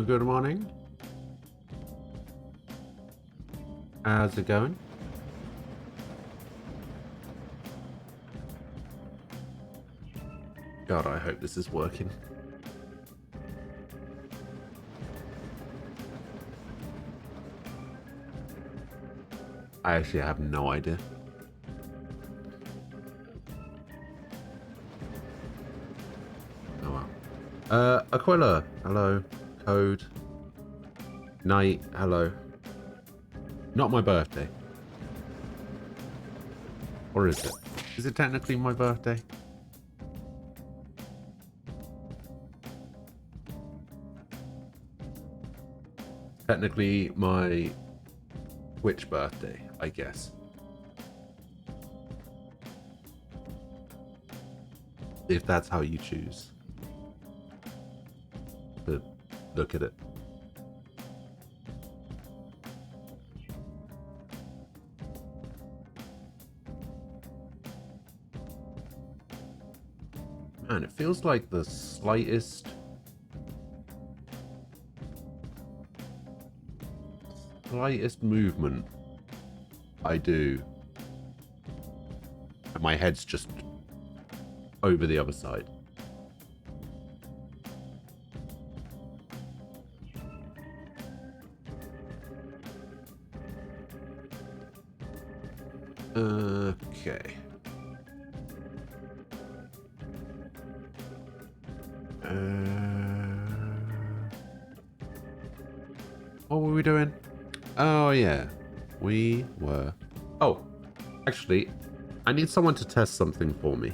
Good morning. How's it going? God, I hope this is working. I actually have no idea. Oh well. Aquila, hello. Code. Night, hello. Not my birthday. Or is it? Is it technically my birthday? Technically my Twitch birthday, I guess. If that's how you choose to look at it. Man, it feels like the slightest movement I do, and my head's just over the other side. Okay. What were we doing? Oh, yeah. We were... Oh, actually, I need someone to test something for me.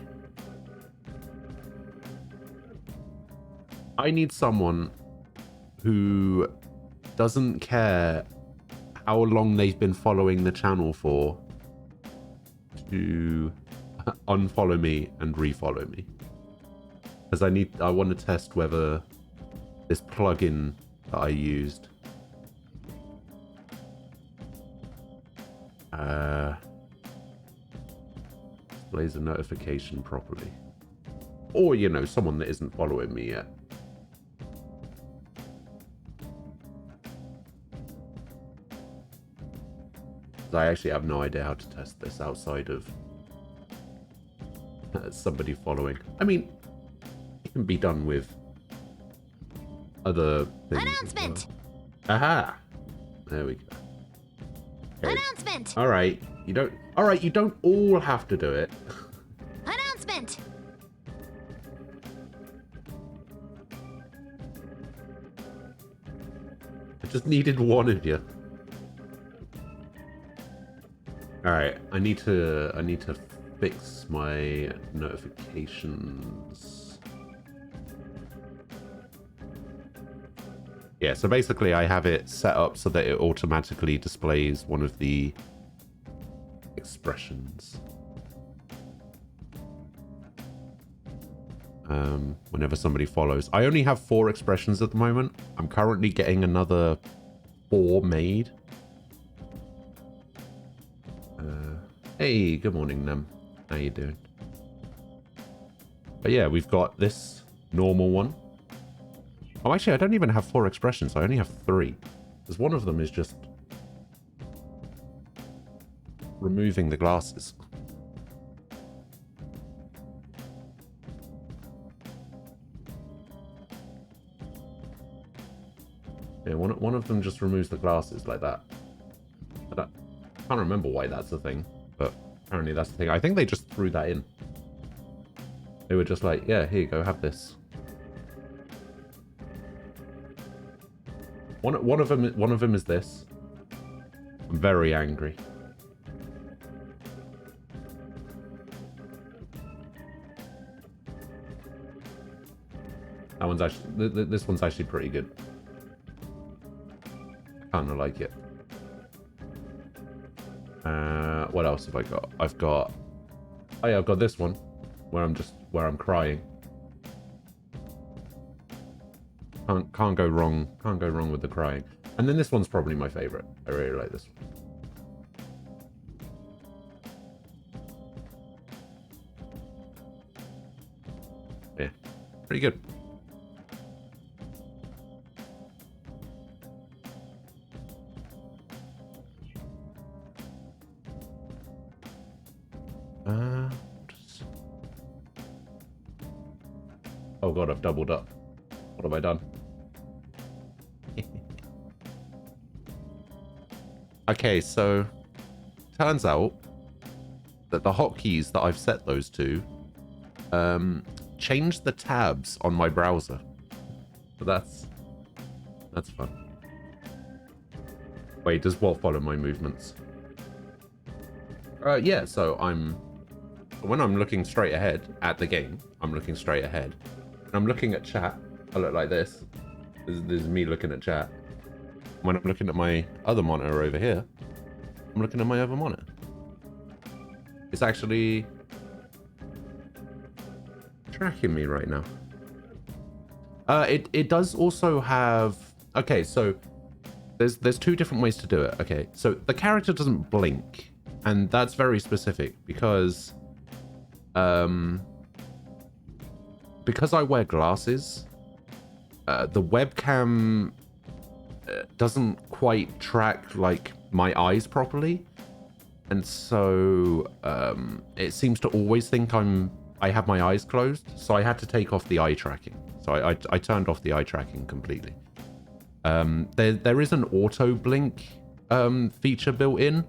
I need someone who doesn't care how long they've been following the channel for to unfollow me and refollow me. Because I want to test whether this plugin that I used displays a notification properly. Or, you know, someone that isn't following me yet. I actually have no idea how to test this outside of somebody following. I mean, it can be done with other things. Announcement! Aha! There we go. Okay. Announcement! Alright, you don't all have to do it. Announcement! I just needed one of you. Alright, I need to fix my notifications. Yeah, so basically I have it set up so that it automatically displays one of the expressions. Whenever somebody follows. I only have 4 expressions at the moment. I'm currently getting another 4 made. Hey, good morning, Nem. How you doing? But yeah, we've got this normal one. Oh, actually, I don't even have 4 expressions. I only have 3. Because one of them is just removing the glasses. Yeah, one of them just removes the glasses like that. I can't remember why that's a thing, but apparently that's the thing. I think they just threw that in. They were just like, yeah, here you go, have this. One of them is this. I'm very angry. That one's actually this one's actually pretty good. I kind of like it. What else have I got? Oh yeah, I've got this one where I'm crying. Can't go wrong. Can't go wrong with the crying. And then this one's probably my favorite. I really like this one. Yeah, pretty good. Oh god, I've doubled up. What have I done? Okay, so turns out that the hotkeys that I've set those to change the tabs on my browser. So that's fun. Wait, does what follow my movements? Yeah, so when I'm looking straight ahead at the game, I'm looking straight ahead. When I'm looking at chat, I look like this. This is me looking at chat. When I'm looking at my other monitor over here, I'm looking at my other monitor. It's actually tracking me right now. It does also have... Okay, so there's two different ways to do it. Okay, so the character doesn't blink, and that's very specific because I wear glasses, the webcam doesn't quite track like my eyes properly, and so it seems to always think I have my eyes closed, so I had to take off the eye tracking. So I turned off the eye tracking completely. There is an auto blink feature built in,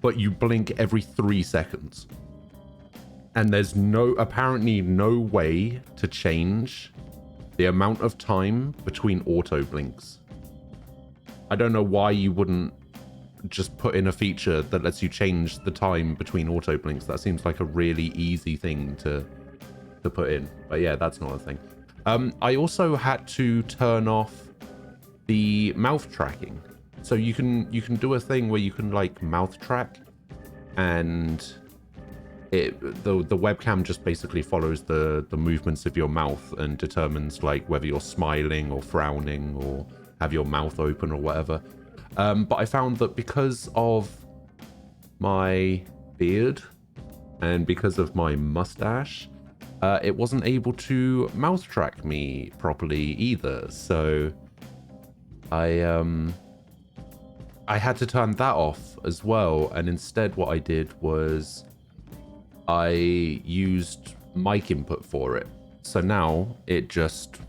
but you blink every 3 seconds. And there's apparently no way to change the amount of time between auto blinks. I don't know why you wouldn't just put in a feature that lets you change the time between auto blinks. That seems like a really easy thing to put in. But yeah, that's not a thing. I also had to turn off the mouth tracking. So you can do a thing where you can like mouth track, and the webcam just basically follows the movements of your mouth and determines like whether you're smiling or frowning or have your mouth open or whatever. But I found that because of my beard and because of my mustache, it wasn't able to mouth track me properly either. So I had to turn that off as well. And instead what I did was I used mic input for it. So now it just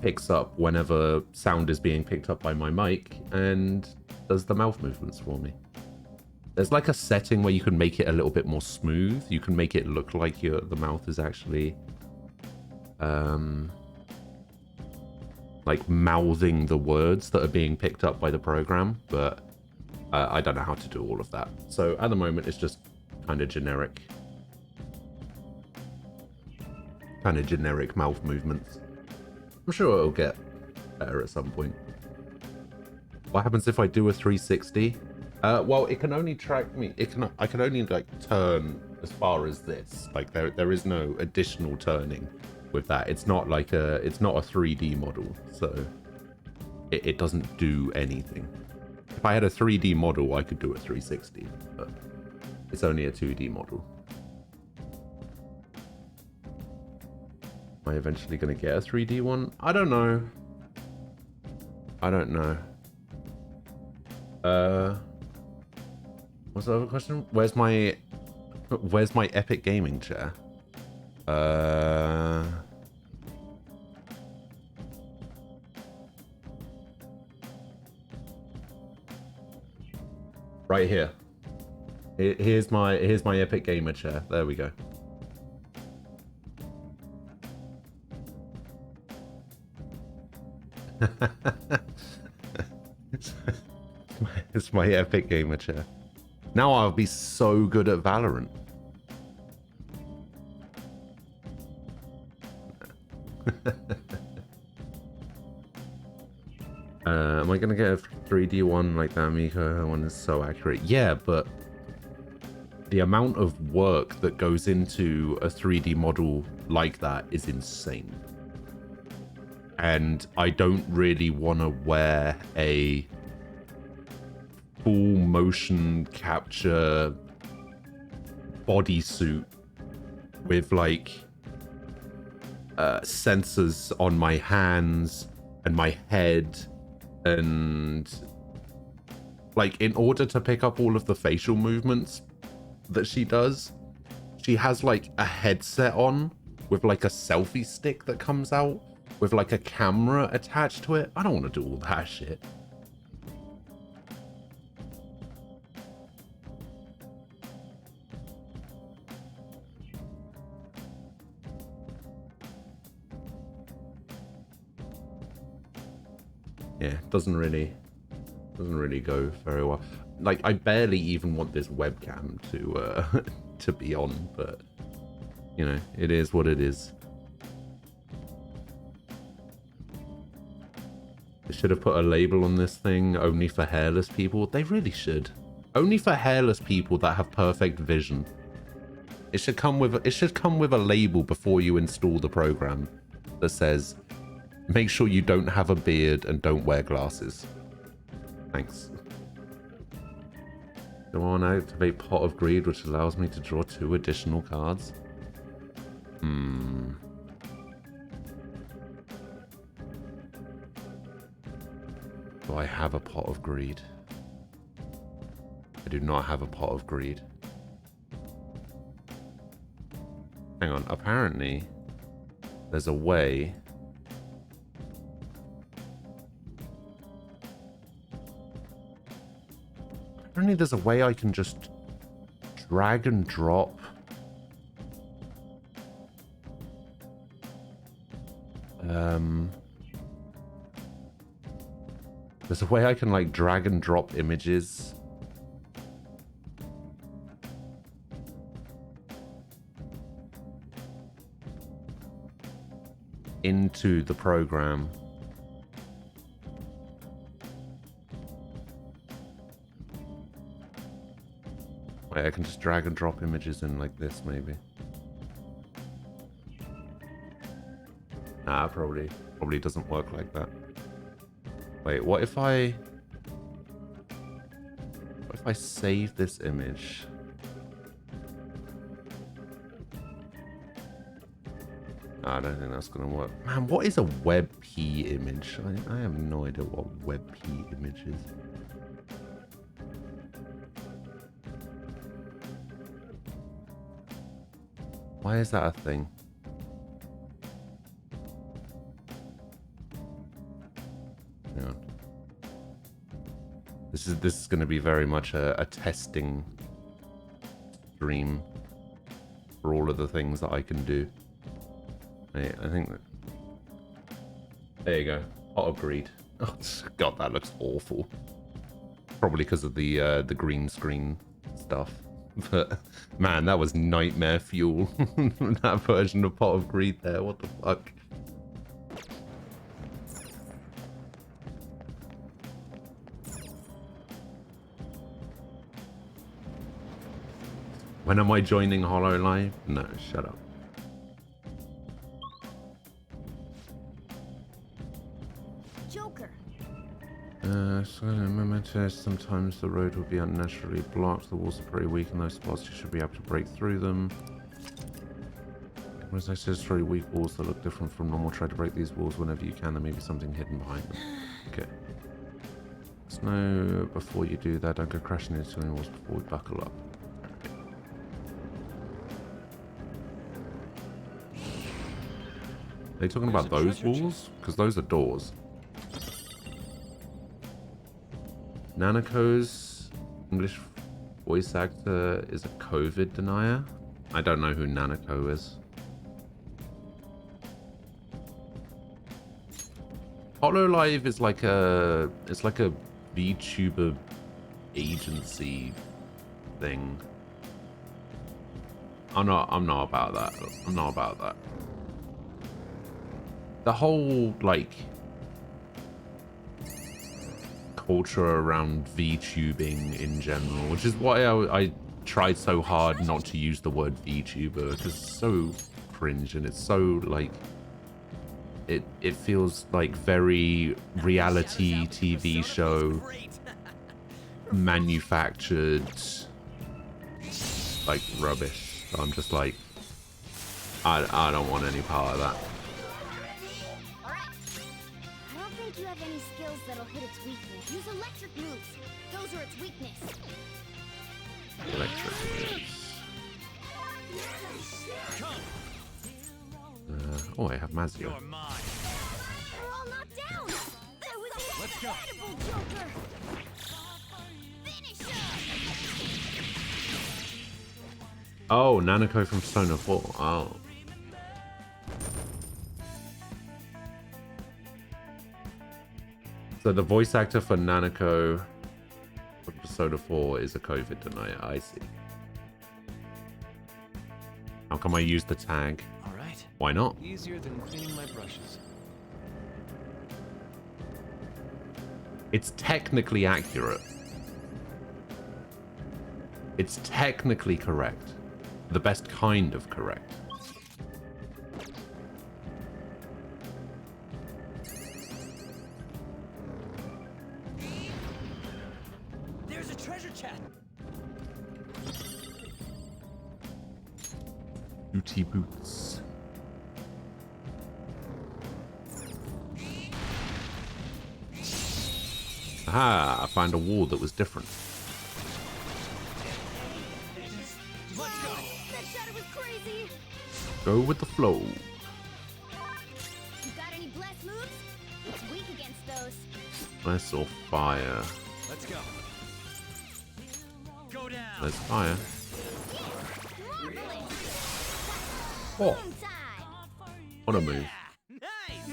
picks up whenever sound is being picked up by my mic and does the mouth movements for me. There's like a setting where you can make it a little bit more smooth. You can make it look like the mouth is actually like mouthing the words that are being picked up by the program, but I don't know how to do all of that. So at the moment it's just kind of generic mouth movements. I'm sure it'll get better at some point. What happens if I do a 360? Well, it can only track me. I can only like turn as far as this. Like there is no additional turning with that. It's not like it's not a 3D model, so it doesn't do anything. If I had a 3D model, I could do a 360, but it's only a 2D model. Am I eventually going to get a 3D one? I don't know. What's the other question? Where's my Epic Gaming chair? Right here. Here's my Epic Gamer chair. There we go. It's my Epic Gamer chair. Now I'll be so good at Valorant. Am I gonna get a 3D one like that, Miko? That one is so accurate. Yeah, but the amount of work that goes into a 3D model like that is insane. And I don't really want to wear a full motion capture bodysuit with like sensors on my hands and my head, and like in order to pick up all of the facial movements that she does, she has like a headset on with like a selfie stick that comes out with like a camera attached to it. I don't want to do all that shit. Yeah, doesn't really go very well. Like, I barely even want this webcam to to be on, but you know, it is what it is. They should have put a label on this thing only for hairless people. They really should. Only for hairless people that have perfect vision. It should come with a label before you install the program that says, make sure you don't have a beard and don't wear glasses. Thanks. Do I want to activate Pot of Greed, which allows me to draw 2 additional cards? Do I have a Pot of Greed? I do not have a Pot of Greed. Hang on, apparently there's a way. Apparently there's a way I can just drag and drop there's a way I can like drag and drop images into the program. Wait, I can just drag and drop images in like this, maybe. Nah, probably doesn't work like that. Wait, what if I save this image? I don't think that's gonna work. Man, what is a WebP image? I have no idea what WebP image is. Why is that a thing? Hang on. This is going to be very much a testing stream for all of the things that I can do. Wait, I think that. There you go. Pot of Greed. Oh God, that looks awful. Probably because of the green screen stuff. But man, that was nightmare fuel. That version of Pot of Greed there. What the fuck? When am I joining HoloLive? No, shut up. Joker. So momentous, sometimes the road will be unnaturally blocked. The walls are pretty weak in those spots. You should be able to break through them. As I said, very weak walls that look different from normal. Try to break these walls whenever you can. There may be something hidden behind them. Okay. Just know before you do that, don't go crashing into any walls before we buckle up. Are they talking about those walls? Because those are doors. Nanako's English voice actor is a COVID denier. I don't know who Nanako is. HoloLive is like a VTuber agency thing. I'm not about that. I'm not about that. The whole like culture around VTubing in general, which is why I tried so hard not to use the word VTuber, because it's so cringe and it's so like it feels like very reality TV show manufactured like rubbish. So I'm just like I don't want any part of that. I don't think you have any skills that'll hit its weakness. Use electric moves. Those are its weakness. Electric moves. Oh, I have Mazio. You're mine. We're all knocked down! That was Let's go. incredible, Joker! Finish him! Oh, Nanako from Persona 4. Oh. So the voice actor for Nanako from Persona 4 is a COVID denier. I see. How come I use the tag? All right. Why not? Easier than cleaning my brushes. It's technically accurate. It's technically correct. The best kind of correct. There's a treasure chest. Booty boots. Aha! I found a wall that was different. Let's go. That shadow was crazy! Go with the flow. You got any blessed moves? It's weak against those. Bless or fire. Let's go. Go down. There's fire. Marvelous! Oh, Boom time! what a move. Nice.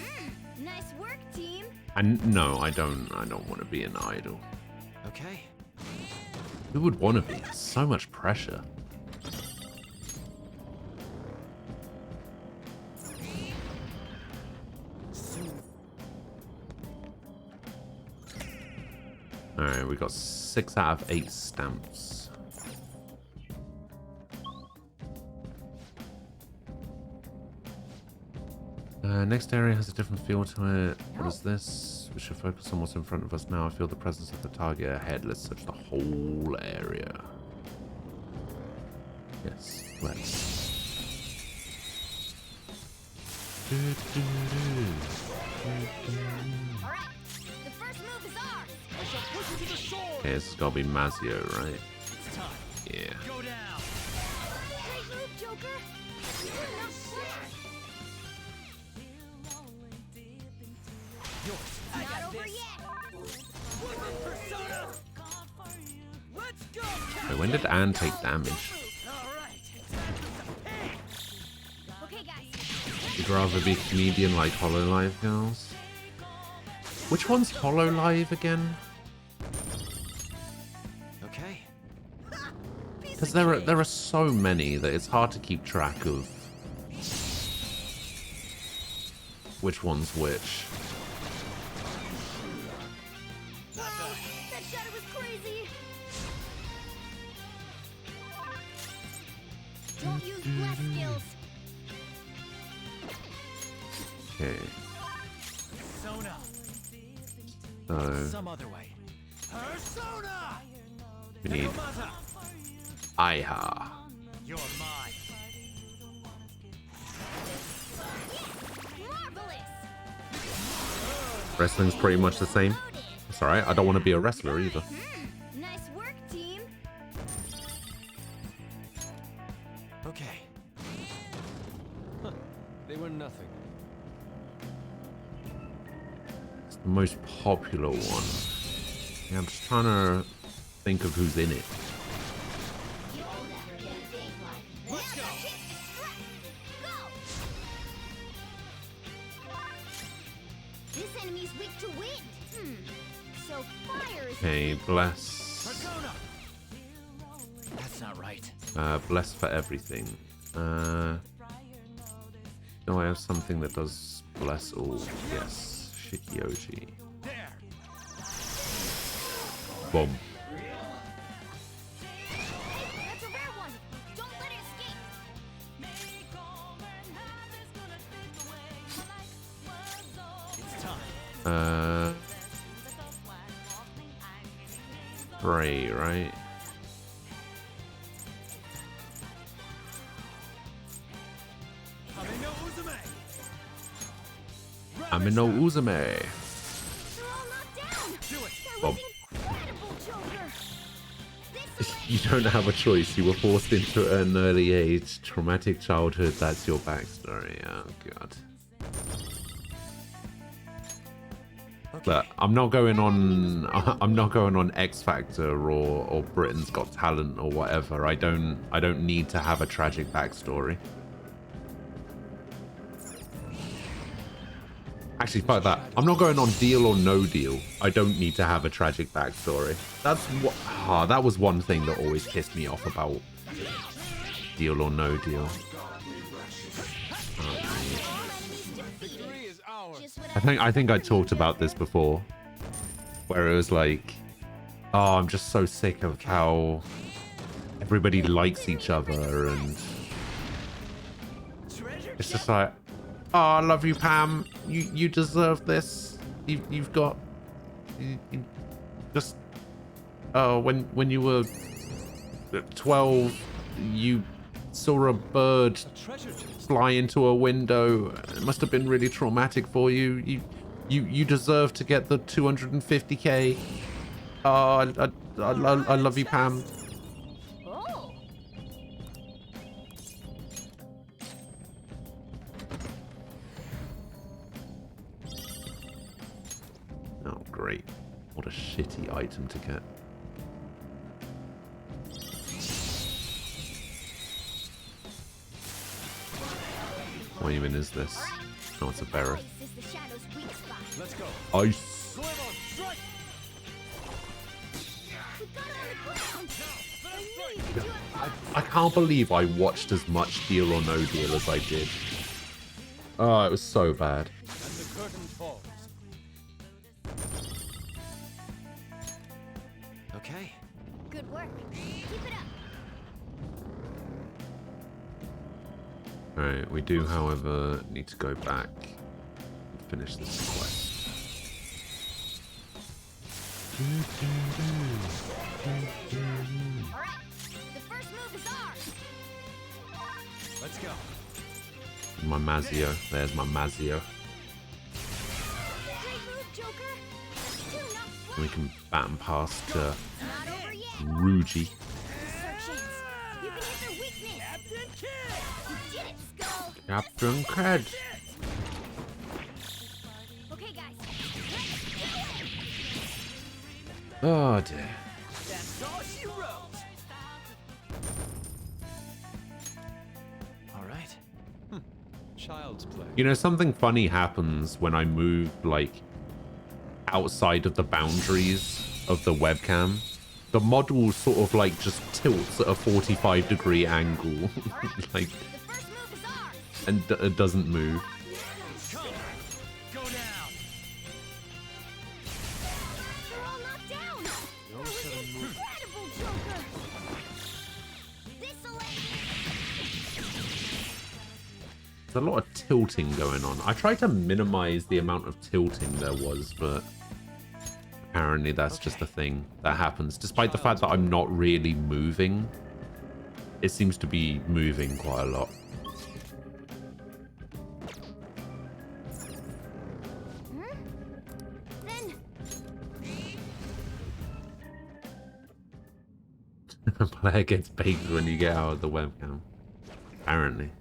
Nice work, team! And no, I don't want to be an idol. Okay. Who would want to be? So much pressure. Alright, we got 6 out of 8 stamps. Next area has a different feel to it. What is this? We should focus on what's in front of us now. I feel the presence of the target ahead. Let's search the whole area. Yes, let's. Alright, the first move is ours! I shall push you to the sword. Okay, this has got to be Mazio, right? It's time. Yeah. Go down. Great move, Joker! You're not flat! Yours. I Not got over this. yet! Weapon persona. Let's go. Wait, when did Anne take damage? All right. Time for some pain. Okay, guys. You'd rather be a comedian like Hololive Girls? Which one's Hololive again? Okay. Because there are so many that it's hard to keep track of which one's which. That shadow was crazy! Don't use bless skills! Okay, Persona. so Some other way. Persona. we need Nekomata. Aiha. You're mine. Marvelous! Wrestling's pretty much the same. Loaded. It's alright, I don't want to be a wrestler either. Nice work, team! Okay. Huh. They were nothing. It's the most popular one. Yeah, I'm just trying to think of who's in it. Let's go. This enemy's weak to wind. So fire is Okay, bless. Persona. That's not right. Bless for everything. Do I have something that does bless all? Yes, Shikioji. There. Boom. That's a rare one. Don't let it escape. It's time. Ray, right? Amino Uzume. Amino Uzume. They're all knocked down. Do it. That Boom. was incredible, Joker. This way. You don't have a choice. You were forced into it at an early age. Traumatic childhood. That's your backstory. Oh god. But I'm not going on. I'm not going on X Factor or Britain's Got Talent or whatever. I don't need to have a tragic backstory. Actually, fuck that. I'm not going on Deal or No Deal. I don't need to have a tragic backstory. That's what. That was one thing that always pissed me off about Deal or No Deal. Victory is ours. Just what I think I talked about this before, where it was like, oh, I'm just so sick of how everybody likes each other, and it's just like, oh, I love you, Pam. You deserve this. You've got. You just. Oh, when you were 12, you saw a bird Treasure chest. fly into a window. It must have been really traumatic for you. You deserve to get the 250k. Oh, I love you, Pam. Oh. Oh, great. What a shitty item to get. What even is this? Oh, it's a Barret. Ice is the shadow's weak spot. Let's go. Ice. Glimmer, strike. We got it on the ground. I knew you could do it. I can't believe I watched as much Deal or No Deal as I did. Oh, it was so bad. And the curtain falls. Okay. Good work. Keep it up. Alright, we do, however, need to go back and finish this quest. All right. The first move is ours. Let's go. My Mazio. There's my Mazio. Great move, Joker. Do not And we can baton pass to Not over yet. Ruji. Search You can hit their weakness. Captain Kidd. You did it, Skull. Captain Cred. Okay, guys. Oh dear. That's all she wrote. All right. Child's play. You know, something funny happens when I move, like, outside of the boundaries of the webcam. The model sort of, like, just tilts at a 45-degree angle. Like, The first move is ours. and it doesn't move. Come. Go down. They're all knocked down. No That was sudden movement. incredible, Joker. This'll There's a lot of tilting going on. I tried to minimize the amount of tilting there was, but apparently that's just a thing that happens. Despite the fact that I'm not really moving, it seems to be moving quite a lot. Then Player gets baked when you get out of the webcam. Apparently.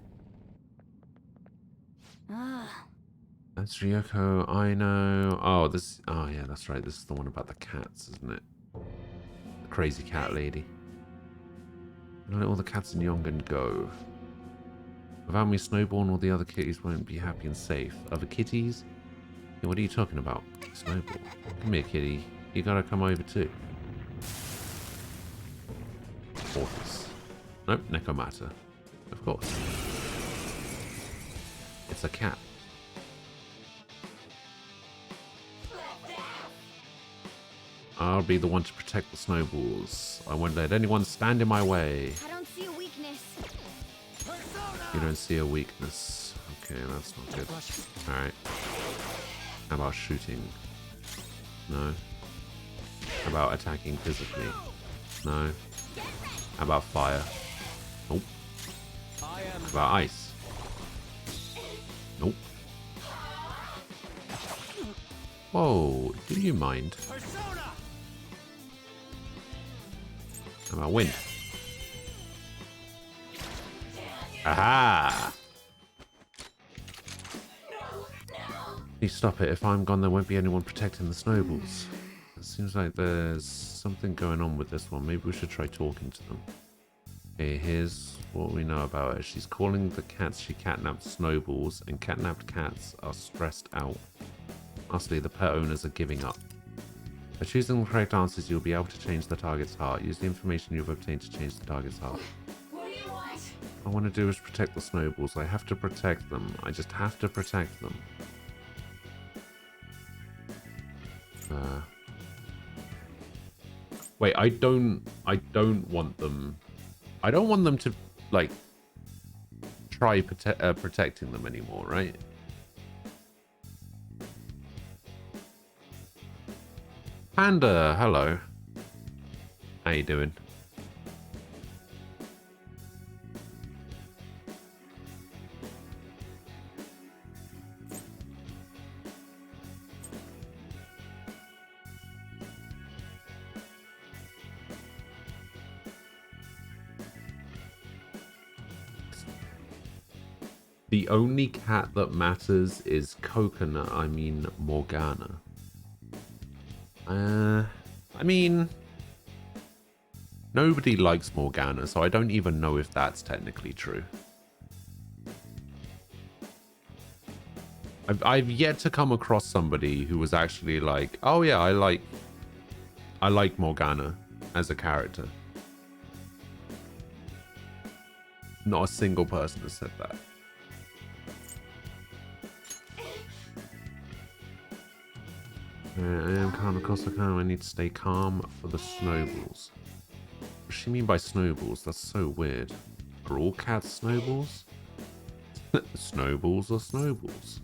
That's Ryoko, I know. Oh, this. Oh, yeah, that's right. This is the one about the cats, isn't it? The crazy cat lady. Let all the cats in Yongan go. Without me, Snowball and all the other kitties won't be happy and safe. Other kitties? Yeah, what are you talking about? Snowball. Come here, kitty. You gotta come over too. Orthus. Nope, Necomata. Of course. It's a cat. I'll be the one to protect the snowballs. I won't let anyone stand in my way. I don't see a weakness. You don't see a weakness. Okay, that's not good. Alright. How about shooting? No. How about attacking physically? No. How about fire? Nope. I am How about ice? Nope. Whoa, do you mind? Persona. How How about wind? Aha! Please stop it. If I'm gone, there won't be anyone protecting the snowballs. It seems like there's something going on with this one. Maybe we should try talking to them. Okay, here's what we know about her. She's calling the cats she catnapped snowballs, and catnapped cats are stressed out. Lastly, the pet owners are giving up. By choosing the correct answers, you'll be able to change the target's heart. Use the information you've obtained to change the target's heart. What do you want? All I want to do is protect the snowballs. I have to protect them. I just have to protect them. Wait, I don't want them. I don't want them to, like, try protecting them anymore, right? Panda, hello. How you doing? The only cat that matters is Coconut, I mean Morgana. I mean, nobody likes Morgana, so I don't even know if that's technically true. I've yet to come across somebody who was actually like, oh yeah, I like Morgana as a character. Not a single person has said that. I am calm across the calm. I need to stay calm for the snowballs. What does she mean by snowballs? That's so weird. Are all cats snowballs? Snowballs are snowballs.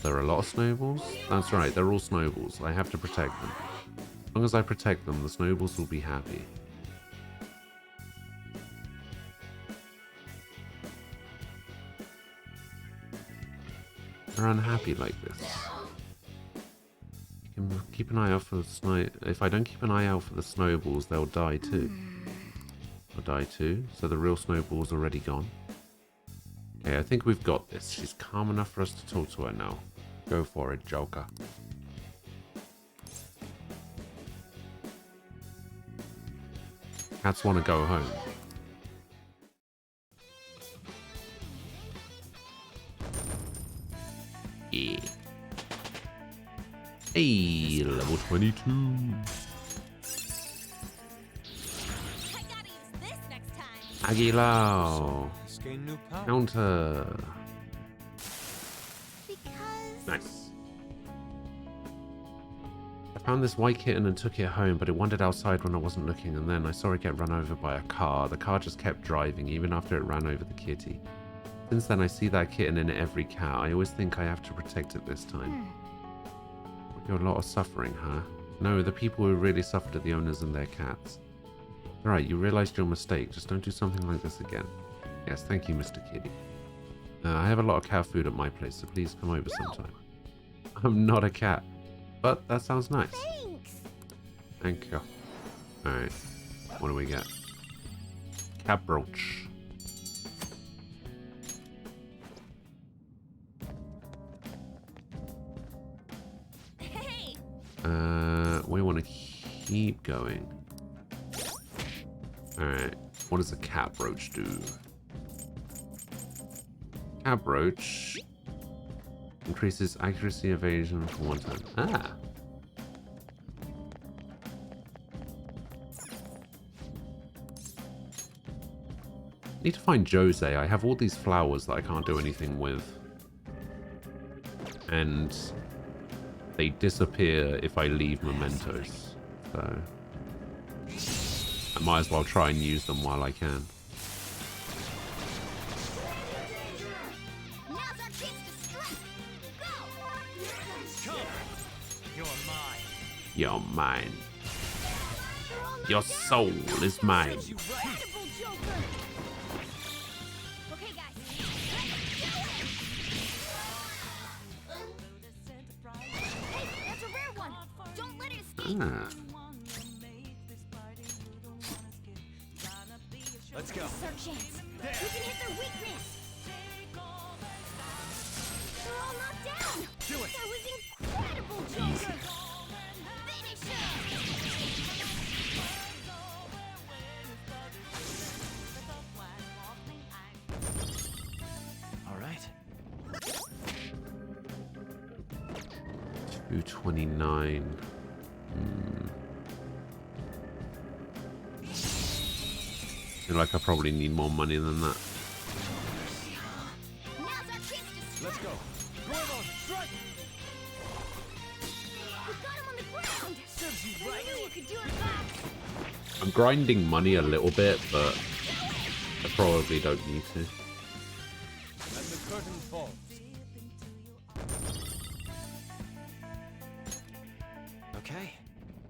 There are a lot of snowballs? That's right, they're all snowballs. I have to protect them. As long as I protect them, the snowballs will be happy. They're unhappy like this. You can keep an eye out for the snow. If I don't keep an eye out for the snowballs, they'll die too. They'll die too. So the real snowball's already gone. Okay, I think we've got this. She's calm enough for us to talk to her now. Go for it, Joker. Cats want to go home. Yeah. Hey, level 22. I gotta use this next time. Agilao. This gain new power. Counter. Because Nice. I found this white kitten and took it home, but it wandered outside when I wasn't looking, and then I saw it get run over by a car. The car just kept driving, even after it ran over the kitty. Since then, I see that kitten in every cat. I always think I have to protect it this time. You're a lot of suffering, huh? No, the people who really suffered are the owners and their cats. Alright, you realized your mistake. Just don't do something like this again. Yes, thank you, Mr. Kitty. I have a lot of cat food at my place, so please come over sometime. I'm not a cat, but that sounds nice. thanks. Thank you. Alright, what do we get? Cat brooch. Hey, We want to keep going. Alright, what does a cat brooch do? Cat brooch increases accuracy evasion for 1 time. Ah! Need to find Jose. I have all these flowers that I can't do anything with. And they disappear if I leave mementos. So I might as well try and use them while I can. now's our chance to strike. Go. Come. You're mine. You're mine. They're all knocked Your down. soul is mine. You right. Incredible, Joker. Okay, guys. Let's do it. Ah. Let's go. This is our chance. We can hit their weakness. They're all knocked down. Do it. That was incredible, Joker. Finish All right. 229. Feel like I probably need more money than that. Now's our chance to Let's go. Gorgon, strike! We got him on the ground. Serves you I right. knew you could do it, Fox. I'm grinding money a little bit, but I probably don't need to. And the curtain falls. Okay.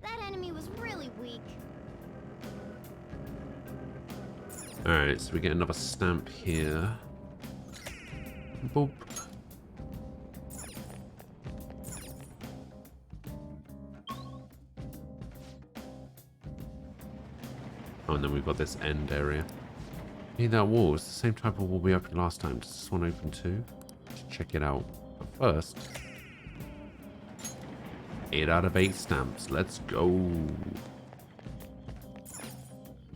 That enemy was really weak. Alright, so we get another stamp here. Boop. Oh, and then we've got this end area. Need that wall. It's the same type of wall we opened last time. Does this one open too? Let's check it out. But first, 8 out of 8 stamps. Let's go.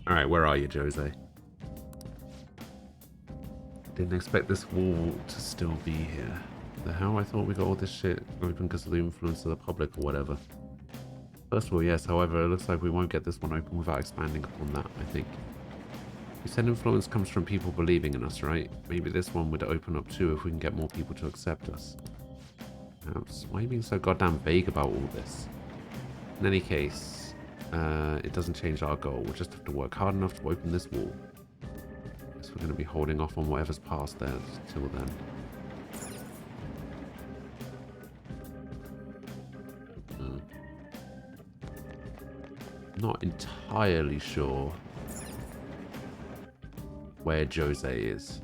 Alright, where are you, Jose? Didn't expect this wall to still be here. The hell? I thought we got all this shit open because of the influence of the public or whatever. First of all, yes, however, it looks like we won't get this one open without expanding upon that, I think. You said influence comes from people believing in us, right? Maybe this one would open up too if we can get more people to accept us. Perhaps. Why are you being so goddamn vague about all this? In any case, it doesn't change our goal. We'll just have to work hard enough to open this wall. Guess we're going to be holding off on whatever's past there till then. Not entirely sure where Jose is.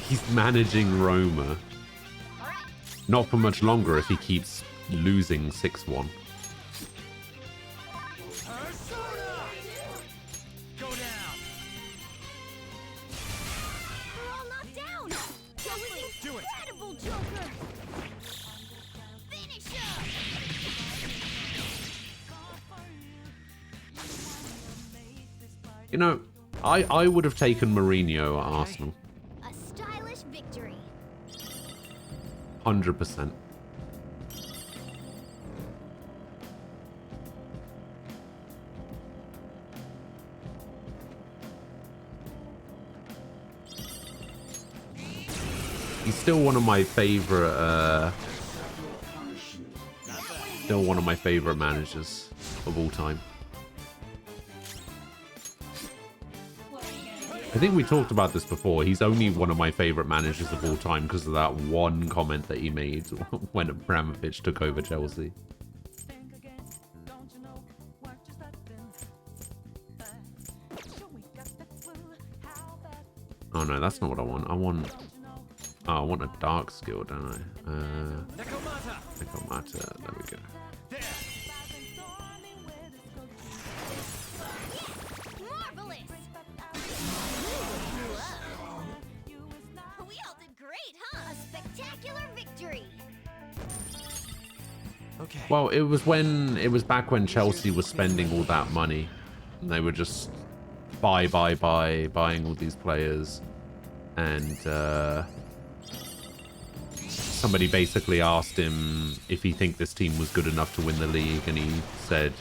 He's managing Roma. Not for much longer if he keeps losing 6-1. Persona! Go down. We're all knocked down. That was Do it. incredible, Joker. Finish up. You know, I would have taken Mourinho at Arsenal. A stylish victory. 100%. He's still one of my favorite, still one of my favorite managers of all time. I think we talked about this before. He's only one of my favorite managers of all time because of that one comment that he made when Abramovich took over Chelsea. Oh no, that's not what I want. I want a dark skill, don't I? Nekomata. Nekomata, there we go. There. Marvelous. Whoa. We all did great, huh? A spectacular victory. Okay. Well, it was back when Chelsea was spending all that money. And they were just buying all these players. And somebody basically asked him if he think this team was good enough to win the league, and he said,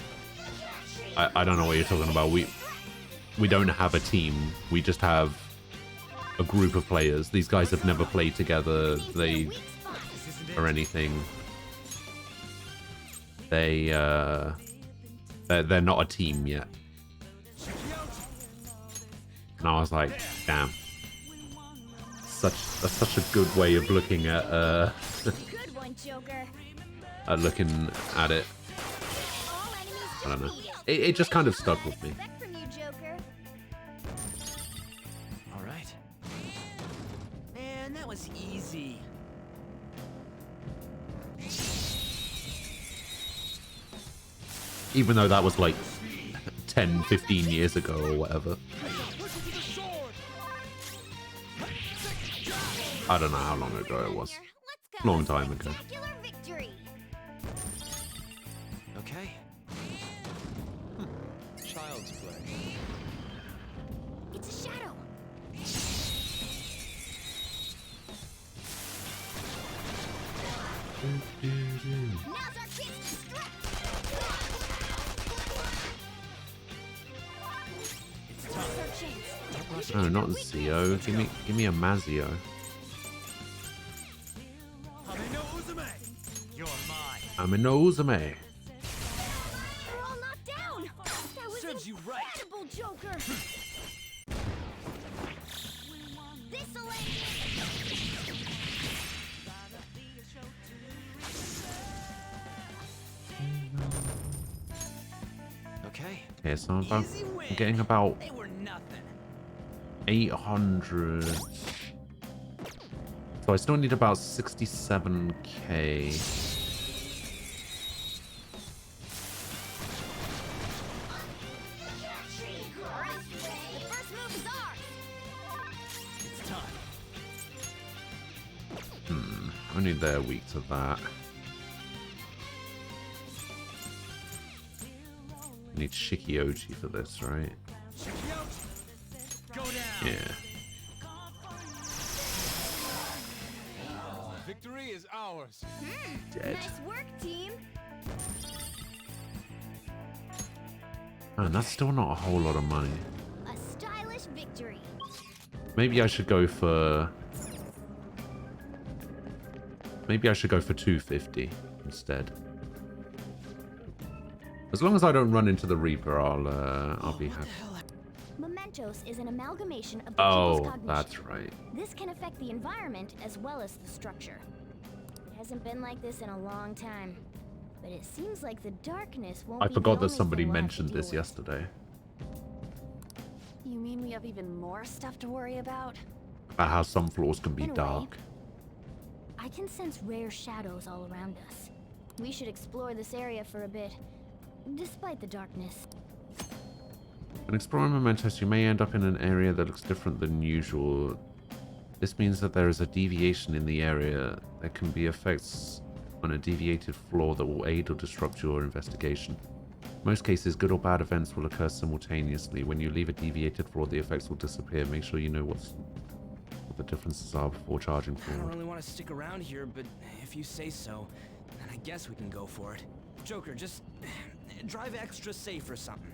I don't know what you're talking about. We don't have a team. We just have a group of players. These guys have never played together. They or anything. They're not a team yet. And I was like, damn. That's such a good way of looking at Good one, Joker. looking at it. All I don't know. It just kind of stuck with me. Respect from you, Joker. All right. Man, that was easy. Even though that was like 10, 15 years ago or whatever. I don't know how long ago it was. Let's go. Long time ago. Spectacular victory. Okay. Child's play. It's a shadow. Now's our chance to strike. Now's our chance. No, not Zio. Give me a Mazio. Hamino Uzume. You're mine. I'm in Uzume. We're all knocked down. That was Serves you right. incredible, Joker. This'll end Okay. Okay, so I'm Easy win. getting about They were nothing. 800. So I still need about 67k. The first move is ours. It's time. Only they're weak to that. I need Shikioji for this, right? Shikioji. Go down. Yeah. Victory is ours. Dead. Nice work, team. Man, that's still not a whole lot of money. A stylish victory. Maybe I should go for... Maybe I should go for 250 instead. As long as I don't run into the Reaper, I'll be happy. Mementos is an amalgamation of the Oh, people's cognition. that's right. This can affect the environment as well as the structure. It hasn't been like this in a long time, but it seems like the darkness won't I be forgot the that only somebody thing we'll have to mentioned deal this with. yesterday. You mean we have even more stuff to worry about? About how some floors can be In a way. dark. I can sense rare shadows all around us. We should explore this area for a bit, despite the darkness. When exploring Mementos, you may end up in an area that looks different than usual. This means that there is a deviation in the area. There can be effects on a deviated floor that will aid or disrupt your investigation. In most cases, good or bad events will occur simultaneously. When you leave a deviated floor, the effects will disappear. Make sure you know what the differences are before charging I don't forward. really want to stick around here, but if you say so, then I guess we can go for it. Joker, just drive extra safe or something.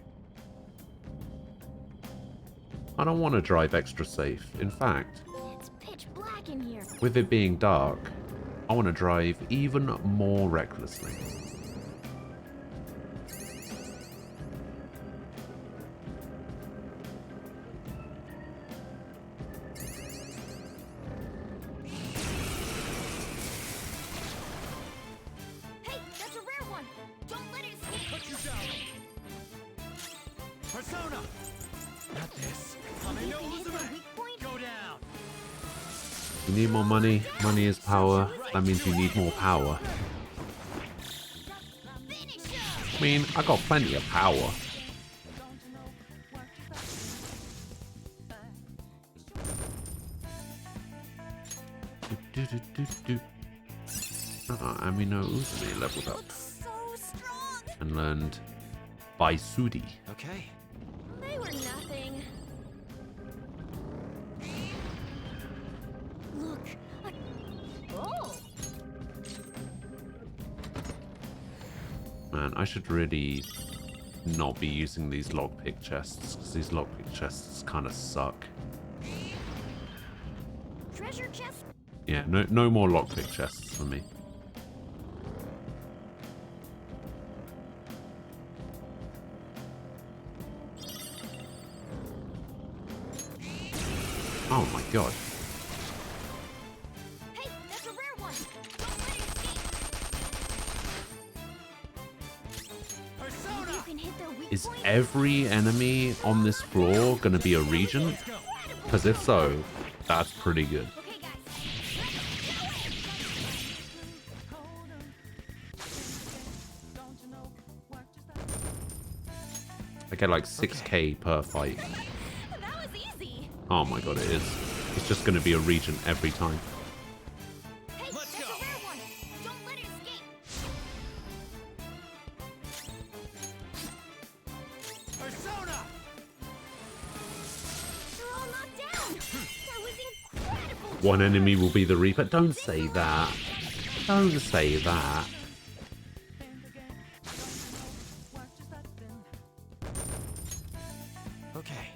I don't want to drive extra safe. In fact, It's pitch black in here. with it being dark, I want to drive even more recklessly. Hey, that's a rare one. Don't let it escape. Put you down. Persona. Not this. Hamino Anything hit their Uzume. weak point? Go down. You need more money. Money is power. That means you need more power. Finish him. I mean, I got plenty of power. Amino Uzume leveled up So strong. and learned Baisudi. Okay. They were nothing. Look. Oh. Man, I should really not be using these lockpick chests, because these lockpick chests kind of suck. Treasure chest. Yeah, no more lockpick chests for me. Oh my god. Hey, that's a rare one. Don't let it escape. Persona. You can hit every enemy on this floor gonna be a regent? Because if so, that's pretty good. Okay, guys. I get like 6k per fight. That was easy. Oh my god, it is. It's just gonna be a regent every time. Hey, Let's that's go. a rare one. Don't let it escape. Persona! They're all knocked down. That was incredible. One enemy will be the Reaper. Don't say that. Don't say that. Okay.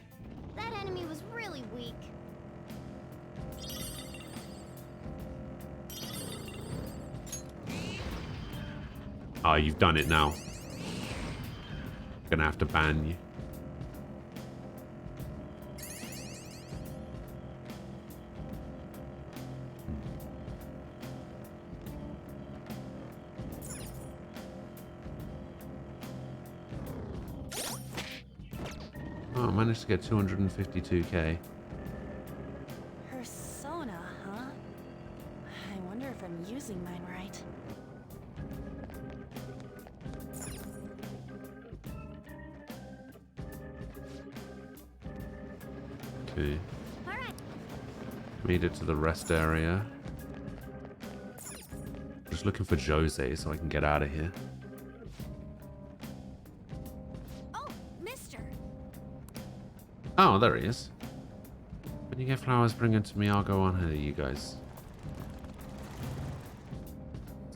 That enemy was really weak. Ah, you've done it now. Gonna have to ban you. Oh, I managed to get 252k. Persona, huh? I wonder if I'm using mine right. Okay. All right. Made it to the rest area. Just looking for Jose so I can get out of here. Oh, mister. Oh, there he is. When you get flowers, bring them to me. I'll go on ahead of you guys.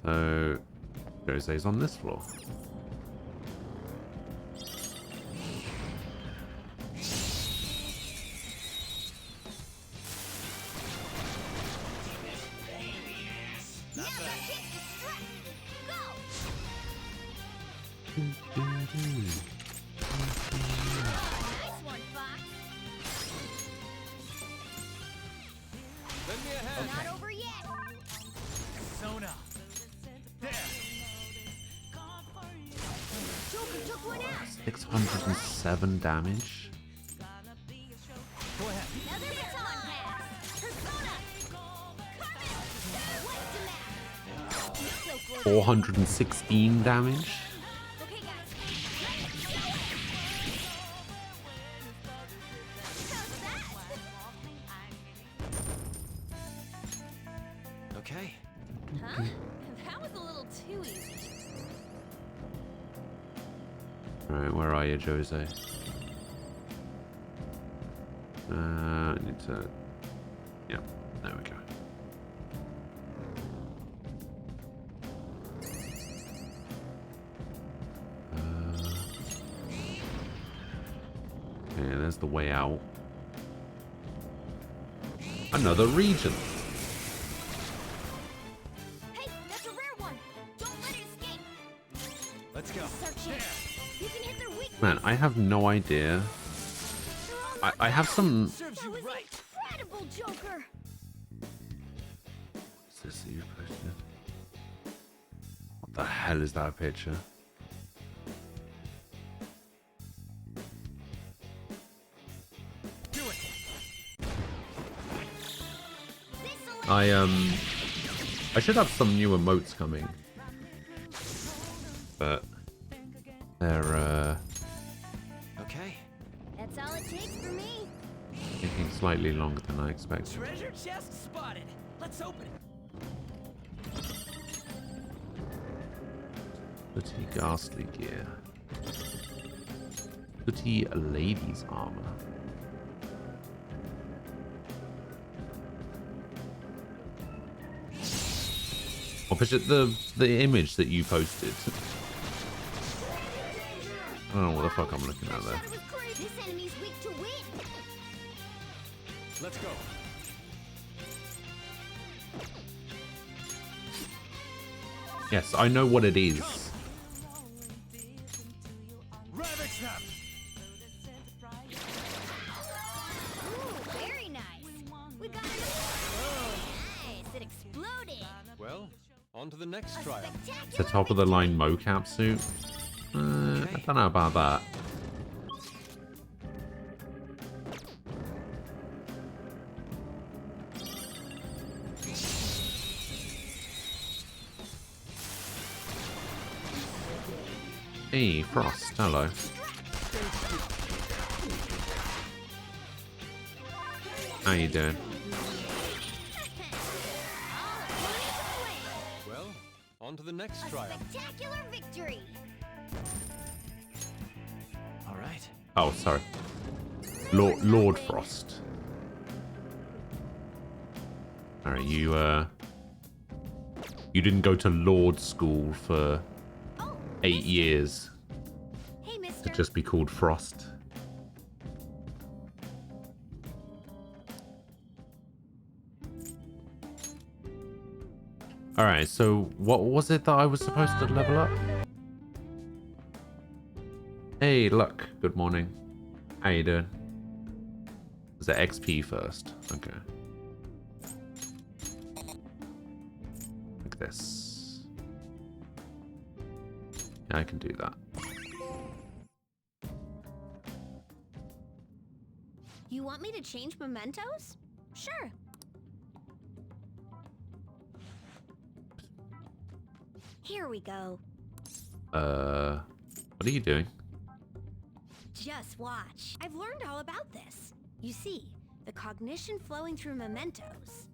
So, Jose's on this floor. Now the kick is straight. Go. Nice one, Fox. Send me ahead. Not over yet. Persona. There. Joker took one out. 607 damage. Go ahead. Another baton pass. Persona. Coming. What's the matter? So close. 416 damage. Okay, guys. How's that? Okay. Huh? That was a little too easy. Alright, where are you, Jose? I need to... Yeah, there we go. Okay, there's the way out. Another region. Hey, that's a rare one. Don't let it escape. Let's go. Search it. You can hit their weakness. Man, I have no idea. They're all I have some... Serves That you was right. incredible, Joker. What's this that you posted? What the hell is that picture? Do it. I should have some new emotes coming. But they're Okay. That's all it takes for me. taking slightly longer than I expected. Treasure chest spotted. Let's open it. Pretty ghastly gear. Pretty lady's armor. Opposite the image that you posted. I don't know what the fuck I'm looking at there. Thought it was crazy. This enemy's weak to wind. Let's go. Yes, I know what it is. Ravage them. Ooh, very nice. We got it. Nice. It exploded. Well, on to the next A trial. It's a spectacular top of the line mocap suit. I don't know about that. Hey, Frost. Hello. How you doing? Well, on to the next A trial. spectacular victory. All right. Oh, sorry. Lord Frost. Alright, you didn't go to Lord School for Oh, 8 years hey, to mister. just be called Frost. Alright, so what was it that I was supposed to level up? Hey, Luck. Good morning. How you doing? Was it XP first? Okay. Like this. Yeah, I can do that. You want me to change mementos? Sure. Here we go. What are you doing? Just watch. I've learned all about this. You see, the cognition flowing through mementos.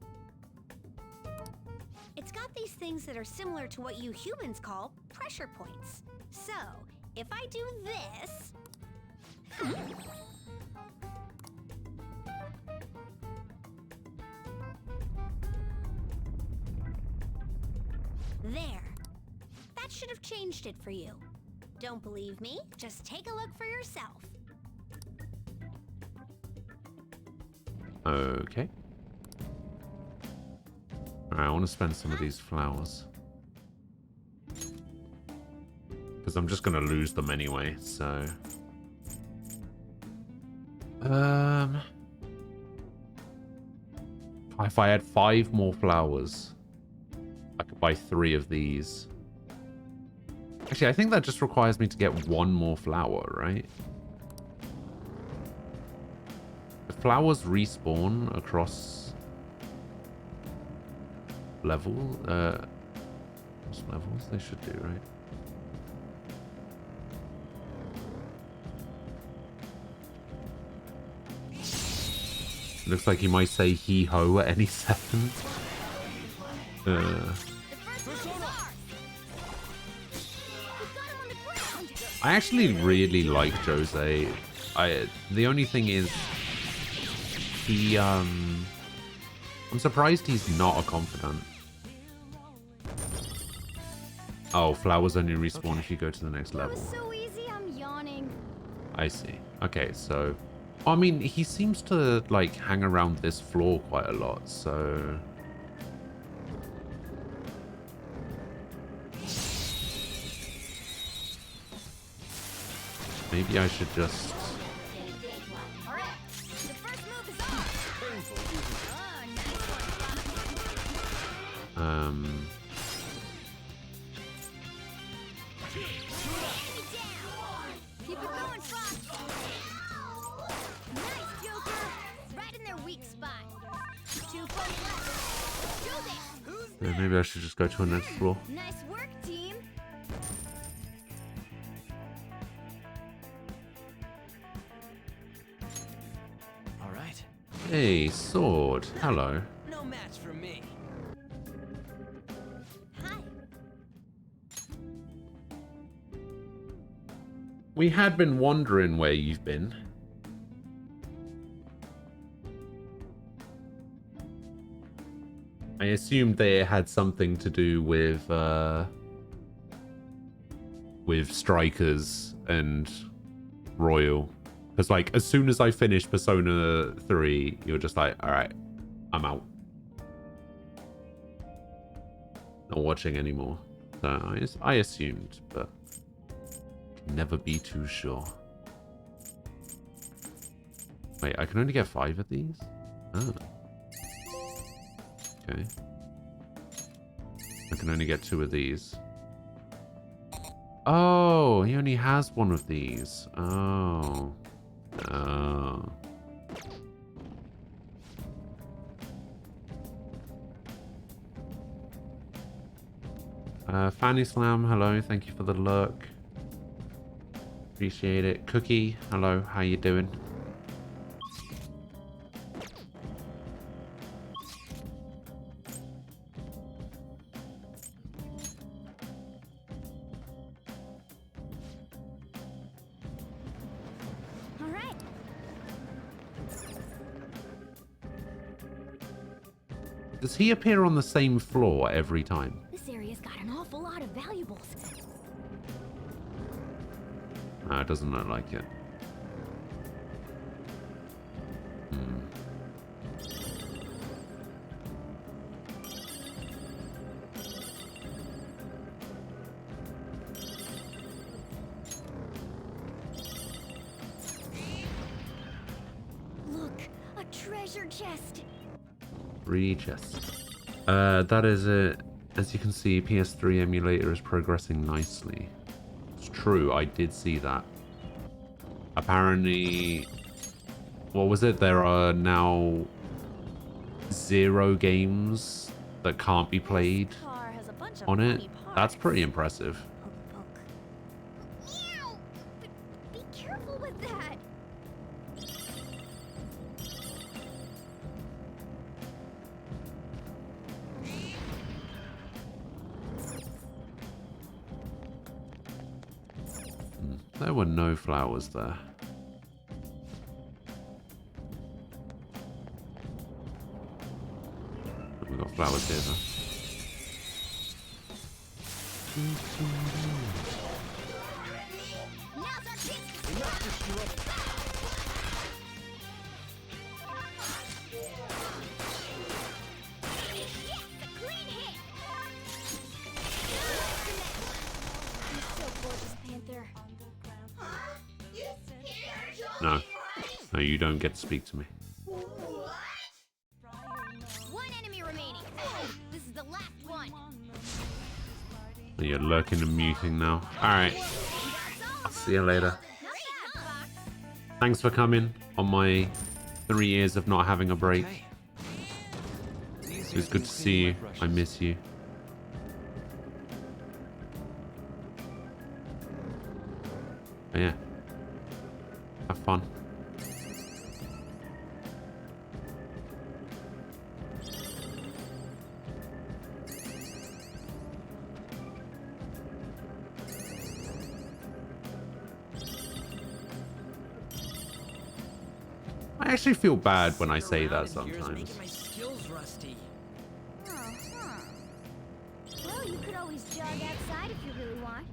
It's got these things that are similar to what you humans call pressure points. So, if I do this... There. That should have changed it for you. Don't believe me? Just take a look for yourself. Okay. Alright, I want to spend some of these flowers. Because I'm just going to lose them anyway, so... If I had 5 more flowers, I could buy 3 of these. Actually, I think that just requires me to get 1 more flower, right? The flowers respawn across levels. They should do, right? Looks like you might say hee-ho at any second. The first move is ours. We got him on the ground. I actually really like Jose. The only thing is he I'm surprised he's not a confidant. Oh, flowers only respawn if you go to the next That level. was so easy, I'm yawning. I see. Okay, so I mean, he seems to like hang around this floor quite a lot, so maybe I should just Alright, the first move is ours. Oh, nice one. Keep it going, Fox. Nice, Joker. Right in their weak spot. 2 foot left. Do this. yeah, maybe I should just go to the next floor. Nice work, team. All right. Hey, sword. Hello. No match for me. Hi. We had been wondering where you've been. I assumed they had something to do with Strikers and Royal. Because, like, as soon as I finished Persona 3, you were just like, alright, I'm out. Not watching anymore. So I assumed, but can never be too sure. Wait, I can only get 5 of these? Oh. Okay. I can only get 2 of these. Oh, he only has 1 of these. Oh. Oh. Fanny Slam, hello, thank you for the lurk. Appreciate it. Cookie, hello, how you doing? All right. Does he appear on the same floor every time? This area's got an awful lot of valuables. No, it doesn't look like it. Hmm. Look, a treasure chest. 3 chests. That is it. As you can see, PS3 emulator is progressing nicely. It's true, I did see that. Apparently, what was it? There are now 0 games that can't be played Car has a bunch of on it. funny parts. That's pretty impressive. Poke, poke. Meow! But be careful with that. There were no flowers there. We got flowers here though. Now's our chance to Yes, a clean hit. You're so gorgeous, Panther. No. No, you don't get to speak to me. One enemy remaining. This is the last one. You're lurking and muting now. Alright. I'll see you later. Thanks for coming on my 3 years of not having a break. Okay. It was good to see you. I miss you. But yeah. Have fun. I actually feel bad when I say that Around in here is sometimes. making my skills rusty. Uh-huh. Well, you could always jog outside if you really want.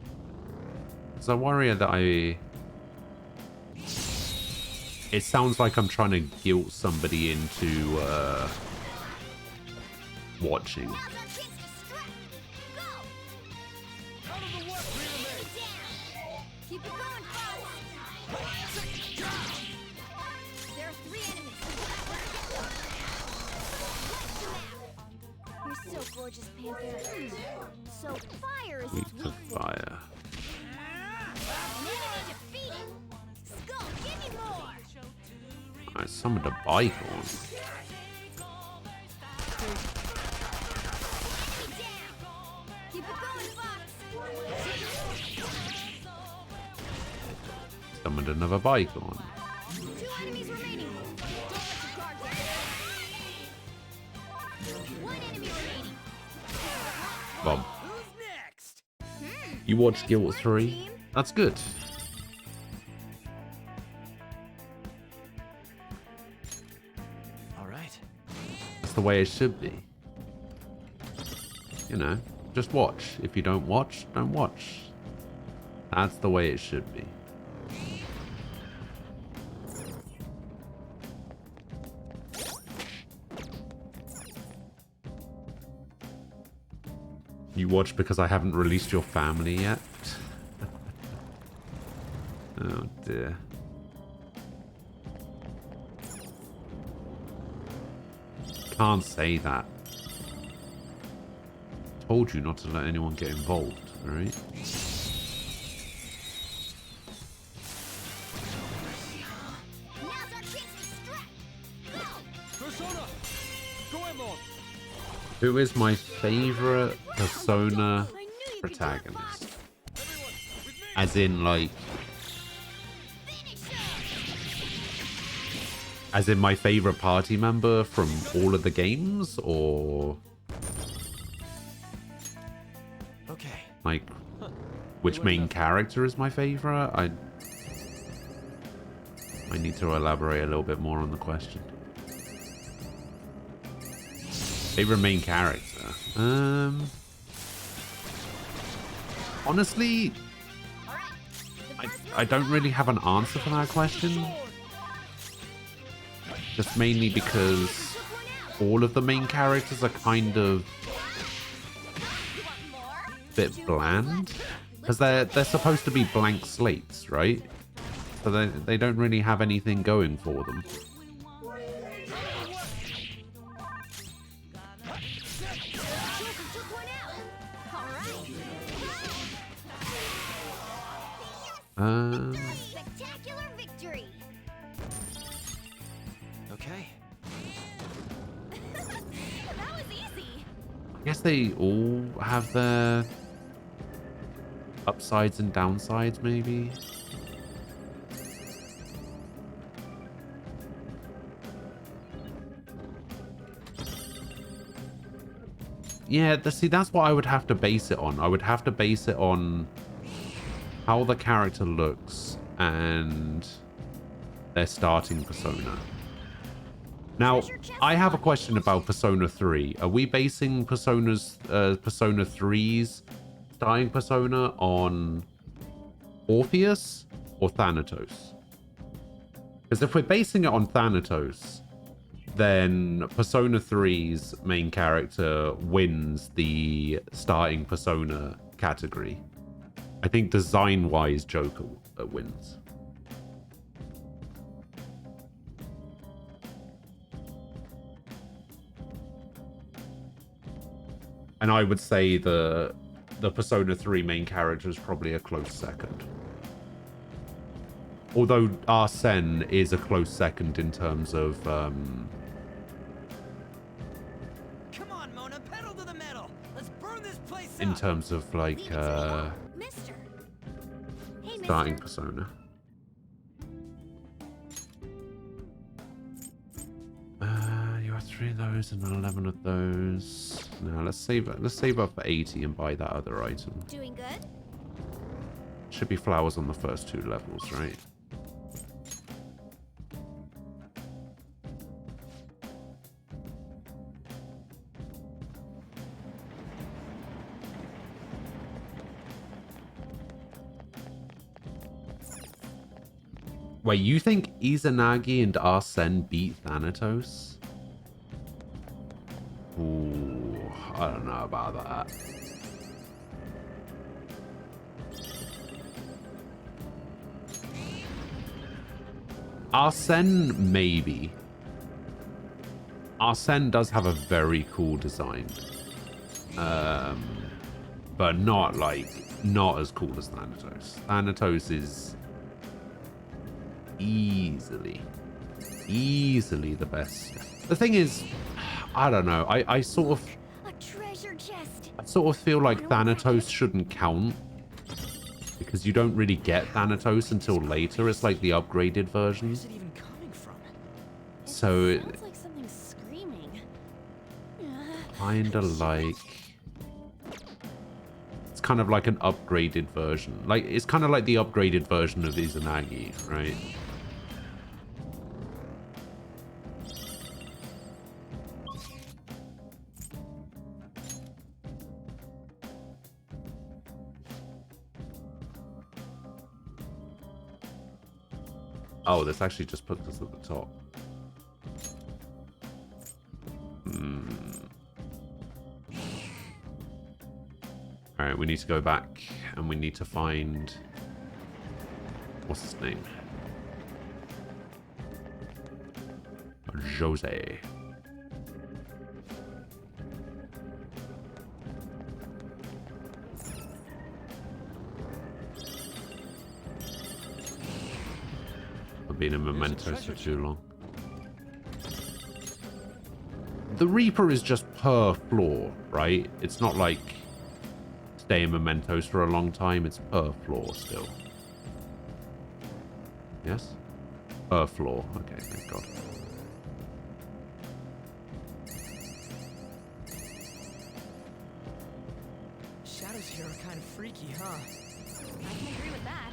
Because I worry that it sounds like I'm trying to guilt somebody into watching. Now's our chance to strike. Go! Enemy down. Keep it going, folks. There are 3 enemies. You're so gorgeous, Panther. So fire is Weak its to weak point. fire. Enemy defeated. Skull, give me more. I summoned a bike on. Enemy down. Keep it going, Fox. Summoned another bike on. 2 enemies remaining. Don't let your guard down. 1 enemy remaining. Bob, Who's next? you watched Guild 3? That's good. All right. That's the way it should be. You know, just watch. If you don't watch, don't watch. That's the way it should be. You watch because I haven't released your family yet? Oh dear. Can't say that. Told you not to let anyone get involved, alright? Now's our chance to strike. Go! Persona! Goemon! Who is my favorite Persona I knew you'd be protagonist? Everyone, with me! As in, like, As in my favorite party member from all of the games, or Okay. like which main character is my favorite? I need to elaborate a little bit more on the question. Favorite main character? Honestly, I don't really have an answer for that question. Just mainly because all of the main characters are kind of a bit bland. Because they're supposed to be blank slates, right? So they don't really have anything going for them. Spectacular victory. Okay. That was easy. I guess they all have their upsides and downsides, maybe. Yeah, see, that's what I would have to base it on. I would have to base it on how the character looks and their starting persona. Now, I have a question about Persona 3. Are we basing Persona 3's starting persona on Orpheus or Thanatos? Because if we're basing it on Thanatos, then Persona 3's main character wins the starting persona category. I think design-wise, Joker wins. And I would say the Persona 3 main character is probably a close second. Although Arsene is a close second in terms of... Come on, Mona, pedal to the metal. Let's burn this place in up. terms of like Mister. Hey, starting mister. persona. You have 3 of those and 11 of those. Now let's save up for 80 and buy that other item. Doing good? Should be flowers on the first 2 levels, right? Wait, you think Izanagi and Arsene beat Thanatos? Ooh, I don't know about that. Arsene, maybe. Arsene does have a very cool design. But not as cool as Thanatos. Thanatos is easily the best. The thing is, I don't know. I sort of A treasure chest. feel like Thanatos shouldn't count because you don't really get Thanatos until later. It's like the upgraded version. Where's it even coming from? So it Sounds like something's screaming. kinda like it's kind of like an upgraded version. Like it's kind of like the upgraded version of Izanagi, right? Oh, this actually just puts us at the top. Alright, we need to go back and we need to find... What's his name? Jose. I've been in Mementos for too long. The Reaper is just per floor, right? It's not like stay in Mementos for a long time. It's per floor still. Yes? Per floor. Okay, thank God. shadows here are kind of freaky, huh? I can agree with that.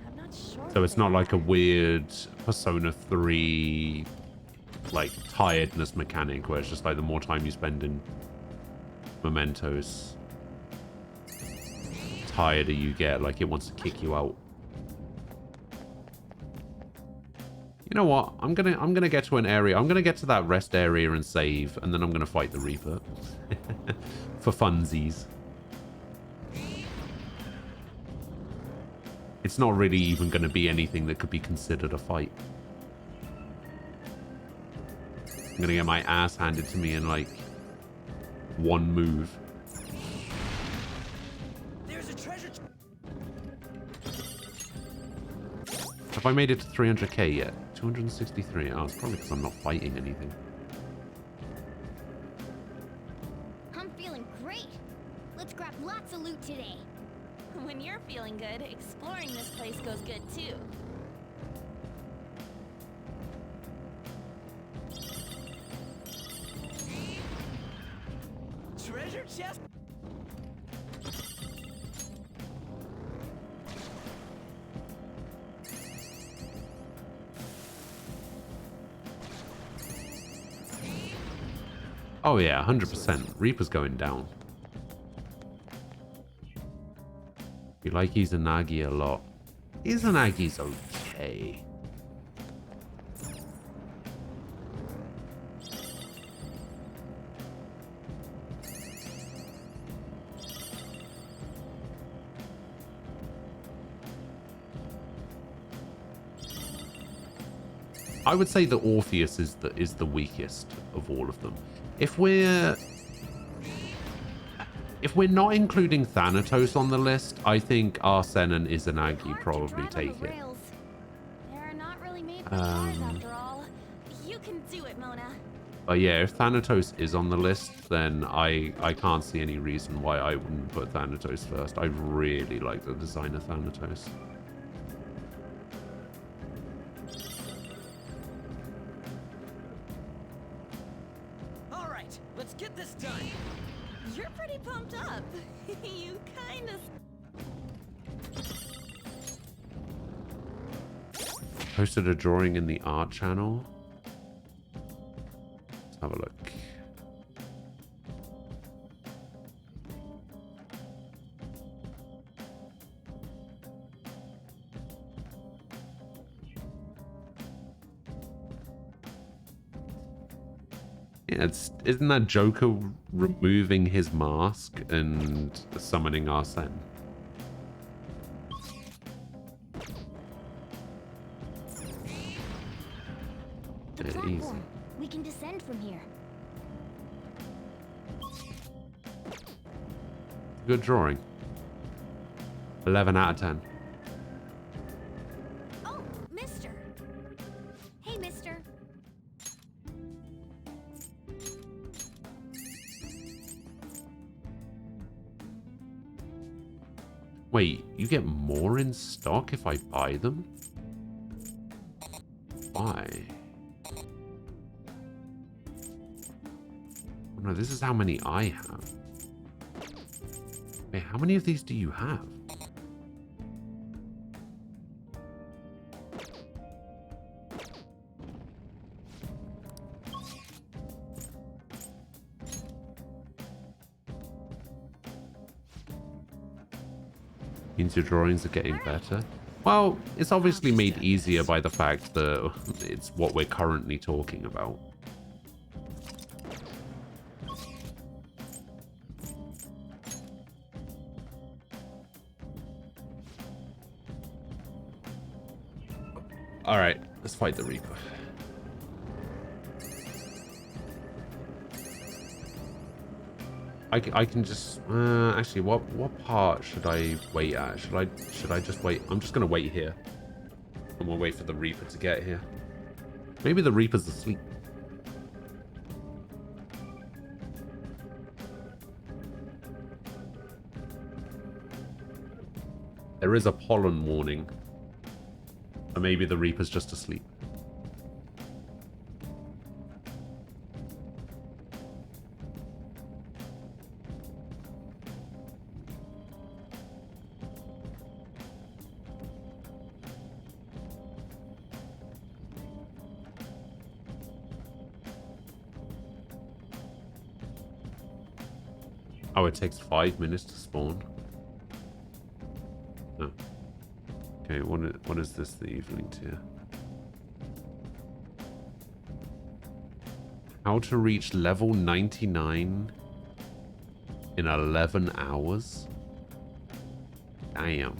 I'm not sure. So what it's they not like a are. weird Persona 3 like tiredness mechanic where it's just like the more time you spend in mementos, tireder you get, like it wants to kick you out. You know what? I'm gonna get to an area. I'm gonna get to that rest area and save, and then I'm gonna fight the Reaper for funsies. It's not really even gonna be anything that could be considered a fight. I'm gonna get my ass handed to me in like one move. There's a treasure. Have I made it to 300k yet? 263. Oh, it's probably because I'm not fighting anything. I'm feeling great. Let's grab lots of loot today. When you're feeling good, exploring this place goes good too. Treasure chest. Oh yeah, 100%. Reaper's going down. You like Izanagi a lot. Izanagi's okay. I would say the Orpheus is the weakest of all of them. If we're not including Thanatos on the list, I think Arsene and Izanagi Hard to probably drive on take the it. rails. They're not really made for cars after all. You can do it, Mona. But yeah, if Thanatos is on the list, then I can't see any reason why I wouldn't put Thanatos first. I really like the design of Thanatos. All right, let's get this done. You're pretty pumped up. You kind of... Posted a drawing in the art channel. Let's have a look. Yeah, isn't that Joker removing his mask and summoning Arsene? The Yeah, platform. easy. We can descend from here. Good drawing. 11 out of 10. Oh, mister. Hey, mister. Wait, you get more in stock if I buy them? Why? Oh no, this is how many I have. Wait, how many of these do you have? Means your drawings are getting better. Well, it's obviously made easier by the fact that it's what we're currently talking about. Alright, let's fight the Reaper. I can just actually what part should I wait at? Should I just wait? I'm just gonna wait here. And we'll wait for the Reaper to get here. Maybe the Reaper's asleep. There is a pollen warning. Or maybe the Reaper's just asleep. Oh, it takes 5 minutes to spawn. Oh. Okay, what is this that you've linked here? How to reach level 99 in 11 hours? Damn.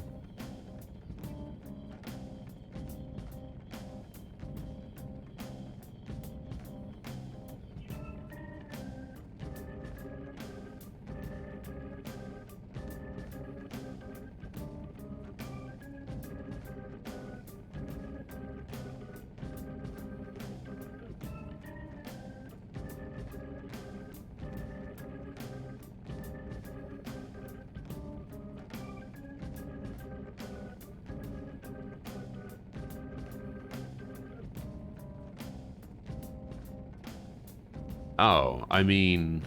Oh, I mean...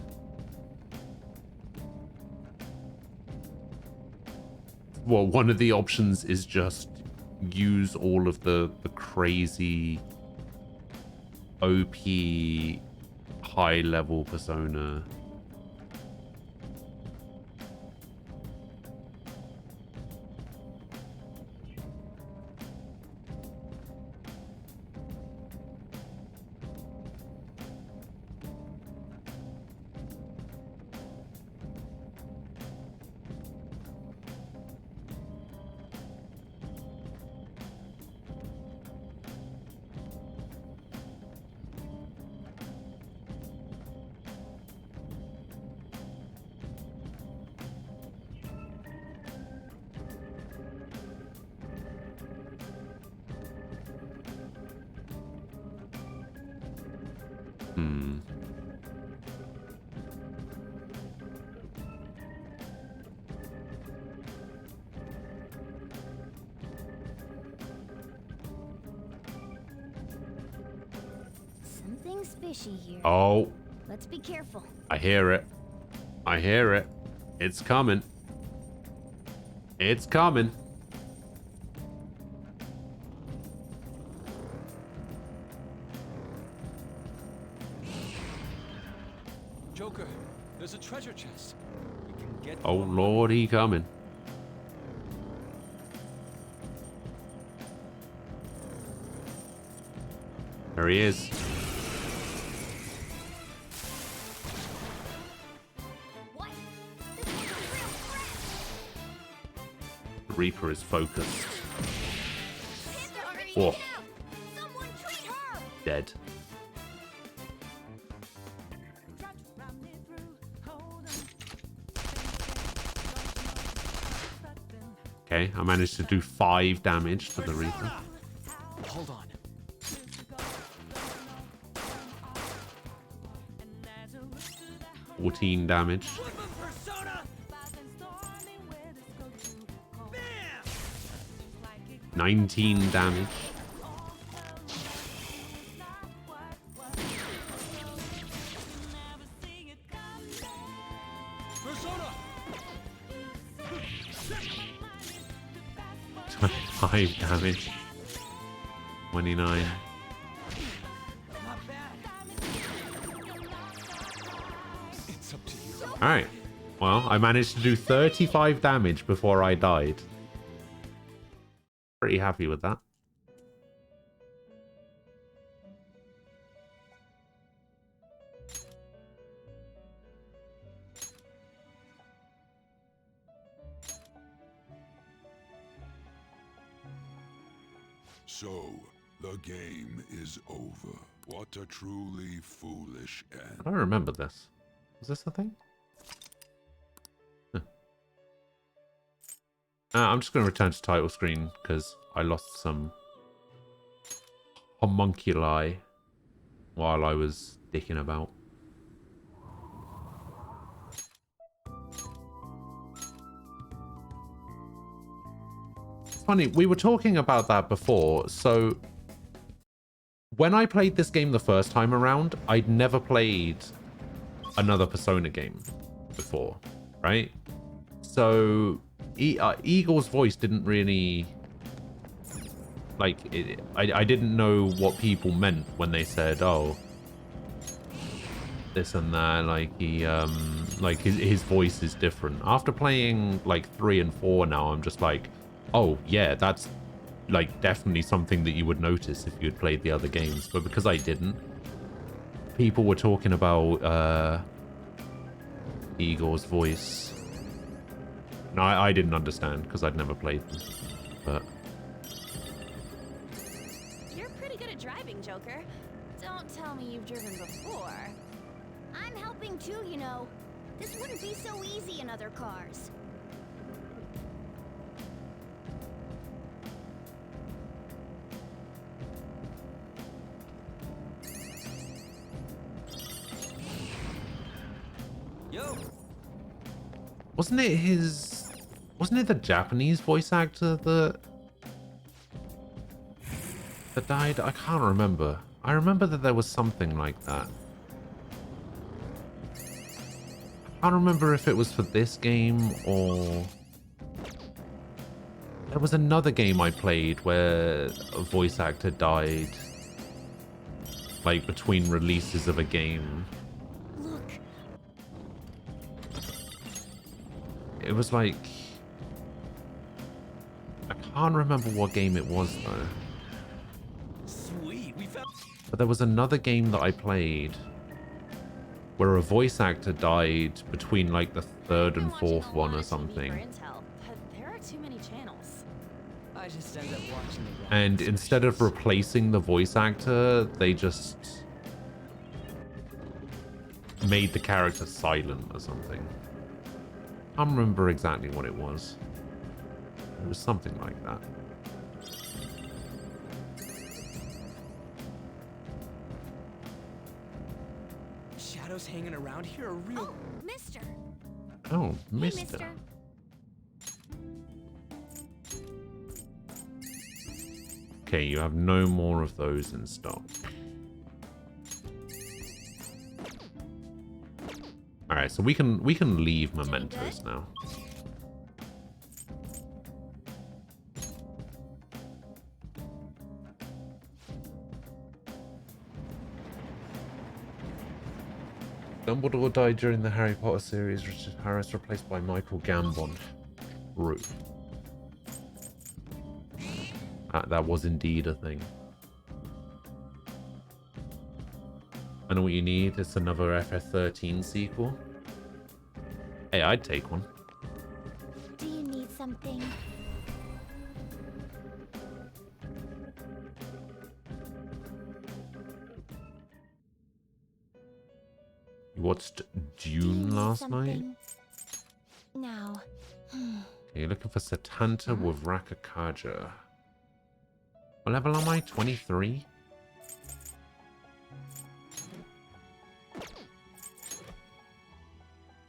Well, one of the options is just use all of the crazy OP high-level persona. Something's fishy here. Oh, Let's be careful. I hear it. I hear it. It's coming. It's coming. Joker, there's a treasure chest. We can get. Oh Lord, he coming. There he is. What? This one's a real threat. Reaper is focused. Sorry. Oh, Someone treat her. dead. Okay, I managed to do 5 damage to the Reaper. Hold on. 14 damage. Persona! 19 damage. Persona! 25 damage. 29. It's up to you. Alright. Well, I managed to do 35 damage before I died. Pretty happy with that. So, the game is over. What a truly foolish end. I don't remember this. Was this the thing? Huh. I'm just going to return to title screen because I lost some homunculi while I was dicking about. Funny, we were talking about that before. So when I played this game the first time around, I'd never played another Persona game before, right? So Eagle's voice didn't really like it. I didn't know what people meant when they said, "Oh, this and that. Like he like his voice is different. After playing like 3 and 4 now, I'm just like, oh yeah, that's like definitely something that you would notice if you had played the other games. But because I didn't, people were talking about Igor's voice. No, I didn't understand because I'd never played them. But You're pretty good at driving, Joker. Don't tell me you've driven before. I'm helping too, you know. This wouldn't be so easy in other cars. Yo, wasn't it the Japanese voice actor that died? I can't remember. I remember that there was something like that. I can't remember if it was for this game or there was another game I played where a voice actor died, like between releases of a game. Look, It was like, I can't remember what game it was though. sweet, we found. But there was another game that I played where a voice actor died between like the third and fourth one or something. Intel, but there are too many channels. I just end up watching the. And instead of replacing the voice actor, they just made the character silent or something. I can't remember exactly what it was. It was something like that. Shadows hanging around here are real. oh, mister. Oh, Hey, Mister. Okay, you have no more of those in stock. All right, so we can leave mementos now. Dumbledore died during the Harry Potter series. Richard Harris replaced by Michael Gambon. True. That was indeed a thing. I know what you need. It's another FF13 sequel. Hey, I'd take one. Do you need something? You watched Dune last night? No. Okay, you're looking for Satanta with Rakakaja. What level am I? 23?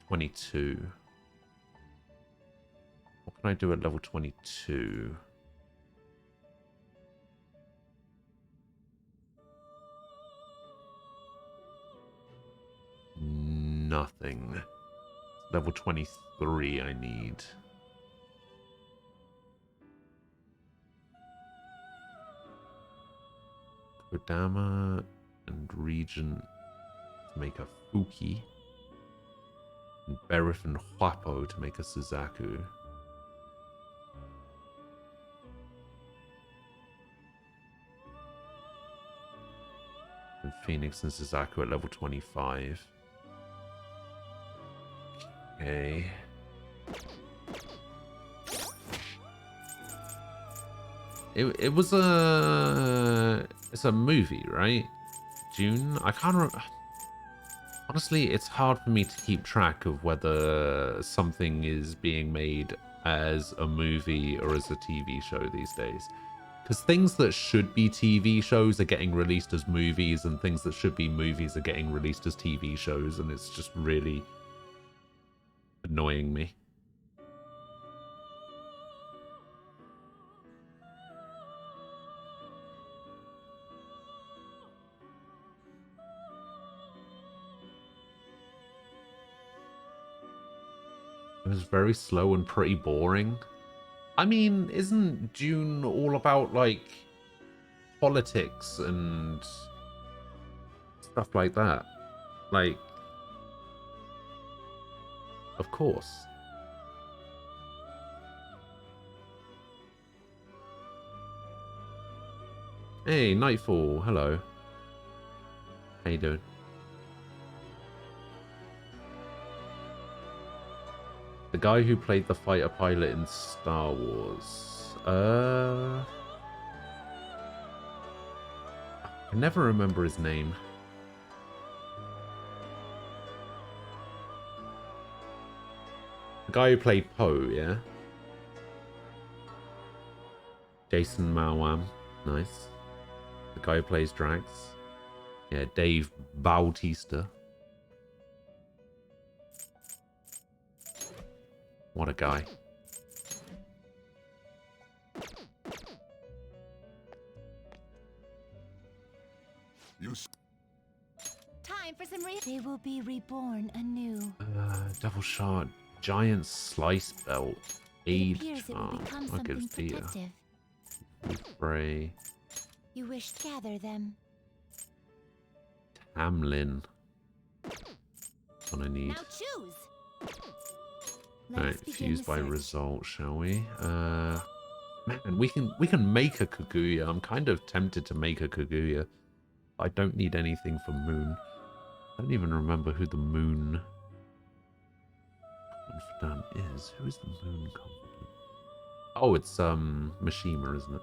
$22. What can I do at level 22? Nothing. Level 23 I need. Kodama and Regent to make a Fuki. And Berith and Huapo to make a Suzaku. And Phoenix and Suzaku at level 25. Okay. It was it's a movie, right? June? I can't remember. Honestly, it's hard for me to keep track of whether something is being made as a movie or as a TV show these days. Because things that should be TV shows are getting released as movies, and things that should be movies are getting released as TV shows, and it's just really annoying me. It was very slow and pretty boring. I mean, isn't Dune all about, like, politics and stuff like that? Like, Of course. Hey, Nightfall. Hello. How you doing? The guy who played the fighter pilot in Star Wars. I can never remember his name. The guy who played Poe, yeah? Jason Malwam. Nice. The guy who plays Drax. Yeah, Dave Bautista. What a guy. Time for some They will be reborn anew. Double shot. Giant slice belt. It Aid appears it will charm. become I'll give something Thea. protective. Spray. You wish to gather them. Hamlin. What I need. Now choose. Alright, fuse by result, shall we? Man, we can make a Kaguya. I'm kind of tempted to make a Kaguya. I don't need anything for Moon. I don't even remember who the Moon confidant is. Who is the Moon confidant? Oh, it's Mishima, isn't it?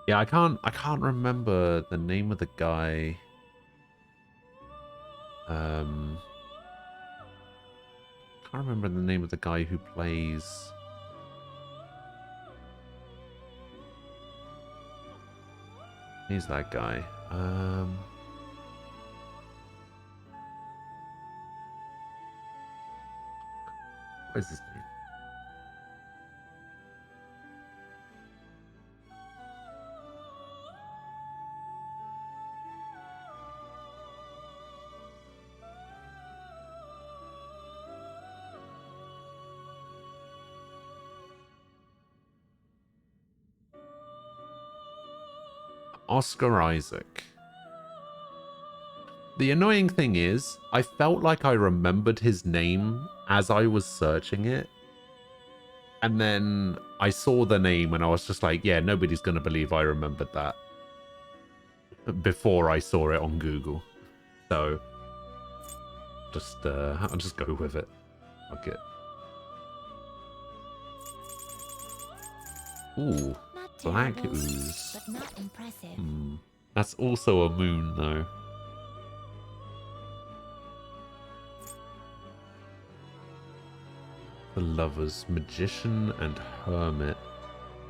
Yeah, I can't remember the name of the guy. Can't remember the name of the guy who plays. He's that guy. What is his name? Oscar Isaac. The annoying thing is, I felt like I remembered his name as I was searching it. And then I saw the name and I was just like, yeah, nobody's going to believe I remembered that. Before I saw it on Google. So, I'll just go with it. Fuck it. Ooh. Black ooze. But not impressive. That's also a moon, though. The lovers, magician and hermit.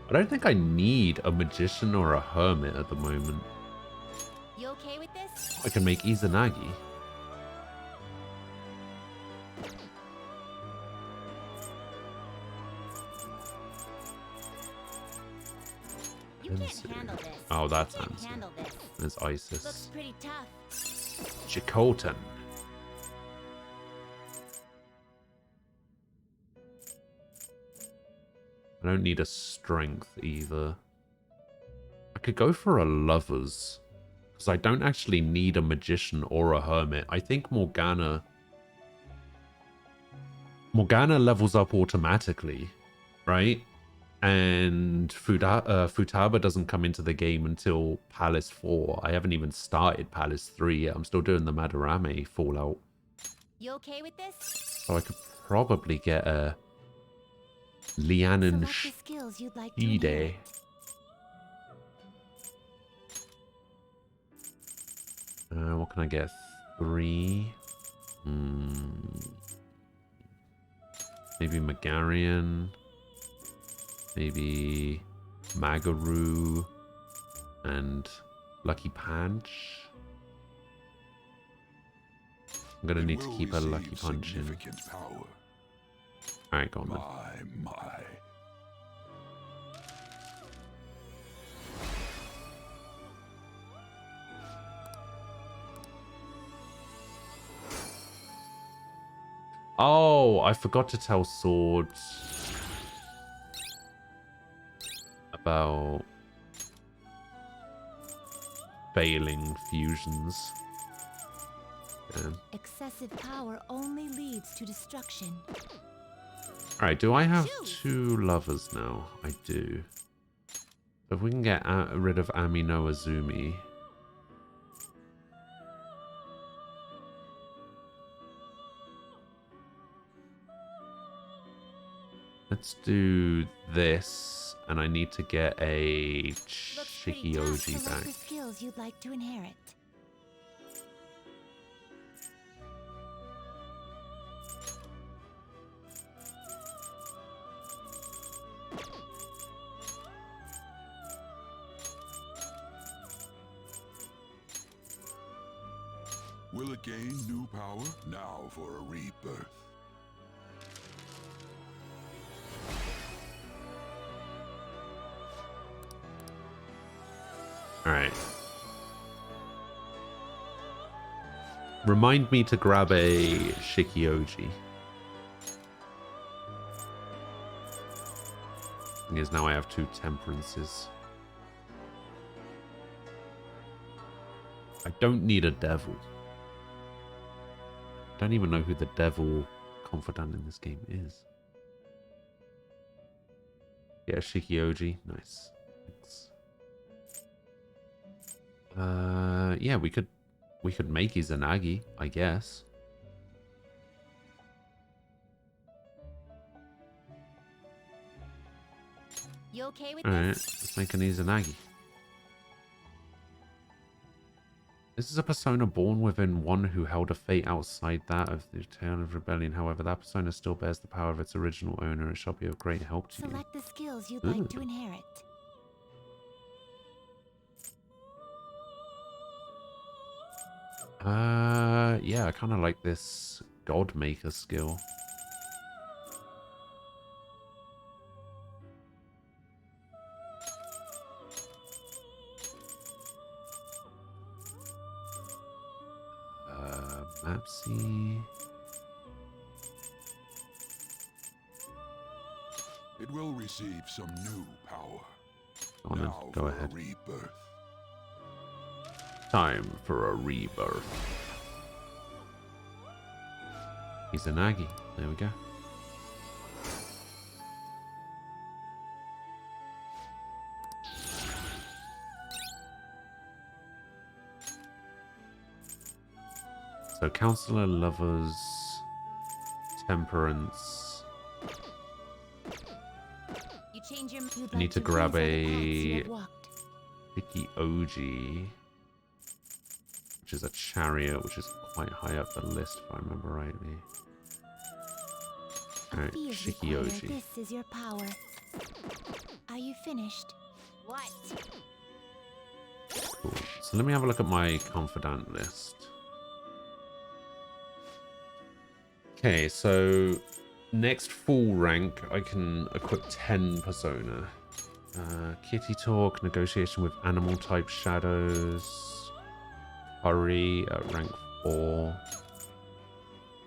I don't think I need a magician or a hermit at the moment. You okay with this? I can make Izanagi. You can't handle this. Oh, that's You can't Hanzo. handle this. There's Isis. Looks pretty tough. Chikotan. I don't need a strength either. I could go for a lovers. Because I don't actually need a magician or a hermit. I think Morgana levels up automatically, right? And Futaba doesn't come into the game until Palace 4. I haven't even started Palace 3 yet. I'm still doing the Madarame Fallout. You okay with this? So I could probably get a Lianen Select the skills you'd like to Shide. inherit. What can I get? 3. Maybe Megarian. Maybe Magaru and Lucky Punch. I'm gonna need to keep a Lucky Punch in. Alright, go on then. My. Oh, I forgot to tell Sword about failing fusions. Damn. Excessive power only leads to destruction. Alright, do I have 2 lovers now? I do. So if we can get rid of Ami no Azumi. Let's do this, and I need to get a Shikioji back. The skills you'd like to inherit. Will it gain new power? Now for a rebirth. Alright. Remind me to grab a Shikioji. Thing is, now I have 2 temperances. I don't need a devil. Don't even know who the devil confidant in this game is. Yeah, Shikioji. Nice. Thanks. Yeah, we could make Izanagi, I guess. You okay with Alright, this? let's make an Izanagi. This is a persona born within one who held a fate outside that of the Tale of Rebellion. However, that persona still bears the power of its original owner. It shall be of great help to you. Select the skills you'd like to inherit. Yeah, I kind of like this God Maker skill. Mapsy. It will receive some new power. Go on then, Now go for ahead. a rebirth. Time for a rebirth. Izanagi. There we go. So, Counselor, Lovers, Temperance. You change your I need to grab a Shikioji, which is a chariot, which is quite high up the list, if I remember rightly. Alright, Shikioji. This is your power. Are you finished? What? Cool. So let me have a look at my confidant list. Okay, so next full rank, I can equip 10 persona. Kitty Talk, negotiation with animal type shadows. Hurry at rank 4.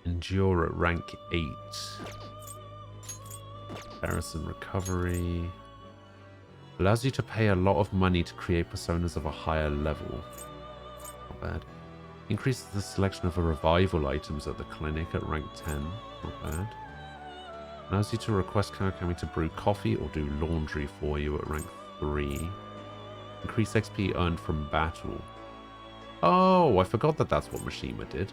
Endure at rank 8. Comparison recovery. Allows you to pay a lot of money to create personas of a higher level. Not bad. Increases the selection of revival items at the clinic at rank 10. Not bad. Allows you to request Kawakami to brew coffee or do laundry for you at rank 3. Increase XP earned from battle. Oh, I forgot that that's what Mishima did.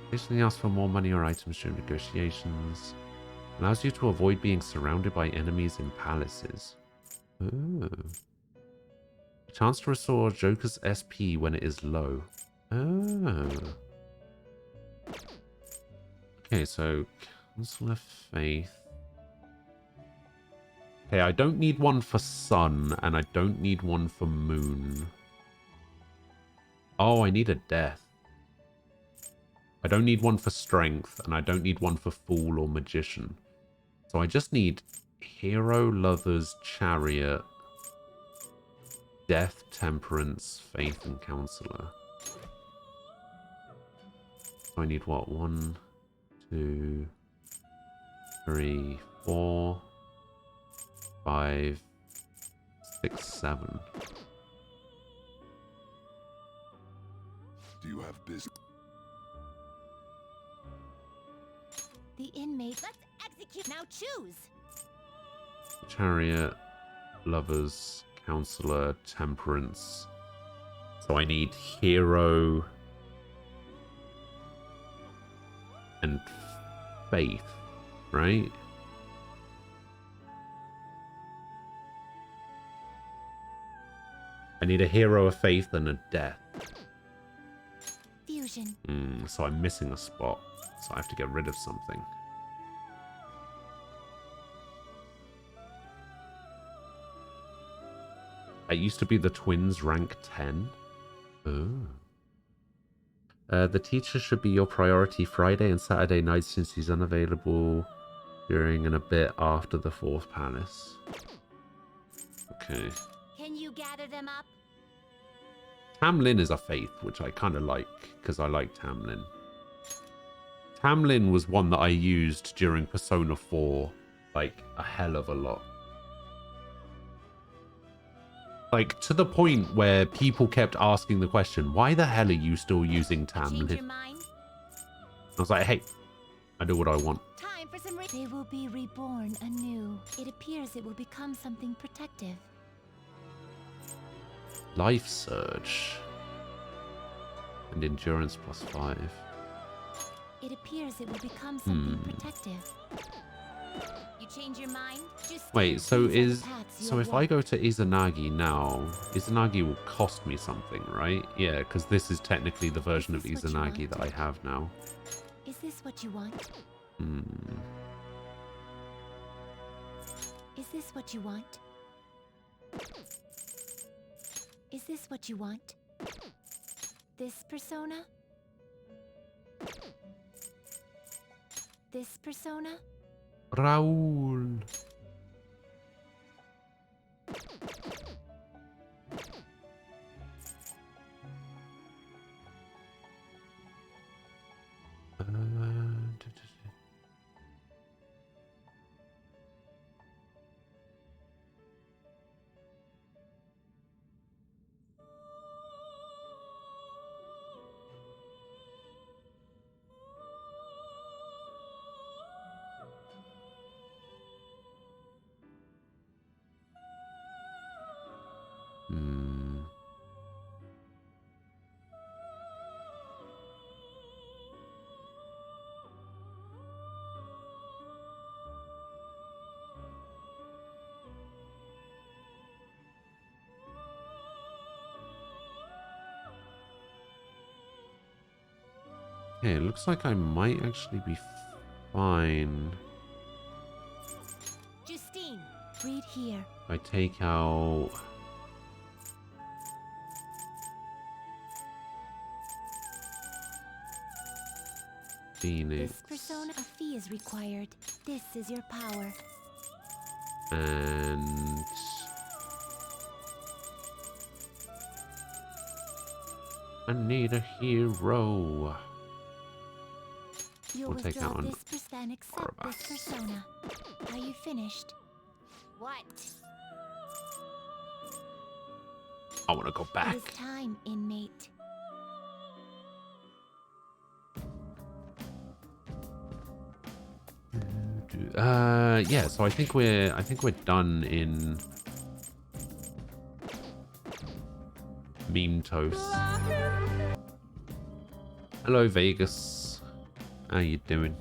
Occasionally asks for more money or items during negotiations. Allows you to avoid being surrounded by enemies in palaces. Oh. Chance to restore Joker's SP when it is low. Oh. Okay, so Counselor Faith. Okay, I don't need one for Sun, and I don't need one for Moon. Oh, I need a Death. I don't need one for Strength, and I don't need one for Fool or Magician. So I just need Hero, Lovers, Chariot, Death, Temperance, Faith, and Counselor. So I need what? 1, 2, 3, 4, 5, 6, 7. Do you have business? The inmate. Let's execute. Now choose. Chariot, lovers, counselor, temperance. So I need hero and faith, right? I need a hero, a faith, and a death. Fusion. So I'm missing a spot. So I have to get rid of something. It used to be the twins rank 10. Oh. The teacher should be your priority Friday and Saturday nights since he's unavailable during and a bit after the fourth palace. Okay. Can you gather them up? Tamlin is a faith, which I kind of like, because I like Tamlin. Tamlin was one that I used during Persona 4, like, a hell of a lot. Like, to the point where people kept asking the question, why the hell are you still using Change your Tamlin? mind? I was like, hey, I do what I want. Time for some. They will be reborn anew. It appears it will become something protective. Life Surge. And Endurance +5. It appears it will become something protective. You change your mind? Just Wait, so these are the paths you so have if I walked. go to Izanagi now, Izanagi will cost me something, right? Yeah, because this is technically the version of Is this what you Izanagi want? that I have now. Is this what you want? Is this what you want? Is this what you want? This persona? This persona? Raul. Okay, it looks like I might actually be fine. Justine, read here. If I take out... Phoenix. This persona, a fee is required. This is your power. And... I need a hero. You'll We'll take withdraw that one. this and accept this Arbas. persona. Are you finished? What? I want to go It back. is time, inmate. Yeah, so I think we're done in Meme Toast. Hello Vegas. How you doing?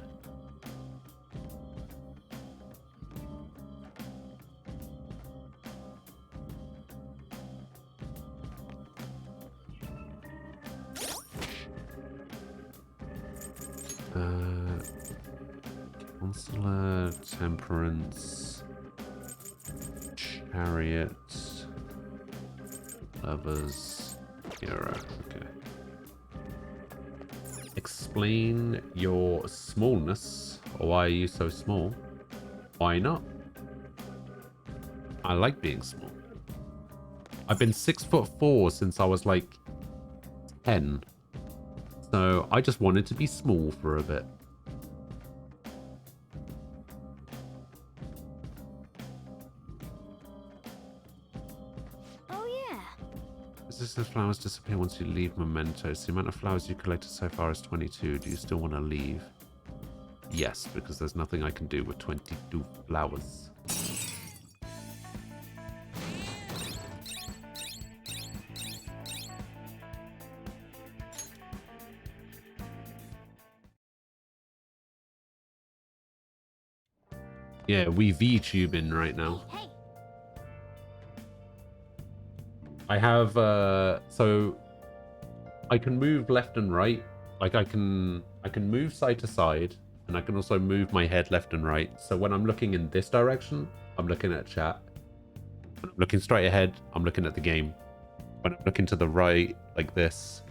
Counselor, Temperance, Chariot, Lovers, Hero. Okay. Explain your smallness. Or why are you so small? Why not? I like being small. I've been 6'4" since I was like 10. So I just wanted to be small for a bit. Oh yeah. Resistant flowers disappear once you leave mementos. The amount of flowers you collected so far is 22. Do you still want to leave? Yes, because there's nothing I can do with 22 flowers. Yeah, we VTubing right now. Hey, I have so I can move left and right. Like I can move side to side, and I can also move my head left and right. So when I'm looking in this direction, I'm looking at chat. When I'm looking straight ahead, I'm looking at the game. When I'm looking to the right, like this,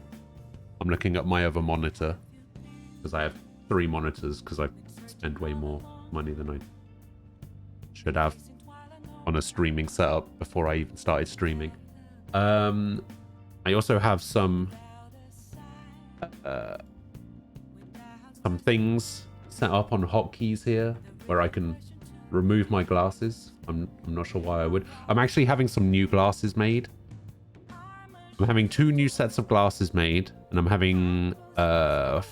I'm looking at my other monitor. Because I have 3 monitors, because I spend way more money than I should have on a streaming setup before I even started streaming. I also have some things set up on hotkeys here where I can remove my glasses. I'm not sure why I would. I'm actually having some new glasses made. I'm having 2 new sets of glasses made, and I'm having 4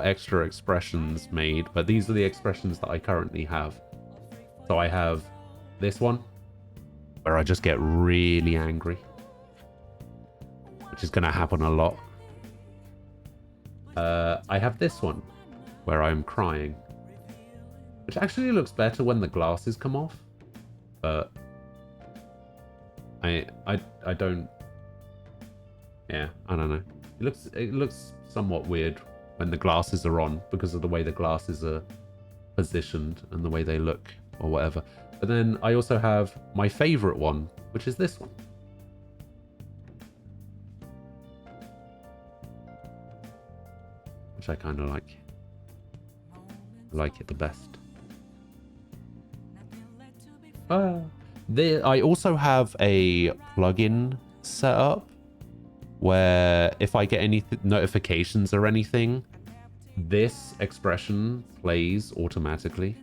extra expressions made, but these are the expressions that I currently have. So I have this one where I just get really angry, which is going to happen a lot. I have this one where I'm crying, which actually looks better when the glasses come off, but I don't. Yeah, I don't know. It looks somewhat weird when the glasses are on because of the way the glasses are positioned and the way they look or whatever. But then I also have my favorite one, which is this one. Which I kind of like. I like it the best. I also have a plugin set up where if I get any notifications or anything, this expression plays automatically.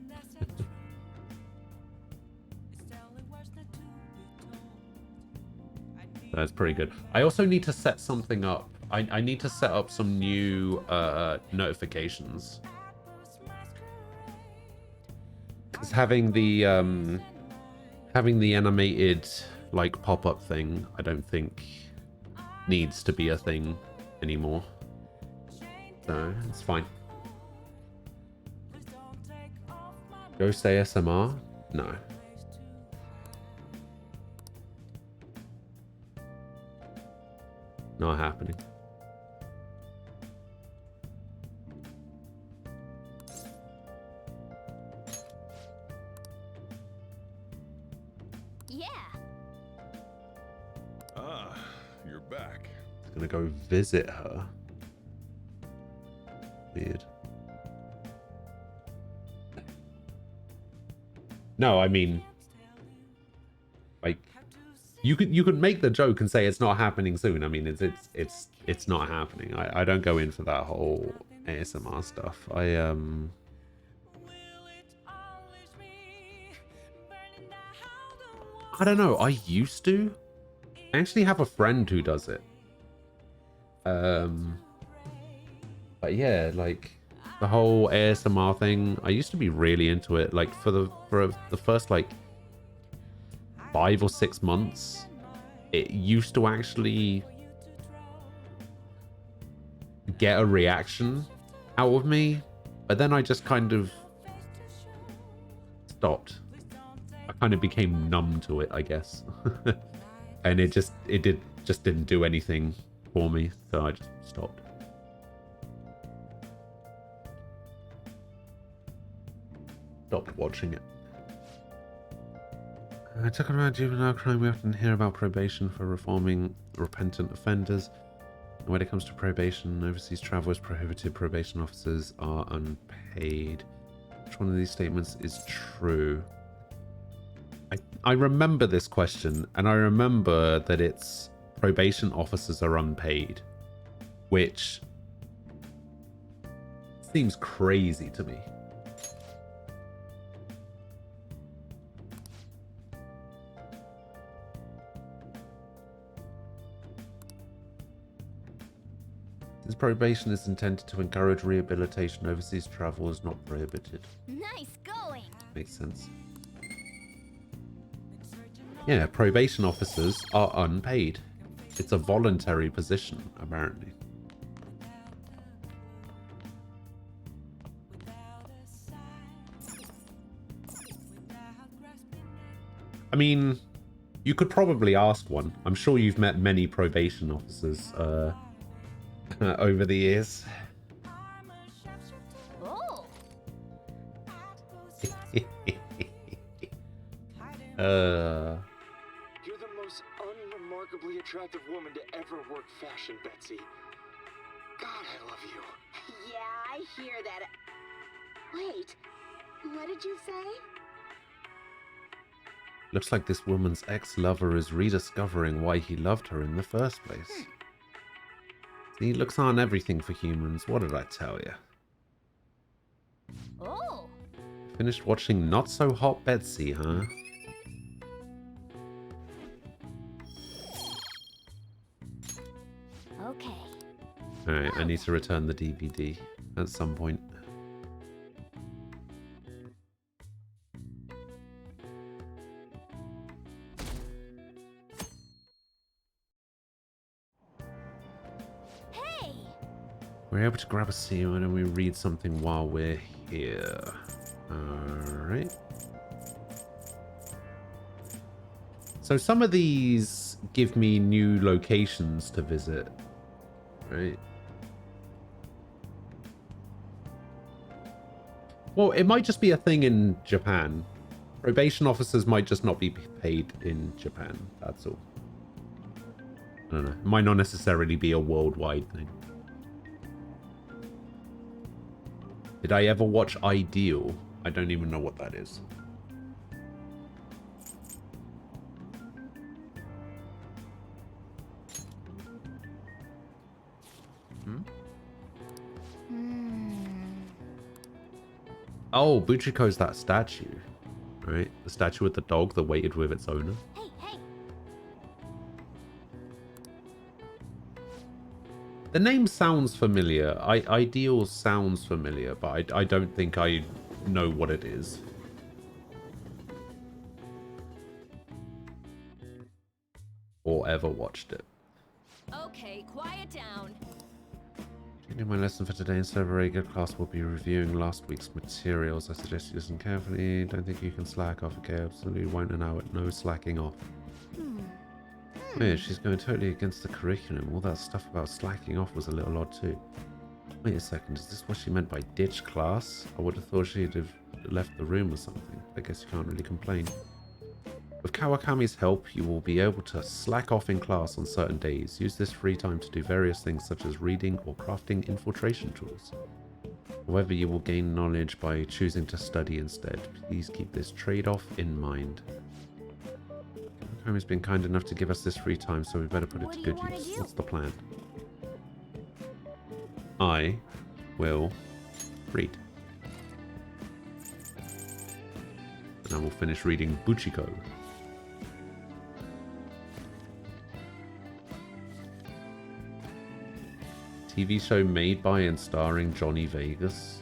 That's pretty good. I also need to set something up. I need to set up some new notifications. Because having the animated like pop-up thing, I don't think needs to be a thing anymore. So it's fine. Ghost ASMR? No. Not happening. yeah. Ah, you're back. Gonna go visit her. Weird. No, I mean, like, you could make the joke and say it's not happening soon. I mean, it's not happening. I don't go in for that whole ASMR stuff. I don't know. I used to. I actually have a friend who does it. But yeah, like the whole ASMR thing, I used to be really into it. Like for the first like 5 or 6 months, it used to actually get a reaction out of me, but then I just kind of stopped. I kind of became numb to it, I guess. And it just didn't do anything for me, so I just stopped. Stopped watching it. Talking about juvenile crime, we often hear about probation for reforming repentant offenders. When it comes to probation, overseas travel is prohibited. Probation officers are unpaid. Which one of these statements is true? I remember this question, and I remember that it's probation officers are unpaid, which seems crazy to me. Is probation is intended to encourage rehabilitation. Overseas travel is not prohibited. Nice going. Makes sense. Yeah, probation officers are unpaid. It's a voluntary position, apparently. I mean, you could probably ask one. I'm sure you've met many probation officers over the years. Oh, You're the most unremarkably attractive woman to ever work fashion, Betsy. God, I love you. Yeah, I hear that. Wait, what did you say? Looks like this woman's ex-lover is rediscovering why he loved her in the first place. See, looks aren't everything for humans. What did I tell you? oh. Finished watching Not So Hot Betsy, huh? Okay. Alright, I need to return the DVD at some point. Hey. We're able to grab a seat and we read something while we're here. Alright. So some of these give me new locations to visit. Right. Well, it might just be a thing in Japan. Probation officers might just not be paid in Japan. That's all. I don't know. It might not necessarily be a worldwide thing. Did I ever watch Ideal? I don't even know what that is. Oh, Buchiko's that statue, right? The statue with the dog that waited with its owner. Hey, hey. The name sounds familiar. Ideal sounds familiar, but I don't think I know what it is. Or ever watched it. Okay, quiet down. In my lesson for today, instead of a regular class, we'll be reviewing last week's materials. I suggest you listen carefully. Don't think you can slack off, okay? Absolutely won't allow it. No slacking off. Yeah, she's going totally against the curriculum. All that stuff about slacking off was a little odd too. Wait a second, is this what she meant by ditch class? I would have thought she'd have left the room or something. I guess you can't really complain. With Kawakami's help, you will be able to slack off in class on certain days. Use this free time to do various things such as reading or crafting infiltration tools. However, you will gain knowledge by choosing to study instead. Please keep this trade-off in mind. Kawakami's been kind enough to give us this free time, so we better put it to good use. What's the plan? I will read. And I will finish reading Buchiko. TV show made by and starring Johnny Vegas.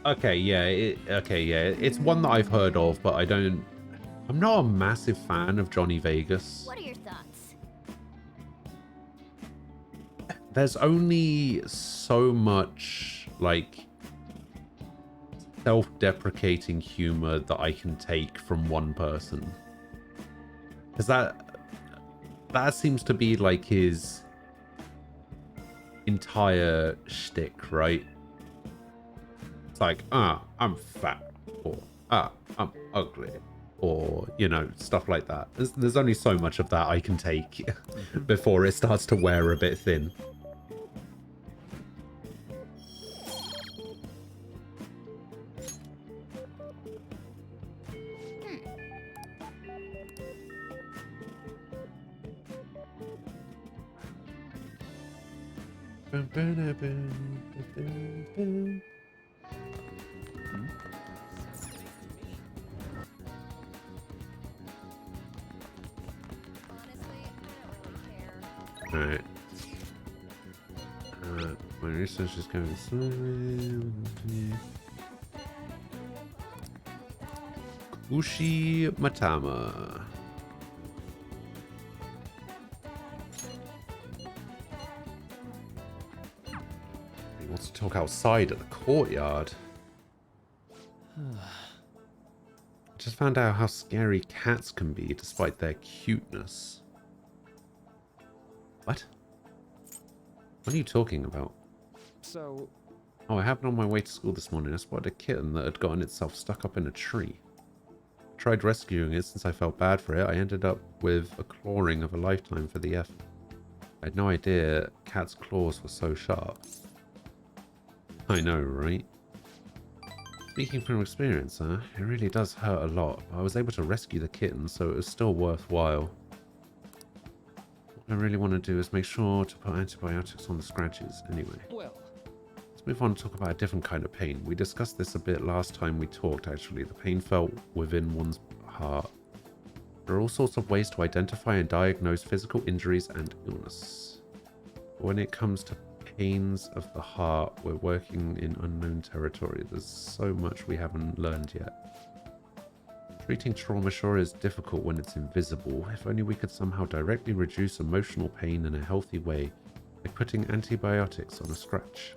Okay, yeah, it's one that I've heard of, but I'm not a massive fan of Johnny Vegas. What are your thoughts? There's only so much, like, self-deprecating humor that I can take from one person. Because that seems to be, like, his entire shtick, right? It's like, I'm fat, or I'm ugly, or, you know, stuff like that. There's only so much of that I can take before it starts to wear a bit thin. Alright. My research is going smoothly. Ushi Matama. He wants to talk outside at the courtyard. I just found out how scary cats can be despite their cuteness. What? What are you talking about? So, Oh, it happened on my way to school this morning. I spotted a kitten that had gotten itself stuck up in a tree. I tried rescuing it since I felt bad for it. I ended up with a clawing of a lifetime for the F. I had no idea cats' claws were so sharp. I know, right? Speaking from experience, it really does hurt a lot. But I was able to rescue the kitten, so it was still worthwhile. What I really want to do is make sure to put antibiotics on the scratches anyway. well, Let's move on and talk about a different kind of pain. We discussed this a bit last time we talked, actually. The pain felt within one's heart. There are all sorts of ways to identify and diagnose physical injuries and illness. But when it comes to pains of the heart, we're working in unknown territory. There's so much we haven't learned yet. Treating trauma sure is difficult when it's invisible. If only we could somehow directly reduce emotional pain in a healthy way, like putting antibiotics on a scratch.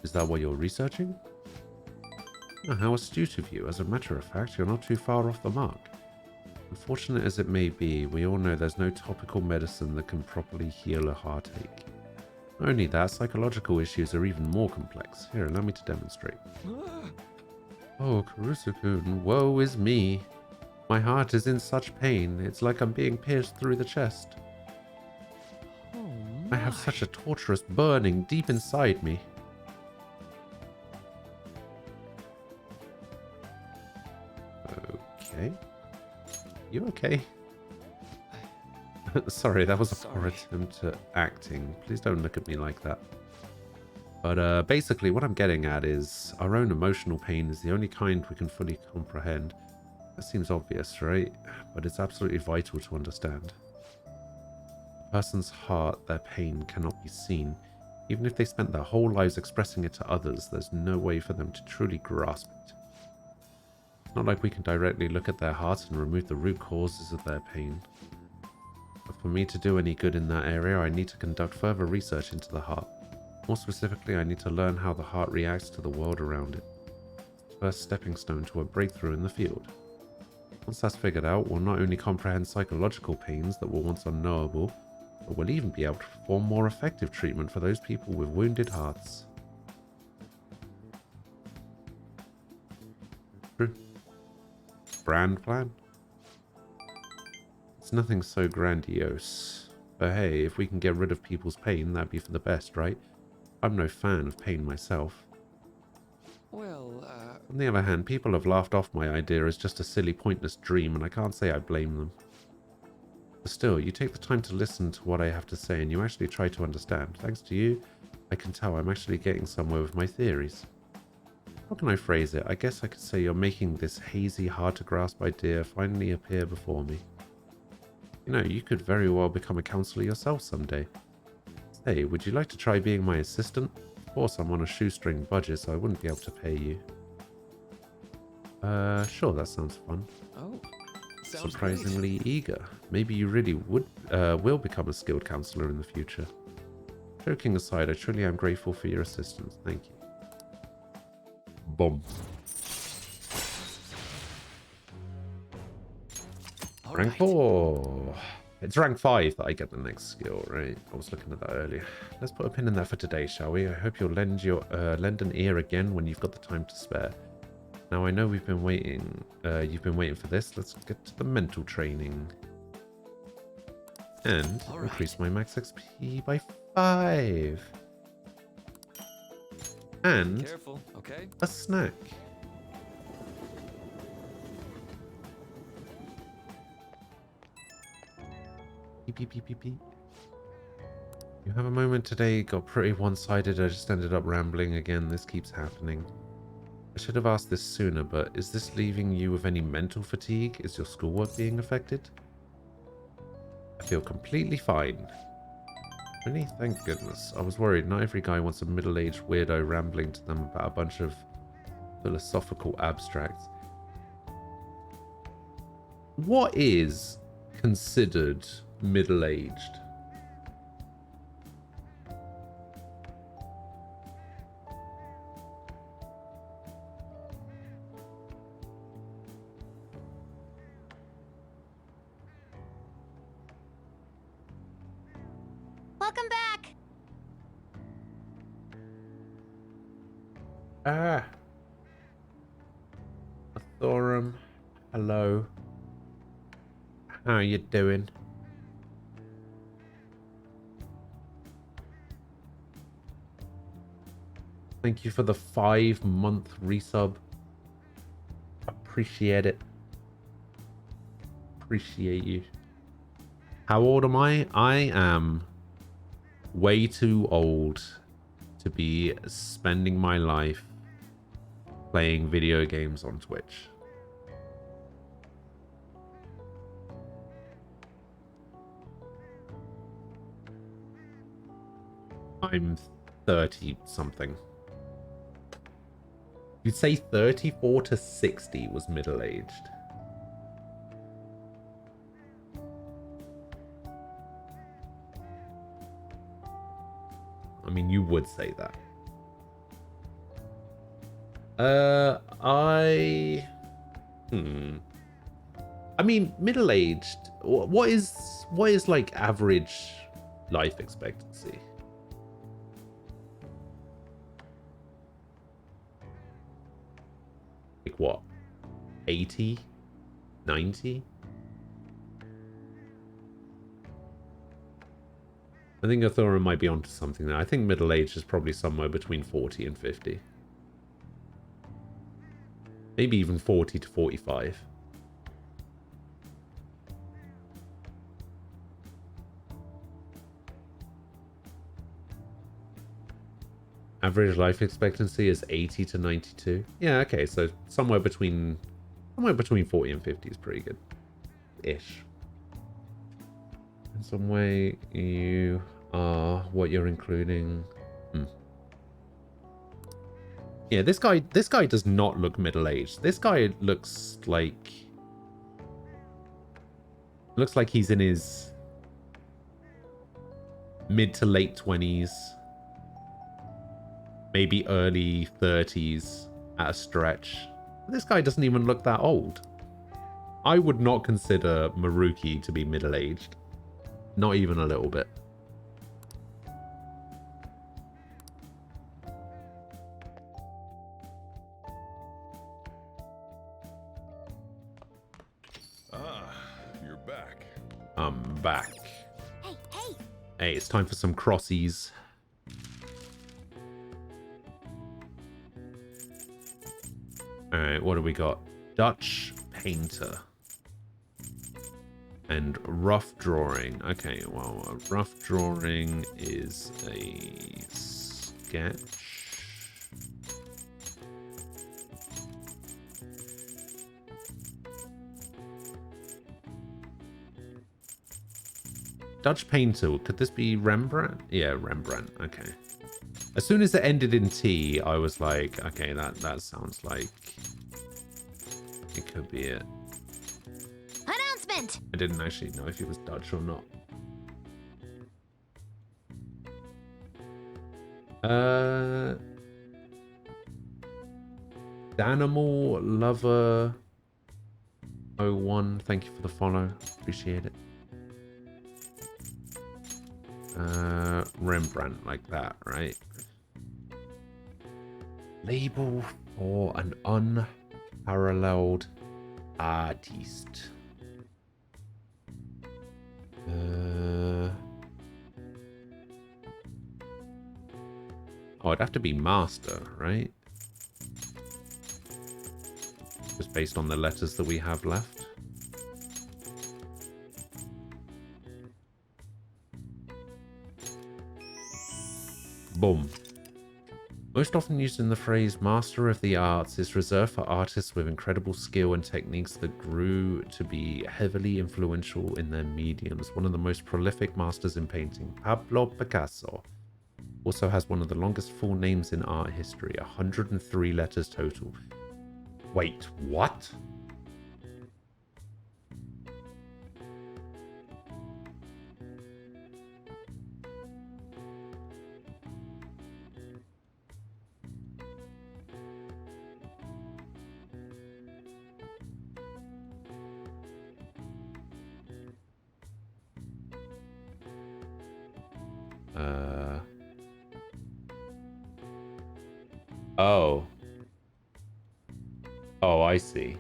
Is that what you're researching? Oh, how astute of you. As a matter of fact, you're not too far off the mark. Unfortunate as it may be, we all know there's no topical medicine that can properly heal a heartache. Not only that, psychological issues are even more complex. Here, allow me to demonstrate. Oh, Karusukun, woe is me. My heart is in such pain, it's like I'm being pierced through the chest. I have such a torturous burning deep inside me. Okay. You okay? Sorry, that was a poor attempt at acting. Please don't look at me like that. But basically what I'm getting at is our own emotional pain is the only kind we can fully comprehend. That seems obvious, right? But it's absolutely vital to understand. A person's heart, their pain cannot be seen. Even if they spent their whole lives expressing it to others, there's no way for them to truly grasp it. It's not like we can directly look at their heart and remove the root causes of their pain. But for me to do any good in that area, I need to conduct further research into the heart. More specifically, I need to learn how the heart reacts to the world around it. It's the first stepping stone to a breakthrough in the field. Once that's figured out, we'll not only comprehend psychological pains that were once unknowable, but we'll even be able to perform more effective treatment for those people with wounded hearts. True. Grand plan? It's nothing so grandiose. But hey, if we can get rid of people's pain, that'd be for the best, right? I'm no fan of pain myself. well, On the other hand, people have laughed off my idea as just a silly, pointless dream, and I can't say I blame them. But still, you take the time to listen to what I have to say, and you actually try to understand. Thanks to you, I can tell I'm actually getting somewhere with my theories. How can I phrase it? I guess I could say you're making this hazy, hard-to-grasp idea finally appear before me. You know, you could very well become a counselor yourself someday. Hey, would you like to try being my assistant? Of course, I'm on a shoestring budget, so I wouldn't be able to pay you. Sure, that sounds fun. oh, sounds Surprisingly eager. Maybe you really will become a skilled counselor in the future. Joking aside, I truly am grateful for your assistance. Thank you. Boom. All Rank right. 4. It's rank 5 that I get the next skill, right? I was looking at that earlier. Let's put a pin in that for today, shall we? I hope you'll lend an ear again when you've got the time to spare. Now I know we've been waiting. You've been waiting for this. Let's get to the mental training. And All right. increase my max XP by 5. And Careful, okay? a snack. Beep, beep, beep, beep, beep. You have a moment today, got pretty one-sided. I just ended up rambling again. This keeps happening. I should have asked this sooner, but is this leaving you with any mental fatigue? Is your schoolwork being affected? I feel completely fine. Really? Thank goodness. I was worried. Not every guy wants a middle-aged weirdo rambling to them about a bunch of philosophical abstracts. What is considered middle-aged? Welcome back. Ah. Thorum. Hello. How you doing? Thank you for the 5-month resub. Appreciate it. Appreciate you. How old am I? I am way too old to be spending my life playing video games on Twitch. I'm 30 something. You'd say 34 to 60 was middle-aged. I mean, you would say that. I mean, middle-aged. What is like average life expectancy? Like what? 80? 90? I think Athora might be onto something there. I think middle age is probably somewhere between 40 and 50. Maybe even 40 to 45. Average life expectancy is 80 to 92. Yeah, okay, so somewhere between 40 and 50 is pretty good. Ish. In some way you are what you're including. Yeah, this guy does not look middle-aged. This guy looks like he's in his mid to late 20s. Maybe early 30s at a stretch. This guy doesn't even look that old. I would not consider Maruki to be middle-aged. Not even a little bit. Ah, you're back. I'm back. Hey, hey. Hey, it's time for some crossies. Alright, what do we got? Dutch painter. And rough drawing. Okay, well, a rough drawing is a sketch. Dutch painter. Could this be Rembrandt? Yeah, Rembrandt. Okay. As soon as it ended in T, I was like, okay, that sounds like it could be it. Announcement. I didn't actually know if he was Dutch or not. Danimal Lover 01, thank you for the follow. Appreciate it. Rembrandt, like that, right? Label for an unparalleled artist. Oh, it'd have to be master, right? Just based on the letters that we have left. Boom. Most often used in the phrase master of the arts is reserved for artists with incredible skill and techniques that grew to be heavily influential in their mediums. One of the most prolific masters in painting, Pablo Picasso, also has one of the longest full names in art history, 103 letters total. Wait, what? Oh. Oh, I see.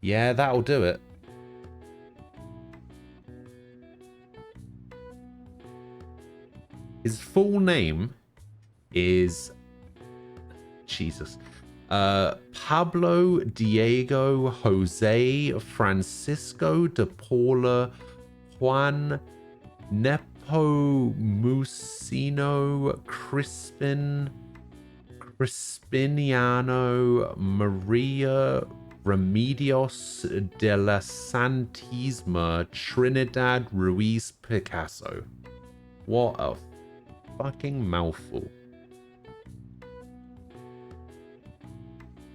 Yeah, that'll do it. His full name is... Jesus. Pablo Diego Jose Francisco de Paula Juan Nepomuceno Crispiniano Maria Remedios de la Santisma Trinidad Ruiz Picasso. What a fucking mouthful.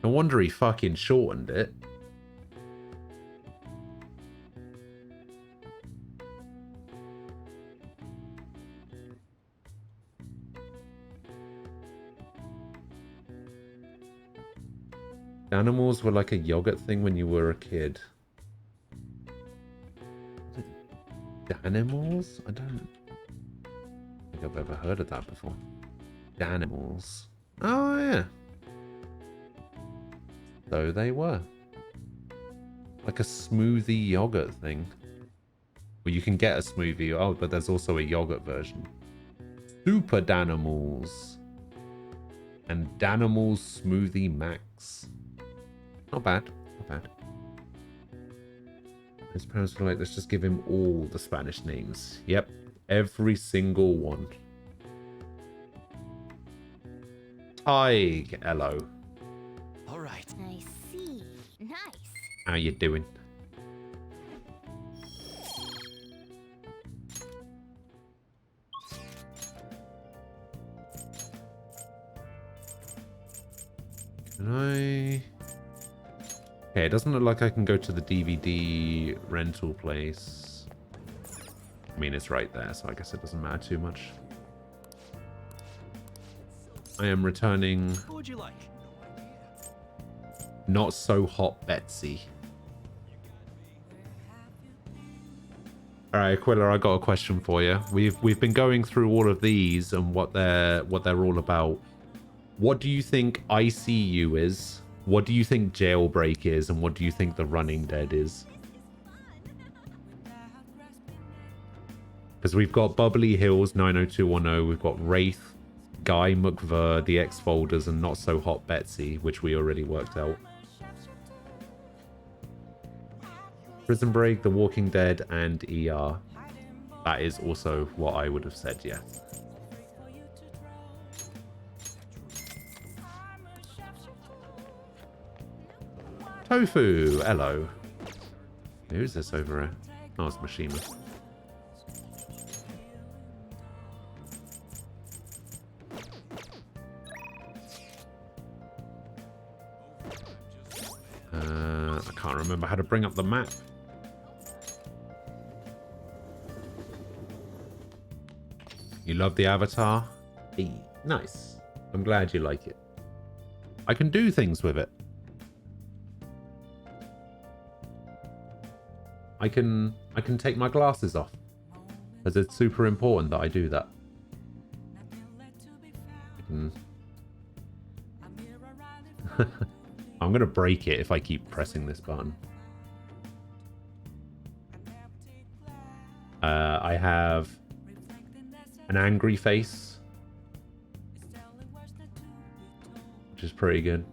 No wonder he fucking shortened it. Animals were like a yogurt thing when you were a kid. Danimals? I don't think I've ever heard of that before. Danimals. Oh, yeah. So they were. Like a smoothie yogurt thing. Well, you can get a smoothie. Oh, but there's also a yogurt version. Super Danimals. And Danimals Smoothie Max. Not bad. Not bad. His parents were like, let's just give him all the Spanish names. Yep. Every single one. Tig, hello. All right. I see. Nice. How you doing? Can I... Okay, it doesn't look like I can go to the DVD rental place. I mean, it's right there, so I guess it doesn't matter too much. I am returning... What would you like? Not So Hot Betsy. Alright, Aquila, I got a question for you. We've been going through all of these and what they're all about. What do you think ICU is? What do you think Jailbreak is? And what do you think The Running Dead is? Because we've got Bubbly Hills 90210, we've got Wraith, Guy McVer, The X Folders, and Not So Hot Betsy, which we already worked out. Prison Break, The Walking Dead, and ER. That is also what I would have said, yeah. Tofu, hello. Who's this over here? Oh, it's Mishima. I can't remember how to bring up the map. You love the avatar? Hey, nice. I'm glad you like it. I can do things with it. I can take my glasses off. Because it's super important that I do that. I'm going to break it if I keep pressing this button. I have an angry face, which is pretty good.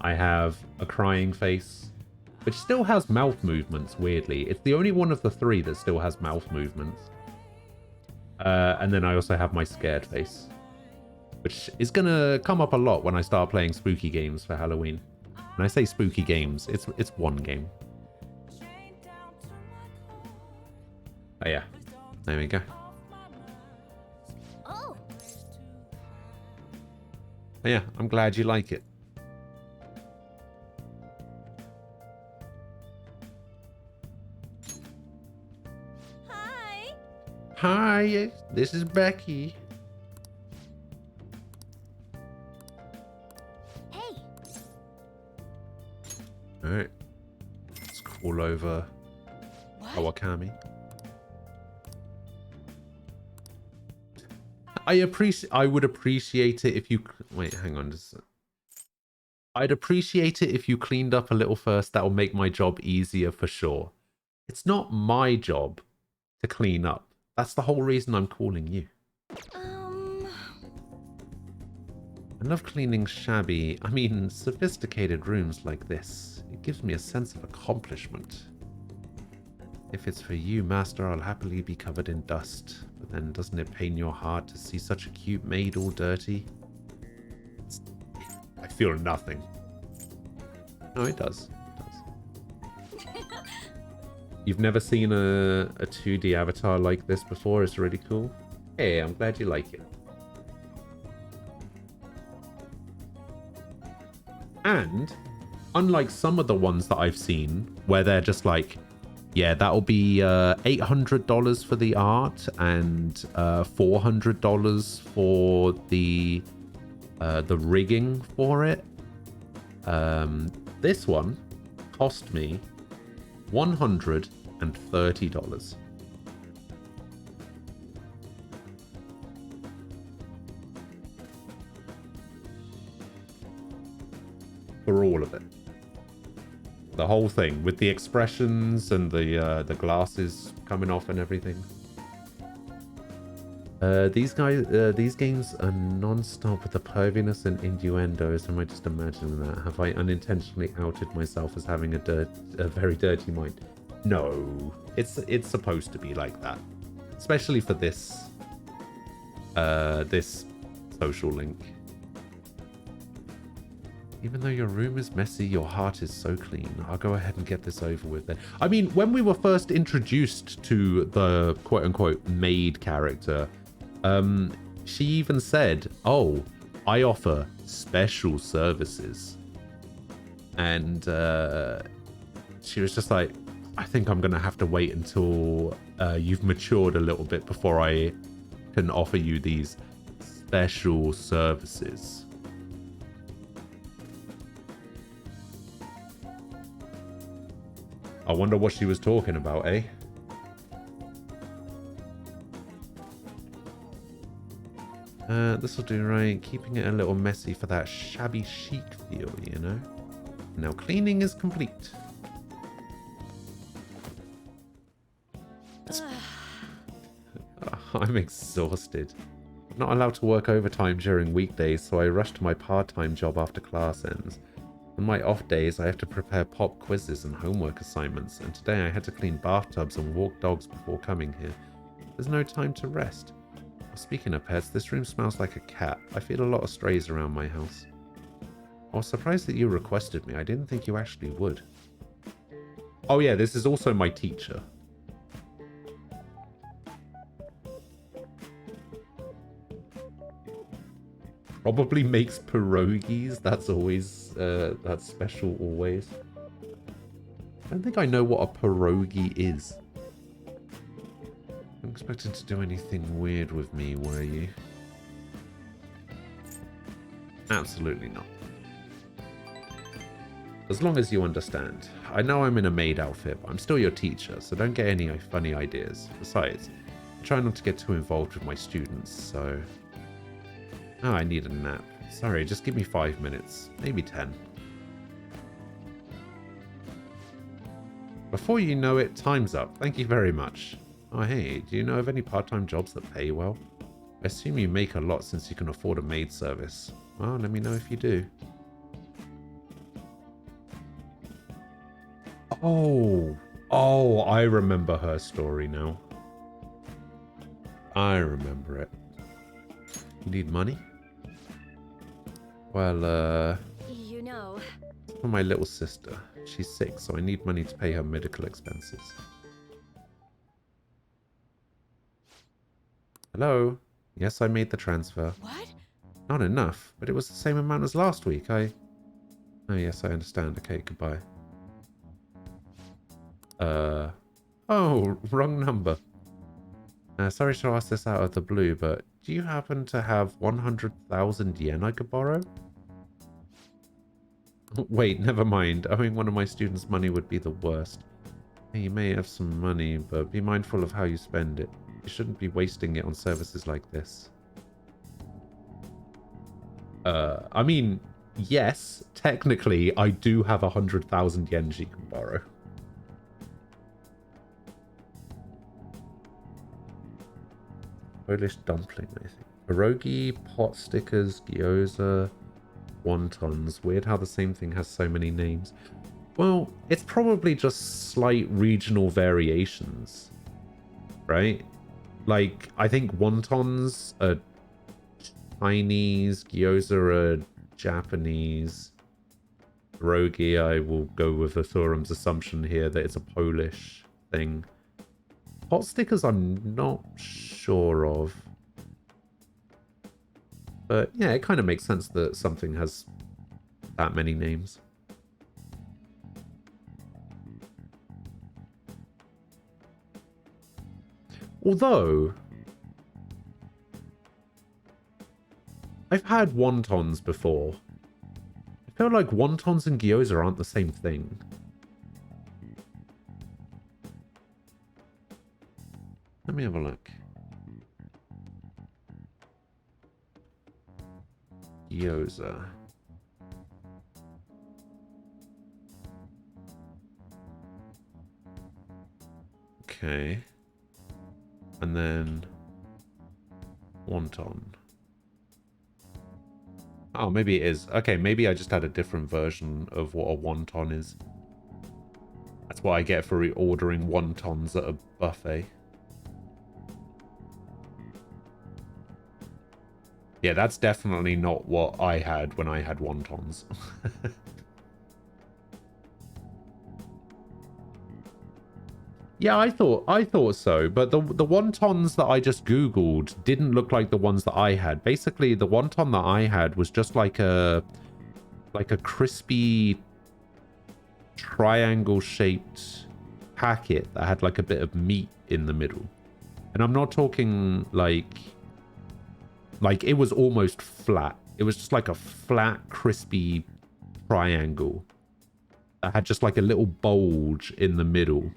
I have a crying face. which still has mouth movements, weirdly. It's the only one of the three that still has mouth movements. And then I also have my scared face, which is going to come up a lot when I start playing spooky games for Halloween. When I say spooky games, it's one game. Oh yeah, there we go. Oh, Oh, yeah, I'm glad you like it. Hi. Hi, this is Becky. hey. Alright. Let's call over Kawakami. I would appreciate it if you... Wait, hang on. I'd appreciate it if you cleaned up a little first. That will make my job easier for sure. It's not my job to clean up. That's the whole reason I'm calling you. I love cleaning shabby, I mean sophisticated rooms like this. It gives me a sense of accomplishment. If it's for you, Master, I'll happily be covered in dust. But then doesn't it pain your heart to see such a cute maid all dirty? I feel nothing. No, it does. It does. You've never seen a 2D avatar like this before? It's really cool. Hey, I'm glad you like it. And unlike some of the ones that I've seen where they're just like, yeah, that'll be $800 for the art and $400 for the rigging for it. This one cost me $130. For all of it. The whole thing with the expressions and the glasses coming off and everything. These games are non-stop with the perviness and innuendos. Am I just imagining that? Have I unintentionally outed myself as having a very dirty mind? No, it's supposed to be like that, especially for this this social link. Even though your room is messy, your heart is so clean. I'll go ahead and get this over with then. I mean, when we were first introduced to the quote-unquote maid character, she even said, oh, I offer special services. And she was just like, I think I'm going to have to wait until you've matured a little bit before I can offer you these special services. I wonder what she was talking about, eh? This will do right. Keeping it a little messy for that shabby chic feel, you know? Now cleaning is complete. I'm exhausted. I'm not allowed to work overtime during weekdays, so I rush to my part-time job after class ends. On my off days, I have to prepare pop quizzes and homework assignments, and today I had to clean bathtubs and walk dogs before coming here. There's no time to rest. Speaking of pets, this room smells like a cat. I feel a lot of strays around my house. I was surprised that you requested me. I didn't think you actually would. Oh yeah, this is also my teacher. Probably makes pierogies. That's always, that's special always. I don't think I know what a pierogi is. I'm expecting to do anything weird with me, were you? Absolutely not. As long as you understand. I know I'm in a maid outfit, but I'm still your teacher, so don't get any funny ideas. Besides, I try not to get too involved with my students, so... Oh, I need a nap. Sorry, just give me 5 minutes. Maybe 10. Before you know it, time's up. Thank you very much. Oh, hey, do you know of any part-time jobs that pay well? I assume you make a lot since you can afford a maid service. Well, let me know if you do. Oh, I remember her story now. I remember it. You need money? Well, You know, for my little sister. She's sick, so I need money to pay her medical expenses. Hello? Yes, I made the transfer. what? Not enough, but it was the same amount as last week. Oh, yes, I understand. Okay, goodbye. Oh, wrong number. Sorry to ask this out of the blue, but do you happen to have 100,000 yen I could borrow? Wait, never mind. Owing one of my students money would be the worst. You may have some money, but be mindful of how you spend it. You shouldn't be wasting it on services like this. I mean, yes, technically, I do have 100,000 yen she can borrow. Polish dumpling, I think. Pierogi, pot stickers, gyoza, wontons. Weird how the same thing has so many names. Well, it's probably just slight regional variations, right? Like, I think wontons are Chinese, gyoza are Japanese. Pierogi, I will go with Athurum's assumption here that it's a Polish thing. Pot stickers I'm not sure of. But yeah, it kind of makes sense that something has that many names. Although, I've had wontons before. I feel like wontons and gyoza aren't the same thing. Let me have a look. Gyoza. Okay. And then wonton. Oh, maybe it is. Okay, maybe I just had a different version of what a wonton is. That's what I get for ordering wontons at a buffet. Yeah, that's definitely not what I had when I had wontons. Yeah, I thought so, but the wontons that I just googled didn't look like the ones that I had. Basically, the wonton that I had was just like a crispy triangle shaped packet that had like a bit of meat in the middle. And I'm not talking like it was almost flat. It was just like a flat, crispy triangle that had just like a little bulge in the middle.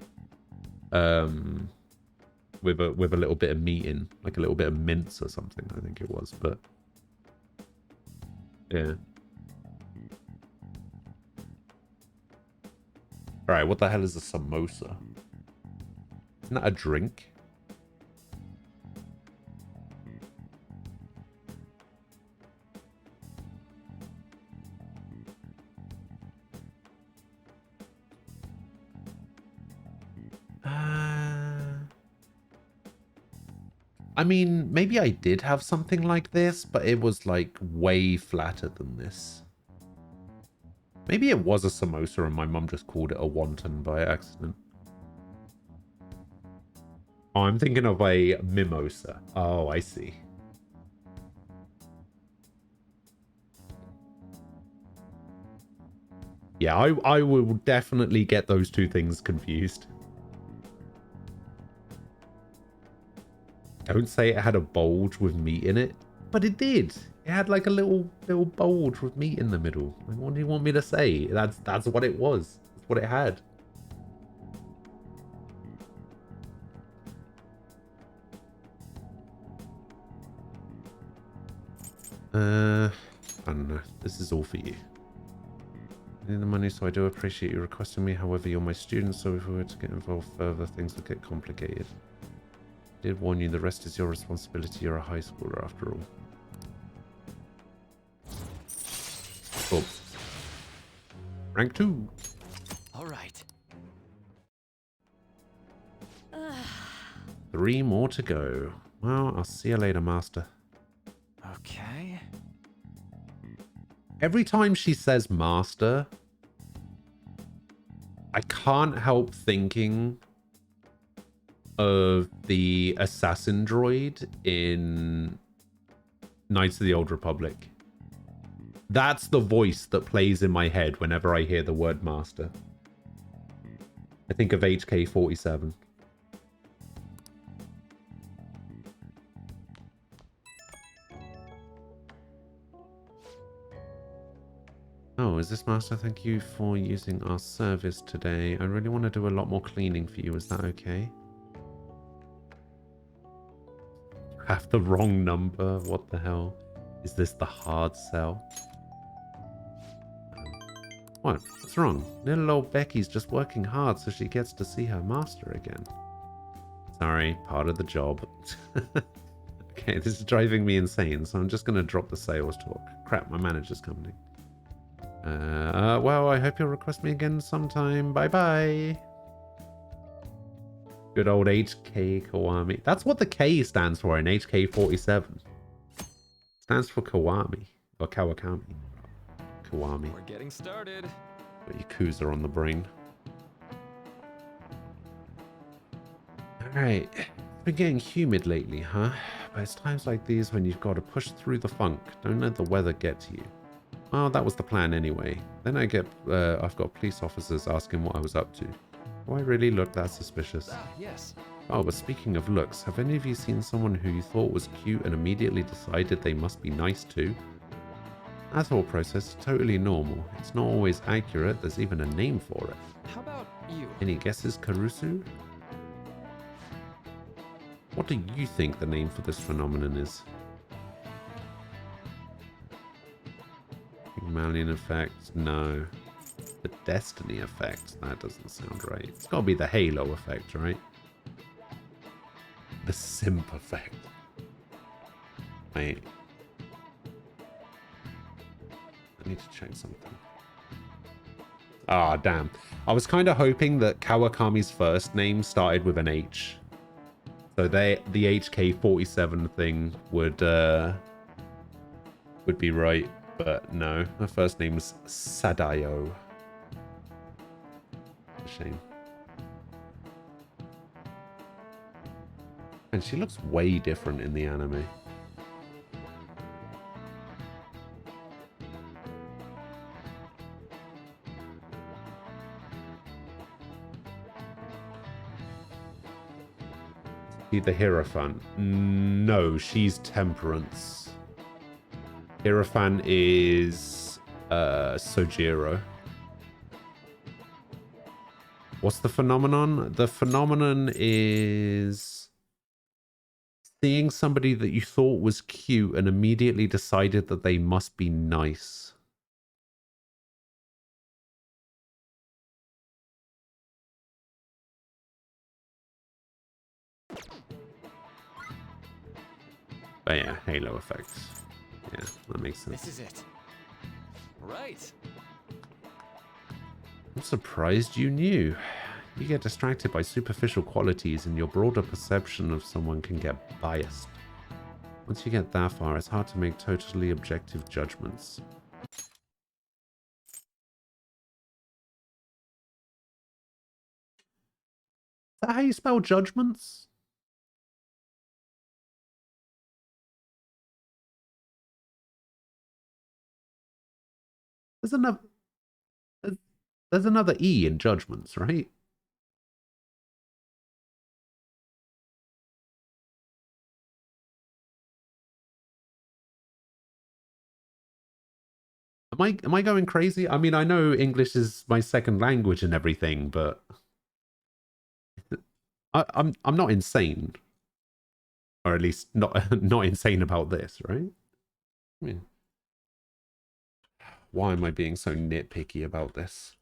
With a little bit of meat in, like a little bit of mince or something, I think it was, but yeah. Alright, what the hell is a samosa? Isn't that a drink? I mean, maybe I did have something like this, but it was like way flatter than this. Maybe it was a samosa and my mum just called it a wonton by accident. Oh, I'm thinking of a mimosa. Oh, I see. Yeah, I will definitely get those two things confused. Don't say it had a bulge with meat in it, but it did. It had like a little bulge with meat in the middle. Like, what do you want me to say? That's what it was. That's what it had. I don't know. This is all for you. I need the money, so I do appreciate you requesting me. However, you're my student, so if we were to get involved further, things would get complicated. I did warn you, the rest is your responsibility. You're a high schooler after all. Cool. Rank 2. All right. 3 more to go. Well, I'll see you later, Master. Okay. Every time she says Master, I can't help thinking of the assassin droid in Knights of the Old Republic. That's the voice that plays in my head whenever I hear the word Master. I think of HK-47. Oh, is this Master? Thank you for using our service today. I really want to do a lot more cleaning for you. Is that okay? You have the wrong number. What the hell? Is this the hard sell? What? What's wrong? Little old Becky's just working hard so she gets to see her master again. Sorry, part of the job. Okay, this is driving me insane, so I'm just going to drop the sales talk. Crap, my manager's coming. Well, I hope you'll request me again sometime. Bye-bye. Good old HK Kawami. That's what the K stands for in HK-47. Stands for Kawami. Or Kawakami. Kawami. We're getting started. Got Yakuza on the brain. Alright. It's been getting humid lately, huh? But it's times like these when you've got to push through the funk. Don't let the weather get to you. Well, that was the plan anyway. Then I've got police officers asking what I was up to. Do I really look that suspicious? Ah, yes. Oh, but speaking of looks, have any of you seen someone who you thought was cute and immediately decided they must be nice too? That thought process is totally normal. It's not always accurate. There's even a name for it. How about you? Any guesses, Karusu? What do you think the name for this phenomenon is? Pygmalion effect? No. The Destiny effect? That doesn't sound right. It's got to be the Halo effect, right? The Simp effect. Wait. I need to check something. Ah, damn. I was kind of hoping that Kawakami's first name started with an H. So the HK-47 thing would be right. But no, her first name's Sadayo. A shame. And she looks way different in the anime. The Hierophant. No, she's Temperance. Hierophant is Sojiro. What's the phenomenon? The phenomenon is seeing somebody that you thought was cute and immediately decided that they must be nice. But yeah, Halo effects. Yeah, that makes sense. This is it. Right. I'm surprised you knew. You get distracted by superficial qualities and your broader perception of someone can get biased. Once you get that far, it's hard to make totally objective judgments. Is that how you spell judgments? There's another E in judgments, right? Am I going crazy? I mean, I know English is my second language and everything, but I'm not insane, or at least not not insane about this, right? I mean, why am I being so nitpicky about this?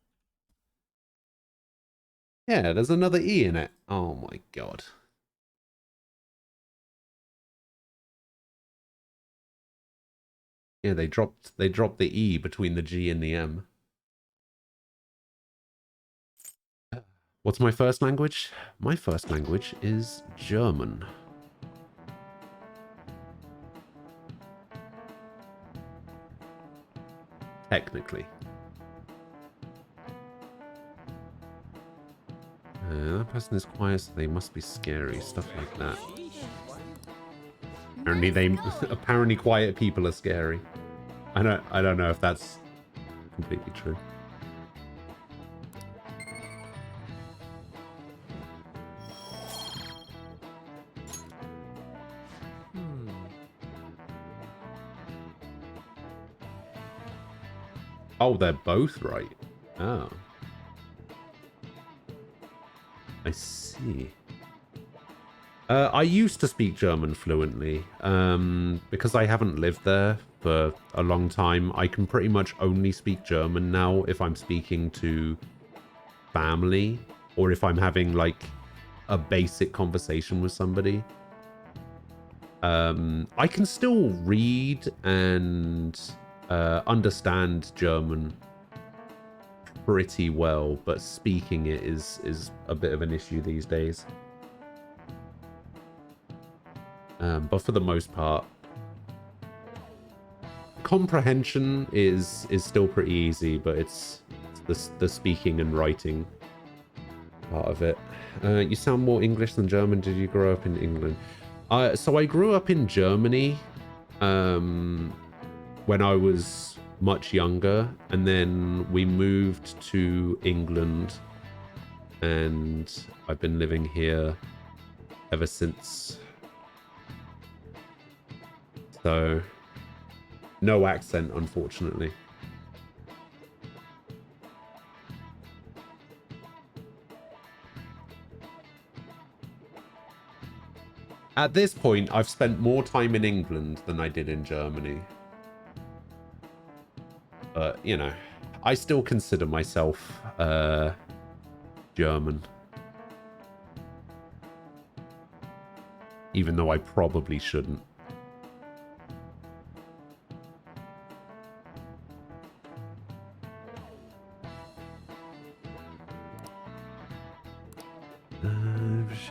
Yeah, there's another E in it. Oh my god. Yeah, they dropped the E between the G and the M. What's my first language? My first language is German. Technically. That person is quiet, so they must be scary. Stuff like that. Apparently quiet people are scary. I don't know if that's completely true. Oh, they're both right. Oh. I see. I used to speak German fluently. Because I haven't lived there for a long time, I can pretty much only speak German now if I'm speaking to family or if I'm having like a basic conversation with somebody. I can still read and understand German pretty well, but speaking it is a bit of an issue these days. But for the most part, comprehension is still pretty easy, but it's the speaking and writing part of it. You sound more English than German. Did you grow up in England? So I grew up in Germany when I was much younger, and then we moved to England, and I've been living here ever since. So, no accent, unfortunately. At this point, I've spent more time in England than I did in Germany. But, you know, I still consider myself German. Even though I probably shouldn't.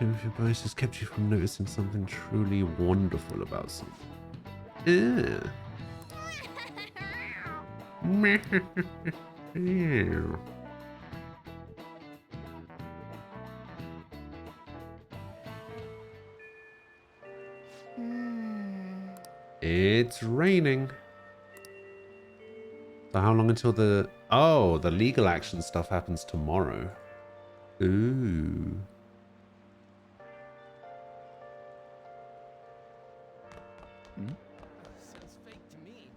If your bias has kept you from noticing something truly wonderful about something. Yeah. It's raining. So how long until the... Oh, the legal action stuff happens tomorrow. Ooh. Sounds fake to me.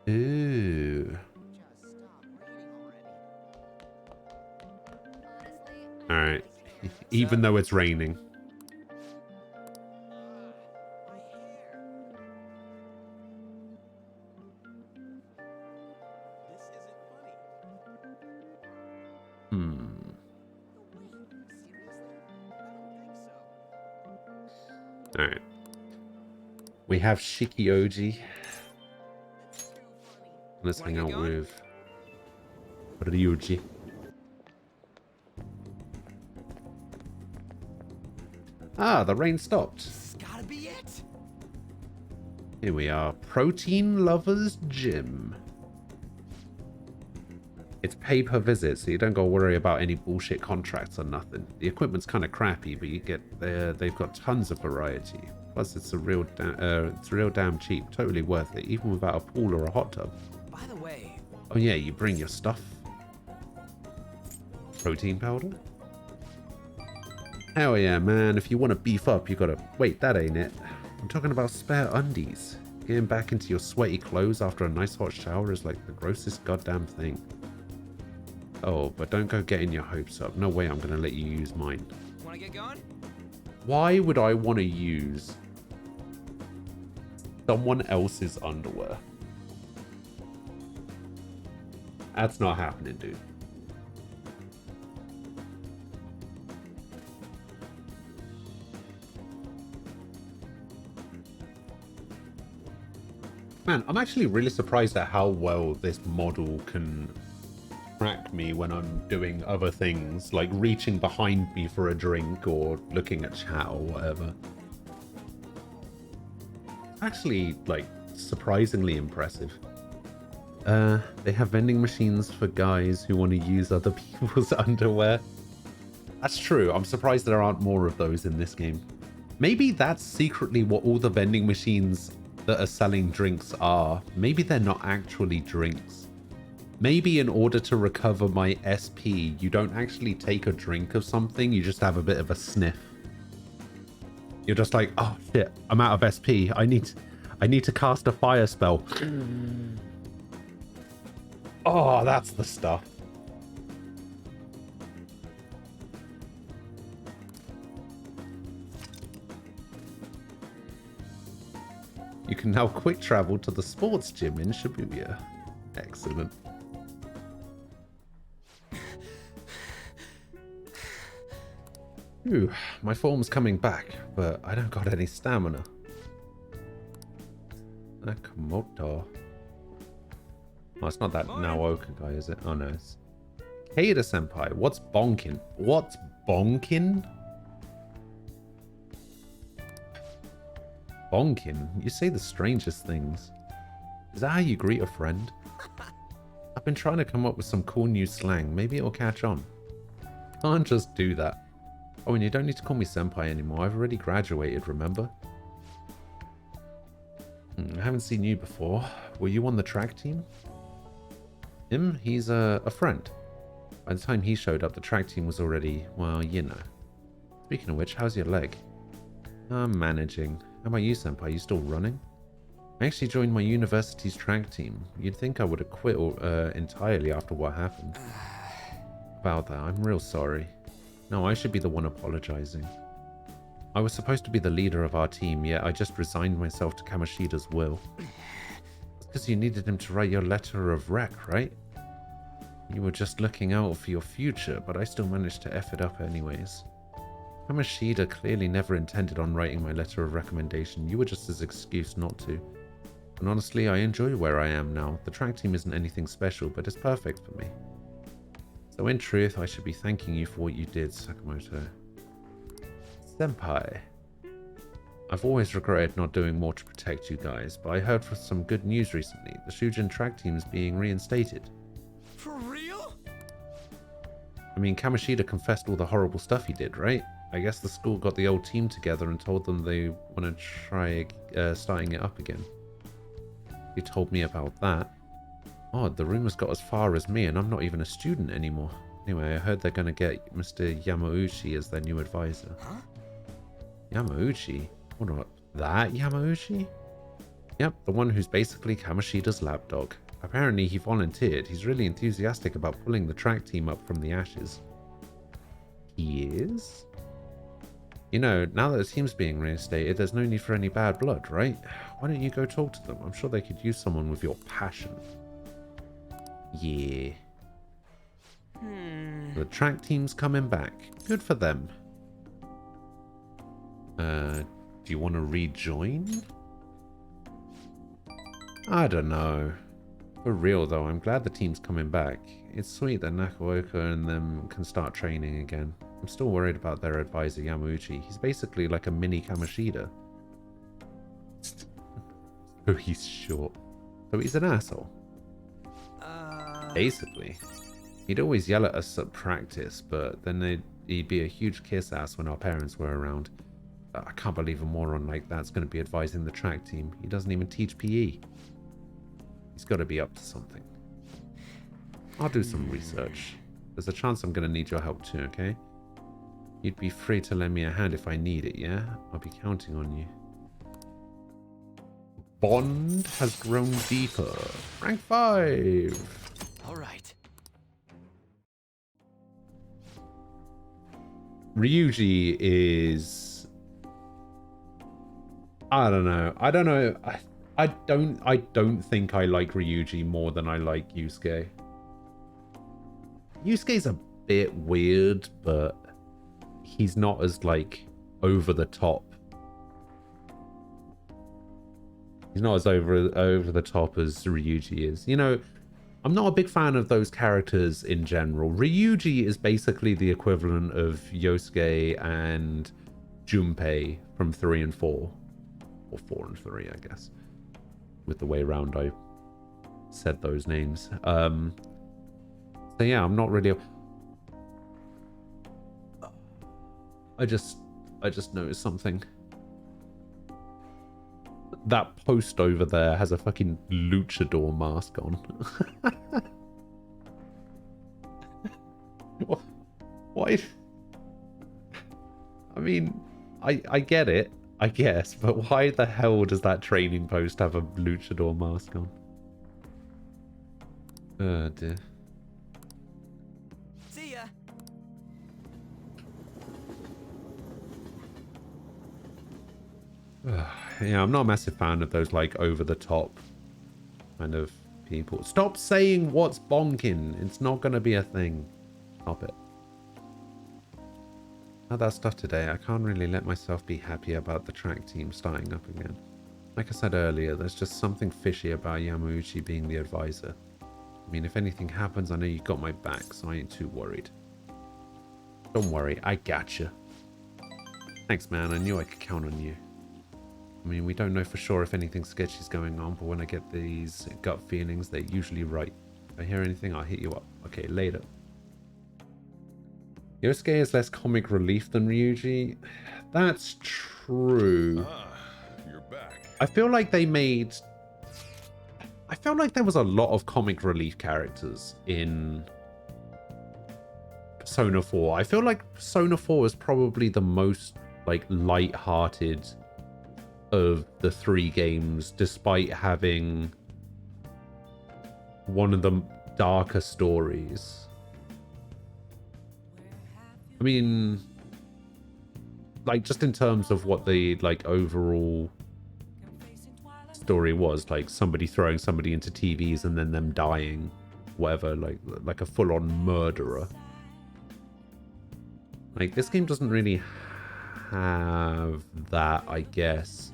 Ooh. Just stop raining already. Alright. Even though it's raining. My hair. This isn't funny. Hmm. Alright. We have Shikioji. Let's hang out with Ryuji. Ah, the rain stopped. This has gotta be it. Here we are. Protein Lovers Gym. It's pay per visit, so you don't gotta worry about any bullshit contracts or nothing. The equipment's kind of crappy, but you get they've got tons of variety. Plus, it's real damn cheap. Totally worth it, even without a pool or a hot tub. By the way. Oh yeah, you bring your stuff. Protein powder? Hell yeah, man. If you want to beef up, you gotta... Wait, that ain't it. I'm talking about spare undies. Getting back into your sweaty clothes after a nice hot shower is like the grossest goddamn thing. Oh, but don't go getting your hopes up. No way I'm gonna let you use mine. Wanna get going? Why would I want to use someone else's underwear? That's not happening, dude. Man, I'm actually really surprised at how well this model can track me when I'm doing other things, like reaching behind me for a drink or looking at chat or whatever. Actually, like, surprisingly impressive. They have vending machines for guys who want to use other people's underwear. That's true. I'm surprised there aren't more of those in this game. Maybe that's secretly what all the vending machines that are selling drinks are. Maybe they're not actually drinks. Maybe in order to recover my SP, you don't actually take a drink of something, you just have a bit of a sniff. You're just like, oh shit, I'm out of SP. I need to cast a fire spell. Oh, that's the stuff. You can now quick travel to the sports gym in Shibuya. Excellent. Ooh, my form's coming back, but I don't got any stamina. Nakamoto. Oh, it's not that Naoka guy, is it? Oh, no. It's Keita Senpai. What's bonkin? What's bonkin? Bonkin? You say the strangest things. Is that how you greet a friend? I've been trying to come up with some cool new slang. Maybe it'll catch on. Can't just do that. Oh, and you don't need to call me senpai anymore. I've already graduated, remember? I haven't seen you before. Were you on the track team? Him? He's a friend. By the time he showed up, the track team was already, well, you know. Speaking of which, how's your leg? I'm managing. How about you, senpai? You still running? I actually joined my university's track team. You'd think I would have quit entirely after what happened. About that, I'm real sorry. No, I should be the one apologizing. I was supposed to be the leader of our team, yet I just resigned myself to Kamoshida's will. It's because you needed him to write your letter of rec, right? You were just looking out for your future, but I still managed to F it up anyways. Kamoshida clearly never intended on writing my letter of recommendation. You were just his excuse not to. And honestly, I enjoy where I am now. The track team isn't anything special, but it's perfect for me. So in truth, I should be thanking you for what you did, Sakamoto. Senpai. I've always regretted not doing more to protect you guys, but I heard for some good news recently. The Shujin track team is being reinstated. For real? I mean, Kamoshida confessed all the horrible stuff he did, right? I guess the school got the old team together and told them they want to try starting it up again. He told me about that. Odd, the rumors got as far as me and I'm not even a student anymore. Anyway, I heard they're going to get Mr. Yamauchi as their new advisor. Huh? Yamauchi? What about that Yamauchi? Yep, the one who's basically Kamoshida's lapdog. Apparently he volunteered. He's really enthusiastic about pulling the track team up from the ashes. He is? You know, now that the team's being reinstated, there's no need for any bad blood, right? Why don't you go talk to them? I'm sure they could use someone with your passion. Yeah. The track team's coming back. Good for them. Do you want to rejoin? I don't know. For real though, I'm glad the team's coming back. It's sweet that Nakaoka and them can start training again. I'm still worried about their advisor Yamauchi. He's basically like a mini Kamoshida. So he's short. So he's an asshole. Basically. He'd always yell at us at practice, but then he'd be a huge kiss ass when our parents were around. I can't believe a moron like that's going to be advising the track team. He doesn't even teach PE. He's got to be up to something. I'll do some research. There's a chance I'm going to need your help too, okay? You'd be free to lend me a hand if I need it, yeah? I'll be counting on you. Bond has grown deeper. Rank 5. All right. Ryuji is... I don't know. I don't think I like Ryuji more than I like Yusuke. Yusuke's a bit weird, but he's not as like over the top. He's not as over the top as Ryuji is. You know, I'm not a big fan of those characters in general. Ryuji is basically the equivalent of Yosuke and Junpei from 3 and 4. Or 4 and 3, I guess. With the way around I said those names. So yeah, I'm not really... I just noticed something. That post over there has a fucking luchador mask on. Why? I mean, I get it, I guess, but why the hell does that training post have a luchador mask on? Oh dear. See ya. Yeah, I'm not a massive fan of those, like, over-the-top kind of people. Stop saying what's bonking. It's not going to be a thing. Stop it. Had that stuff today. I can't really let myself be happy about the track team starting up again. Like I said earlier, there's just something fishy about Yamauchi being the advisor. I mean, if anything happens, I know you got my back, so I ain't too worried. Don't worry, I gotcha. Thanks, man. I knew I could count on you. I mean, we don't know for sure if anything sketchy is going on, but when I get these gut feelings, they're usually right. If I hear anything, I'll hit you up. Okay, later. Yosuke is less comic relief than Ryuji. That's true. You're back. I feel like they made... I felt like there was a lot of comic relief characters in Persona 4. I feel like Persona 4 is probably the most, like, light-hearted of the 3 games, despite having one of the darker stories. I mean, like, just in terms of what the, like, overall story was, like somebody throwing somebody into TVs and then them dying, whatever, like a full-on murderer. Like, this game doesn't really have that, I guess.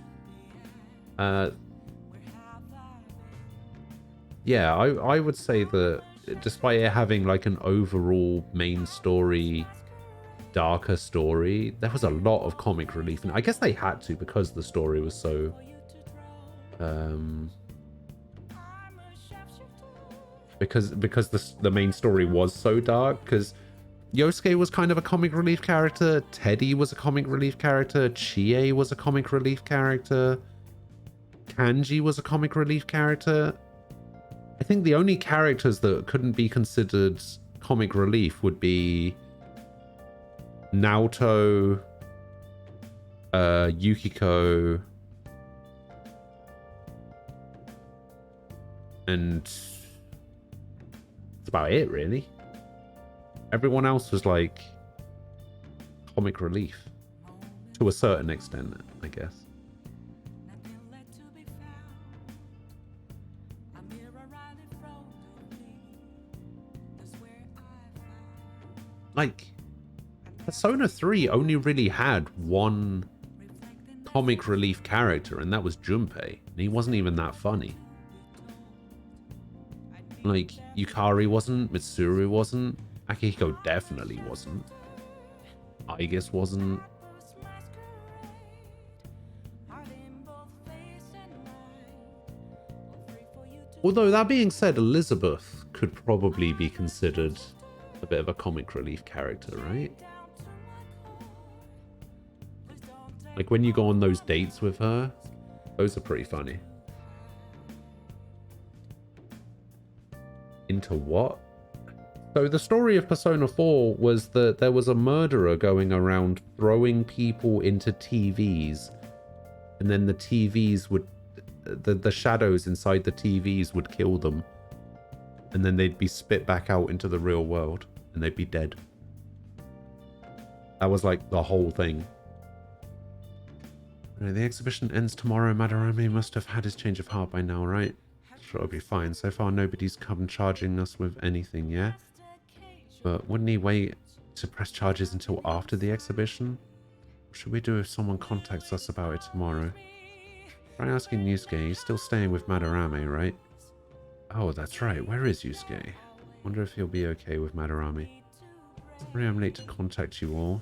Yeah, I would say that despite it having like an overall main story, darker story, there was a lot of comic relief, and I guess they had to because the story was so because the main story was so dark. Because Yosuke was kind of a comic relief character, Teddy was a comic relief character, Chie was a comic relief character, Kanji was a comic relief character. I think the only characters that couldn't be considered comic relief would be Naoto, Yukiko, and that's about it, really. Everyone else was like comic relief to a certain extent, I guess. Like, Persona 3 only really had one comic relief character, and that was Junpei. And he wasn't even that funny. Like, Yukari wasn't, Mitsuru wasn't, Akihiko definitely wasn't. Aigis wasn't. Although, that being said, Elizabeth could probably be considered a bit of a comic relief character, right? Like, when you go on those dates with her, those are pretty funny. Into what? So the story of Persona 4 was that there was a murderer going around throwing people into TVs, and then the TVs would... The shadows inside the TVs would kill them, and then they'd be spit back out into the real world, and they'd be dead. That was like the whole thing. Right, the exhibition ends tomorrow. Madarame must have had his change of heart by now, right? Sure, it'll be fine. So far, nobody's come charging us with anything, yeah? But wouldn't he wait to press charges until after the exhibition? What should we do if someone contacts us about it tomorrow? Try asking Yusuke. He's still staying with Madarame, right? Oh, that's right. Where is Yusuke? Wonder if he'll be okay with Madarame. Sorry I'm late to contact you all.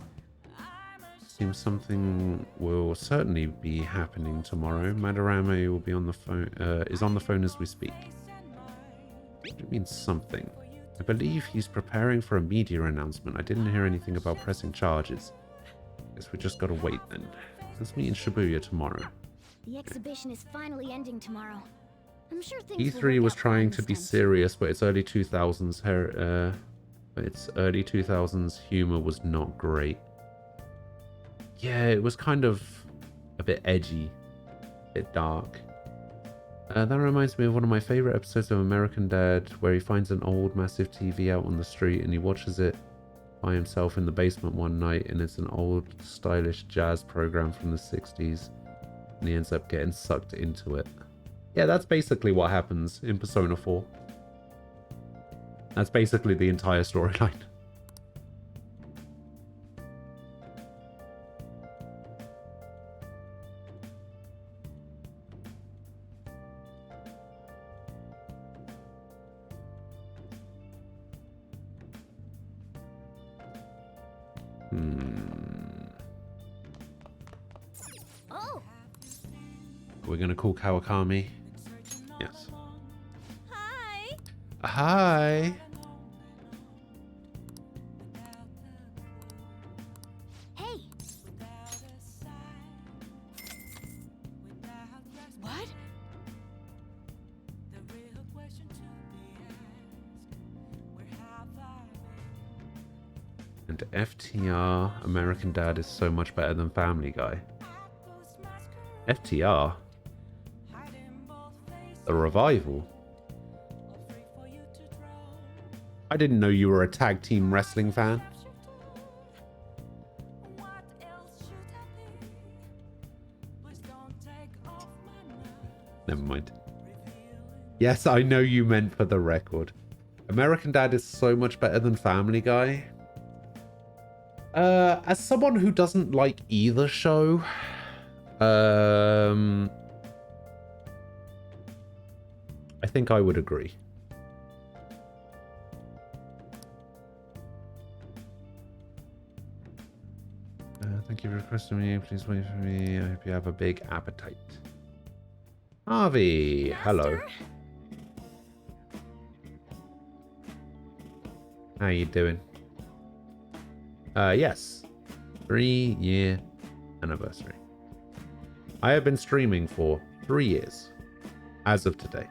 Seems something will certainly be happening tomorrow. Madarame will be on the phone, is on the phone as we speak. It means something. I believe he's preparing for a media announcement. I didn't hear anything about pressing charges. Guess we just gotta wait then. Let's meet in Shibuya tomorrow. The exhibition is finally ending tomorrow. I'm sure things will E3 work was out trying fine to be this time. serious, but its early 2000s humor was not great. Yeah, it was kind of a bit edgy, a bit dark. That reminds me of one of my favorite episodes of American Dad, where he finds an old massive TV out on the street and he watches it by himself in the basement one night, and it's an old stylish jazz program from the 60s, and he ends up getting sucked into it. Yeah, that's basically what happens in Persona 4. That's basically the entire storyline. Oh, We're gonna call Kawakami. Yes. Hi. Hi. hey, What? And FTR, American Dad is so much better than Family Guy. FTR? The revival? I didn't know you were a tag team wrestling fan. Never mind. Yes, I know you meant for the record. American Dad is so much better than Family Guy. As someone who doesn't like either show, I think I would agree. Thank you for requesting me. Please wait for me. I hope you have a big appetite. Harvey, hello. How you doing? Yes. 3-year anniversary. I have been streaming for 3 years. As of today.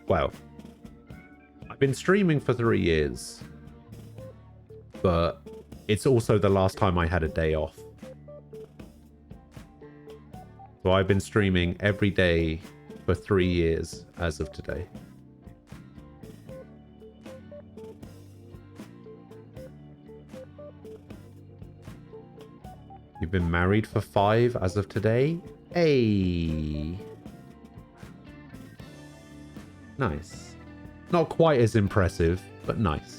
Well, I've been streaming for 3 years. But it's also the last time I had a day off. So I've been streaming every day for 3 years as of today. You've been married for 5 as of today? Hey. Nice. Not quite as impressive, but nice.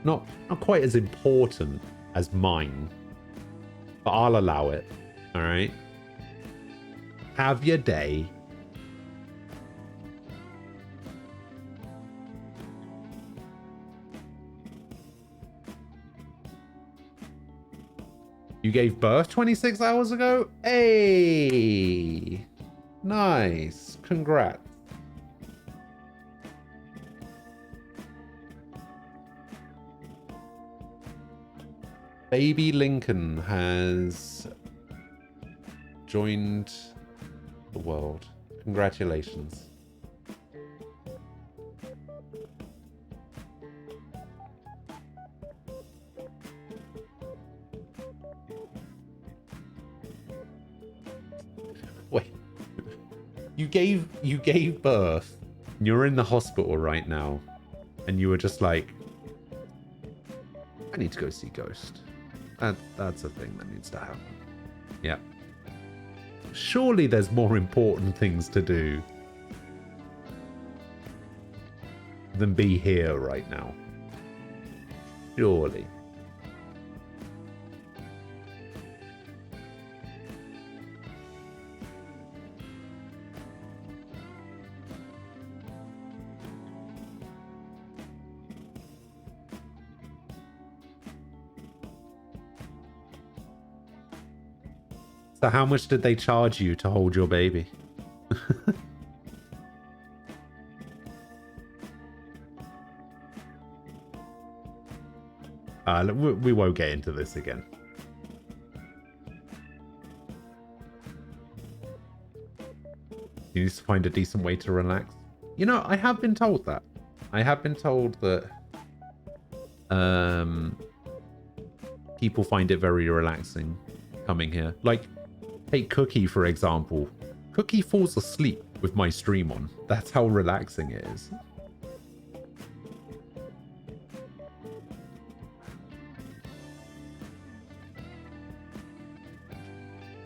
Not quite as important as mine, but I'll allow it. All right. Have your day. You gave birth 26 hours ago? Hey! Nice. Congrats. Baby Lincoln has joined the world. Congratulations. Wait. You gave birth. You're in the hospital right now. And you were just like, I need to go see Ghost. That's a thing that needs to happen. Yeah. Surely there's more important things to do than be here right now. Surely. So how much did they charge you to hold your baby? We won't get into this again. You need to find a decent way to relax. You know, I have been told that. I have been told that people find it very relaxing coming here. Like, take Cookie, for example. Cookie falls asleep with my stream on. That's how relaxing it is.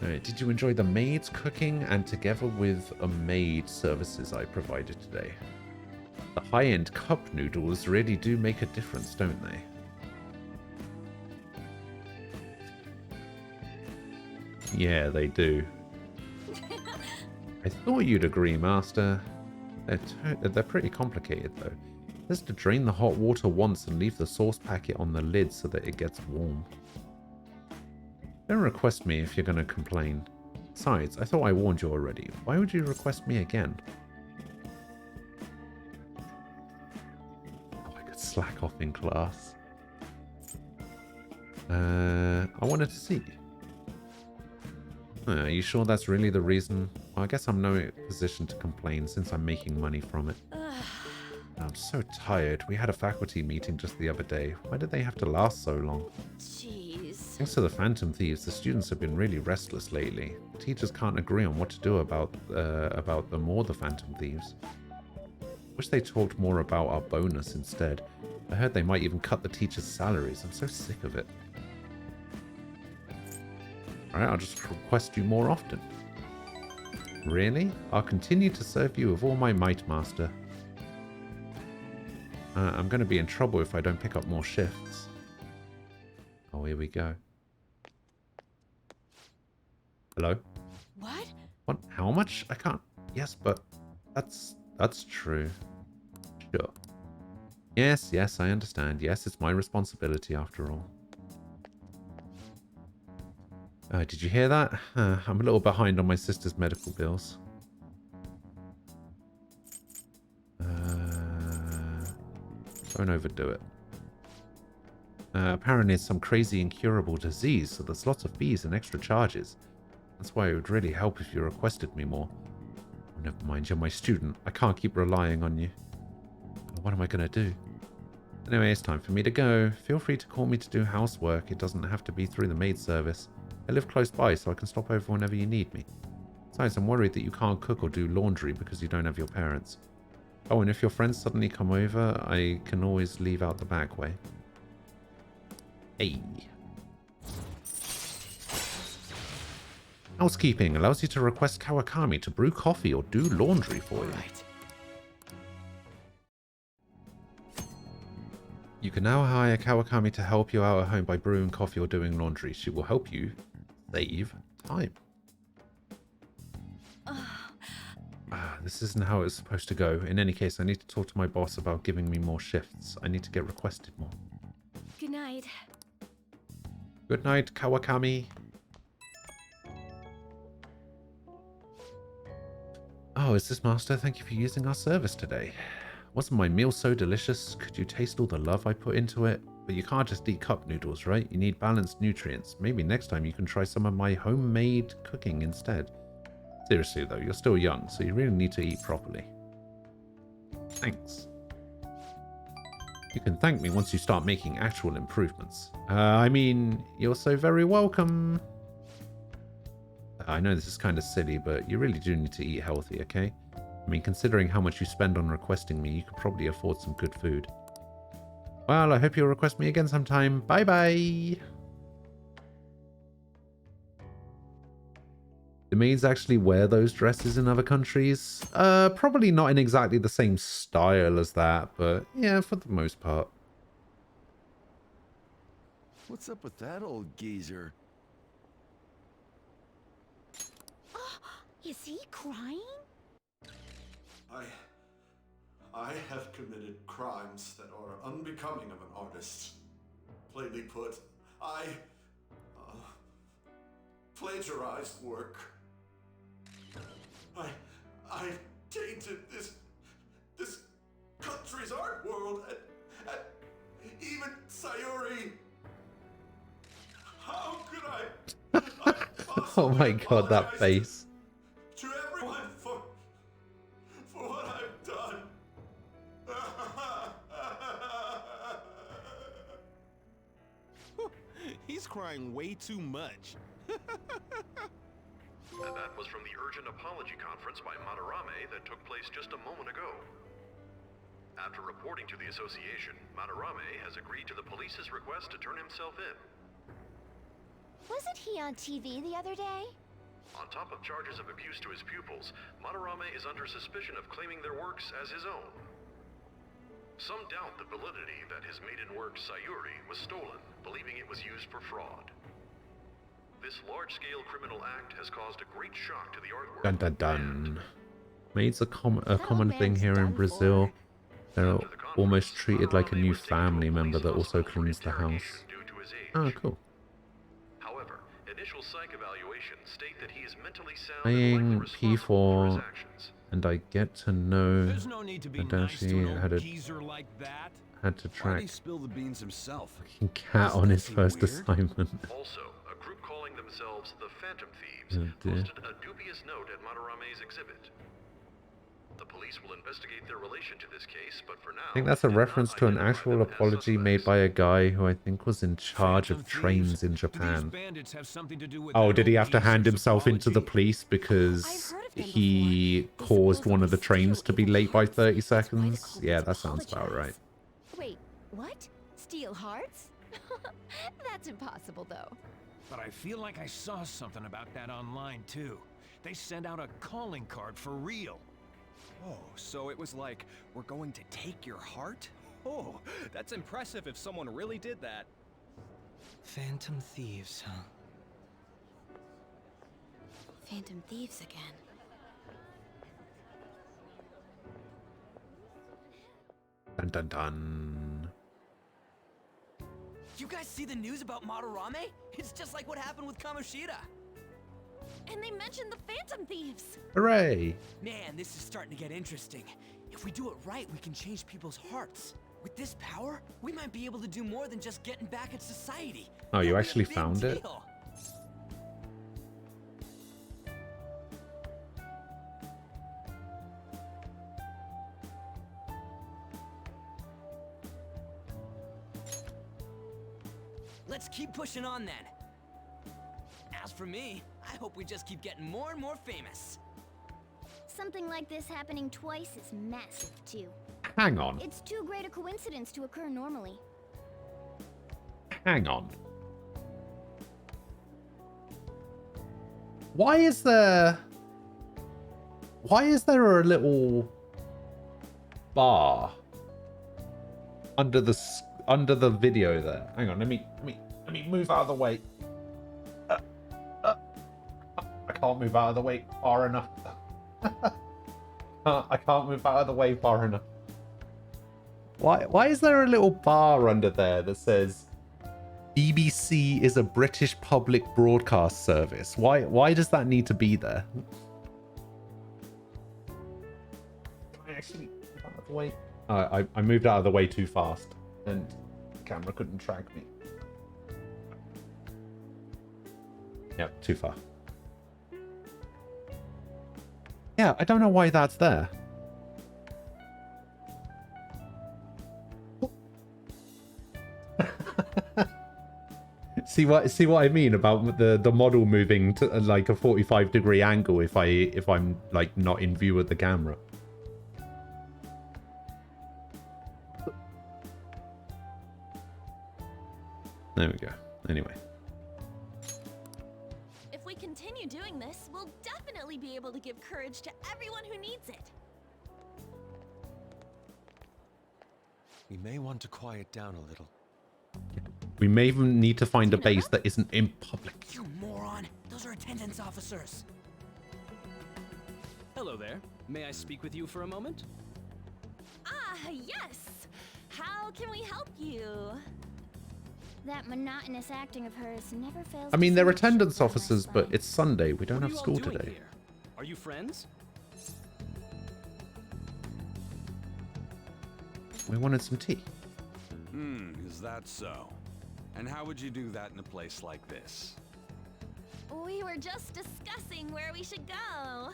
Alright, did you enjoy the maids cooking and together with a maid services I provided today? The high-end cup noodles really do make a difference, don't they? Yeah, they do. I thought you'd agree, Master. They're pretty complicated, though. There's to drain the hot water once and leave the sauce packet on the lid so that it gets warm. Don't request me if you're going to complain. Besides, I thought I warned you already. Why would you request me again? Oh, I could slack off in class. I wanted to see you. Are you sure that's really the reason? Well, I guess I'm no position to complain since I'm making money from it. I'm so tired. We had a faculty meeting just the other day. Why did they have to last so long? Jeez. Thanks to the Phantom Thieves, the students have been really restless lately. Teachers can't agree on what to do about them or the Phantom Thieves. Wish they talked more about our bonus instead. I heard they might even cut the teachers' salaries. I'm so sick of it. Alright, I'll just request you more often. Really? I'll continue to serve you with all my might, Master. I'm going to be in trouble if I don't pick up more shifts. Oh, here we go. Hello? What? What? How much? I can't... Yes, but... That's true. Sure. Yes, I understand. Yes, it's my responsibility after all. Did you hear that? I'm a little behind on my sister's medical bills. Don't overdo it. Apparently it's some crazy incurable disease, so there's lots of fees and extra charges. That's why it would really help if you requested me more. Oh, never mind, you're my student. I can't keep relying on you. What am I going to do? Anyway, it's time for me to go. Feel free to call me to do housework. It doesn't have to be through the maid service. I live close by, so I can stop over whenever you need me. Besides, I'm worried that you can't cook or do laundry because you don't have your parents. Oh, and if your friends suddenly come over, I can always leave out the back way. Hey. Housekeeping allows you to request Kawakami to brew coffee or do laundry for you. Right. You can now hire Kawakami to help you out at home by brewing coffee or doing laundry. She will help you save time. This isn't how it's supposed to go. In any case, I need to talk to my boss about giving me more shifts. I need to get requested more. Good night. Good night, Kawakami. Oh, is this Master? Thank you for using our service today. Wasn't my meal so delicious? Could you taste all the love I put into it? But you can't just eat cup noodles, right? You need balanced nutrients. Maybe next time you can try some of my homemade cooking instead. Seriously though, you're still young, so you really need to eat properly. Thanks. You can thank me once you start making actual improvements. I mean, you're so very welcome. I know this is kind of silly, but you really do need to eat healthy, okay? I mean, considering how much you spend on requesting me, you could probably afford some good food. Well, I hope you'll request me again sometime. Bye-bye! Do maids actually wear those dresses in other countries? Probably not in exactly the same style as that, but yeah, for the most part. What's up with that old geezer? Is he crying? I have committed crimes that are unbecoming of an artist. Plainly put, I plagiarized work. I tainted this country's art world and even Sayuri. How could I Oh my god, that face. to everyone for what I've done? He's crying way too much. And that was from the urgent apology conference by Madarame that took place just a moment ago. After reporting to the association, Madarame has agreed to the police's request to turn himself in. Wasn't he on TV the other day? On top of charges of abuse to his pupils, Madarame is under suspicion of claiming their works as his own. Some doubt the validity that his maiden work, Sayuri, was stolen, believing it was used for fraud. This large-scale criminal act has caused a great shock to the art world. Dun dun dun. Maids a common thing here in Brazil. They're almost treated like a new family member that also cleans the house. Oh, cool. However, initial psych evaluations state that he is mentally sound Playing P4, and I get to know There's no need to be that nice to she an old had geezer like that. had to Why'd track he spill the beans himself? fucking cat on his first assignment. Also, a group calling themselves the Phantom Thieves Oh, dear. posted a dubious note at Madarame's exhibit. The police will investigate their relation to this case, but for now, I think that's a reference to an actual apology made by a guy who I think was in charge of trains in Japan. Bandits have something to do with Oh, that did he old have to hand geezer's himself into the police because he caused one of the trains to be late by 30 seconds? Yeah, that sounds about right. Wait, what? Steal hearts? That's impossible, though. But I feel like I saw something about that online, too. They sent out a calling card for real. Oh, so it was like, we're going to take your heart? Oh, that's impressive if someone really did that. Phantom Thieves, huh? Phantom Thieves again. Dun dun dun. You guys see the news about Madarame? It's just like what happened with Kamoshida. And they mentioned the Phantom Thieves. Hooray! Man, this is starting to get interesting. If we do it right, we can change people's hearts. With this power, we might be able to do more than just getting back at society. Oh, you That'd be a actually big found it? deal. Let's keep pushing on then. As for me, I hope we just keep getting more and more famous. Something like this happening twice is massive, too. Hang on. It's too great a coincidence to occur normally. Hang on. Why is there a little bar under the video there? Hang on, let me move out of the way. I can't move out of the way far enough. I can't move out of the way far enough. Why is there a little bar under there that says BBC is a British public broadcast service? Why does that need to be there? I actually move out of the way. I moved out of the way too fast, and the camera couldn't track me. Yep, too far. Yeah, I don't know why that's there. See what I mean about the model moving to like a 45-degree angle if I'm like not in view of the camera. There we go. Anyway. If we can continue doing this, we'll definitely be able to give courage to everyone who needs it. We may want to quiet down a little. We may even need to find a base that isn't in public. You moron! Those are attendance officers. Hello there. May I speak with you for a moment? Ah, yes! How can we help you? That monotonous acting of hers never fails. I mean, to they're seem to attendance show my officers, but spine. it's Sunday. We don't What are have you all school doing today. here? Are you friends? We wanted some tea. Is that so? And how would you do that in a place like this? We were just discussing where we should go.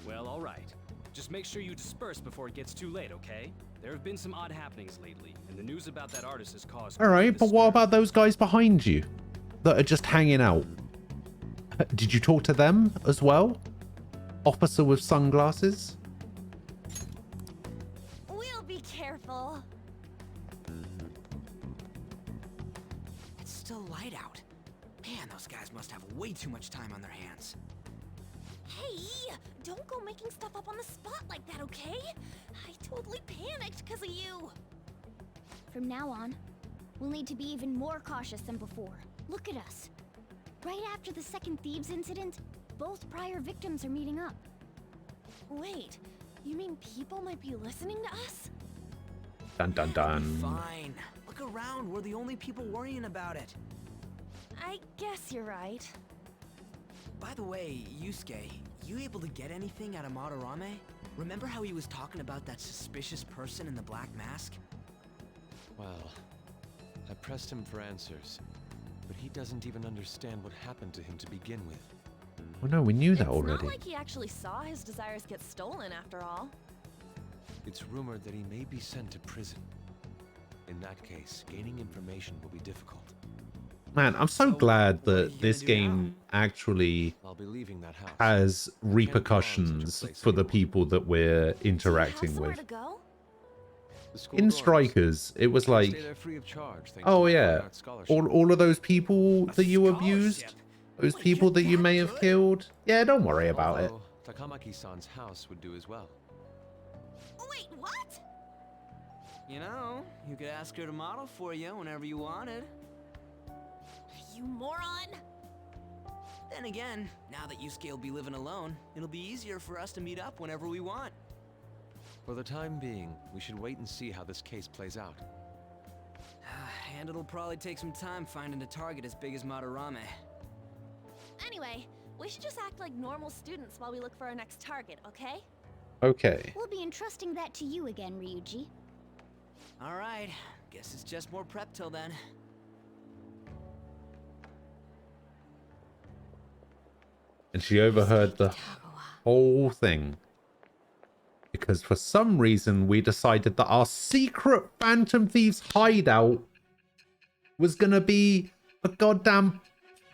Well, all right. Just make sure you disperse before it gets too late, okay? There have been some odd happenings lately, and the news about that artist has caused... All right, but what about those guys behind you that are just hanging out? Did you talk to them as well? Officer with sunglasses? We'll be careful. It's still light out. Man, those guys must have way too much time on their hands. Hey, don't go making stuff up on the spot like that, okay? I totally panicked because of you. From now on, we'll need to be even more cautious than before. Look at us. Right after the second Thebes incident, both prior victims are meeting up. Wait, you mean people might be listening to us? Dun dun dun. Fine. Look around. We're the only people worrying about it. I guess you're right. By the way, Yusuke, you able to get anything out of Madarame? Remember how he was talking about that suspicious person in the black mask? Well, I pressed him for answers, but he doesn't even understand what happened to him to begin with. Well, no, we knew that It's already. not like he actually saw his desires get stolen after all. It's rumored that he may be sent to prison. In that case, gaining information will be difficult. Man, I'm so glad that this game actually I'll be leaving that house. has repercussions for the people that we're interacting Somewhere with. to go? The school In dorms. Strikers, it was You can like, stay there free of charge, thanks oh to my yeah, fine arts scholarship. all of those people that you abused, those people that you may have killed. Yeah, don't worry about it. Although, Takamaki-san's house would do as well. Wait, what? You know, you could ask her to model for you whenever you wanted. You moron! Then again, now that Yusuke will be living alone, it'll be easier for us to meet up whenever we want. For the time being, we should wait and see how this case plays out. And it'll probably take some time finding a target as big as Madarame. Anyway, we should just act like normal students while we look for our next target, okay? Okay. We'll be entrusting that to you again, Ryuji. Alright, guess it's just more prep till then. And she overheard the whole thing. Because for some reason we decided that our secret Phantom Thieves hideout was gonna be a goddamn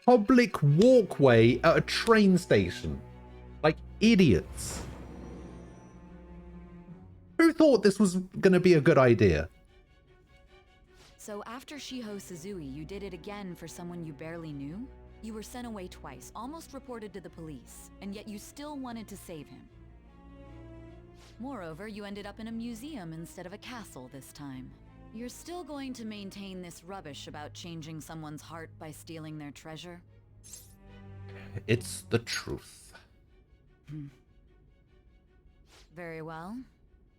public walkway at a train station. Like idiots. Who thought this was gonna be a good idea? So after Shiho Suzui, you did it again for someone you barely knew? You were sent away twice, almost reported to the police, and yet you still wanted to save him. Moreover, you ended up in a museum instead of a castle this time. You're still going to maintain this rubbish about changing someone's heart by stealing their treasure? It's the truth. Very well.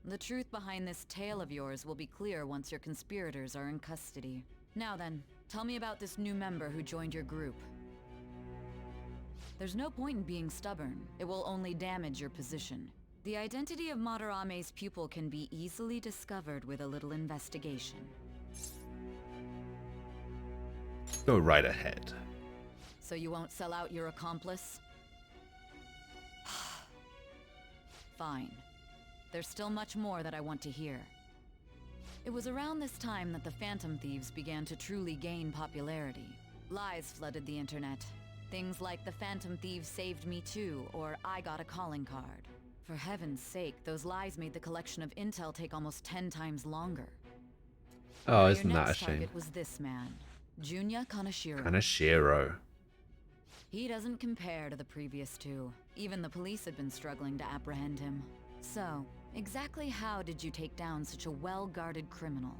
The truth behind this tale of yours will be clear once your conspirators are in custody. Now then, tell me about this new member who joined your group. There's no point in being stubborn. It will only damage your position. The identity of Madarame's pupil can be easily discovered with a little investigation. Go right ahead. So you won't sell out your accomplice? Fine. There's still much more that I want to hear. It was around this time that the Phantom Thieves began to truly gain popularity. Lies flooded the internet. Things like the Phantom Thieves saved me too, or I got a calling card. For heaven's sake, those lies made the collection of intel take almost 10 times longer. Oh, isn't Your that a next shame? target was this man, Junya Kaneshiro. Kaneshiro. He doesn't compare to the previous two. Even the police had been struggling to apprehend him. So, exactly how did you take down such a well-guarded criminal?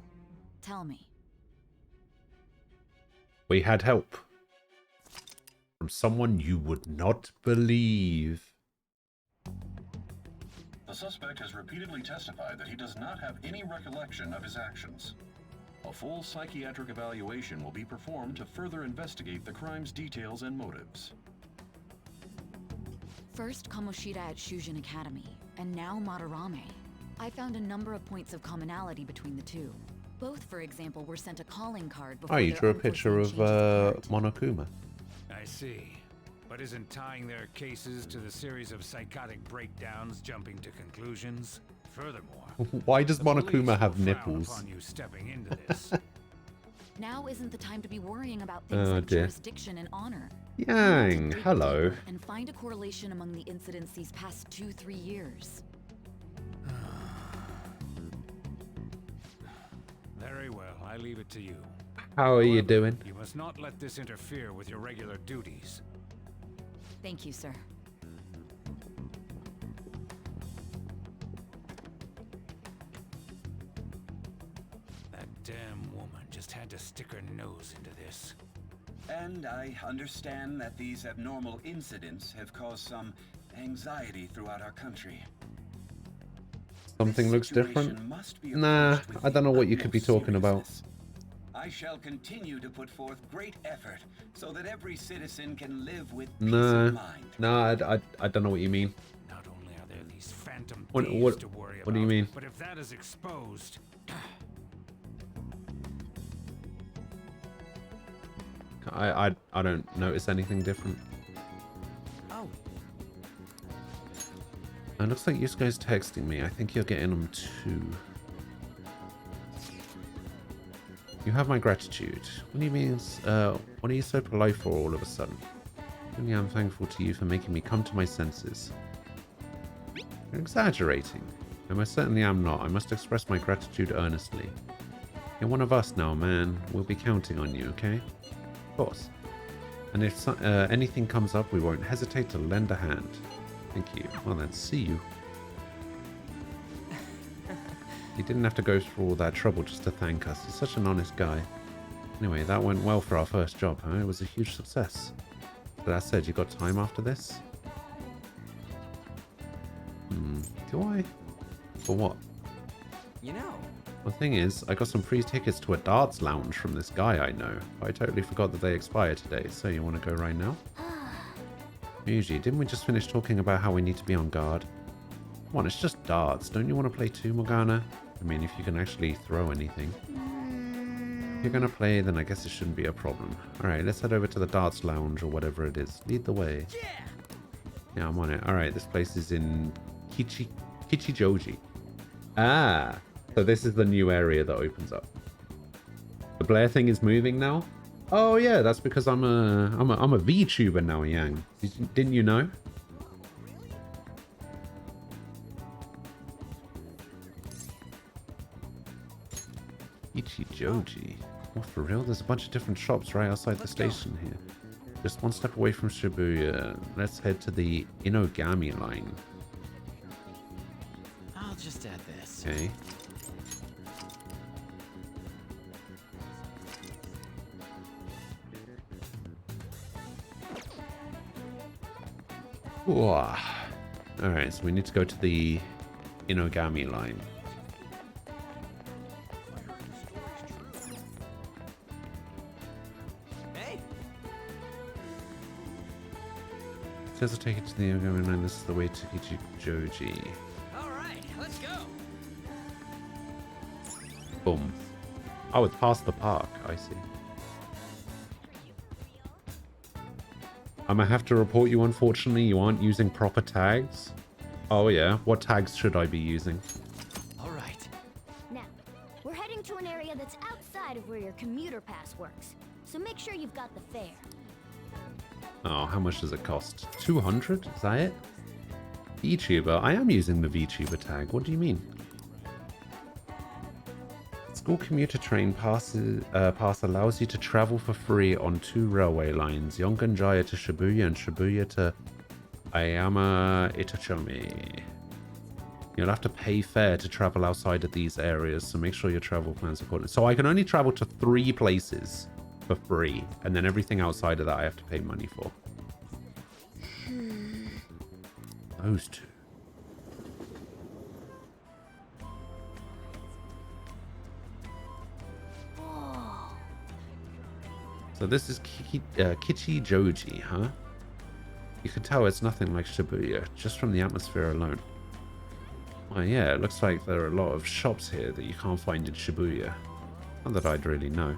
Tell me. We had help. From someone you would not believe. The suspect has repeatedly testified that he does not have any recollection of his actions. A full psychiatric evaluation will be performed to further investigate the crime's details and motives. First Kamoshida at Shujin Academy, and now Madarame. I found a number of points of commonality between the two. Both, for example, were sent a calling card before Oh, you their drew a picture of Monokuma. I see. But isn't tying their cases to the series of psychotic breakdowns jumping to conclusions? Furthermore, Why does the police Monokuma have will frown nipples? upon you stepping into this. Now isn't the time to be worrying about things Oh, like dear. jurisdiction and honor. Yang, hello. And find a correlation among the incidents these past 2-3 years. Very well, I leave it to you. How are you doing? You must not let this interfere with your regular duties. Thank you, sir. That damn woman just had to stick her nose into this. And I understand that these abnormal incidents have caused some anxiety throughout our country. Something looks different? Nah, I don't know what you could be talking about. I shall continue to put forth great effort so that every citizen can live with peace No, of mind. no, I don't know what you mean. Not only are there these phantom What- thieves what- to worry what do you about, mean? But if that is exposed, I don't notice anything different. Oh. It looks like you guys texting me. I think you're getting them too. You have my gratitude. What do you mean? What are you so polite for all of a sudden? Only I'm thankful to you for making me come to my senses. You're exaggerating. I most certainly am not. I must express my gratitude earnestly. You're one of us now, man. We'll be counting on you, okay? Of course. And if anything comes up, we won't hesitate to lend a hand. Thank you. Well then, see you. He didn't have to go through all that trouble just to thank us. He's such an honest guy. Anyway, that went well for our first job, huh? It was a huge success. But that said, you got time after this? Do I? For what? You know. The thing is, I got some free tickets to a darts lounge from this guy I know. I totally forgot that they expire today, so you want to go right now? Yuji, didn't we just finish talking about how we need to be on guard? Come on, it's just darts. Don't you want to play too, Morgana? I mean, if you can actually throw anything. If you're going to play, then I guess it shouldn't be a problem. Alright, let's head over to the darts lounge or whatever it is. Lead the way. Yeah, I'm on it. Alright, this place is in Kichijoji. Ah, so this is the new area that opens up. The Blair thing is moving now? Oh yeah, that's because I'm a VTuber now, Yang. Didn't you know? Ichijoji. Oh, for real? There's a bunch of different shops right outside the station here. Just one step away from Shibuya. Let's head to the Inogami line. I'll just add this. Okay. Alright, so we need to go to the Inogami line. Hey. It says to take it to the Inogami line. This is the way to Ichijoji. All right, let's go. Boom. Oh, it's past the park. I see. I'm gonna have to report you, unfortunately. You aren't using proper tags. Oh yeah, what tags should I be using? All right. Now, we're heading to an area that's outside of where your commuter pass works. So make sure you've got the fare. Oh, how much does it cost? 200? Is that it? VTuber? I am using the VTuber tag. What do you mean? school commuter train pass allows you to travel for free on 2 railway lines, Yongan-Jaya to Shibuya and Shibuya to Ayama Itachomi. You'll have to pay fare to travel outside of these areas, so make sure your travel plans are according. So I can only travel to 3 places for free, and then everything outside of that I have to pay money for. Those 2. So this is Kichijoji, huh? You can tell it's nothing like Shibuya, just from the atmosphere alone. Well, yeah, it looks like there are a lot of shops here that you can't find in Shibuya. Not that I'd really know.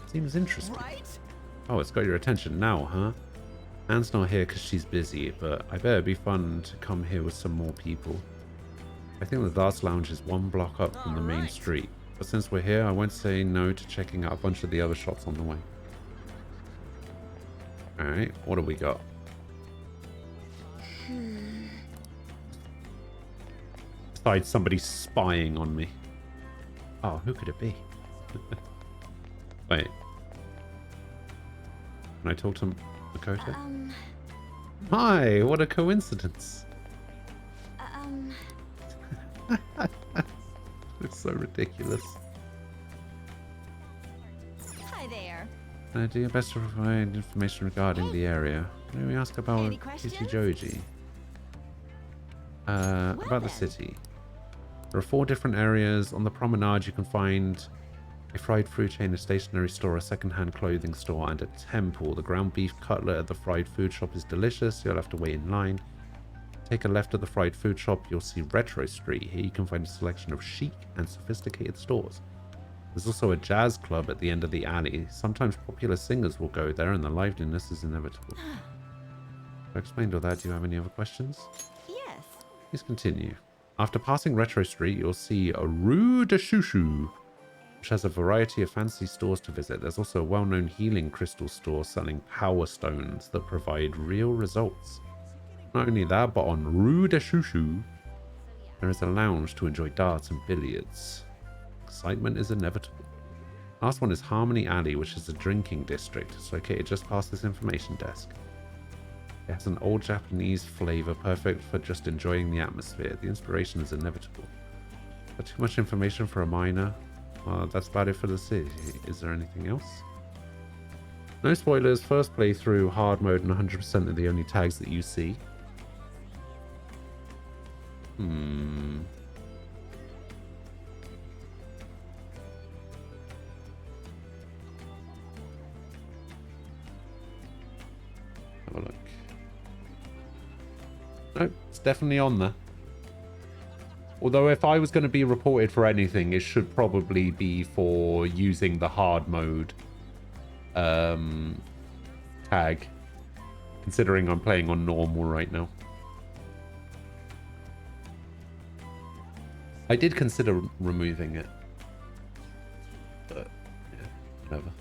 Seems interesting. Oh, it's got your attention now, huh? Anne's not here because she's busy, but I bet it'd be fun to come here with some more people. I think the Darts Lounge is 1 block up from the main street. But since we're here, I won't say no to checking out a bunch of the other shops on the way. Alright, what do we got? Besides somebody spying on me. Oh, who could it be? Wait. Can I talk to Makoto? Hi, what a coincidence. It's so ridiculous. Hi there. Do your best to provide information regarding the area. Can we ask about Kichijoji? About the city. There are 4 different areas. On the promenade you can find a fried food chain, a stationery store, a second-hand clothing store, and a temple. The ground beef cutlet at the fried food shop is delicious. You'll have to wait in line. Take a left at the fried food shop, you'll see Retro Street. Here you can find a selection of chic and sophisticated stores. There's also a jazz club at the end of the alley. Sometimes popular singers will go there and the liveliness is inevitable. I explained all that. Do you have any other questions? Yes. Please continue. After passing Retro Street, you'll see a Rue de Chouchou, which has a variety of fancy stores to visit. There's also a well-known healing crystal store selling power stones that provide real results. Not only that, but on Rue de Chouchou, there is a lounge to enjoy darts and billiards. Excitement is inevitable. Last one is Harmony Alley, which is a drinking district. It's located just past this information desk. It has an old Japanese flavor, perfect for just enjoying the atmosphere. The inspiration is inevitable. But too much information for a minor? That's about it for the city. Is there anything else? No spoilers. First playthrough, hard mode, and 100% are the only tags that you see. Have a look. No, it's definitely on there. Although if I was going to be reported for anything, it should probably be for using the hard mode tag. Considering I'm playing on normal right now. I did consider removing it. But, yeah, whatever.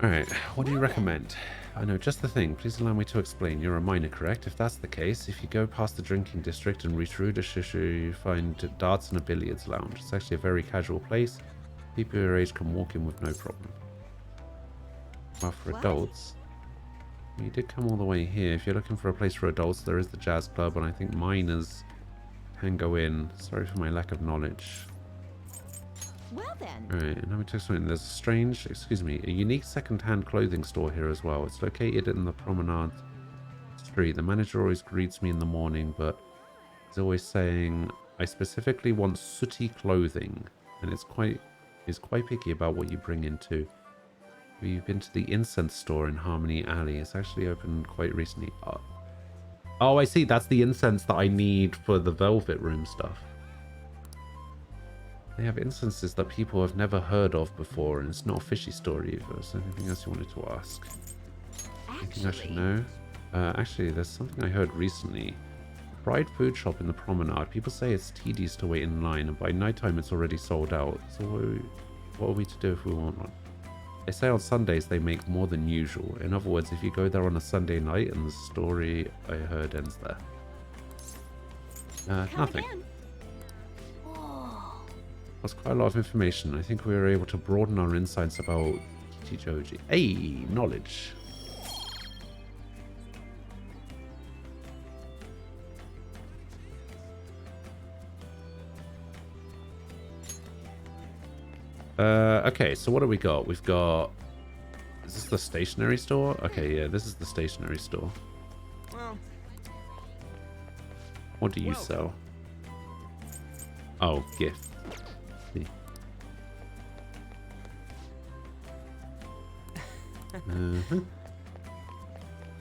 Alright, what do you recommend? I know just the thing. Please allow me to explain. You're a minor, correct? If that's the case, if you go past the drinking district and reach Rue de Chouchou, you find darts and a billiards lounge. It's actually a very casual place. People your age can walk in with no problem. Well, for adults... You did come all the way here. If you're looking for a place for adults, there is the jazz club, and I think minors can go in. Sorry for my lack of knowledge. Well then. Alright, now we take something. There's a unique second-hand clothing store here as well. It's located in the Promenade Street. The manager always greets me in the morning, but he's always saying, I specifically want sooty clothing, and it's quite picky about what you bring in too. We've been to the incense store in Harmony Alley. It's actually opened quite recently. Oh, I see. That's the incense that I need for the Velvet Room stuff. They have incenses that people have never heard of before, and it's not a fishy store either. Is there anything else you wanted to ask? Anything I should know? Actually, there's something I heard recently. Fried food shop in the Promenade. People say it's tedious to wait in line, and by nighttime it's already sold out. So what are we to do if we want one? They say on Sundays they make more than usual. In other words, if you go there on a Sunday night and the story I heard ends there. Nothing. That's quite a lot of information. I think we were able to broaden our insights about Kichijoji. Hey, knowledge. Okay, so what do we got? We've got... Is this the stationery store? Okay, yeah, this is the stationery store. Well, What do you sell? Oh, gift.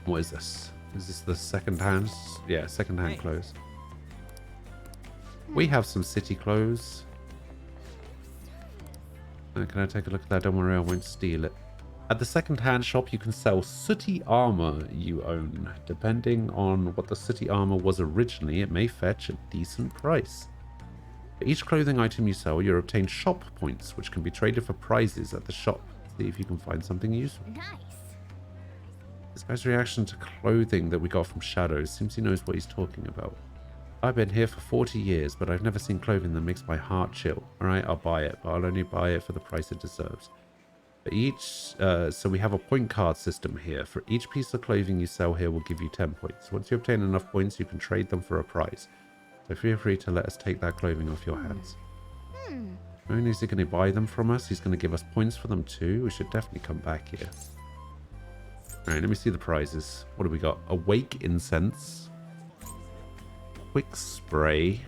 What is this? Is this the second-hand? Yeah, second-hand clothes. We have some city clothes. Can I take a look at that? Don't worry, I won't steal it. At the second-hand shop, you can sell sooty armor you own. Depending on what the sooty armor was originally, it may fetch a decent price. For each clothing item you sell, you obtain shop points, which can be traded for prizes at the shop. See if you can find something useful. Nice. This guy's reaction to clothing that we got from Shadows seems he knows what he's talking about. I've been here for 40 years, but I've never seen clothing that makes my heart chill. Alright, I'll buy it, but I'll only buy it for the price it deserves. For each, so we have a point card system here. For each piece of clothing you sell here will give you 10 points. Once you obtain enough points, you can trade them for a prize. So feel free to let us take that clothing off your hands. Not only is he going to buy them from us, he's going to give us points for them too. We should definitely come back here. Alright, let me see the prizes. What do we got? Awake Incense. Quick Spray.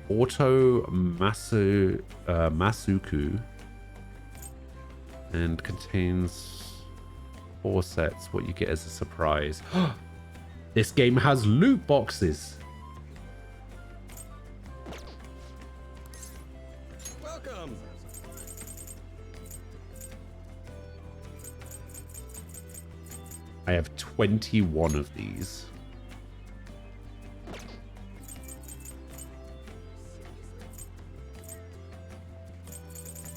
Auto Masuku. And contains 4 sets. What you get as a surprise. This game has loot boxes. welcome. I have 21 of these.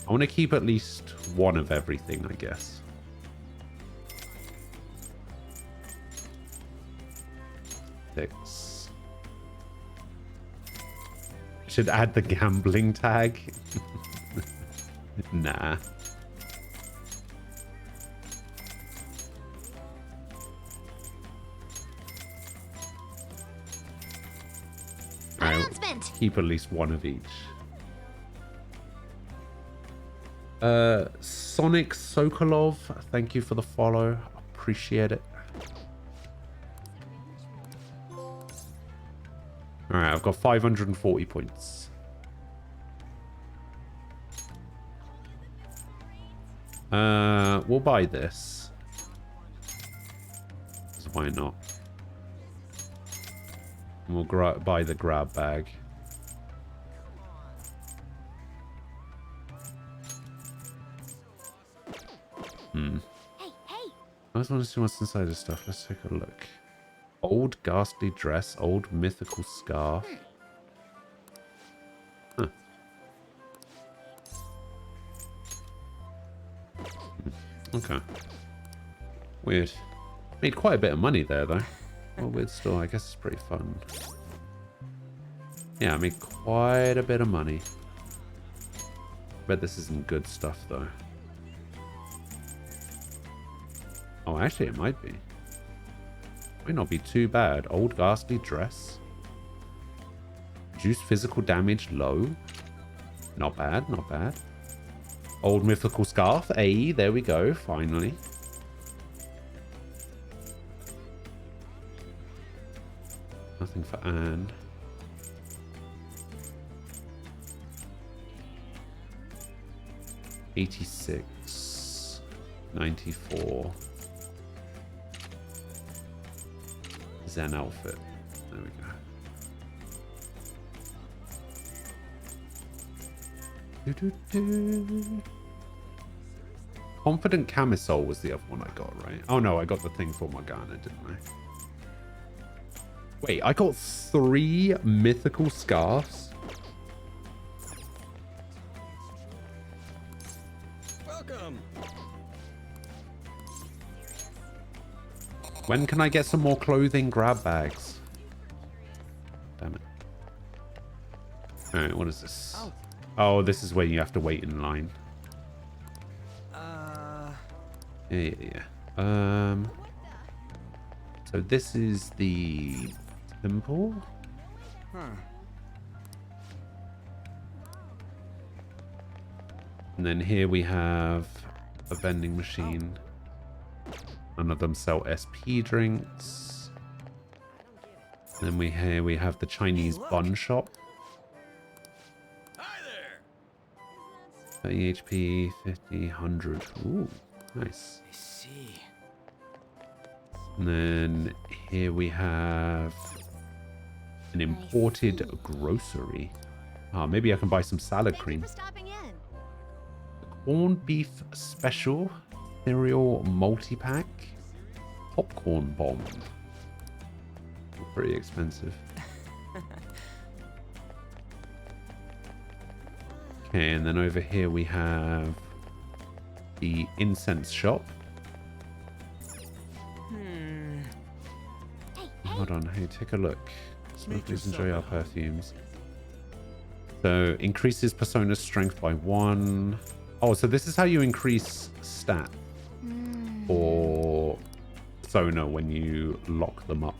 I want to keep at least one of everything, I guess. Six. Should add the gambling tag. Nah. Announcement. Keep at least one of each. Sonic Sokolov, thank you for the follow. Appreciate it. Alright, I've got 540 points. We'll buy this. So why not? And we'll buy the grab bag. I just want to see what's inside this stuff. Let's take a look. Old ghastly dress, old mythical scarf. Huh. Okay. Weird. Made quite a bit of money there, though. What a weird store. I guess it's pretty fun. Yeah, I made quite a bit of money. Bet this isn't good stuff, though. Oh, actually, it might be. Might not be too bad. Old ghastly dress. Reduce physical damage low. Not bad, not bad. Old mythical scarf. Hey, there we go. Finally. Nothing for Anne. $86. $94. Zen outfit. There we go. Confident Camisole was the other one I got, right? Oh no, I got the thing for Morgana, didn't I? Wait, I got 3 mythical scarves? When can I get some more clothing grab bags? Damn it. Alright, what is this? Oh, this is where you have to wait in line. Yeah. So this is the temple. And then here we have a vending machine. None of them sell SP drinks. And then here we have the Chinese bun shop. 30 HP, 50, 100. Ooh, nice. I see. And then here we have an imported grocery. Ah, maybe I can buy some salad cream. Corned beef special, cereal multi-pack, popcorn bomb. Pretty expensive. Okay, and then over here we have the incense shop. Hold on, hey, take a look. Smokers enjoy our perfumes. So, increases Persona's strength by 1. Oh, so this is how you increase stat for Persona when you lock them up.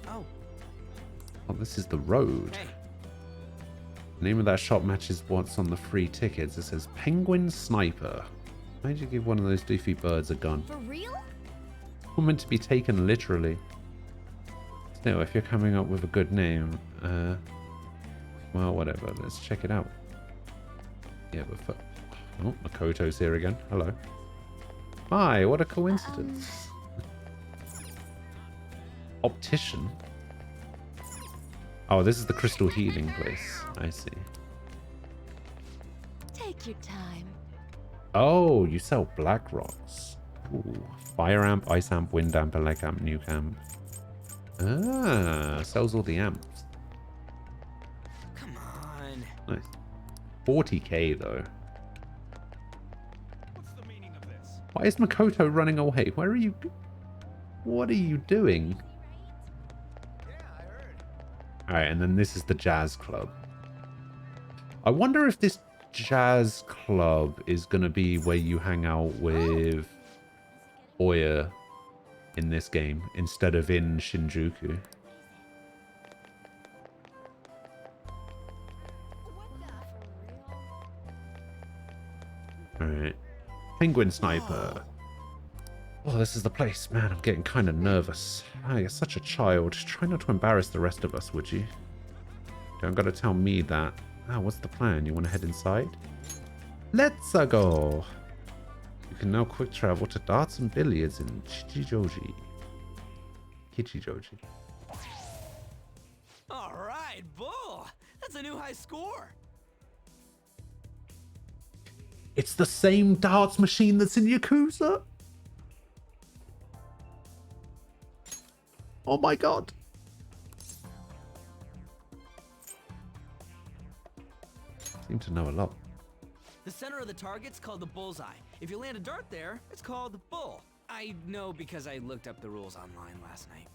Oh, this is the road. The name of that shop matches what's on the free tickets. It says Penguin Sniper. Why'd you give one of those doofy birds a gun? For real? It's not meant to be taken literally. Still, if you're coming up with a good name, well, whatever. Let's check it out. Yeah, but oh, Makoto's here again. Hello. Hi, what a coincidence. Optician. Oh, this is the crystal healing place. I see. Take your time. Oh, you sell black rocks. Ooh. Fire amp, ice amp, wind amp, elect amp, nuke amp. Ah, sells all the amps. Come on. Nice. 40k though. What's the meaning of this? Why is Makoto running away? Where are you? What are you doing? Alright, and then this is the jazz club. I wonder if this jazz club is going to be where you hang out with Oya in this game instead of in Shinjuku. Alright. Penguin Sniper. Oh, this is the place. Man, I'm getting kind of nervous. Ah, you're such a child. Try not to embarrass the rest of us, would you? Don't gotta tell me that. Ah, what's the plan? You want to head inside? Let's go! You can now quick travel to darts and billiards in Kichijoji. Kichijoji. Alright, Bull! That's a new high score! It's the same darts machine that's in Yakuza? Oh my god. Seem to know a lot. The center of the target's called the bullseye. If you land a dart there, it's called the bull. I know because I looked up the rules online last night.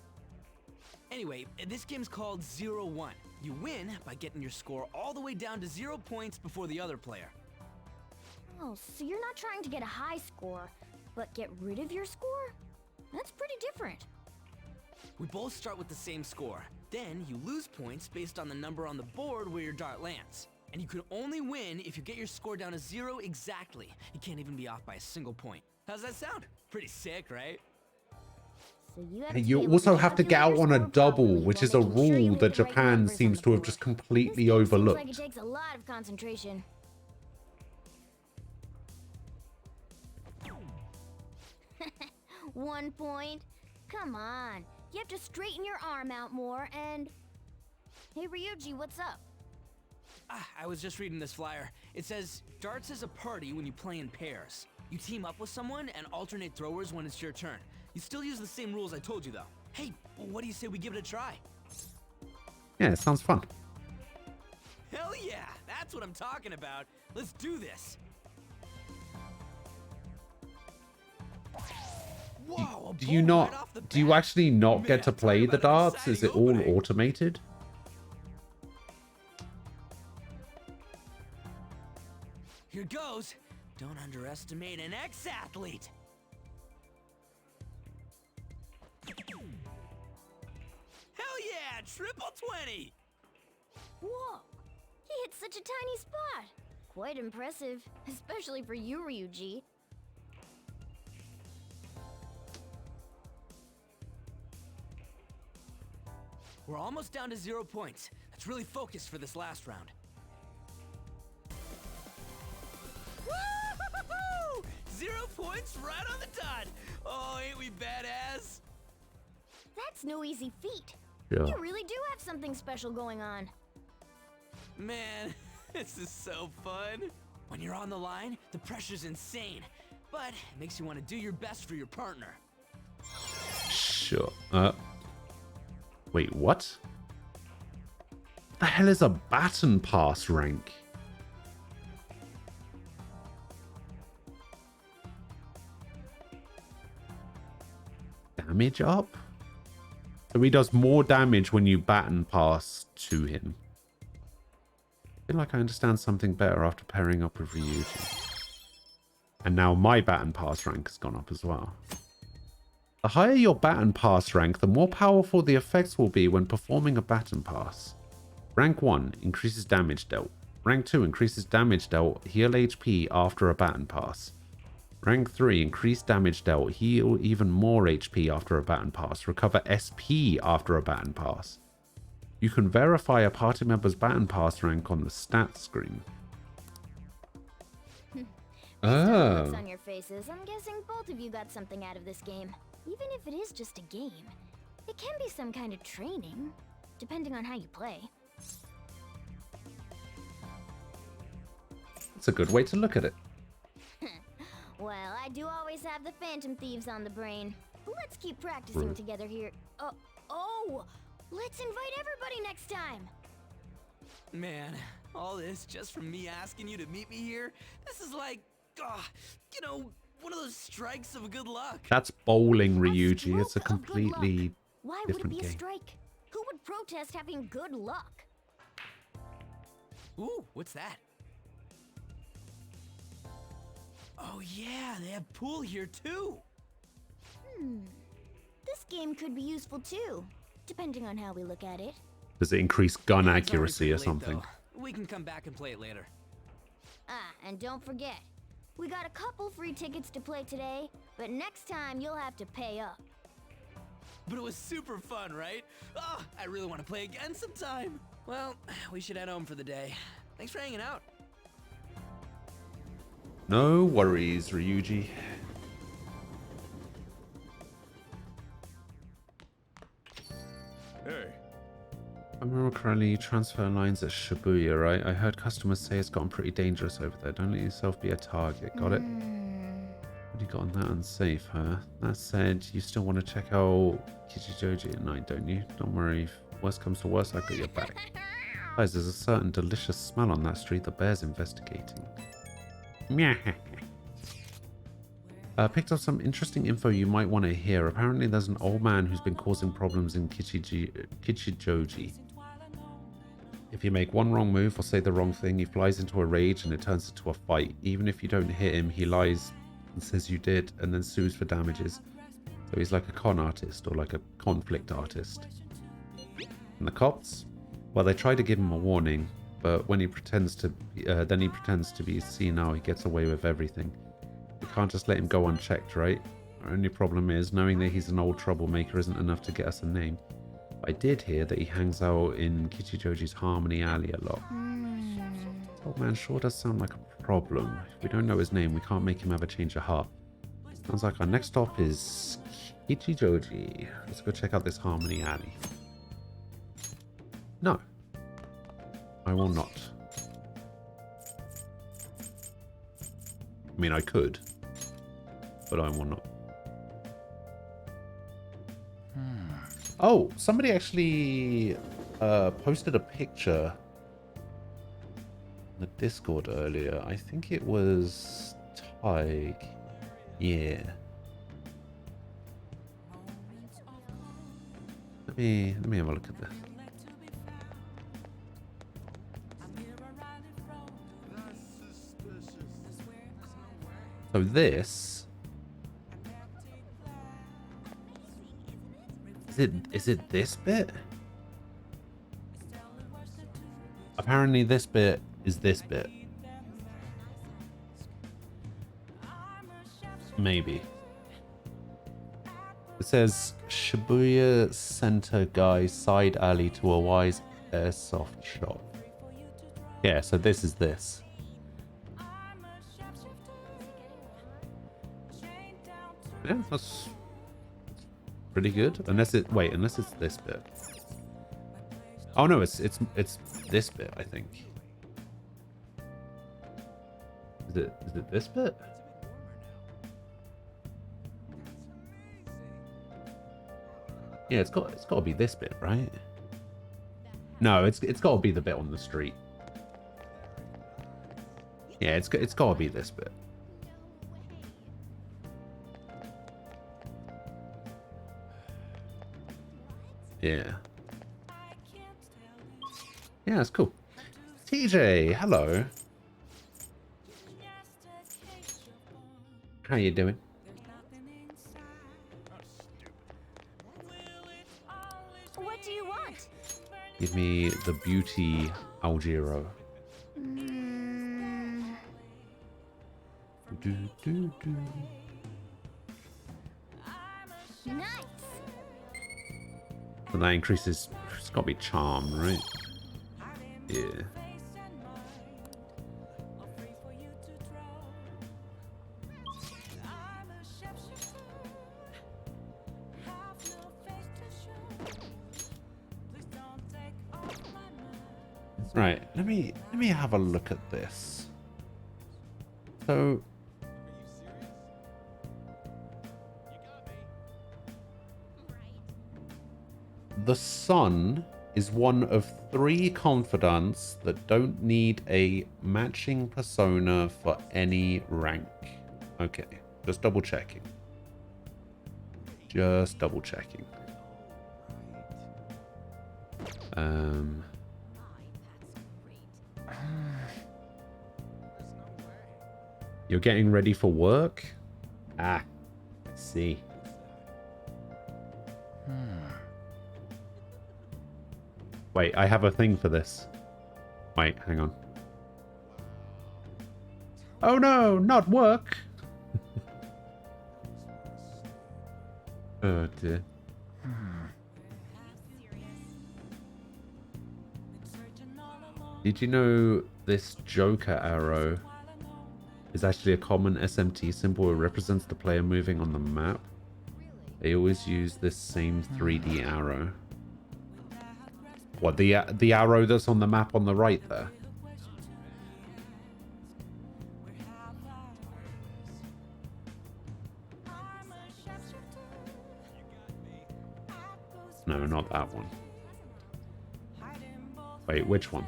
Anyway, this game's called 0-1. You win by getting your score all the way down to 0 points before the other player. Oh, so you're not trying to get a high score, but get rid of your score? That's pretty different. We both start with the same score. Then you lose points based on the number on the board where your dart lands. And you can only win if you get your score down to 0 exactly. You can't even be off by a single point. How's that sound? Pretty sick, right? So you have And to you be able also to have to get out on a double, which is a rule that Japan seems to have just completely Seems like overlooked. it takes a lot of concentration. One point? Come on. You have to straighten your arm out more and... Hey Ryuji, what's up? I was just reading this flyer. It says, darts is a party when you play in pairs. You team up with someone and alternate throwers when it's your turn. You still use the same rules I told you though. Hey, what do you say we give it a try? Yeah, it sounds fun. Hell yeah, that's what I'm talking about. Let's do this. Whoa, Do you not? Do you actually not get to play the darts? Is it all automated? Here goes. Don't underestimate an ex-athlete. Hell yeah, triple 20. Whoa! He hit such a tiny spot. Quite impressive, especially for you, Ryuji. We're almost down to 0 points. Let's really focus for this last round. Woo-hoo-hoo-hoo! 0 points right on the dot. Oh, ain't we badass? That's no easy feat. Yeah. You really do have something special going on. Man, this is so fun. When you're on the line, the pressure's insane. But it makes you want to do your best for your partner. Sure. Wait, what? The hell is a baton pass rank? Damage up? So he does more damage when you baton pass to him. I feel like I understand something better after pairing up with Ryuji. And now my baton pass rank has gone up as well. The higher your baton pass rank, the more powerful the effects will be when performing a baton pass. Rank 1 increases damage dealt. Rank 2 increases damage dealt, heal HP after a baton pass. Rank 3 increased damage dealt, heal even more HP after a baton pass, recover SP after a baton pass. You can verify a party member's baton pass rank on the stats screen. Looks on your faces, I'm guessing both of you got something out of this game. Even if it is just a game, it can be some kind of training, depending on how you play. It's a good way to look at it. Well, I do always have the Phantom Thieves on the brain. Let's keep practicing together here. Oh! Let's invite everybody next time! Man, all this just from me asking you to meet me here? This is like, you know, one of those strikes of good luck. That's bowling, Ryuji. It's a completely Why would it different be a game. strike? Who would protest having good luck? Ooh, what's that? Oh yeah, they have pool here too. This game could be useful too, depending on how we look at it. Does it increase gun It's already accuracy pretty or late, something? though. We can come back and play it later. And don't forget, we got a couple free tickets to play today, but next time you'll have to pay up. But it was super fun, right? Oh, I really want to play again sometime. Well, we should head home for the day. Thanks for hanging out. No worries, Ryuji. Hey. I remember correctly, transfer lines at Shibuya, right? I heard customers say it's gotten pretty dangerous over there. Don't let yourself be a target. Got it? What you got on that unsafe, huh? That said, you still want to check out Kichijoji at night, don't you? Don't worry. If worst comes to worst, I got your back. Guys, there's a certain delicious smell on that street the bear's investigating. Meh. Picked up some interesting info you might want to hear. Apparently there's an old man who's been causing problems in Kichijoji. If you make one wrong move or say the wrong thing, he flies into a rage and it turns into a fight. Even if you don't hit him, he lies and says you did and then sues for damages. So he's like a con artist or like a conflict artist. And the cops? Well, they try to give him a warning, but when he pretends to be senile, he gets away with everything. We can't just let him go unchecked, right? Our only problem is, knowing that he's an old troublemaker isn't enough to get us a name. I did hear that he hangs out in Kichijoji's Harmony Alley a lot. This old man sure does sound like a problem. If we don't know his name, we can't make him have a change of heart. Sounds like our next stop is Kichijoji. Let's go check out this Harmony Alley. No. I will not. I mean, I could, but I will not. Oh, somebody actually posted a picture in the Discord earlier. I think it was Tig. Yeah. Let me have a look at this. So this is it this bit? Apparently this bit is this bit. Maybe. It says Shibuya Center guy side alley to a Wise airsoft shop. Yeah, so this is this. Yeah, that's pretty good. Unless it's this bit. Oh no, it's this bit, I think. Is it this bit? Yeah, it's got to be this bit, right? No, it's got to be the bit on the street. Yeah, it's got to be this bit. Yeah. Yeah, it's cool. TJ, hello. How you doing? What do you want? Give me the beauty Algero. Nice. So that increases. It's got to be charm, right? Yeah. Right, let me have a look at this. So the sun is one of 3 confidants that don't need a matching persona for any rank. Okay, just double checking. Just double checking. You're getting ready for work? Ah, I see. Wait, I have a thing for this. Wait, hang on. Oh no, not work! Oh dear. Did you know this Joker arrow is actually a common SMT symbol? It represents the player moving on the map. They always use this same 3D arrow. What, the arrow that's on the map on the right there? No, not that one. Wait, which one?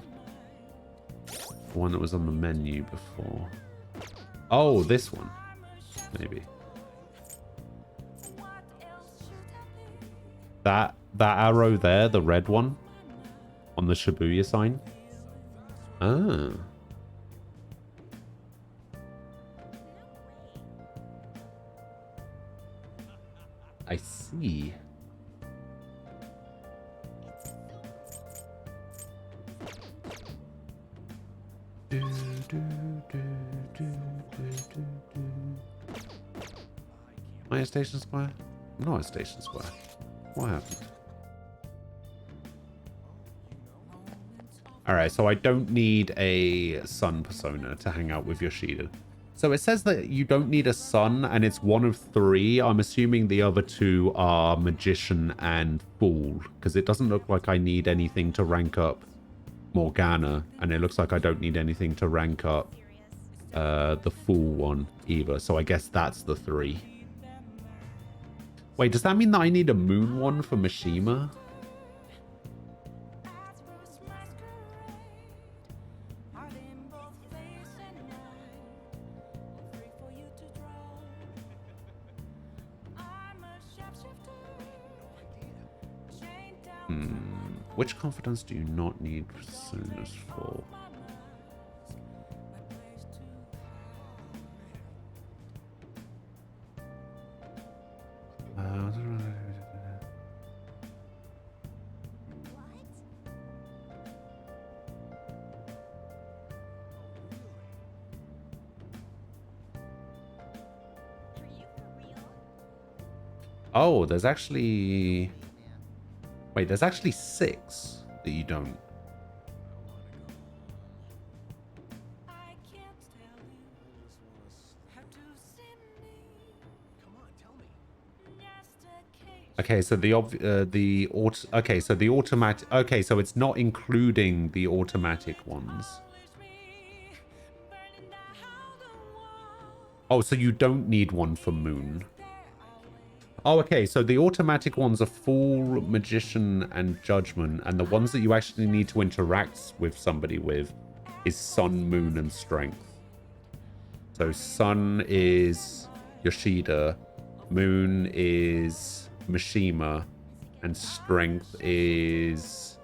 The one that was on the menu before. Oh, this one. Maybe. That arrow there, the red one, on the Shibuya sign. Ah. I see. Am I at Station Square? I'm not at Station Square. What happened? Alright, so I don't need a sun persona to hang out with Yoshida. So it says that you don't need a sun, and it's one of 3. I'm assuming the other 2 are Magician and Fool, because it doesn't look like I need anything to rank up Morgana, and it looks like I don't need anything to rank up the Fool one either. So I guess that's the 3. Wait, does that mean that I need a moon one for Mishima? Which confidence do you not need personas for? Oh, there's actually... Wait, there's actually 6 that you don't. Okay, so the automatic. Okay, so it's not including the automatic ones. Oh, so you don't need one for Moon. Oh, okay, so the automatic ones are Fool, Magician, and Judgment, and the ones that you actually need to interact with somebody with is Sun, Moon, and Strength. So Sun is Yoshida, Moon is Mishima, and Strength is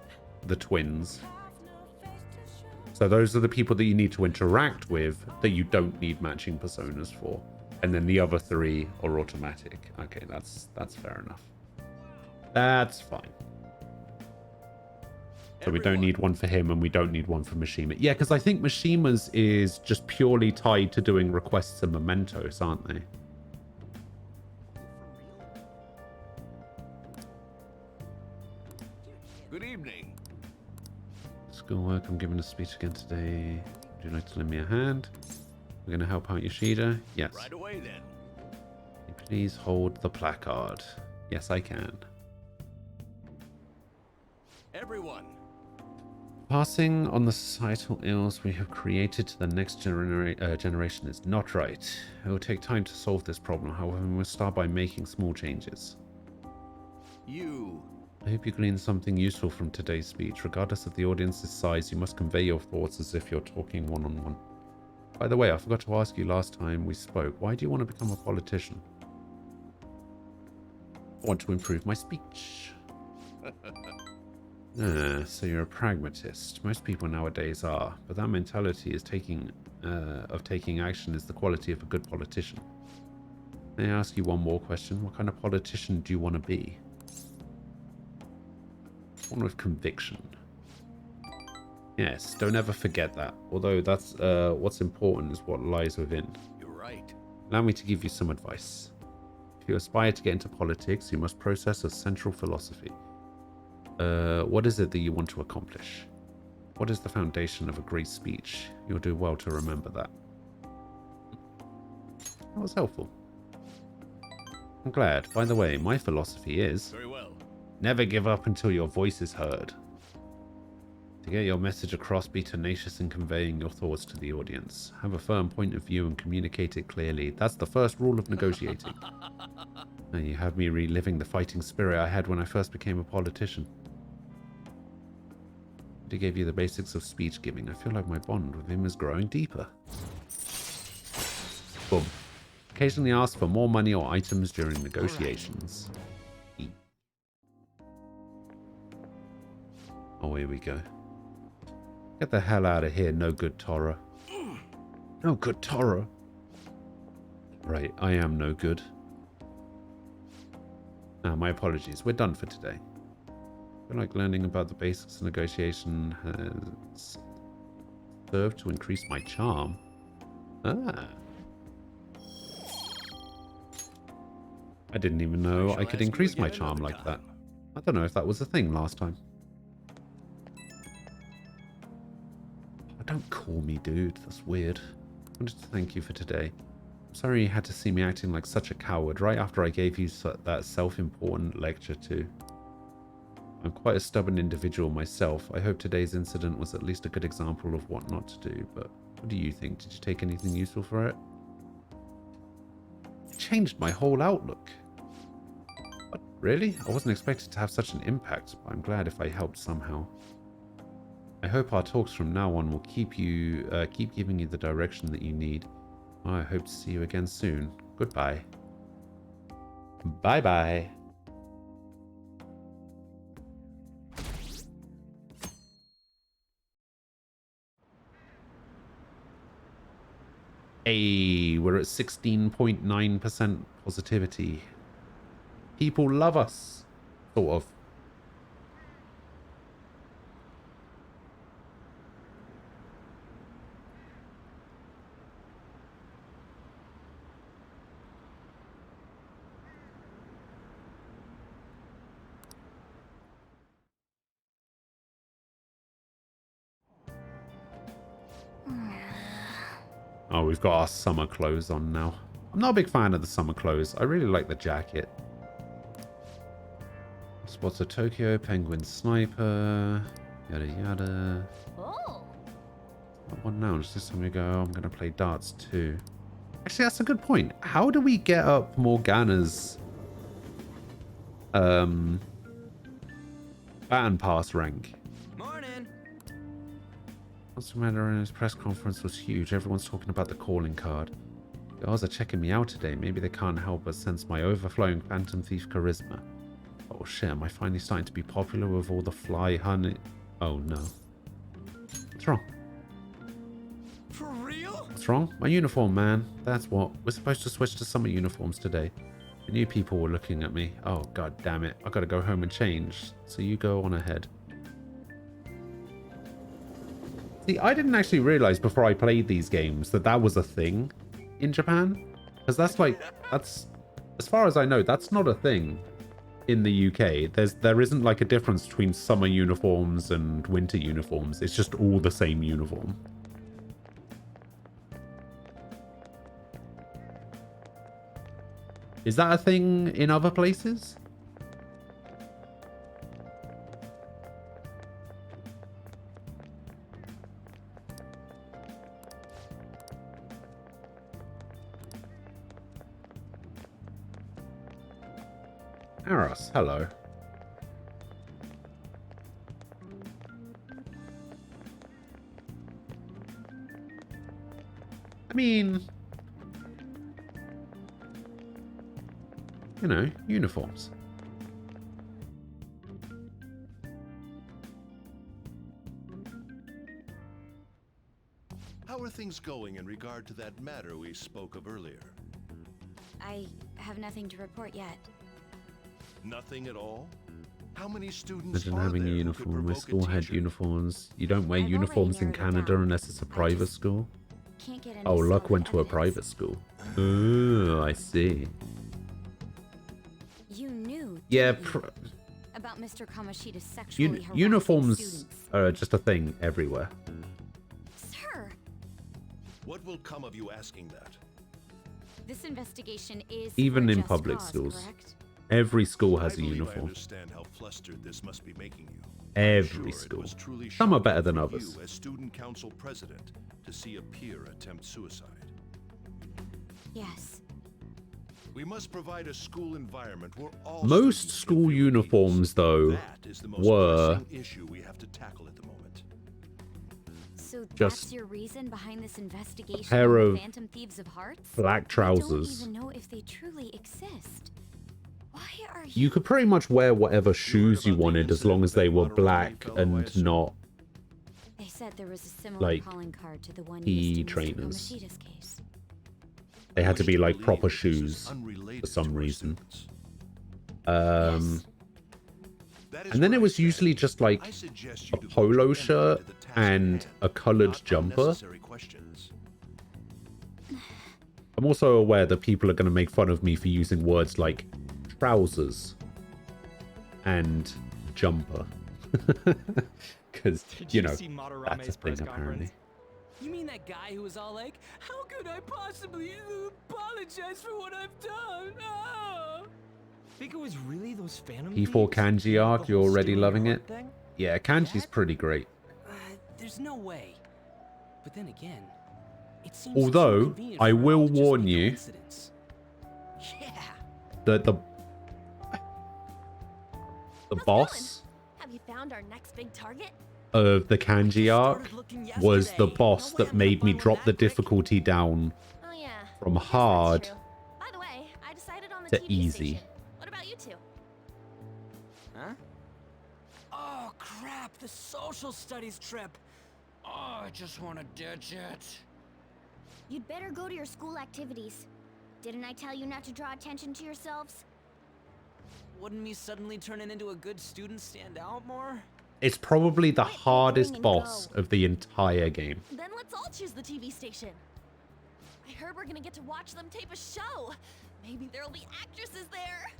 the twins. So those are the people that you need to interact with that you don't need matching personas for. And then the other 3 are automatic. Okay, that's fair enough. That's fine. So we don't need one for him and we don't need one for Mishima. Yeah, because I think Mishima's is just purely tied to doing requests and mementos, aren't they? Good evening. Schoolwork, I'm giving a speech again today. Would you like to lend me a hand? We're going to help out Yoshida? Yes. Right away then. Please hold the placard. Yes, I can. Everyone. Passing on the societal ills we have created to the next generation is not right. It will take time to solve this problem, however, we must start by making small changes. I hope you glean something useful from today's speech. Regardless of the audience's size, you must convey your thoughts as if you're talking one-on-one. By the way, I forgot to ask you last time we spoke, why do you want to become a politician? I want to improve my speech. So you're a pragmatist. Most people nowadays are, but that mentality is taking action is the quality of a good politician. May I ask you one more question? What kind of politician do you want to be? One with conviction. Yes, don't ever forget that. Although that's what's important is what lies within. You're right. Allow me to give you some advice. If you aspire to get into politics, you must process a central philosophy. What is it that you want to accomplish? What is the foundation of a great speech? You'll do well to remember that. That was helpful. I'm glad. By the way, my philosophy is... Very well. Never give up until your voice is heard. To get your message across, be tenacious in conveying your thoughts to the audience. Have a firm point of view and communicate it clearly. That's the first rule of negotiating. And you have me reliving the fighting spirit I had when I first became a politician. He gave you the basics of speech giving. I feel like my bond with him is growing deeper. Boom. Occasionally ask for more money or items during negotiations. Oh, here we go. Get the hell out of here, no good Tora. No good Tora. Right, I am no good. My apologies. We're done for today. I feel like learning about the basics of negotiation has served to increase my charm. Ah. I didn't even know I could increase my charm like that. I don't know if that was a thing last time. Don't call me dude, that's weird. I wanted to thank you for today. I'm sorry you had to see me acting like such a coward right after I gave you that self-important lecture too. I'm quite a stubborn individual myself. I hope today's incident was at least a good example of what not to do, but what do you think? Did you take anything useful for it? It changed my whole outlook. What, really? I wasn't expected to have such an impact, but I'm glad if I helped somehow. I hope our talks from now on will keep giving you the direction that you need. I hope to see you again soon. Goodbye. Bye-bye. Hey, we're at 16.9% positivity. People love us, sort of. Oh, we've got our summer clothes on now. I'm not a big fan of the summer clothes. I really like the jacket. Spots a Tokyo Penguin Sniper. Yada yada. Oh. Not one now. Just this time we go. I'm going to play darts too. Actually, that's a good point. How do we get up Morgana's Baton Pass rank? Morning. What's the matter? His press conference was huge. Everyone's talking about the calling card. Girls are checking me out today. Maybe they can't help but sense my overflowing Phantom Thief charisma. Oh shit, am I finally starting to be popular with all the fly honey? Oh no. What's wrong? For real? What's wrong? My uniform, man. That's what. We're supposed to switch to summer uniforms today. I knew people were looking at me. Oh god damn it. I gotta go home and change. So you go on ahead. See, I didn't actually realize before I played these games that that was a thing in Japan. Because that's like, that's, as far as I know, that's not a thing in the UK. There isn't like a difference between summer uniforms and winter uniforms. It's just all the same uniform. Is that a thing in other places? Aros, hello. I mean, you know, uniforms. How are things going in regard to that matter we spoke of earlier? I have nothing to report yet. Nothing at all? How many students Imagine are having a there who could uniform. My provoke a school had teacher? uniforms. You don't wear I've uniforms already in narrowed it Canada down. unless it's a private school. Can't get any Oh, Luck solid went to a evidence. private school. Oh, I see. You knew, Yeah, didn't you, about Mr. Kamoshida's sexually harassing uniforms students. are just a thing everywhere. Sir, What will come of you asking that? this investigation is Even for a in just public cause, schools. correct? Every school has I a believe I uniform. understand how flustered this must be making you. Every Sure, it school. was truly Some are shocking better than for others. You, as student council president, to see a peer attempt suicide. Yes. We must provide a school environment where all Most school uniforms, though, that is the most were pressing issue we have to tackle at the moment. So Just that's your reason behind this investigation pair on the of Phantom Thieves of Hearts? black I trousers. don't even know if they truly exist. Why are you... You could pretty much wear whatever shoes you wanted as long as they were black and not They said there was a similar like calling card to the one PE used in Mr. trainers. Kamoshida's case. They had to be like proper shoes for some reason. And then it was usually just like a polo shirt and a colored jumper. Unnecessary questions. I'm also aware that people are going to make fun of me for using words like trousers and jumper. Because, you know, that's a thing apparently. You mean that guy who was all like, "How could I possibly apologize for what I've done?" Oh. Think it was really those Phantom P4 Thieves? Kanji arc, The you're whole already stealing loving your it? heart thing? Yeah, Kanji's pretty great. There's no way. But then again, it seems Although, so convenient I for it all will to just warn be you coincidence. Yeah. that the boss Have you found our next big target? of the Kanji arc was the boss that made me drop the difficulty down Oh yeah. from hard By the way, I decided on the to TV easy. station. What about you two? Huh? Oh crap! The social studies trip. Oh, I just want to ditch it. You'd better go to your school activities. Didn't I tell you not to draw attention to yourselves? Wouldn't me suddenly turning into a good student stand out more? It's probably the hardest boss of the entire game. Then let's all choose the TV station. I heard we're gonna get to watch them tape a show. Maybe there'll be actresses there.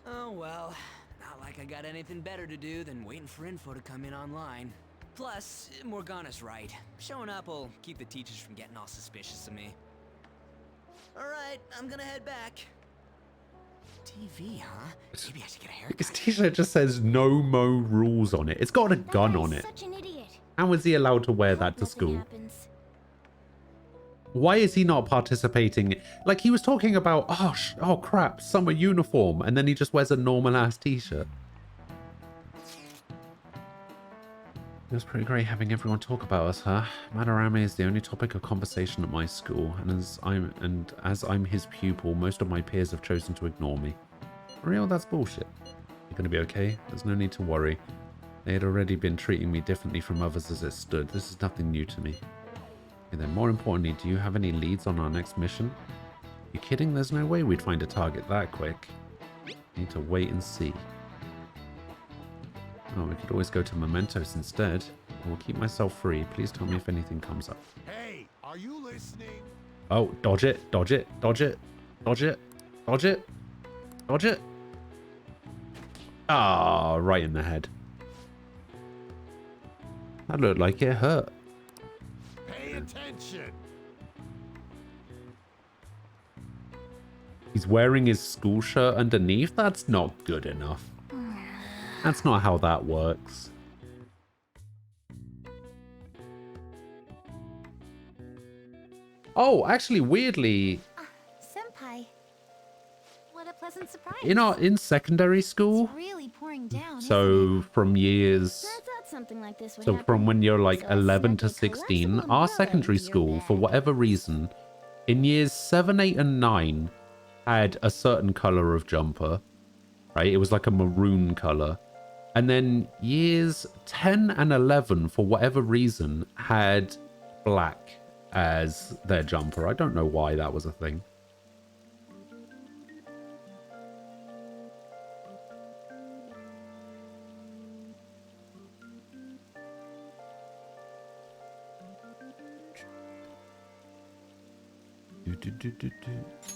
Oh well, not like I got anything better to do than waiting for info to come in online. Plus, Morgana's right. Showing up will keep the teachers from getting all suspicious of me. Alright, I'm gonna head back. TV, huh? Maybe I should get a haircut. His t-shirt just says no mo rules on it. It's got a gun on it. Such an idiot. How is he allowed to wear that to school? Happens. Why is he not participating? Like, he was talking about, oh crap, summer uniform, and then he just wears a normal ass t-shirt. It was pretty great having everyone talk about us, huh? Madarame is the only topic of conversation at my school, and as I'm his pupil, most of my peers have chosen to ignore me. For real, that's bullshit. You're gonna be okay. There's no need to worry. They had already been treating me differently from others as it stood. This is nothing new to me. Okay, then more importantly, do you have any leads on our next mission? You kidding? There's no way we'd find a target that quick. Need to wait and see. Oh, we could always go to Mementos instead. I will keep myself free. Please tell me if anything comes up. Hey, are you listening? Oh, dodge it, dodge it, dodge it, dodge it, dodge it, dodge it. Ah, right in the head. That looked like it hurt. Pay attention. He's wearing his school shirt underneath? That's not good enough. That's not how that works. Oh, actually, weirdly, Senpai. What a pleasant surprise. in secondary school, It's really pouring down. so from years, I thought something like this would so happen. from when you're like So I 11 to snuck a 16, collapsible our umbrella secondary into your school, for bag. whatever reason, in years 7, 8, and 9, had a certain color of jumper, right? It was like a maroon color. And then years 10 and 11, for whatever reason, had black as their jumper. I don't know why that was a thing.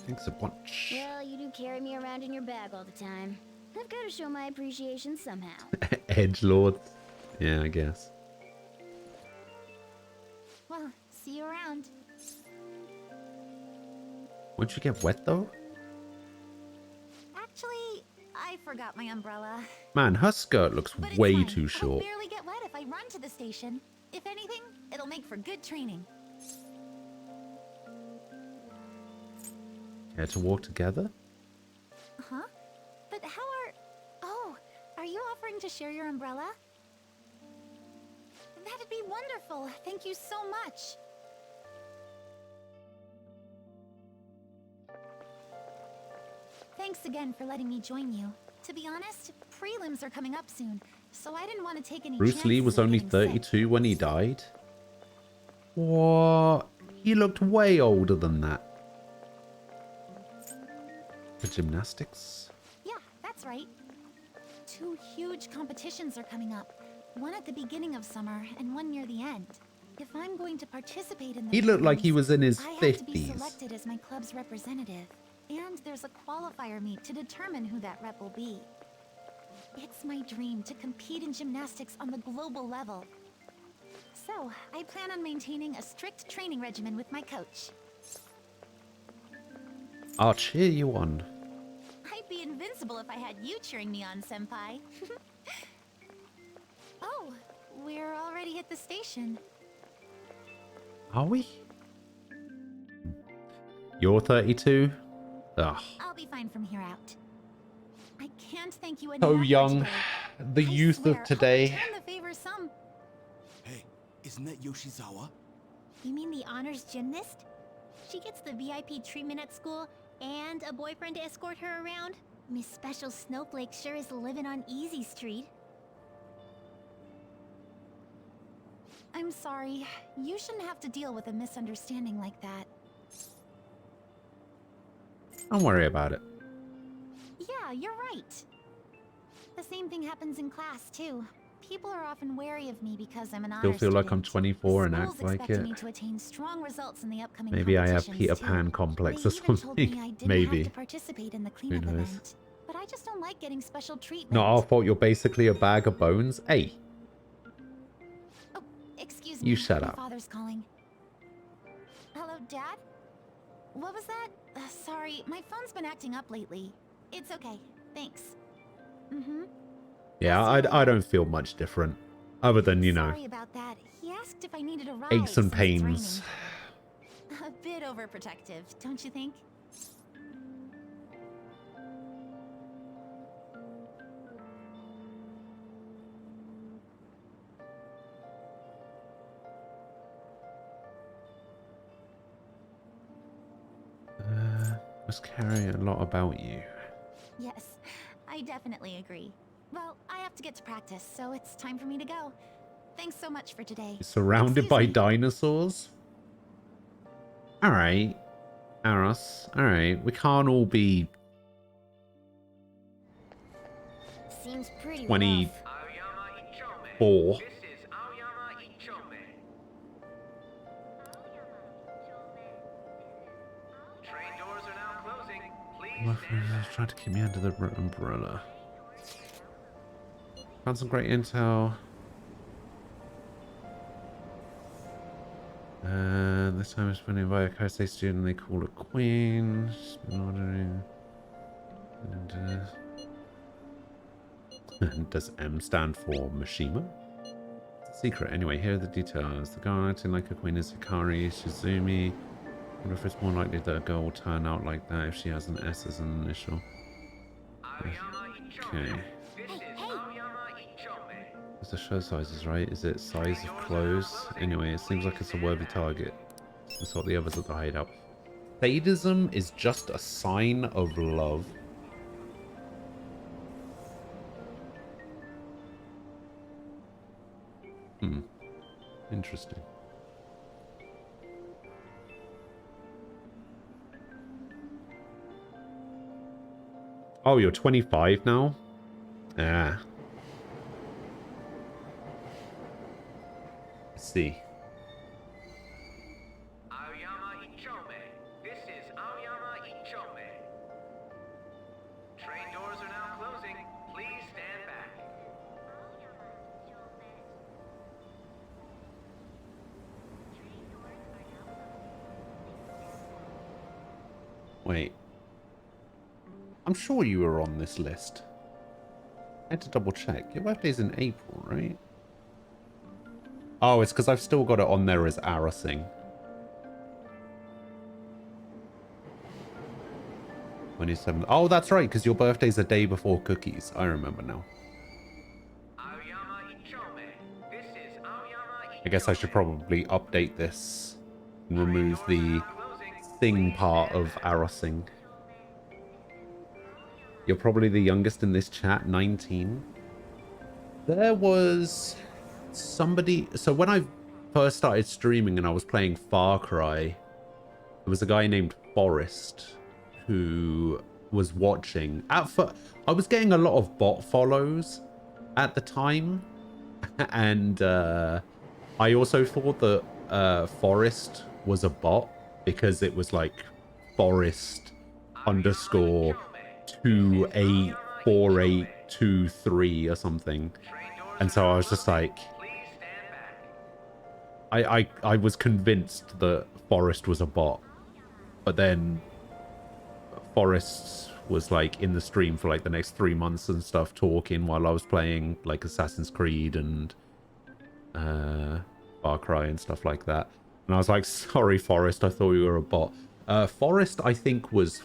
Thanks a bunch. Well, you do carry me around in your bag all the time. I've got to show my appreciation somehow. Edgelords. Yeah, I guess. Well, see you around. Won't you get wet though? Actually, I forgot my umbrella. Man, her skirt looks But it's way fine. too I'll short. barely get wet if I run to the station. If anything, it'll make for good training. Care to walk together? Huh? But how are... Oh, are you offering to share your umbrella? That'd be wonderful. Thank you so much. Thanks again for letting me join you. To be honest, prelims are coming up soon, so I didn't want to take any Bruce Lee chances was of only getting sick. 32 when he died. What? He looked way older than that. For gymnastics? Yeah, that's right. 2 huge competitions are coming up. One at the beginning of summer and one near the end. If I'm going to participate in the He looked like he prelims, was in his I have to be 50s. selected as my club's representative. And there's a qualifier meet to determine who that rep will be. It's my dream to compete in gymnastics on the global level. So, I plan on maintaining a strict training regimen with my coach. I'll cheer you on. I'd be invincible if I had you cheering me on, Senpai. Oh, we're already at the station. Are we? You're 32? Ugh. I'll be fine from here out. I can't thank you enough. So for young. today. The I youth swear, of I'll today. return the favor some. Hey, isn't that Yoshizawa? You mean the honors gymnast? She gets the VIP treatment at school and a boyfriend to escort her around? Miss Special Snowflake sure is living on Easy Street. I'm sorry. You shouldn't have to deal with a misunderstanding like that. Don't worry about it. Yeah, you're right. The same thing happens in class, too. People are often wary of me because I'm an honor Still feel like I'm student. 24 and Schools act like expect it. me to attain strong results in the upcoming Maybe I have competitions, Peter too. Pan complex or They even told me I something. didn't Maybe. have to participate in the Who cleanup knows? event. But I just don't like getting special treatment. Not our fault. You're basically a bag of bones. Hey, Excuse me. you shut My up. father's calling. Hello, Dad? What was that? Sorry, my phone's been acting up lately. It's okay. Thanks. Mm-hmm. Yeah, I don't feel much different. Other than, you know, Sorry about that. He asked if I needed a ride aches and since it's pains. raining. A bit overprotective, don't you think? Must carry a lot about you. Yes, I definitely agree. Well, I have to get to practice, so it's time for me to go. Thanks so much for today. Surrounded by dinosaurs? Alright. Aros. Alright. We can't all be Seems pretty 24. Trying to keep me under the umbrella. Found some great intel. This time it's been by a Kosei student they call her Queen. She's been ordering. And does M stand for Mishima? It's a secret. Anyway, here are the details. The girl acting like a queen is Hikari Shizumi. I wonder if it's more likely that a girl will turn out like that if she has an S as an initial. Okay. It's the show sizes, right? Is it size of clothes? Anyway, it seems like it's a worthy target. That's what the others at the hideout. Sadism is just a sign of love. Interesting. Oh, you're 25 now? Ah. Let's see. Wait. I'm sure you were on this list. I had to double check. Your birthday's in April, right? Oh, it's because I've still got it on there as Arasing. 27th. Oh, that's right, because your birthday's a day before cookies. I remember now. I guess I should probably update this and remove the thing part of Arasing. You're probably the youngest in this chat, 19. There was somebody... So when I first started streaming and I was playing Far Cry, there was a guy named Forrest who was watching. I was getting a lot of bot follows at the time. And I also thought that Forrest was a bot because it was like Forrest _284823 or something. And so I was just like, I was convinced that Forrest was a bot, but then Forrest was like in the stream for like the next 3 months and stuff, talking while I was playing like Assassin's Creed and Far Cry and stuff like that. And I was like, sorry, Forrest, I thought you were a bot. Forrest, I think, was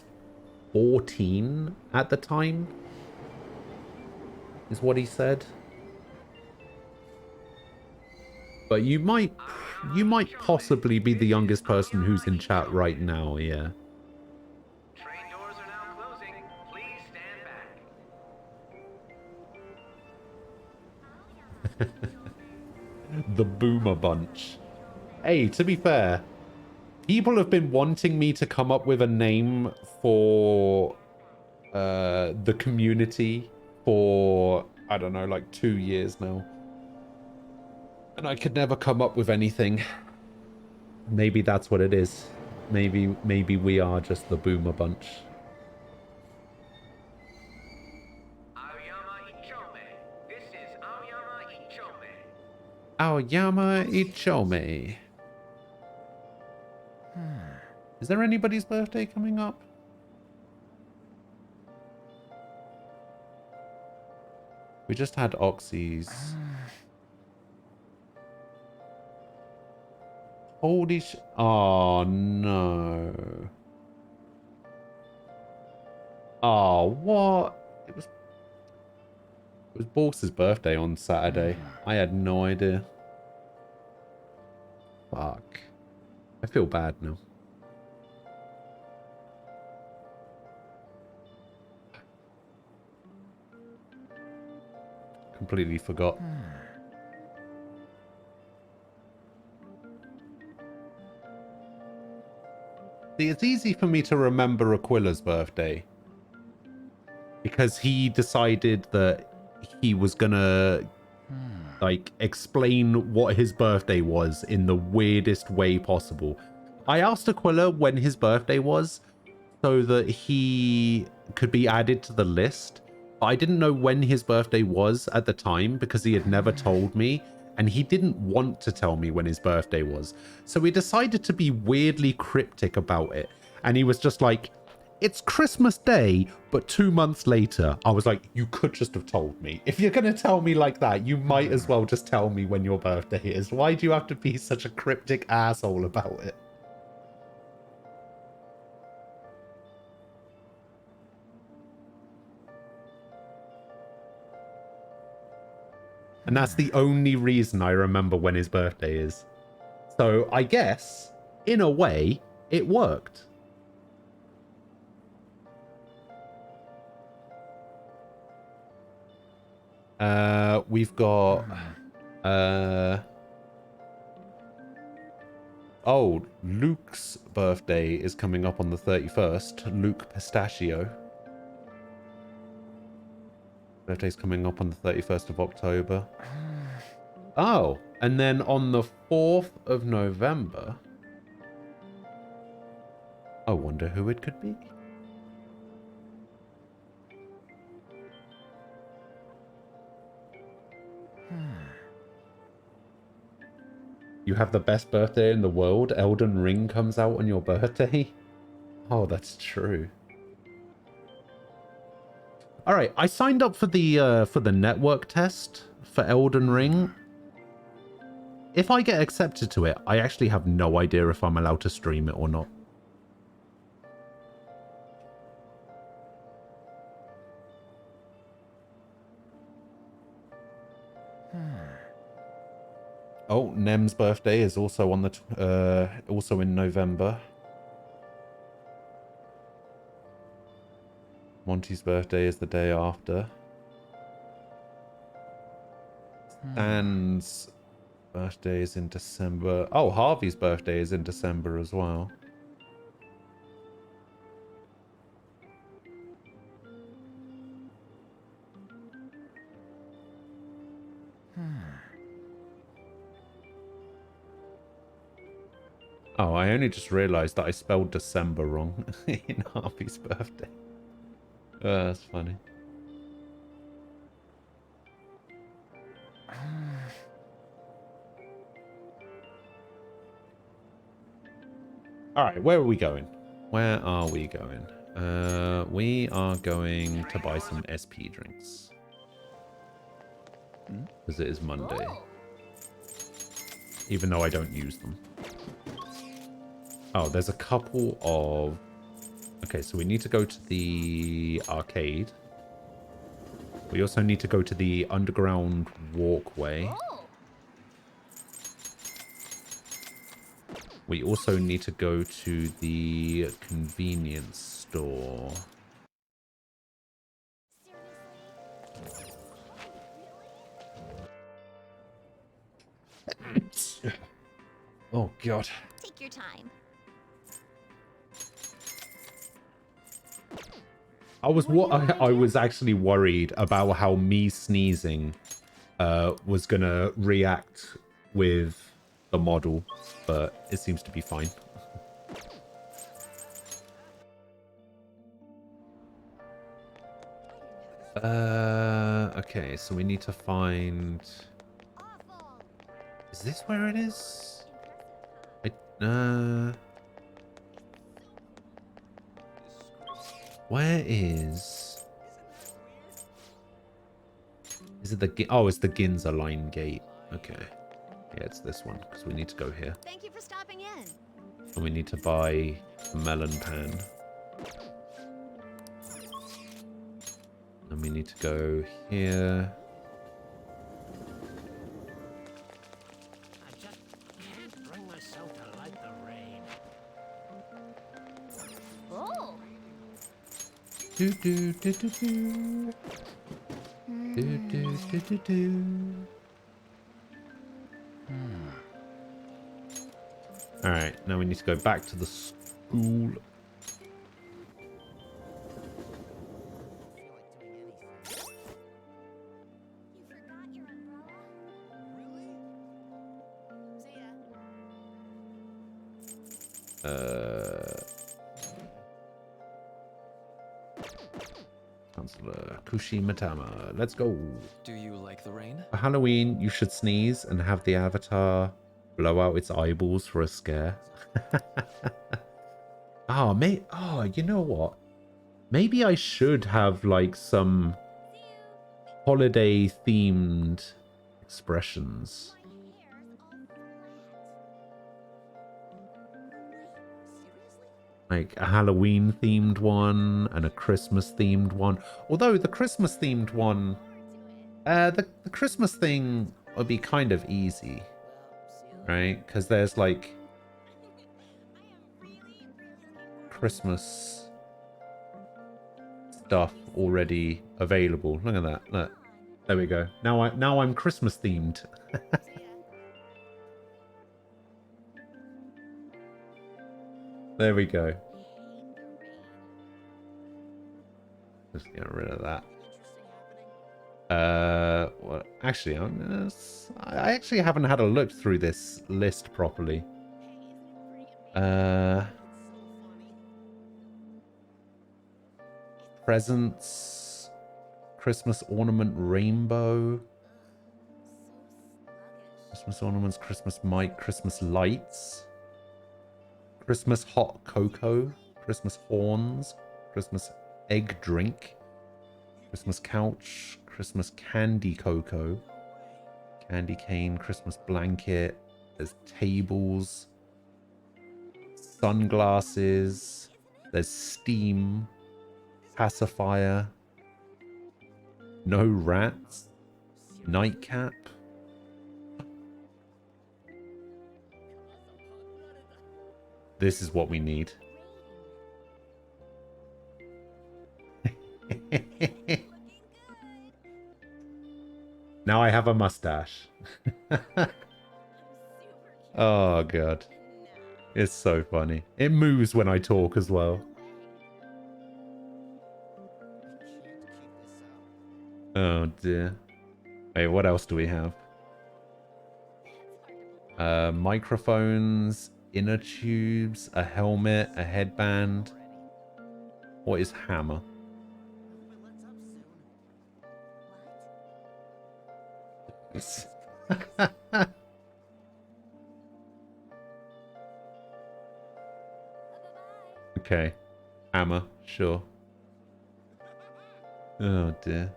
14 at the time, is what he said. But you might possibly be the youngest person who's in chat right now, yeah. The Boomer Bunch. Hey, to be fair, people have been wanting me to come up with a name for the community for, I don't know, like 2 years now. And I could never come up with anything. Maybe that's what it is. Maybe we are just the Boomer Bunch. Aoyama Ichome. Is there anybody's birthday coming up? We just had Oxy's. Holy sh... Oh, no. Oh, what? It was Borks's birthday on Saturday. I had no idea. Fuck. I feel bad now. Completely forgot. See, it's easy for me to remember Aquila's birthday. Because he decided that he was gonna, like, explain what his birthday was in the weirdest way possible. I asked Aquila when his birthday was so that he could be added to the list. But I didn't know when his birthday was at the time because he had never told me. And he didn't want to tell me when his birthday was. So we decided to be weirdly cryptic about it. And he was just like, it's Christmas Day, but 2 months later. I was like, you could just have told me. If you're going to tell me like that, you might as well just tell me when your birthday is. Why do you have to be such a cryptic asshole about it? And that's the only reason I remember when his birthday is. So I guess, in a way, it worked. We've got... Oh, Luke's birthday is coming up on the 31st. Luke Pistachio. Birthday's coming up on the 31st of October. Oh, and then on the 4th of November... I wonder who it could be. You have the best birthday in the world. Elden Ring comes out on your birthday. Oh, that's true. All right, I signed up for the network test for Elden Ring. If I get accepted to it, I actually have no idea if I'm allowed to stream it or not. Oh, Nem's birthday is also on the also in November. Monty's birthday is the day after. Stan's birthday is in December. Oh, Harvey's birthday is in December as well. Oh, I only just realised that I spelled December wrong in Harvey's birthday. That's funny. Alright, where are we going? Where are we going? We are going to buy some SP drinks. Because it is Monday. Even though I don't use them. Oh, there's a couple of... Okay, so we need to go to the arcade. We also need to go to the underground walkway. We also need to go to the convenience store. Oh god. Take your time. I was actually worried about how me sneezing was gonna react with the model, but it seems to be fine. Okay, so we need to find... Is this where it is? Where is... Is it the... Oh, it's the Ginza Line gate. Okay. Yeah, it's this one, because we need to go here. Thank you for stopping in. And we need to buy a melon pan. And we need to go here. I just can't bring myself to like the rain. Oh. Do do do do do. Do do do do do. Alright, now we need to go back to the school. Chancellor Kushimatama, let's go. Do you like the rain? For Halloween, you should sneeze and have the avatar blow out its eyeballs for a scare. Oh, you know what? Maybe I should have like some holiday themed expressions. Like a Halloween themed one and a Christmas themed one. Although the Christmas themed one, the Christmas thing would be kind of easy, right? Because there's like Christmas stuff already available. Look at that. Look. There we go. Now I'm Christmas themed. There we go. Just get rid of that. Well, actually, I actually haven't had a look through this list properly. Presents, Christmas ornament rainbow, Christmas ornaments, Christmas mic, Christmas lights, Christmas hot cocoa, Christmas horns, Christmas egg drink, Christmas couch, Christmas candy cocoa, candy cane, Christmas blanket, there's tables, sunglasses, there's steam, pacifier, no rats, nightcap. This is what we need. Now I have a mustache. Oh god. It's so funny. It moves when I talk as well. Oh dear. Wait, what else do we have? Microphones, inner tubes, a helmet, a headband. What is hammer? Okay. Hammer, sure. Oh dear.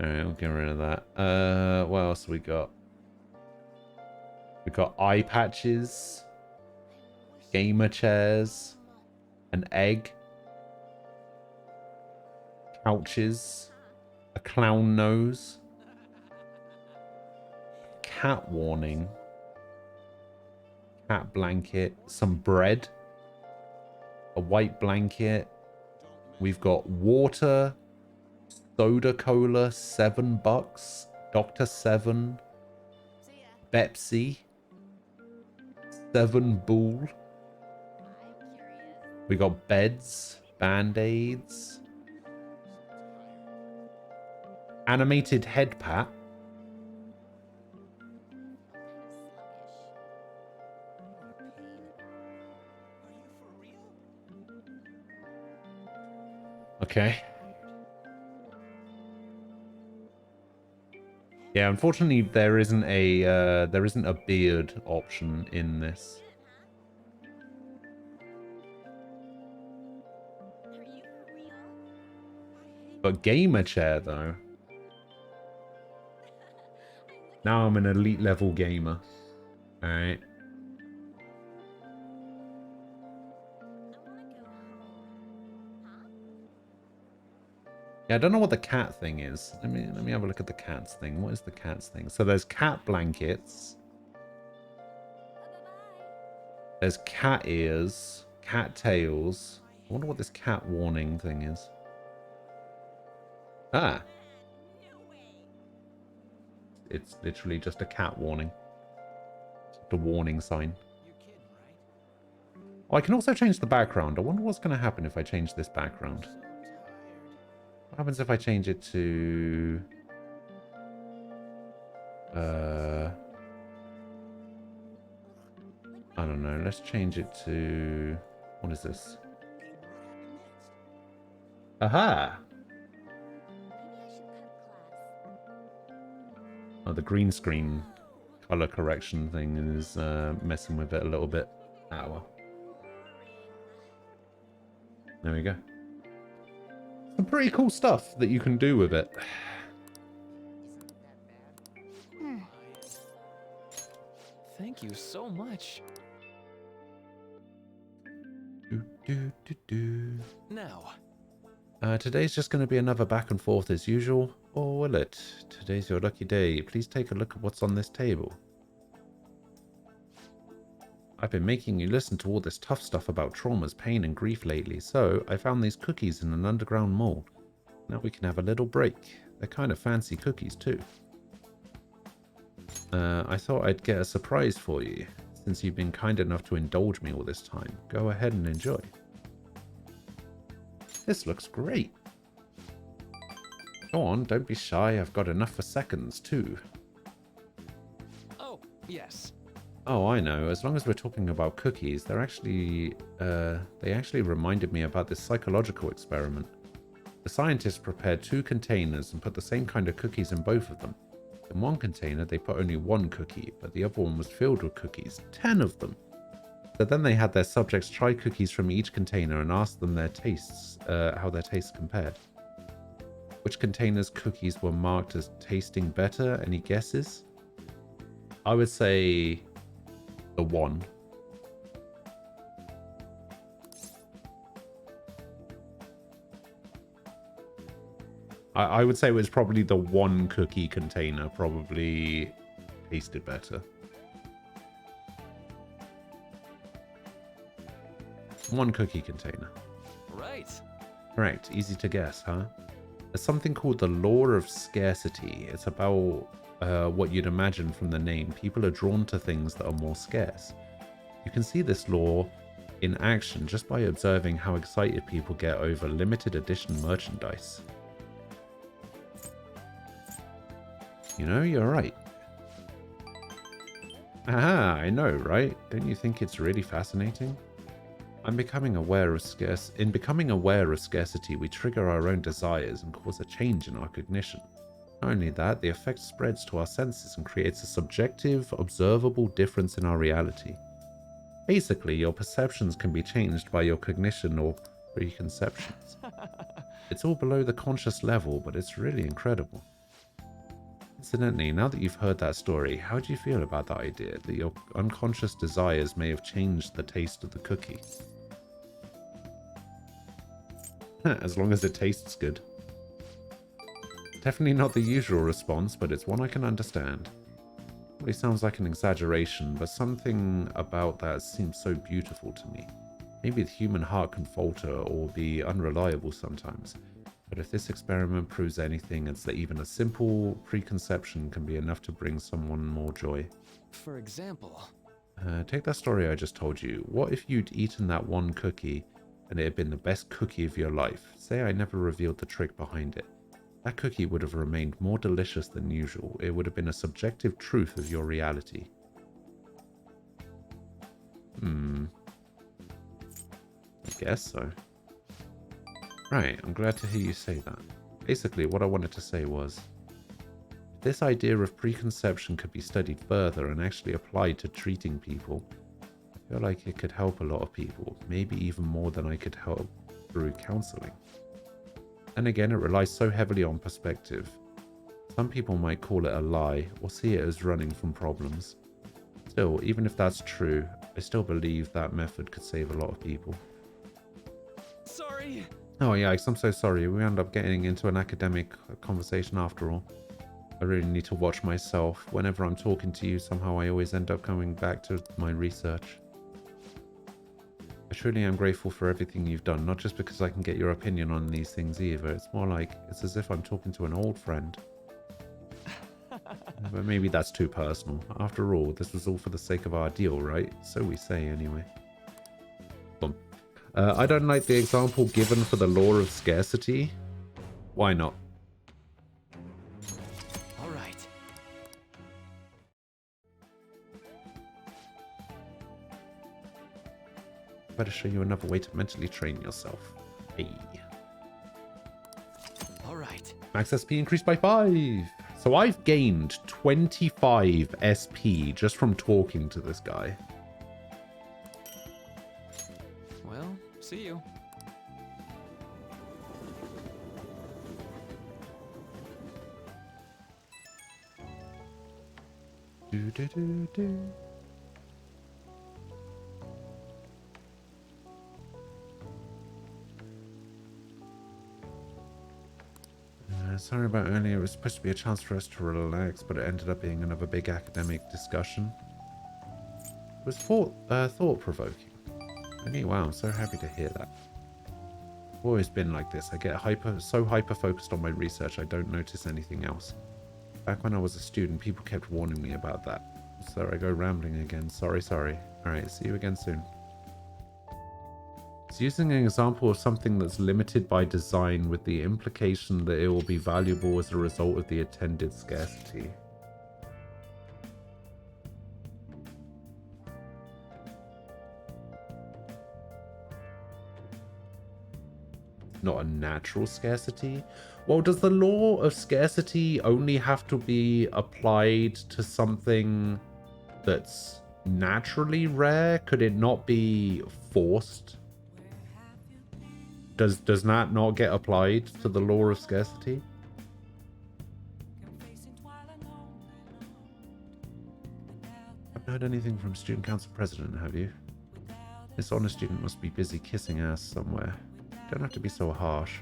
Alright, we'll get rid of that. What else we got? We got eye patches, gamer chairs, an egg, couches, a clown nose, cat warning, cat blanket, some bread, a white blanket. We've got water, soda cola, $7, Dr. 7, Pepsi, 7 ball. We got beds, band-aids, animated head pat. Okay. Yeah, unfortunately there isn't a beard option in this. But gamer chair though. Now I'm an elite level gamer. Alright. Yeah, I don't know what the cat thing is. Let me have a look at the cat's thing. What is the cat's thing? So there's cat blankets. There's cat ears, cat tails. I wonder what this cat warning thing is. Ah. It's literally just a cat warning. Just a warning sign. Oh, I can also change the background. I wonder what's going to happen if I change this background. What happens if I change it to... I don't know. Let's change it to... What is this? Aha! Oh, the green screen color correction thing is messing with it a little bit. Ah, well. There we go. Some pretty cool stuff that you can do with it. Thank you so much. Now. Today's just going to be another back and forth as usual. Or will it? Today's your lucky day. Please take a look at what's on this table. I've been making you listen to all this tough stuff about traumas, pain, and grief lately, so I found these cookies in an underground mall. Now we can have a little break. They're kind of fancy cookies, too. I thought I'd get a surprise for you, since you've been kind enough to indulge me all this time. Go ahead and enjoy. This looks great. Go on, don't be shy. I've got enough for seconds, too. Oh, yes. Oh, I know. As long as we're talking about cookies, they actually reminded me about this psychological experiment. The scientists prepared 2 containers and put the same kind of cookies in both of them. In one container, they put only 1 cookie, but the other one was filled with cookies, 10 of them. So then they had their subjects try cookies from each container and asked them their tastes, how their tastes compared. Which container's cookies were marked as tasting better? Any guesses? I would say the 1. I would say it was probably the 1 cookie container probably tasted better. 1 cookie container. Right. Correct. Easy to guess, huh? There's something called the law of scarcity. It's about what you'd imagine from the name. People are drawn to things that are more scarce. You can see this law in action just by observing how excited people get over limited edition merchandise. You know, you're right. Aha, I know, right? Don't you think it's really fascinating? In becoming aware of scarcity, we trigger our own desires and cause a change in our cognition. Not only that, the effect spreads to our senses and creates a subjective, observable difference in our reality. Basically, your perceptions can be changed by your cognition or preconceptions. It's all below the conscious level, but it's really incredible. Incidentally, now that you've heard that story, how do you feel about that idea that your unconscious desires may have changed the taste of the cookie? As long as it tastes good. Definitely not the usual response, but it's one I can understand. Probably sounds like an exaggeration, but something about that seems so beautiful to me. Maybe the human heart can falter or be unreliable sometimes. But if this experiment proves anything, it's that even a simple preconception can be enough to bring someone more joy. For example, Take that story I just told you. What if you'd eaten that one cookie and it had been the best cookie of your life? Say I never revealed the trick behind it. That cookie would have remained more delicious than usual. It would have been a subjective truth of your reality. I guess so. Right, I'm glad to hear you say that. Basically, what I wanted to say was, if this idea of preconception could be studied further and actually applied to treating people, I feel like it could help a lot of people, maybe even more than I could help through counseling. And again, it relies so heavily on perspective. Some people might call it a lie or see it as running from problems. Still, even if that's true, I still believe that method could save a lot of people. Sorry. Oh yeah, I'm so sorry. We end up getting into an academic conversation after all. I really need to watch myself. Whenever I'm talking to you, somehow I always end up coming back to my research. I truly am grateful for everything you've done, not just because I can get your opinion on these things either. It's more like, it's as if I'm talking to an old friend. But maybe that's too personal. After all, this was all for the sake of our deal, right? So we say anyway. I don't like the example given for the law of scarcity. Why not? All right. Better show you another way to mentally train yourself. Hey. All right. Max SP increased by 5. So I've gained 25 SP just from talking to this guy. Well, see you. Do do do do. Sorry about earlier. It was supposed to be a chance for us to relax, but it ended up being another big academic discussion. It was thought-provoking. Okay, wow, I'm so happy to hear that. I've always been like this. I get so hyper-focused on my research, I don't notice anything else. Back when I was a student, people kept warning me about that. So I go rambling again. Sorry. Alright, see you again soon. It's using an example of something that's limited by design with the implication that it will be valuable as a result of the attended scarcity. Not a natural scarcity? Well, does the law of scarcity only have to be applied to something that's naturally rare? Could it not be forced? Does that not get applied to the law of scarcity? Haven't heard anything from student council president, have you? This honor student must be busy kissing ass somewhere. Don't have to be so harsh.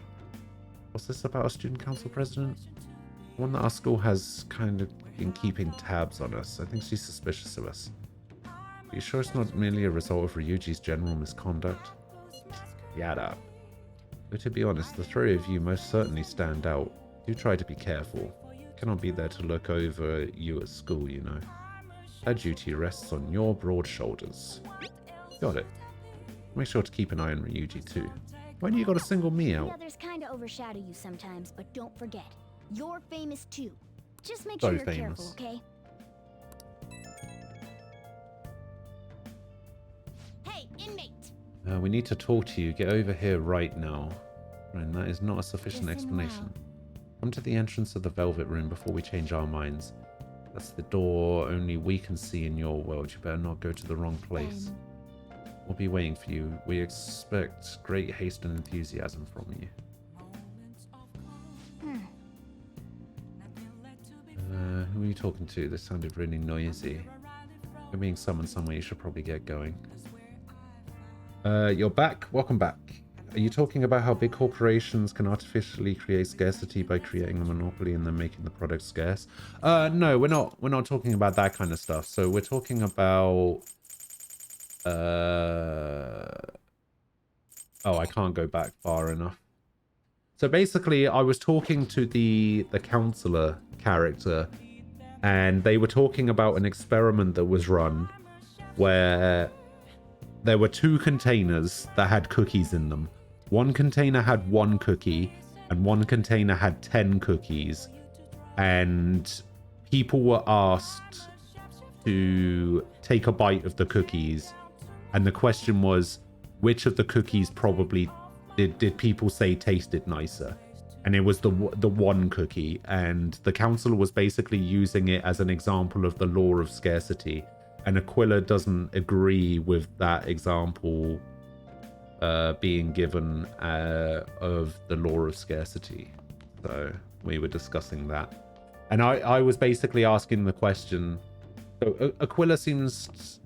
What's this about a student council president? One that our school has kind of been keeping tabs on us. I think she's suspicious of us. Are you sure it's not merely a result of Ryuji's general misconduct? Yada. But to be honest, the three of you most certainly stand out. Do try to be careful. Cannot be there to look over you at school, you know. That duty rests on your broad shoulders. Got it. Make sure to keep an eye on Ryuji too. Why do you gotta single me out? The others kinda overshadow you sometimes, but don't forget, you're famous too. Just make So sure you're famous. careful, okay? Hey, inmate! We need to talk to you. Get over here right now. And that is not a sufficient Listen explanation. Come to the entrance of the Velvet Room before we change our minds. That's the door only we can see in your world. You better not go to the wrong place. We'll be waiting for you. We expect great haste and enthusiasm from you. Who are you talking to? This sounded really noisy. You're being summoned somewhere. You should probably get going. You're back. Welcome back. Are you talking about how big corporations can artificially create scarcity by creating a monopoly and then making the product scarce? No, we're not. We're not talking about that kind of stuff. So we're talking about. Oh, I can't go back far enough. So basically, I was talking to the counselor character, and they were talking about an experiment that was run where there were 2 containers that had cookies in them. One container had 1 cookie, and one container had 10 cookies. And people were asked to take a bite of the cookies. And the question was, which of the cookies probably did people say tasted nicer? And it was the 1 cookie. And the council was basically using it as an example of the law of scarcity. And Aquila doesn't agree with that example being given of the law of scarcity. So we were discussing that. And I was basically asking the question. So Aquila seems,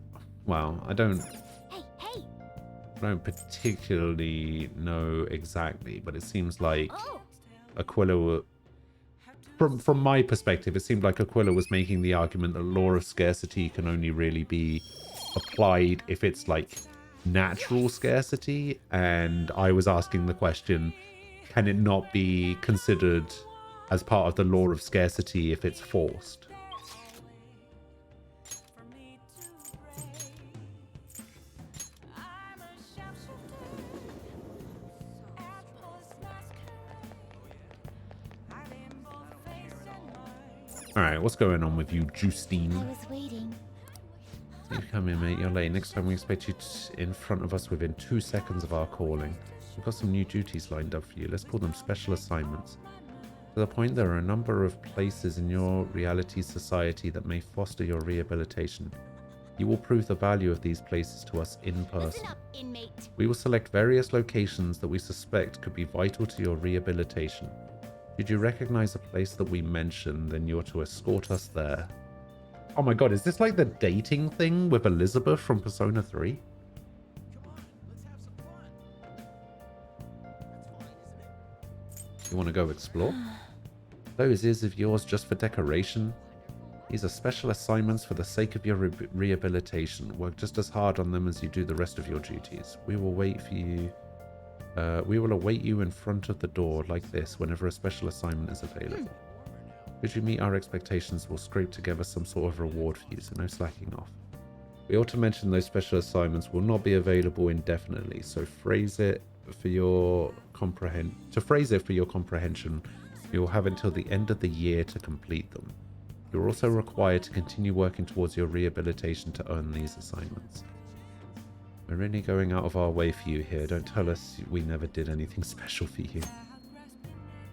well, I don't particularly know exactly, but it seems like Aquila, from my perspective, it seemed like Aquila was making the argument that law of scarcity can only really be applied if it's like natural scarcity, and I was asking the question, can it not be considered as part of the law of scarcity if it's forced? Alright, what's going on with you, Justine? I was waiting. You come in, mate. You're late. Next time we expect you in front of us within 2 seconds of our calling. We've got some new duties lined up for you. Let's call them special assignments. To the point, there are a number of places in your reality society that may foster your rehabilitation. You will prove the value of these places to us in person. Listen up, inmate. We will select various locations that we suspect could be vital to your rehabilitation. Should you recognize a place that we mention, then you're to escort us there. Oh my god, is this like the dating thing with Elizabeth from Persona 3? You want to go explore? Those ears of yours just for decoration? These are special assignments for the sake of your rehabilitation. Work just as hard on them as you do the rest of your duties. We will wait for you. We will await you in front of the door like this whenever a special assignment is available. Should you meet our expectations, we'll scrape together some sort of reward for you, so no slacking off. We ought to mention those special assignments will not be available indefinitely, so phrase it for your comprehension, you will have until the end of the year to complete them. You're also required to continue working towards your rehabilitation to earn these assignments. We're really going out of our way for you here. Don't tell us we never did anything special for you.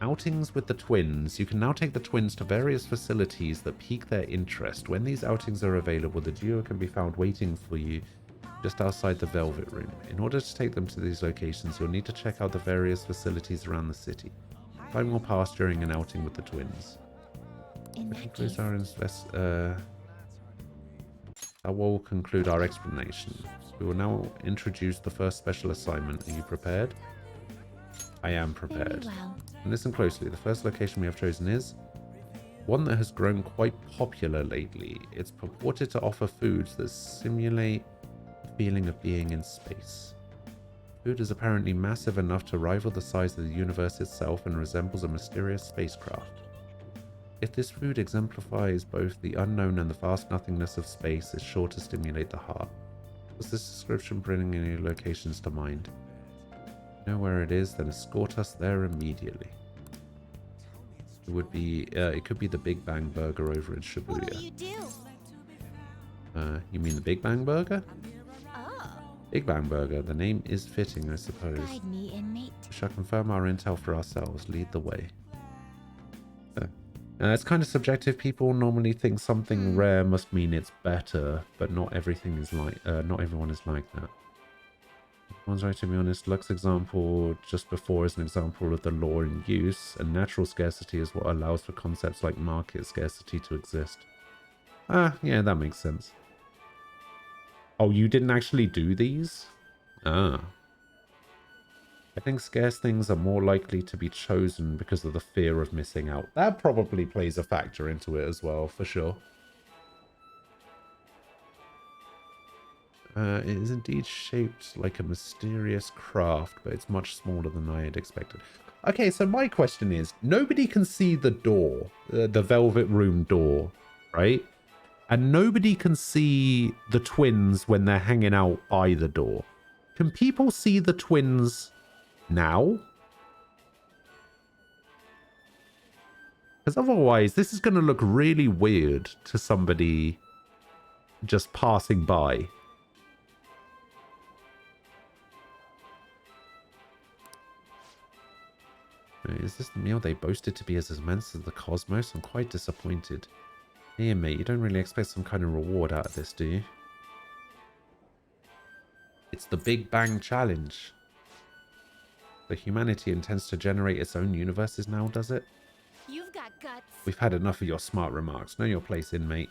Outings with the twins. You can now take the twins to various facilities that pique their interest. When these outings are available, the duo can be found waiting for you just outside the Velvet Room. In order to take them to these locations, you'll need to check out the various facilities around the city. Time will pass during an outing with the twins. That will conclude our explanation. We will now introduce the first special assignment. Are you prepared? I am prepared. Very well. And listen closely. The first location we have chosen is one that has grown quite popular lately. It's purported to offer foods that simulate the feeling of being in space. Food is apparently massive enough to rival the size of the universe itself and resembles a mysterious spacecraft. If this food exemplifies both the unknown and the vast nothingness of space, it's sure to stimulate the heart. Does this description bring any locations to mind? Know where it is, then escort us there immediately. It would be, it could be the Big Bang Burger over in Shibuya. What will you do? You mean the Big Bang Burger? Oh. Big Bang Burger, the name is fitting, I suppose. Guide me, inmate. We shall confirm our intel for ourselves. Lead the way. It's kind of subjective. People normally think something rare must mean it's better, but not everything is like, not everyone is like that. One's right, to be honest. Luck's example just before is an example of the law in use, and natural scarcity is what allows for concepts like market scarcity to exist. Yeah, that makes sense. Oh, you didn't actually do these? I think scarce things are more likely to be chosen because of the fear of missing out. That probably plays a factor into it as well, for sure. It is indeed shaped like a mysterious craft, but it's much smaller than I had expected. Okay, so my question is, nobody can see the door, the Velvet Room door, right? and nobody can see the twins when they're hanging out by the door. Can people see the twins now? Because otherwise, this is going to look really weird to somebody just passing by. Is this the meal they boasted to be as immense as the cosmos? I'm quite disappointed. Here, mate, you don't really expect some kind of reward out of this, do you? It's the Big Bang Challenge. The humanity intends to generate its own universes now, does it? You've got guts. We've had enough of your smart remarks. Know your place, inmate.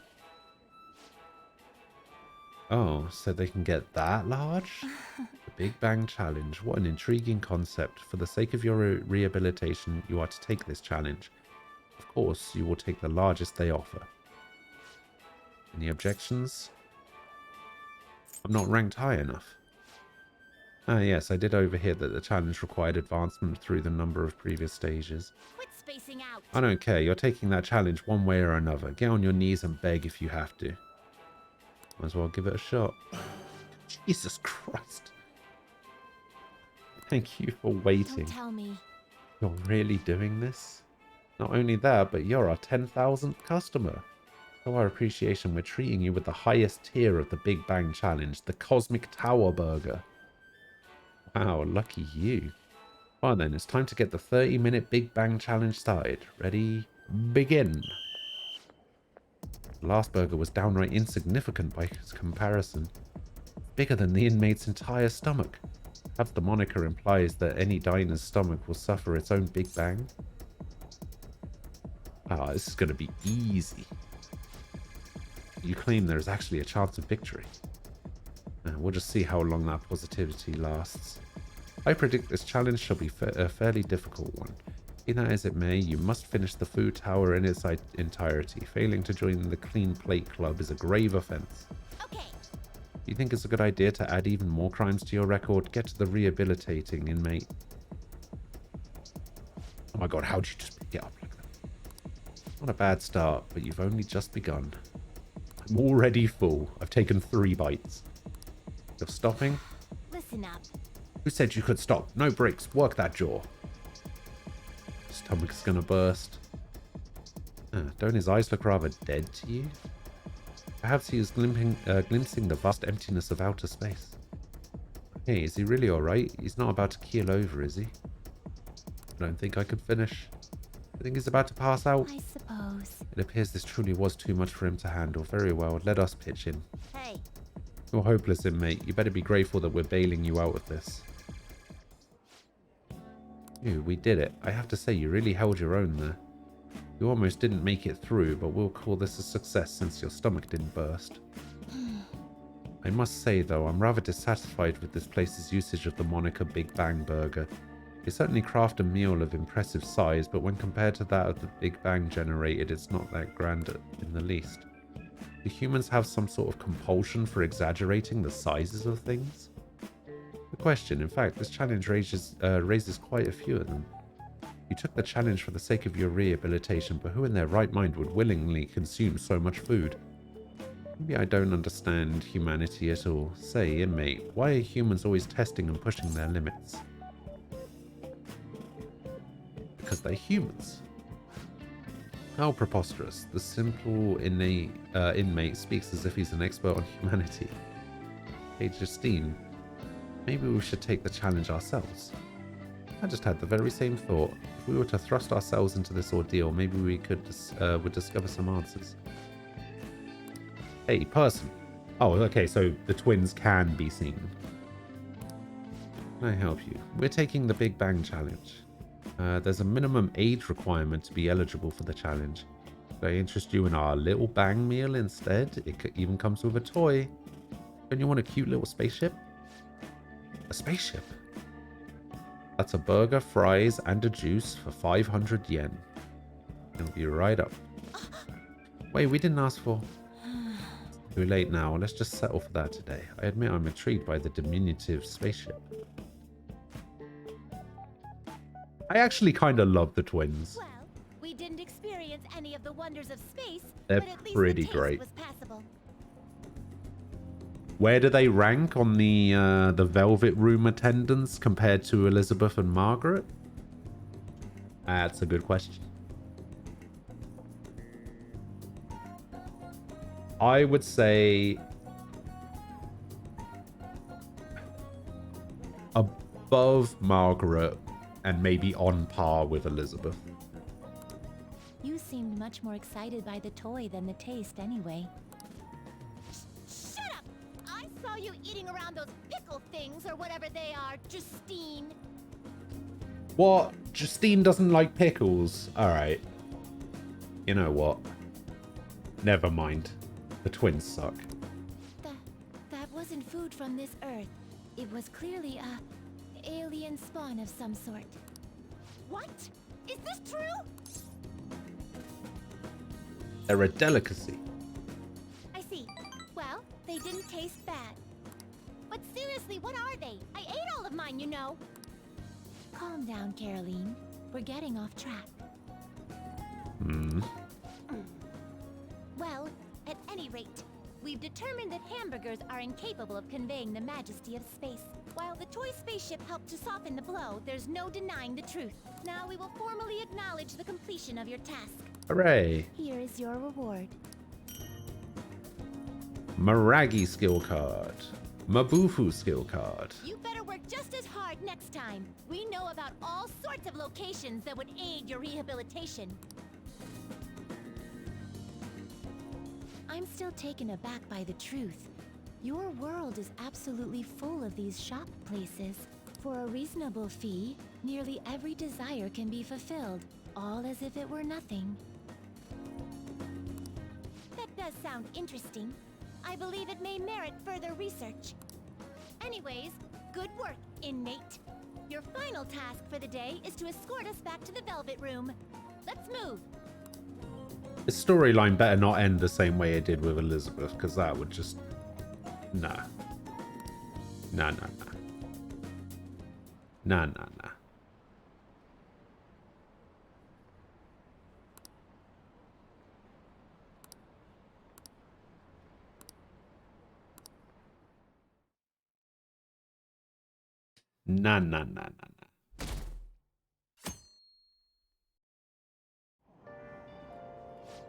Oh, so they can get that large? The Big Bang Challenge. What an intriguing concept. For the sake of your rehabilitation, you are to take this challenge. Of course, you will take the largest they offer. Any objections? I'm not ranked high enough. Ah, yes, I did overhear that the challenge required advancement through the number of previous stages. Quit spacing out. I don't care. You're taking that challenge one way or another. Get on your knees and beg if you have to. Might as well give it a shot. Jesus Christ. Thank you for waiting. Don't tell me. You're really doing this? Not only that, but you're our 10,000th customer. Show our appreciation, we're treating you with the highest tier of the Big Bang Challenge, the Cosmic Tower Burger. Wow, lucky you. Well then, it's time to get the 30-minute Big Bang Challenge started. Ready? Begin. The last burger was downright insignificant by comparison. Bigger than the inmate's entire stomach. Perhaps the moniker implies that any diner's stomach will suffer its own Big Bang. Ah, this is going to be easy. You claim there is actually a chance of victory. We'll just see how long that positivity lasts. I predict this challenge shall be a fairly difficult one. Be that as it may, you must finish the food tower in its entirety. Failing to join the Clean Plate Club is a grave offense. Okay. You think it's a good idea to add even more crimes to your record? Get to the rehabilitating, inmate. Oh my god, how'd you just get up like that? Not a bad start, but you've only just begun. I'm already full. I've taken 3 bites. You're stopping? Listen up. Who said you could stop? No breaks. Work that jaw. Stomach's gonna burst. Don't his eyes look rather dead to you? Perhaps he is glimpsing the vast emptiness of outer space. Hey, is he really alright? He's not about to keel over, is he? I don't think I could finish. I think he's about to pass out. I suppose. It appears this truly was too much for him to handle. Very well, let us pitch in. Hey. You're hopeless, inmate. You better be grateful that we're bailing you out of this. Ew, we did it. I have to say, you really held your own there. You almost didn't make it through, but we'll call this a success since your stomach didn't burst. I must say, though, I'm rather dissatisfied with this place's usage of the moniker Big Bang Burger. They certainly craft a meal of impressive size, but when compared to that of the Big Bang generated, it's not that grand in the least. Do humans have some sort of compulsion for exaggerating the sizes of things? The question, in fact, this challenge raises quite a few of them. You took the challenge for the sake of your rehabilitation, but who in their right mind would willingly consume so much food? Maybe I don't understand humanity at all. Say, inmate, why are humans always testing and pushing their limits? Because they're humans. How preposterous. The simple inmate speaks as if he's an expert on humanity. Hey, Justine, maybe we should take the challenge ourselves. I just had the very same thought. If we were to thrust ourselves into this ordeal, maybe we would discover some answers. Hey, person. Oh, okay, so the twins can be seen. Can I help you? We're taking the Big Bang Challenge. There's a minimum age requirement to be eligible for the challenge. Could I interest you in our little bang meal instead? It even comes with a toy. Don't you want a cute little spaceship? A spaceship? That's a burger, fries, and a juice for 500 yen. It'll be right up. Wait, we didn't ask for... Too late now. Let's just settle for that today. I admit I'm intrigued by the diminutive spaceship. I actually kind of love the twins. Well, we didn't experience any of the wonders of space, They're but at least pretty the taste great. was passable. Where do they rank on the Velvet Room attendance compared to Elizabeth and Margaret? That's a good question. I would say above Margaret and maybe on par with Elizabeth. You seemed much more excited by the toy than the taste anyway. Shut up! I saw you eating around those pickle things or whatever they are, Justine. What? Justine doesn't like pickles? Alright. You know what? Never mind. The twins suck. That wasn't food from this Earth. It was clearly a alien spawn of some sort. What? Is this true? They're a delicacy. I see. Well, they didn't taste bad. But seriously, what are they? I ate all of mine, you know. Calm down, Caroline. We're getting off track. Well, at any rate, we've determined that hamburgers are incapable of conveying the majesty of space. While the toy spaceship helped to soften the blow, there's no denying the truth. Now we will formally acknowledge the completion of your task. Hooray. Here is your reward. Maragi skill card. Mabufu skill card. You better work just as hard next time. We know about all sorts of locations that would aid your rehabilitation. I'm still taken aback by the truth. Your world is absolutely full of these shop places. For a reasonable fee, nearly every desire can be fulfilled, all as if it were nothing. That does sound interesting. I believe it may merit further research. Anyways, good work, inmate. Your final task for the day is to escort us back to the Velvet Room. Let's move. The storyline better not end the same way it did with Elizabeth, because that would just... Nah. Nah. Nah.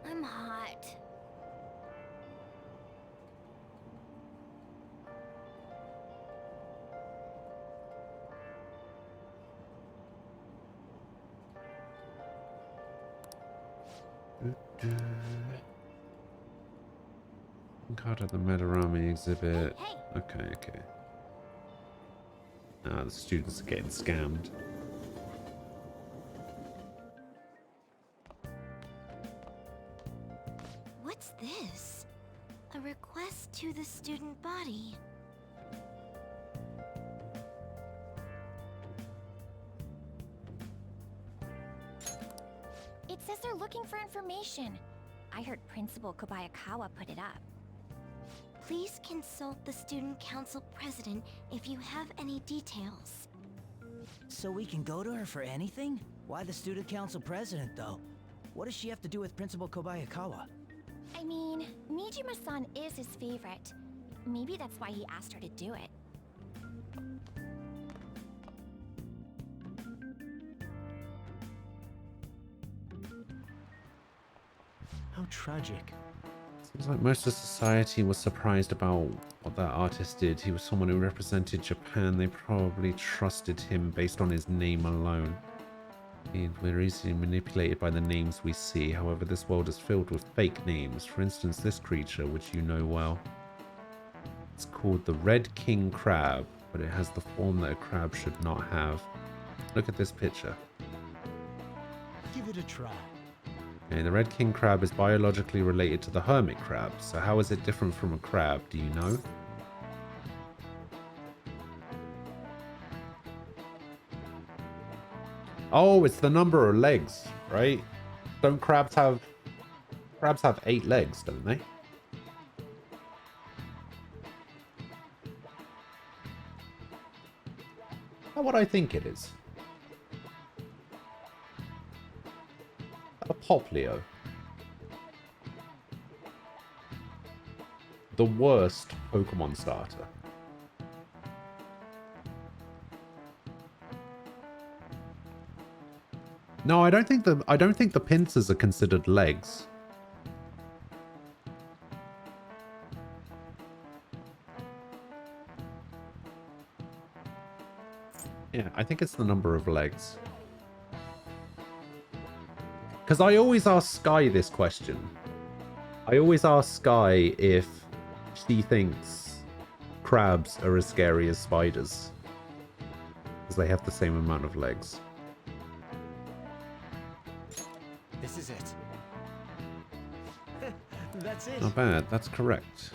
I'm hot. Card at the Medarami exhibit. Okay. Ah, the students are getting scammed. What's this? A request to the student body. It says they're looking for information. I heard Principal Kobayakawa put it up. Please consult the student council president if you have any details. So we can go to her for anything? Why the student council president, though? What does she have to do with Principal Kobayakawa? I mean, Nijima-san is his favorite. Maybe that's why he asked her to do it. How tragic. Seems like most of society was surprised about what that artist did. He was someone who represented Japan. They probably trusted him based on his name alone. We're easily manipulated by the names we see. However, this world is filled with fake names. For instance, this creature, which you know well. It's called the Red King Crab, but it has the form that a crab should not have. Look at this picture. Give it a try. Okay, the Red King Crab is biologically related to the hermit crab. So how is it different from a crab? Do you know? Oh, it's the number of legs, right? Don't crabs have 8 legs, don't they? That's what I think it is. A poplio. the worst Pokemon starter. No, I don't think the pincers are considered legs. Yeah, I think it's the number of legs. Because I always ask Sky this question. I always ask Sky if she thinks crabs are as scary as spiders. Because they have the same amount of legs. This is it. That's it. Not bad, that's correct.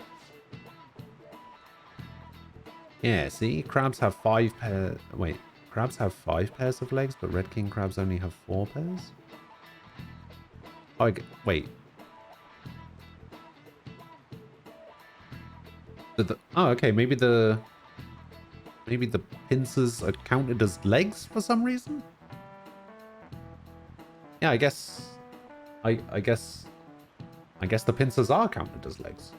Yeah, see? Crabs have 5 pairs... Wait, crabs have 5 pairs of legs, but red king crabs only have 4 pairs? Wait. Oh, okay, maybe the pincers are counted as legs for some reason? Yeah, I guess the pincers are counted as legs.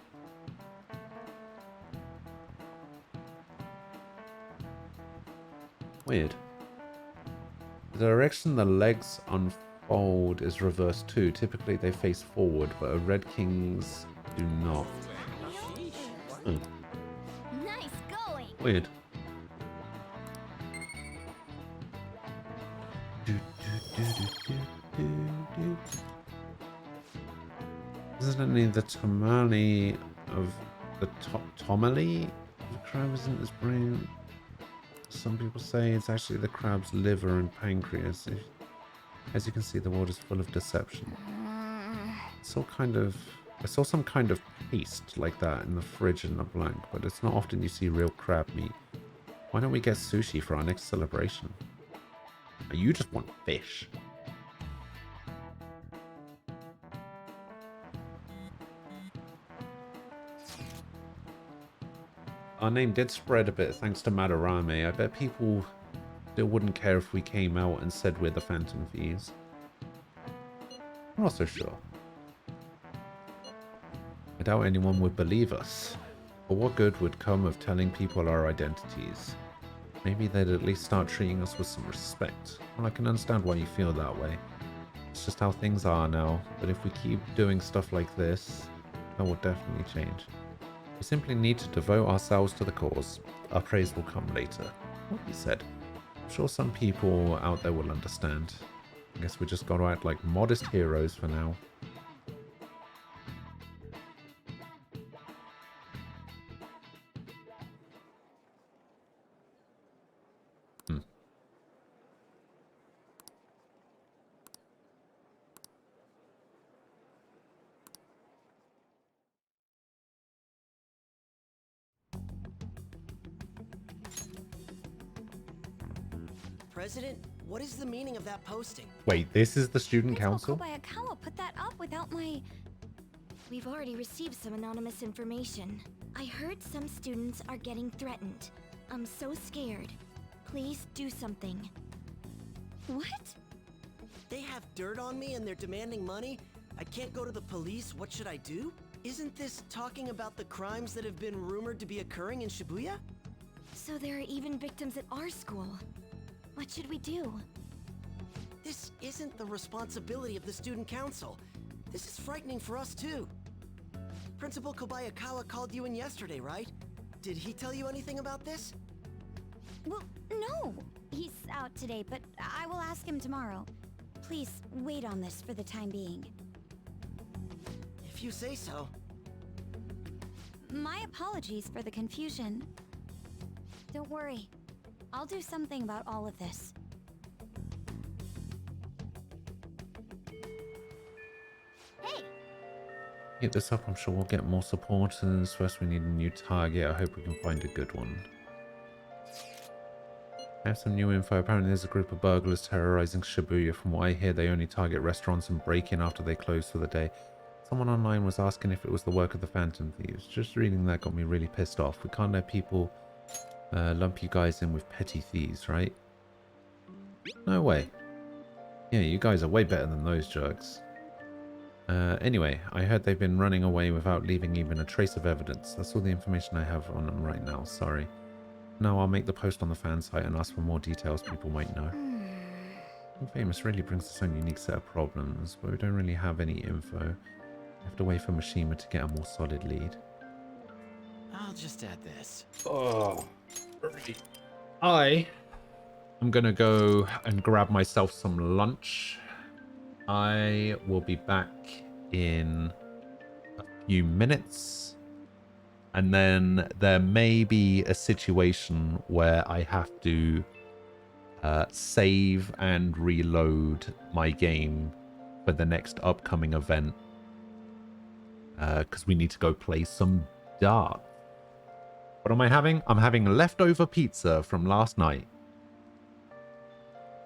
Weird. The direction the legs unfold is reversed too. Typically they face forward, but red kings do not. Hmm. Nice going. Weird. Isn't any of the tamale of the tomale? The crab isn't as brain. Some people say it's actually the crab's liver and pancreas. As you can see, the world is full of deception. It's all kind of... I saw some kind of paste like that in the fridge in the blank, but it's not often you see real crab meat. Why don't we get sushi for our next celebration? Oh, you just want fish. Our name did spread a bit thanks to Madarame. I bet people still wouldn't care if we came out and said we're the Phantom Thieves. I'm not so sure. I doubt anyone would believe us. But what good would come of telling people our identities? Maybe they'd at least start treating us with some respect. Well, I can understand why you feel that way. It's just how things are now. But if we keep doing stuff like this, that will definitely change. We simply need to devote ourselves to the cause. Our praise will come later. What you said. I'm sure some people out there will understand. I guess we just gotta act like modest heroes for now. President, what is the meaning of that posting? Wait, this is the student council? Kobayakawa put that up without my... We've already received some anonymous information. I heard some students are getting threatened. I'm so scared. Please do something. What? They have dirt on me and they're demanding money? I can't go to the police, what should I do? Isn't this talking about the crimes that have been rumored to be occurring in Shibuya? So there are even victims at our school. What should we do? This isn't the responsibility of the student council. This is frightening for us too. Principal Kobayakawa called you in yesterday, right? Did he tell you anything about this? Well, no. He's out today, but I will ask him tomorrow. Please wait on this for the time being. If you say so. My apologies for the confusion. Don't worry. I'll do something about all of this. Hey! Keep this up, I'm sure we'll get more supporters. First we need a new target. I hope we can find a good one. I have some new info. Apparently there's a group of burglars terrorizing Shibuya. From what I hear, they only target restaurants and break in after they close for the day. Someone online was asking if it was the work of the Phantom Thieves. Just reading that got me really pissed off. We can't let people lump you guys in with petty thieves, right? No way. Yeah, you guys are way better than those jerks. Anyway, I heard they've been running away without leaving even a trace of evidence. That's all the information I have on them right now. Sorry. No, I'll make the post on the fan site and ask for more details people might know. Famous really brings its own unique set of problems, but we don't really have any info. We have to wait for Mishima to get a more solid lead. I'll just add this. Oh, I'm gonna go and grab myself some lunch. I will be back in a few minutes, and then there may be a situation where I have to save and reload my game for the next upcoming event, because we need to go play some darts. What am I having? I'm having leftover pizza from last night.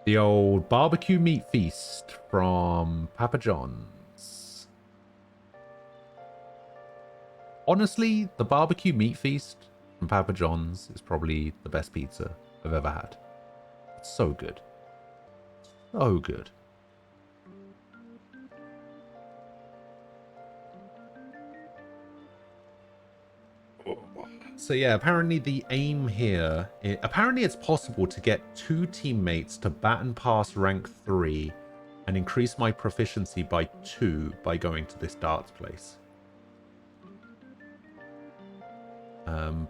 The old barbecue meat feast from Papa John's. Honestly, the barbecue meat feast from Papa John's is probably the best pizza I've ever had. It's so good. So good. So yeah, apparently the aim here, apparently it's possible to get 2 teammates to bat and pass rank 3 and increase my proficiency by 2 by going to this darts place.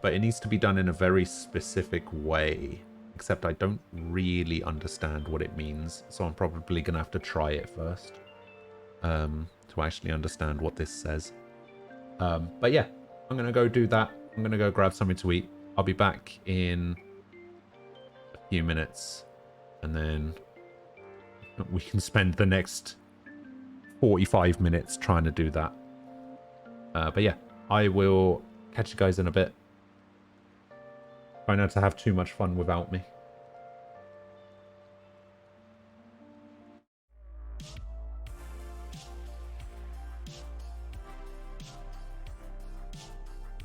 But it needs to be done in a very specific way, except I don't really understand what it means, so I'm probably going to have to try it first to actually understand what this says. But yeah, I'm going to go do that. I'm going to go grab something to eat. I'll be back in a few minutes, and then we can spend the next 45 minutes trying to do that. But yeah, I will catch you guys in a bit. Try not to have too much fun without me.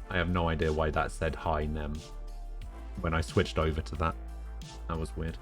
I have no idea why that said hi, Nem, when I switched over to that. That was weird.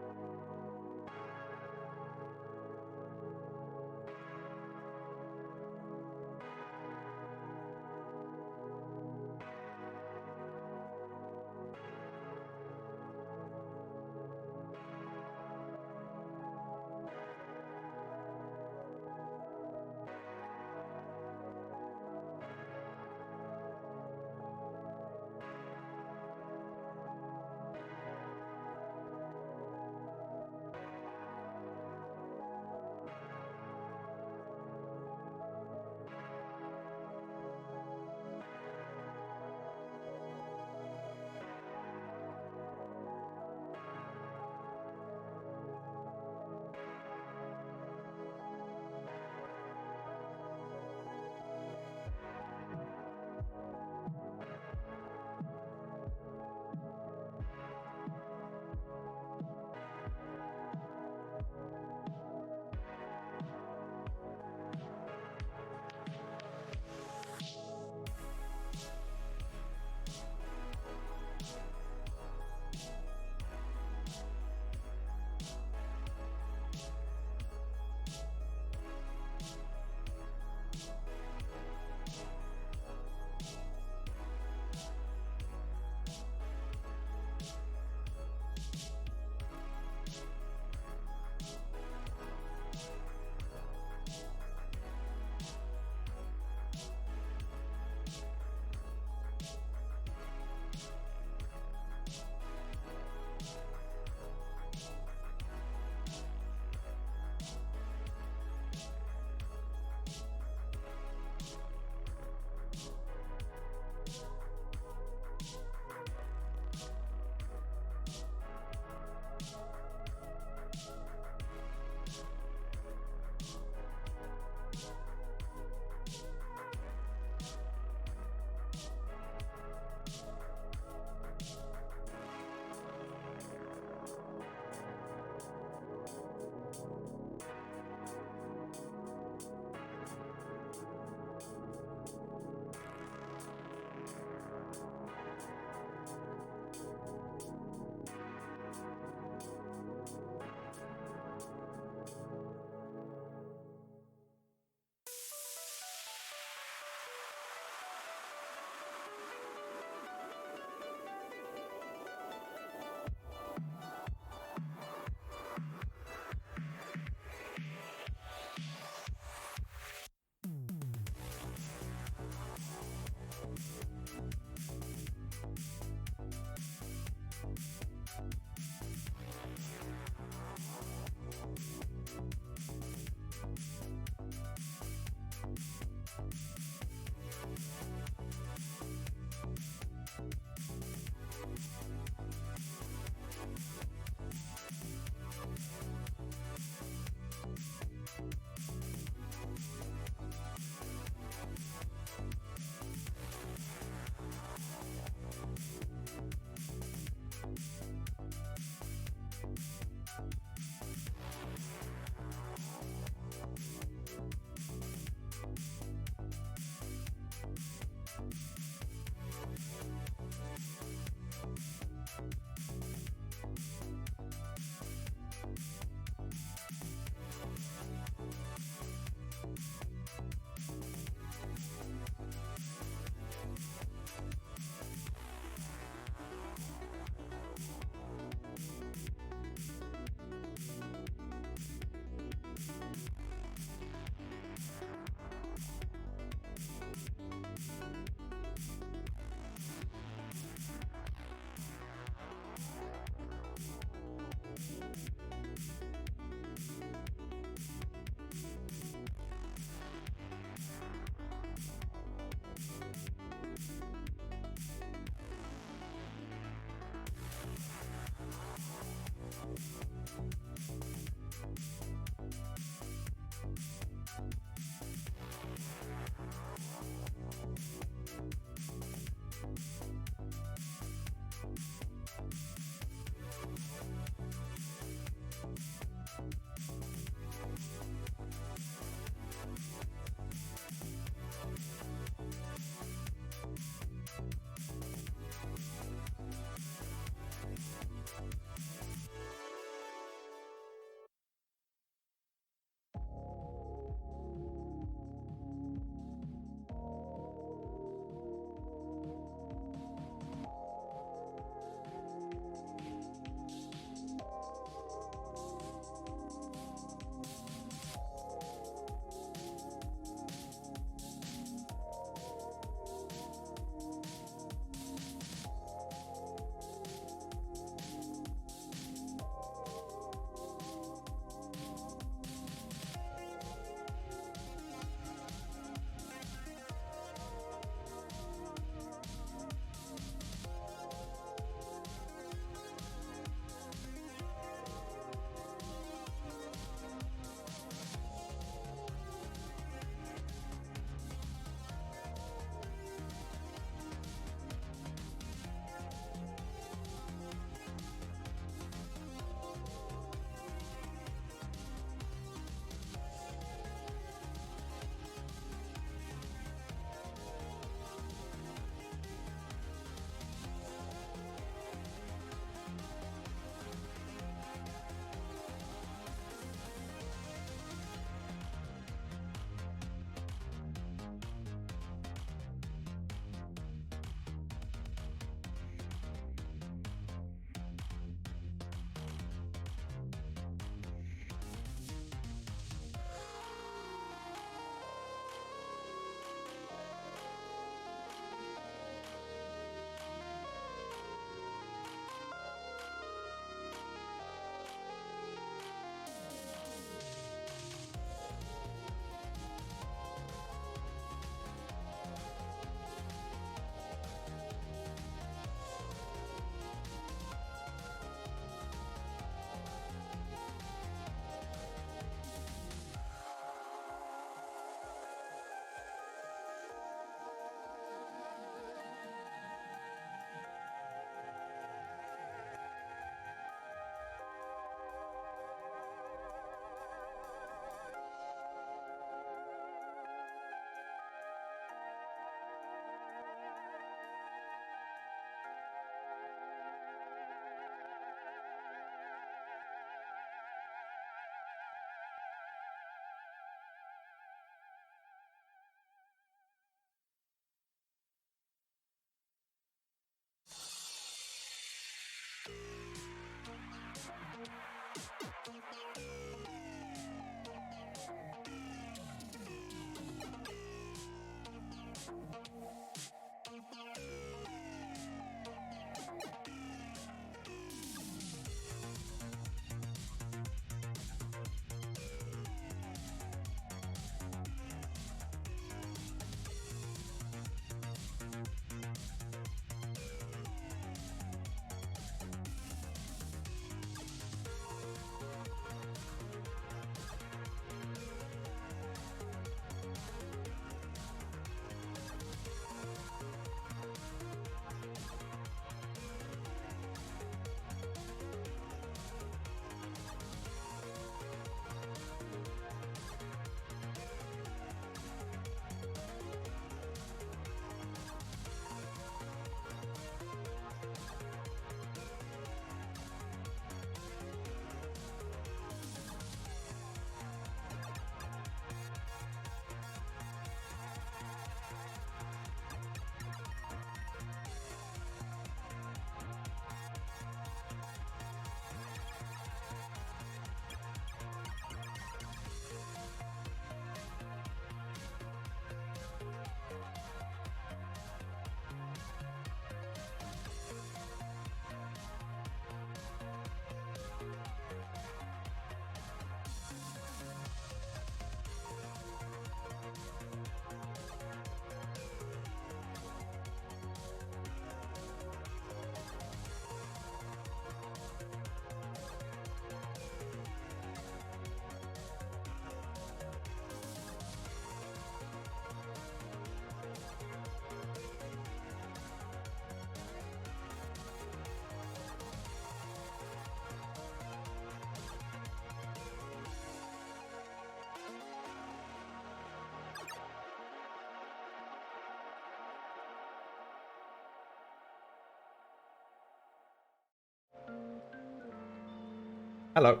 Hello.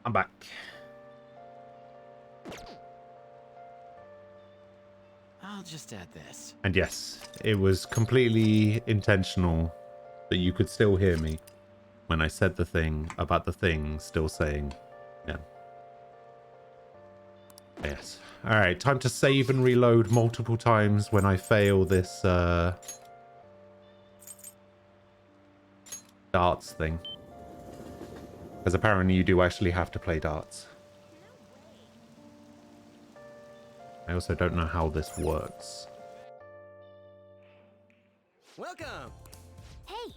I'm back. I'll just add this. And yes, it was completely intentional that you could still hear me when I said the thing about the thing still saying, yeah. Yes. Alright, time to save and reload multiple times when I fail this darts thing. Because apparently you do actually have to play darts. I also don't know how this works. Welcome. Hey.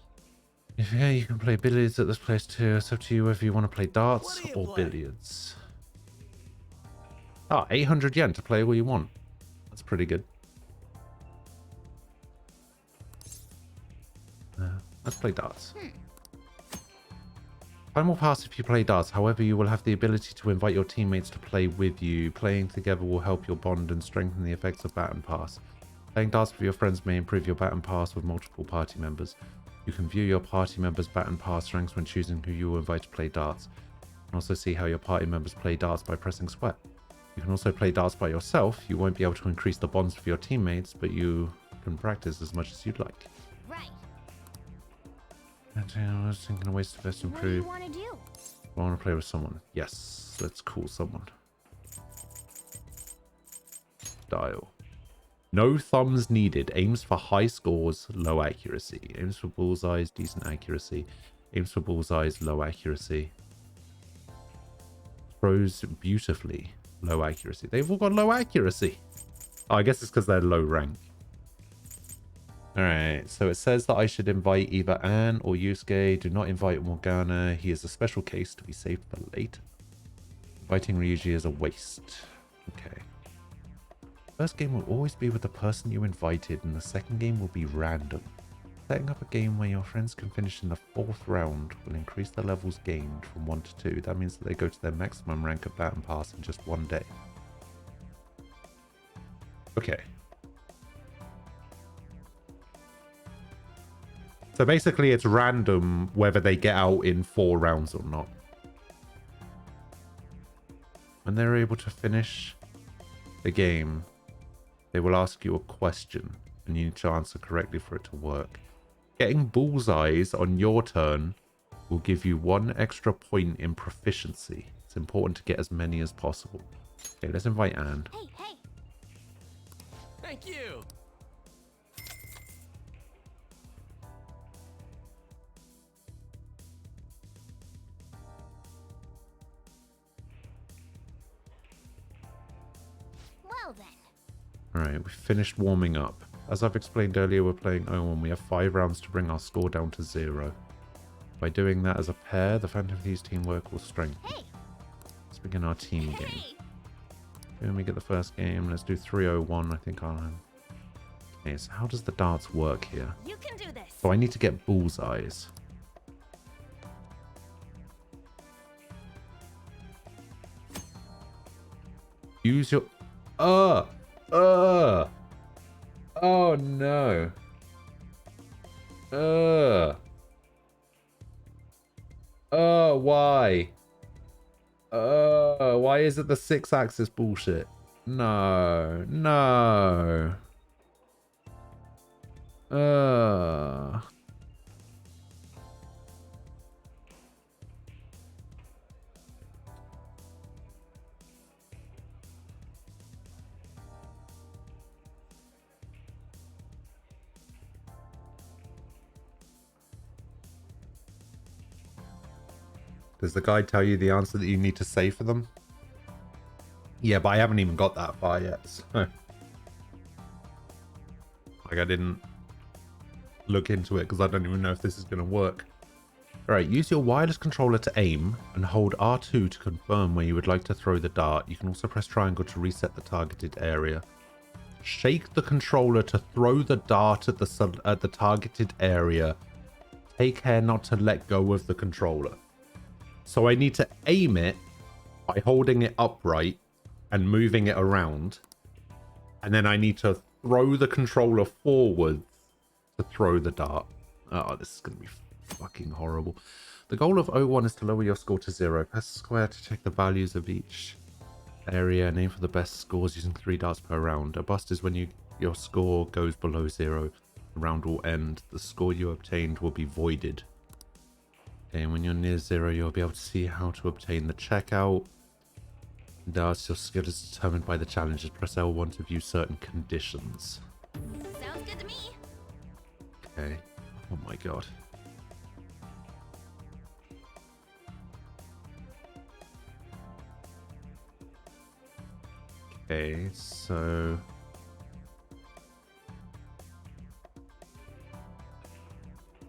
Yeah, you can play billiards at this place too. It's up to you whether you want to play darts or billiards. Ah, 800 yen to play all you want. That's pretty good. Let's play darts. Time will pass if you play darts. However, you will have the ability to invite your teammates to play with you. Playing together will help your bond and strengthen the effects of Baton Pass. Playing darts with your friends may improve your Baton Pass with multiple party members. You can view your party members' Baton Pass ranks when choosing who you will invite to play darts. You can also see how your party members play darts by pressing square. You can also play darts by yourself. You won't be able to increase the bonds with your teammates, but you can practice as much as you'd like. Right. And I was thinking of ways to best improve. What do you want to do? I want to play with someone. Yes, let's call someone. Dial. No thumbs needed. Aims for high scores, low accuracy. Aims for bullseyes, decent accuracy. Aims for bullseyes, low accuracy. Throws beautifully, low accuracy. They've all got low accuracy. Oh, I guess it's because they're low rank. Alright, so it says that I should invite either Anne or Yusuke. Do not invite Morgana. He is a special case to be saved for later. Inviting Ryuji is a waste. Okay. First game will always be with the person you invited, and the second game will be random. Setting up a game where your friends can finish in the 4th round will increase the levels gained from 1 to 2. That means that they go to their maximum rank of Baton Pass in just 1 day. Okay. So basically it's random whether they get out in 4 rounds or not. When they're able to finish the game, they will ask you a question and you need to answer correctly for it to work. Getting bullseyes on your turn will give you 1 extra point in proficiency. It's important to get as many as possible. Okay, let's invite Anne. Hey, hey. Thank you. Well then. Alright, we finished warming up. As I've explained earlier, we're playing Owen. We have 5 rounds to bring our score down to 0. By doing that as a pair, the Phantom Thieves teamwork will strengthen. Hey. Let's begin our team game. When we get the first game, let's do 301. I think I'll have... Okay, so how does the darts work here? You can do this. So I need to get bullseyes. Use your... Oh no. Why? Why is it the 6-axis bullshit? No. Does the guide tell you the answer that you need to say for them? Yeah, but I haven't even got that far yet, so... Like, I didn't look into it because I don't even know if this is going to work. Alright, use your wireless controller to aim and hold R2 to confirm where you would like to throw the dart. You can also press triangle to reset the targeted area. Shake the controller to throw the dart at the targeted area. Take care not to let go of the controller. So I need to aim it by holding it upright and moving it around. And then I need to throw the controller forward to throw the dart. Oh, this is going to be fucking horrible. The goal of O1 is to lower your score to 0. Press square to check the values of each area and aim for the best scores using 3 darts per round. A bust is when your score goes below 0. The round will end. The score you obtained will be voided. Okay, and when you're near 0, you'll be able to see how to obtain the checkout. Thus, your skill is determined by the challenges. Press L1 to view certain conditions. Sounds good to me. Okay. Oh my god. Okay, so...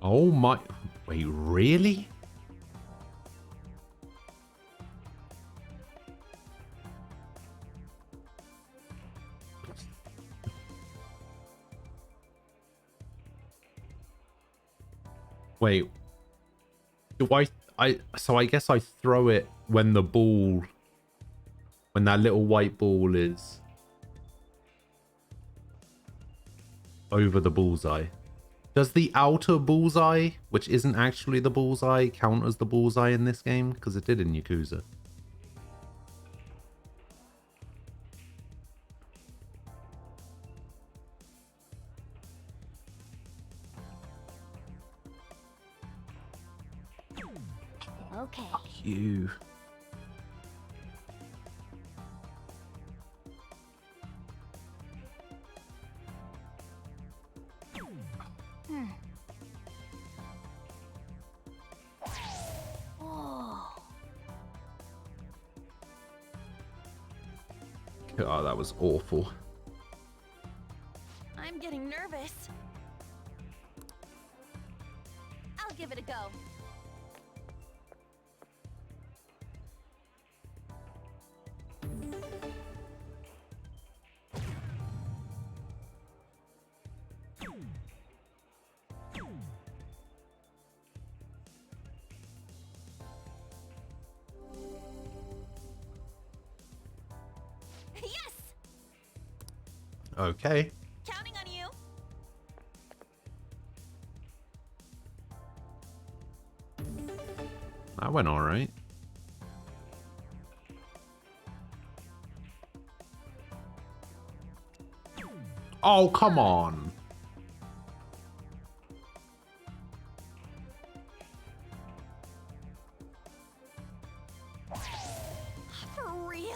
Oh my... Wait, really? Wait. Do so I guess I throw it when the ball... When that little white ball is over the bullseye. Does the outer bullseye, which isn't actually the bullseye, count as the bullseye in this game? Because it did in Yakuza. Okay. Fuck you. Oh, that was awful. I'm getting nervous. I'll give it a go. Okay. Counting on you. That went alright. Oh, come on. For real?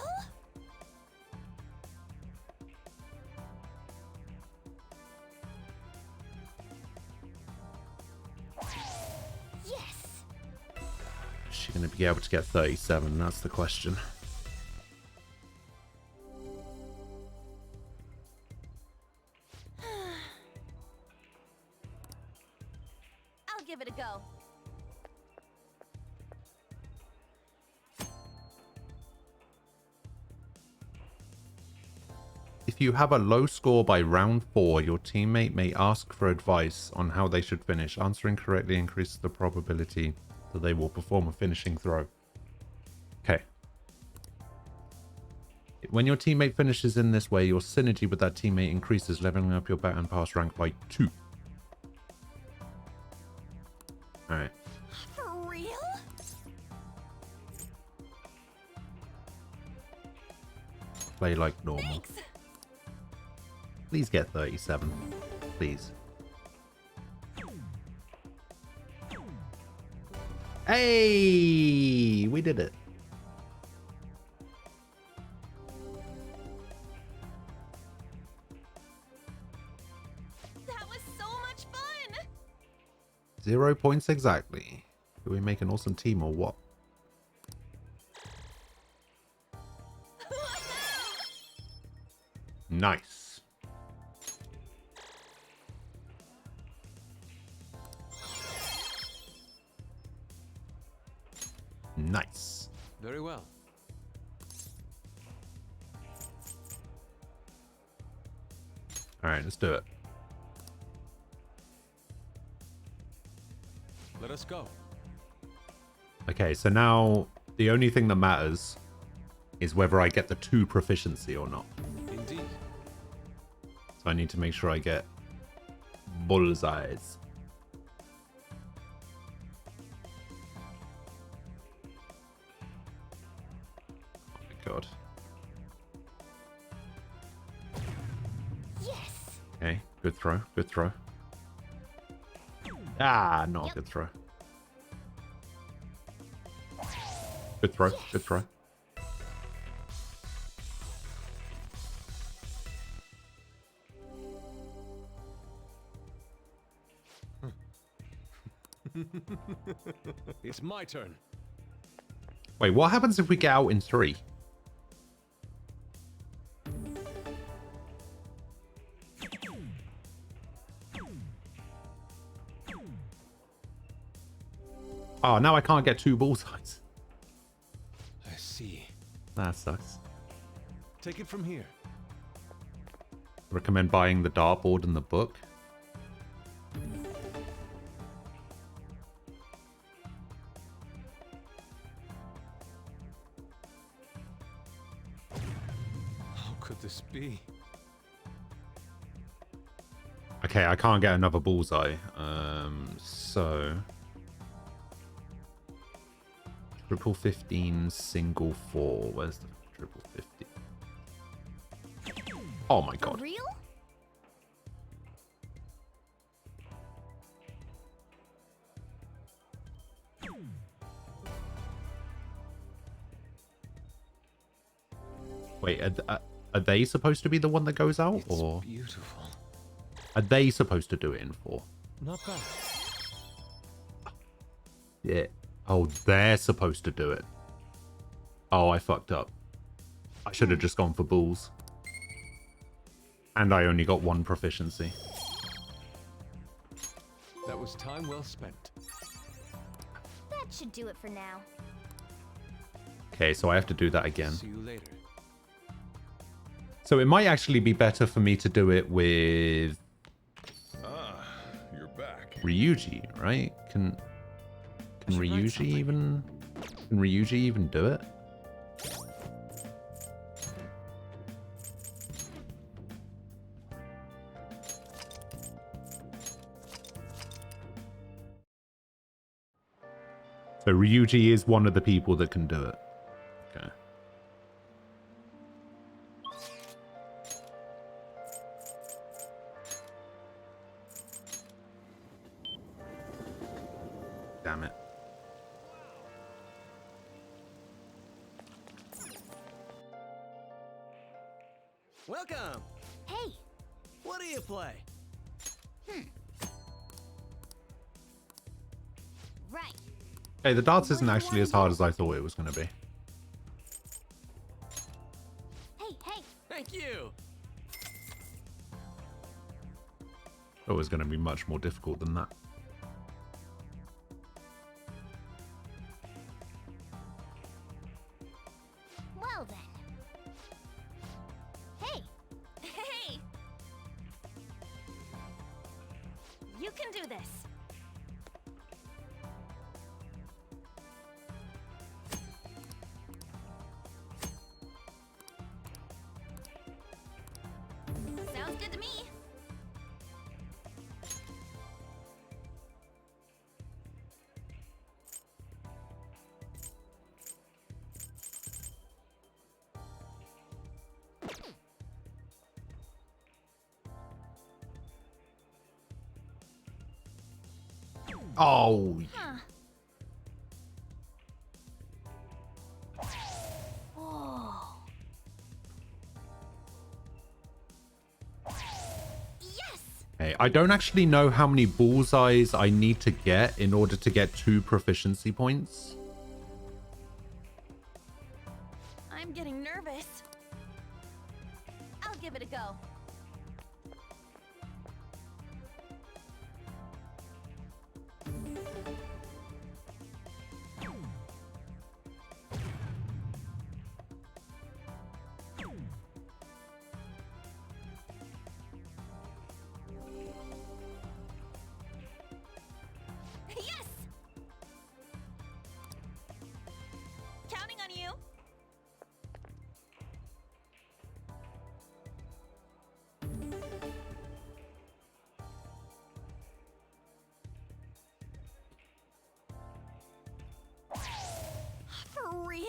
Yes. Is she going to be able to get 37? That's the question. I'll give it a go. If you have a low score by round 4, your teammate may ask for advice on how they should finish. Answering correctly increases the probability that they will perform a finishing throw. Okay. When your teammate finishes in this way, your synergy with that teammate increases, leveling up your baton pass rank by 2. Alright. For real? Play like normal. Thanks. Please get 37. Please. Hey! We did it. That was so much fun. 0 points exactly. Do we make an awesome team or what? Nice. Nice. Very well. All right, let's do it. Let us go. Okay, so now the only thing that matters is whether I get the 2 proficiency or not. Indeed. So I need to make sure I get bullseyes. god. Yes. Okay, good throw, good throw. Ah, not a good throw. Good throw, good throw. It's my turn. Wait, what happens if we get out in 3? Oh, now I can't get 2 bullseyes. I see. That sucks. Take it from here. Recommend buying the dartboard and the book. How could this be? Okay, I can't get another bullseye. So triple 15, single 4. Where's the triple 15? Oh my god. For real? Wait, are they supposed to be the one that goes out, It's or beautiful. are they supposed to do it in 4? Not bad. Yeah. Oh, they're supposed to do it. Oh, I fucked up. I should have just gone for bulls. And I only got 1 proficiency. That was time well spent. That should do it for now. Okay, so I have to do that again. See you later. So it might actually be better for me to do it with You're back. Ryuji, right? Can Ryuji even do it? So Ryuji is one of the people that can do it. Okay. Damn it. Welcome. Hey. What do you play? Right. Hey, the darts isn't actually as hard as I thought it was going to be. Hey. Thank you. It was going to be much more difficult than that. Well then. Hey. Hey. You can do this. Sounds good to me. Oh, Huh. Oh. Yes. hey, I don't actually know how many bullseyes I need to get in order to get 2 proficiency points. I'm getting nervous. I'll give it a go. Yes! Counting on you. For real?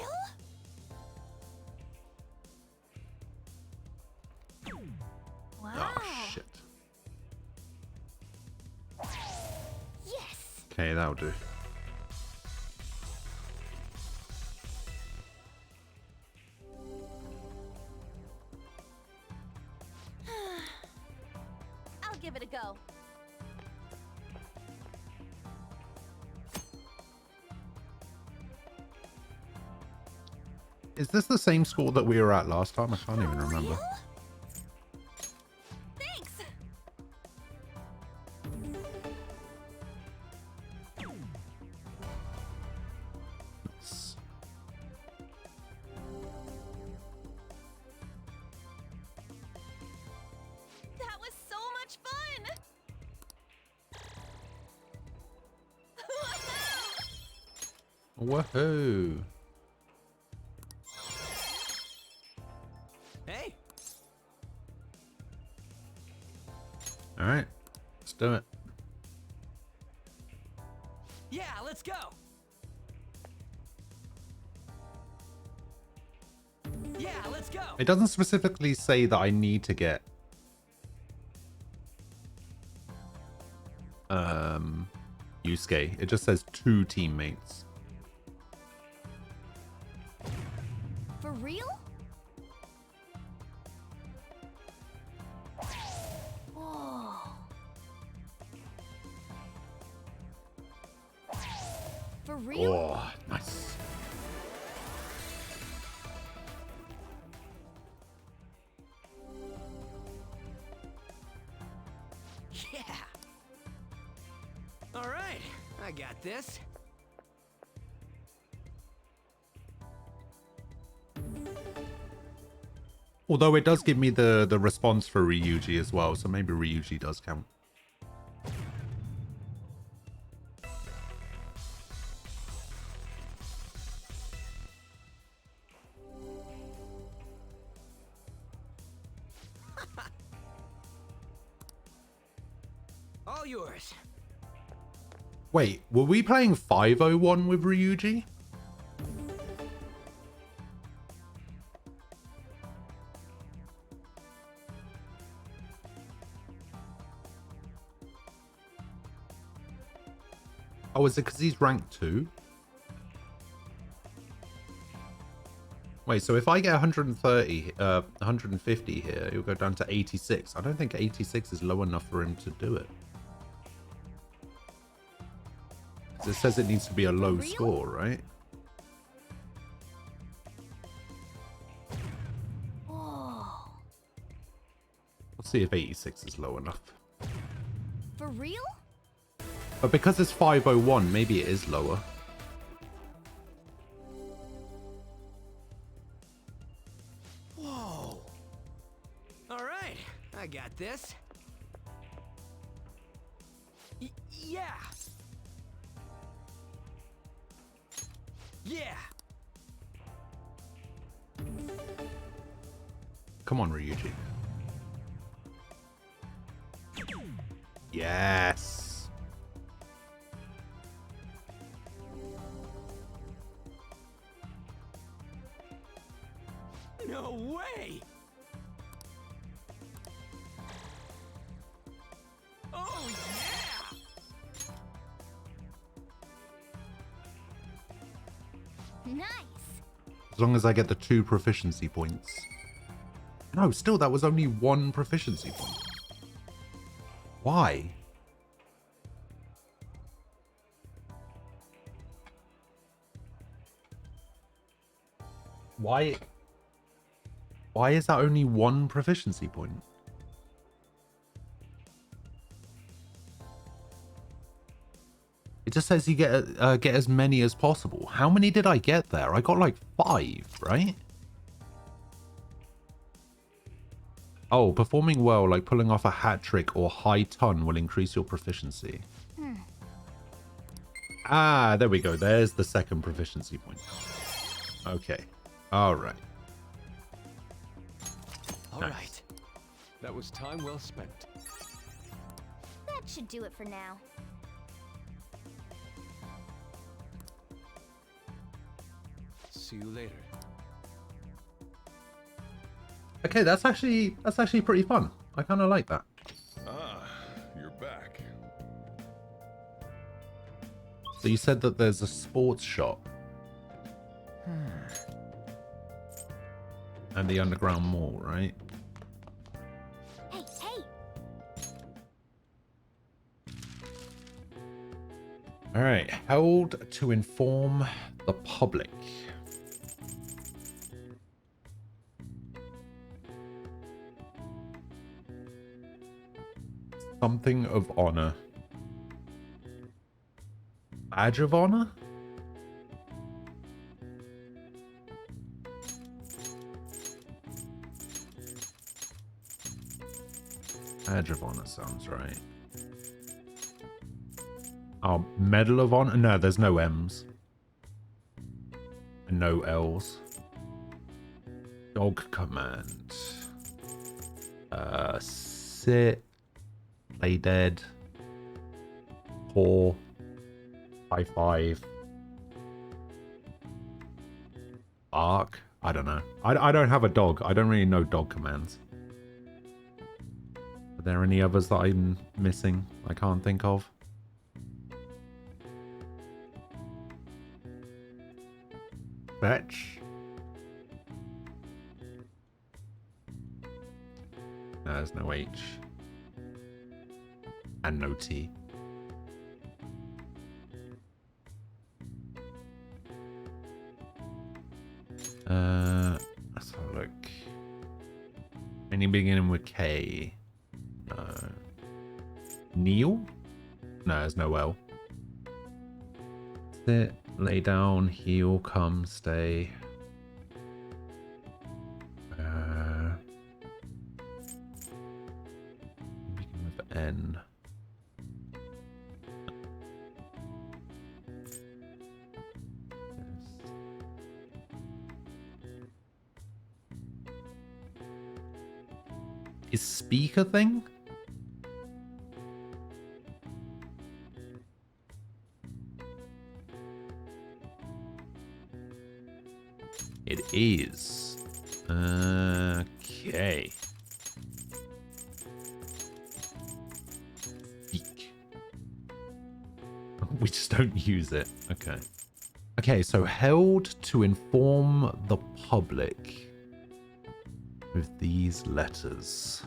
Okay, that'll do. I'll give it a go. Is this the same school that we were at last time? I can't even remember. Thanks. That was so much fun. Woohoo! Hey. All right, let's do it. Yeah, let's go. Yeah, let's go. It doesn't specifically say that I need to get Yusuke. It just says 2 teammates. For real? Whoa. For real? Oh, nice. Yeah. All right, I got this. Although it does give me the response for Ryuji as well, so maybe Ryuji does count. All yours. Wait, were we playing 501 with Ryuji? Oh, is it because he's rank 2? Wait, so if I get 150 here, he'll go down to 86. I don't think 86 is low enough for him to do it. 'Cause it says it needs to be a low score, right? Whoa. Let's see if 86 is low enough. For real? But because it's 501, maybe it is lower. Whoa. All right, I got this. Yeah. Yeah. Come on, Ryuji. Yes. No way. Oh yeah. Nice. As long as I get the 2 proficiency points. No, still, that was only 1 proficiency point. Why? Why is that only 1 proficiency point? It just says you get as many as possible. How many did I get there? I got like 5, right? Oh, performing well, like pulling off a hat trick or high ton, will increase your proficiency. Ah, there we go. There's the 2nd proficiency point. Okay. All right. All right. That was time well spent. That should do it for now. See you later. Okay, that's actually pretty fun. I kind of like that. Ah, you're back. So you said that there's a sports shop. And the underground mall, right? Hey, hey! Alright, held to inform the public. Something of honor. Badge of honor? Badge of honor sounds right. Oh, Medal of Honor? No, there's no M's. And no L's. Dog command. Sit. Play dead. Paw. High five. Bark. I don't know. I don't have a dog. I don't really know dog commands. Are there any others that I'm missing? I can't think of. Fetch. No, there's no H. And no T. Let's have a look. Any beginning with K? No. Kneel? No, there's no L. Sit, lay down, heal, come, stay. Begin with N. Is speak a thing? It is. Okay. Speak. We just don't use it. Okay. Okay, so held to inform the public. With these letters.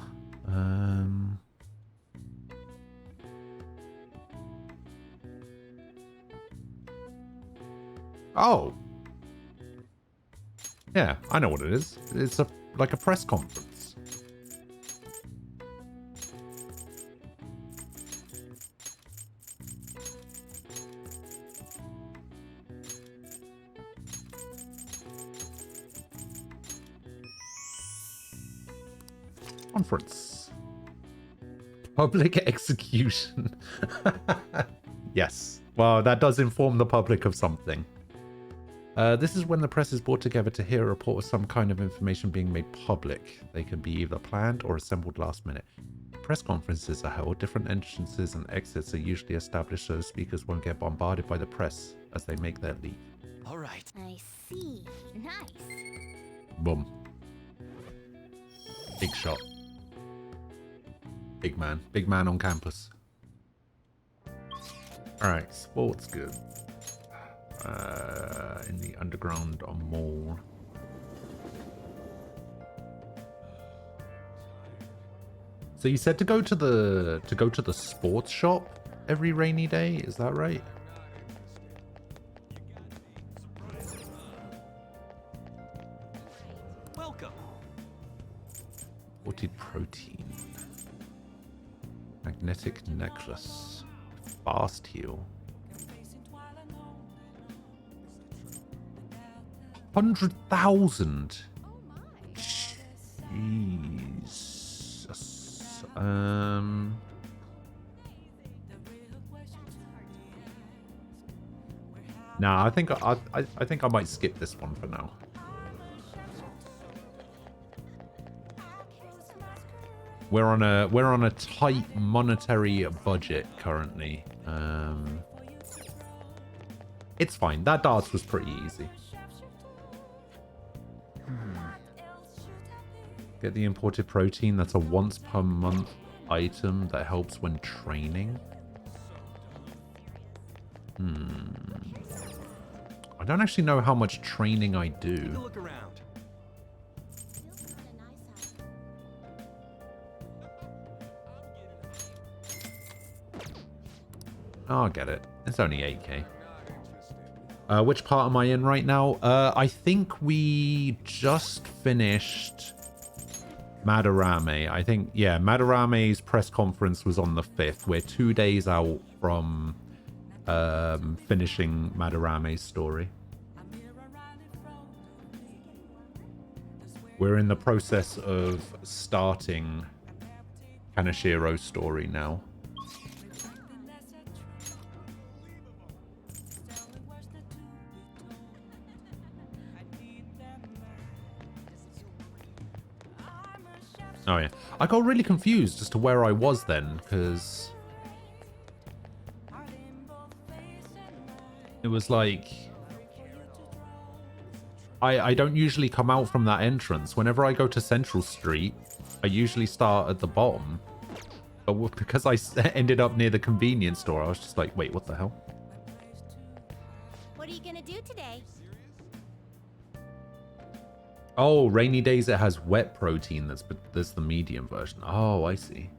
Oh. Yeah, I know what it is. It's like a press conference. Conference. Public execution. Yes. Well, that does inform the public of something. This is when the press is brought together to hear a report of some kind of information being made public. They can be either planned or assembled last minute. Press conferences are held. Different entrances and exits are usually established so the speakers won't get bombarded by the press as they make their leave. All right. I see. Nice. Boom. Big shot. Big man. Big man on campus. Alright, sports good. In the underground mall. So you said to go to the sports shop every rainy day, is that right? Welcome. Imported protein. Magnetic necklace. Fast heal. 100,000. Jesus. Nah, I think I might skip this one for now. We're on a tight monetary budget currently. It's fine. That darts was pretty easy. Get the imported protein. That's a once per month item that helps when training. I don't actually know how much training I do. Take a look around. I'll get it. It's only 8k. Which part am I in right now? I think we just finished Madarame. I think, yeah, Madarame's press conference was on the 5th. We're 2 days out from finishing Madarame's story. We're in the process of starting Kanashiro's story now. Oh yeah, I got really confused as to where I was then, because it was like I don't usually come out from that entrance. Whenever I go to Central Street, I usually start at the bottom. But because I ended up near the convenience store, I was just like, wait, what the hell? What are you gonna do today? Oh, Rainy Days, it has wet protein. That's the medium version. Oh, I see.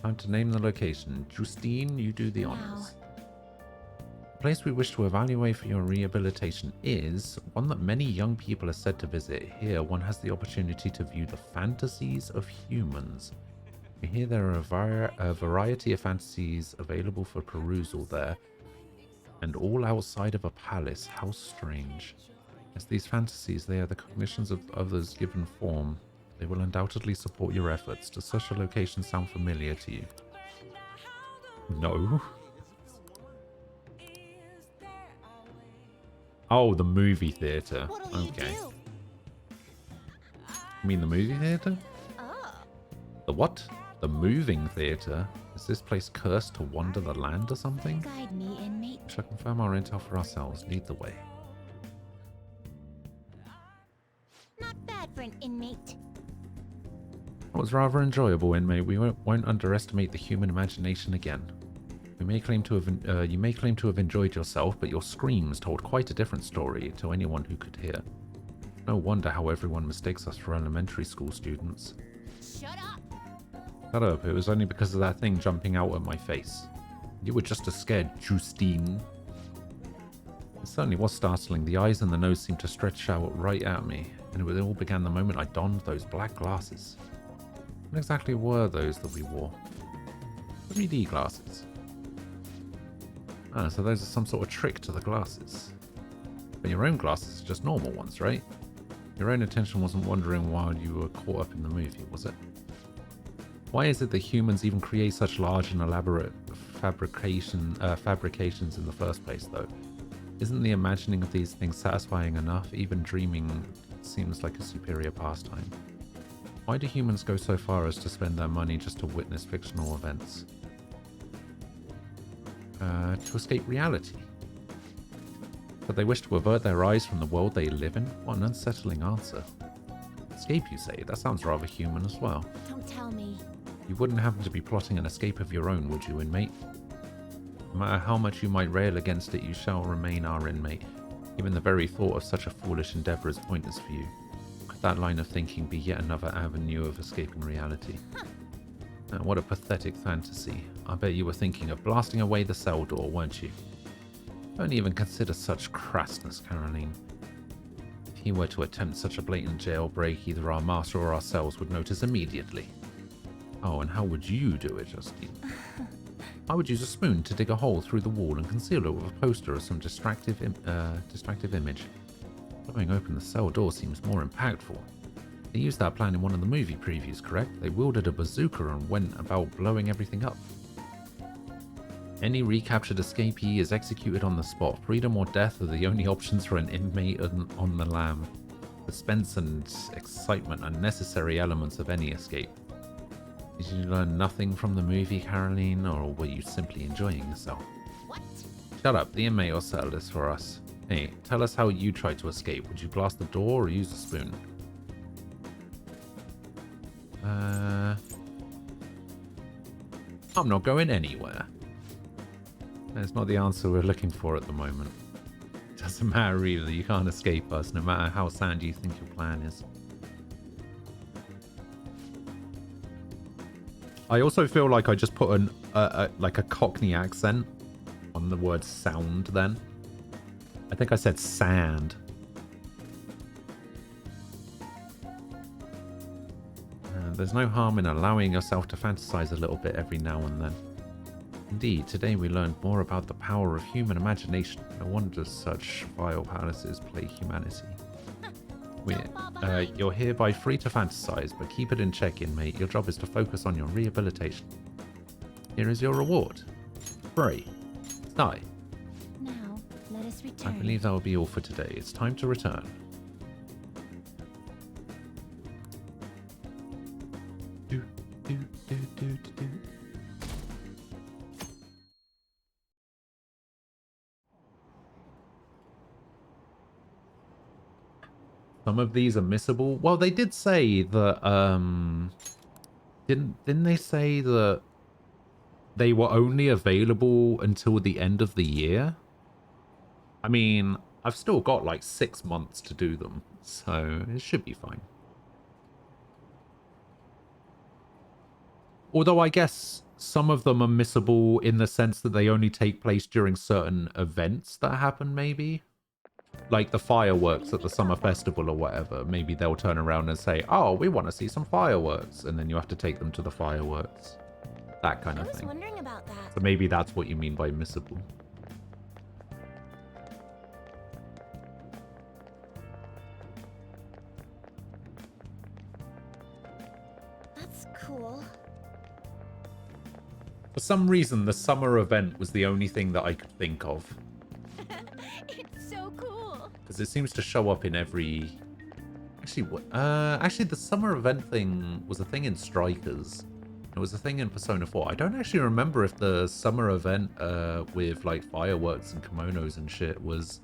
Time to name the location. Justine, you do the honors. The place we wish to evaluate for your rehabilitation is one that many young people are said to visit. Here, one has the opportunity to view the fantasies of humans. We hear there are a variety of fantasies available for perusal there. And all outside of a palace. How strange. As these fantasies, they are the cognitions of others given form. They will undoubtedly support your efforts. Does such a location sound familiar to you? No. Oh, the movie theater. Okay. You mean the movie theater? The what? The moving theater? Is this place cursed to wander the land or something? Guide me, inmate. We shall confirm our intel for ourselves. Lead the way. Not bad for an inmate. That was rather enjoyable, inmate. We won't underestimate the human imagination again. You may claim to have enjoyed yourself, but your screams told quite a different story to anyone who could hear. No wonder how everyone mistakes us for elementary school students. Shut up! Shut up, it was only because of that thing jumping out at my face. You were just as scared, Justine. It certainly was startling. The eyes and the nose seemed to stretch out right at me, and it all began the moment I donned those black glasses. What exactly were those that we wore? 3D glasses. Ah, so those are some sort of trick to the glasses. But your own glasses are just normal ones, right? Your own attention wasn't wandering while you were caught up in the movie, was it? Why is it that humans even create such large and elaborate fabrications in the first place, though? Isn't the imagining of these things satisfying enough? Even dreaming seems like a superior pastime. Why do humans go so far as to spend their money just to witness fictional events? To escape reality. But they wish to avert their eyes from the world they live in? What an unsettling answer. Escape, you say? That sounds rather human as well. Don't tell me. You wouldn't happen to be plotting an escape of your own, would you, inmate? No matter how much you might rail against it, you shall remain our inmate. Even the very thought of such a foolish endeavour is pointless for you. Could that line of thinking be yet another avenue of escaping reality? What a pathetic fantasy. I bet you were thinking of blasting away the cell door, weren't you? Don't even consider such crassness, Caroline. If he were to attempt such a blatant jailbreak, either our master or ourselves would notice immediately. Oh, and how would you do it, Justine? I would use a spoon to dig a hole through the wall and conceal it with a poster or some distractive image. Blowing open the cell door seems more impactful. They used that plan in one of the movie previews, correct? They wielded a bazooka and went about blowing everything up. Any recaptured escapee is executed on the spot. Freedom or death are the only options for an inmate on the lam. Suspense and excitement are necessary elements of any escape. Did you learn nothing from the movie, Caroline, or were you simply enjoying yourself? What? Shut up, the inmate will settle this for us. Hey, tell us how you tried to escape. Would you blast the door or use a spoon? I'm not going anywhere. It's not the answer we're looking for at the moment. Doesn't matter either. You can't escape us, no matter how sound you think your plan is. I also feel like I just put like a Cockney accent on the word sound then. I think I said sand. There's no harm in allowing yourself to fantasize a little bit every now and then. Indeed, today we learned more about the power of human imagination. No wonder such vile palaces plague humanity. You're hereby free to fantasize, but keep it in check, inmate. Your job is to focus on your rehabilitation. Here is your reward. Free. Die. Now, let us return. I believe that will be all for today. It's time to return. Some of these are missable. Well, they did say that, didn't they say that they were only available until the end of the year? I mean, I've still got like 6 months to do them, so it should be fine. Although I guess some of them are missable in the sense that they only take place during certain events that happen, maybe? Like the fireworks at the summer festival or whatever. Maybe they'll turn around and say, oh, we want to see some fireworks. And then you have to take them to the fireworks. That kind of thing. I was wondering about that. So maybe that's what you mean by missable. That's cool. For some reason, the summer event was the only thing that I could think of. It's so cool. Because it seems to show up in every... Actually, the summer event thing was a thing in Strikers. It was a thing in Persona 4. I don't actually remember if the summer event with like fireworks and kimonos and shit was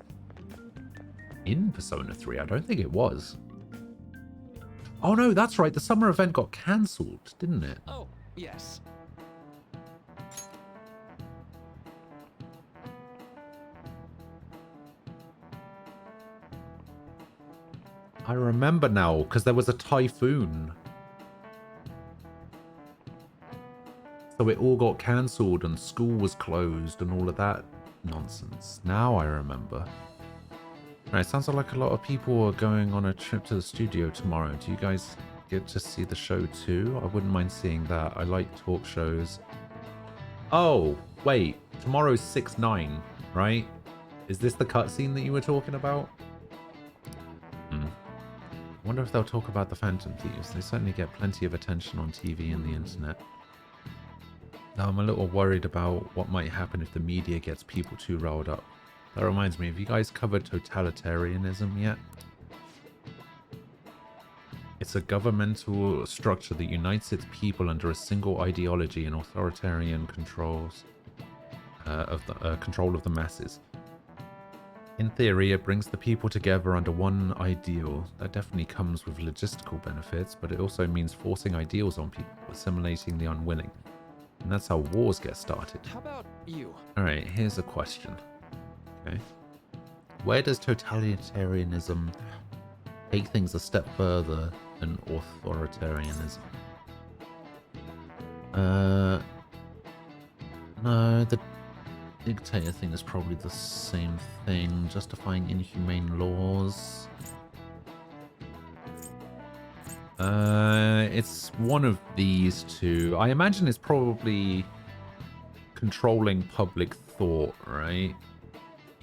in Persona 3. I don't think it was. Oh no, that's right. The summer event got cancelled, didn't it? Oh, yes. I remember now, because there was a typhoon. So it all got cancelled and school was closed and all of that nonsense. Now I remember. Alright, sounds like a lot of people are going on a trip to the studio tomorrow. Do you guys get to see the show too? I wouldn't mind seeing that. I like talk shows. Oh, wait. Tomorrow's 6/9, right? Is this the cutscene that you were talking about? I wonder if they'll talk about the Phantom Thieves. They certainly get plenty of attention on TV and the internet. Now I'm a little worried about what might happen if the media gets people too riled up. That reminds me, have you guys covered totalitarianism yet? It's a governmental structure that unites its people under a single ideology and authoritarian control of the masses. In theory, it brings the people together under one ideal. That definitely comes with logistical benefits, but it also means forcing ideals on people, assimilating the unwilling. And that's how wars get started. How about you? Alright, here's a question. Okay. Where does totalitarianism take things a step further than authoritarianism? No, the dictator thing is probably the same thing, justifying inhumane laws. It's one of these two. I imagine it's probably controlling public thought, right?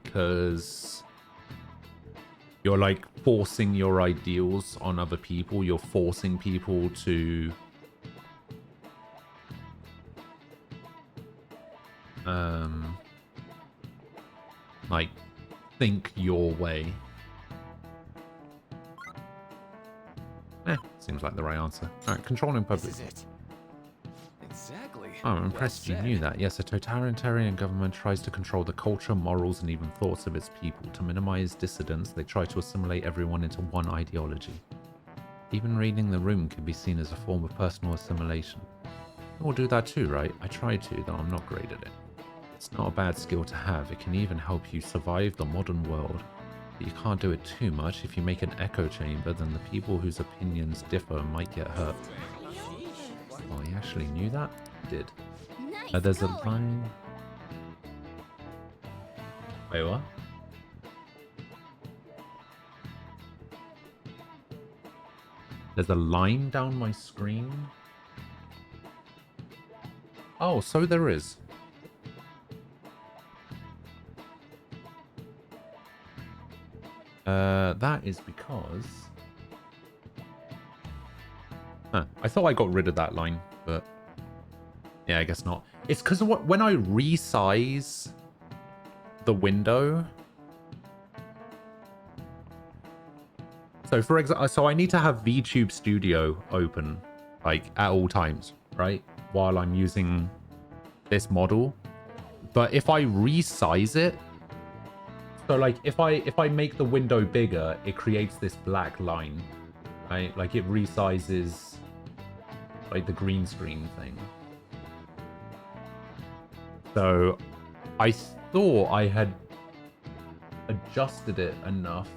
Because you're like forcing your ideals on other people. You're forcing people to like think your way. Seems like the right answer. Alright, controlling public. This is it. Exactly. Oh, I'm impressed you knew that. Yes, a totalitarian government tries to control the culture, morals, and even thoughts of its people. To minimize dissidents, they try to assimilate everyone into one ideology. Even reading the room can be seen as a form of personal assimilation. You all do that too, right? I try to, though I'm not great at it. It's not a bad skill to have. It can even help you survive the modern world. But you can't do it too much. If you make an echo chamber, then the people whose opinions differ might get hurt. Oh, he actually knew that? He did. Nice There's a going. line... Wait, what? There's a line down my screen? Oh, so there is. That is because... Huh, I thought I got rid of that line, but... Yeah, I guess not. It's because when I resize the window... So for example, so I need to have VTube Studio open, like, at all times, right? While I'm using this model. But if I resize it, so like if I make the window bigger, it creates this black line, right? Like it resizes like the green screen thing. So I thought I had adjusted it enough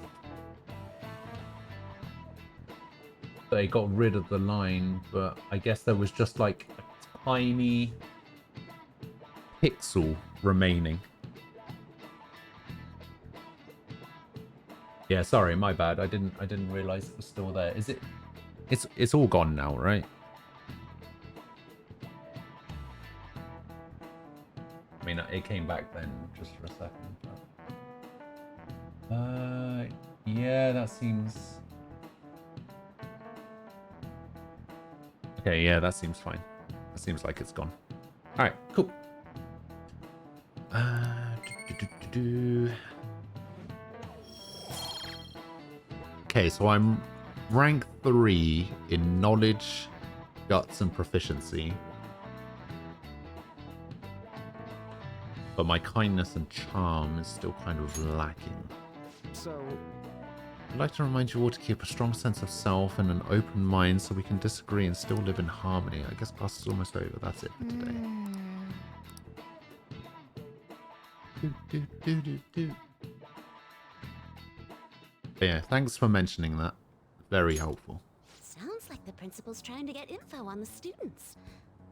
that it got rid of the line, but I guess there was just like a tiny pixel remaining. Yeah, sorry, my bad. I didn't realize it was still there. Is it? It's all gone now, right? I mean, it came back then just for a second. But... yeah, that seems... Okay, yeah, that seems fine. It seems like it's gone. All right, cool. Okay, so I'm rank 3 in knowledge, guts, and proficiency. But my kindness and charm is still kind of lacking. So, I'd like to remind you all to keep a strong sense of self and an open mind so we can disagree and still live in harmony. I guess class is almost over. That's it for today. But yeah, thanks for mentioning that. Very helpful. Sounds like the principal's trying to get info on the students.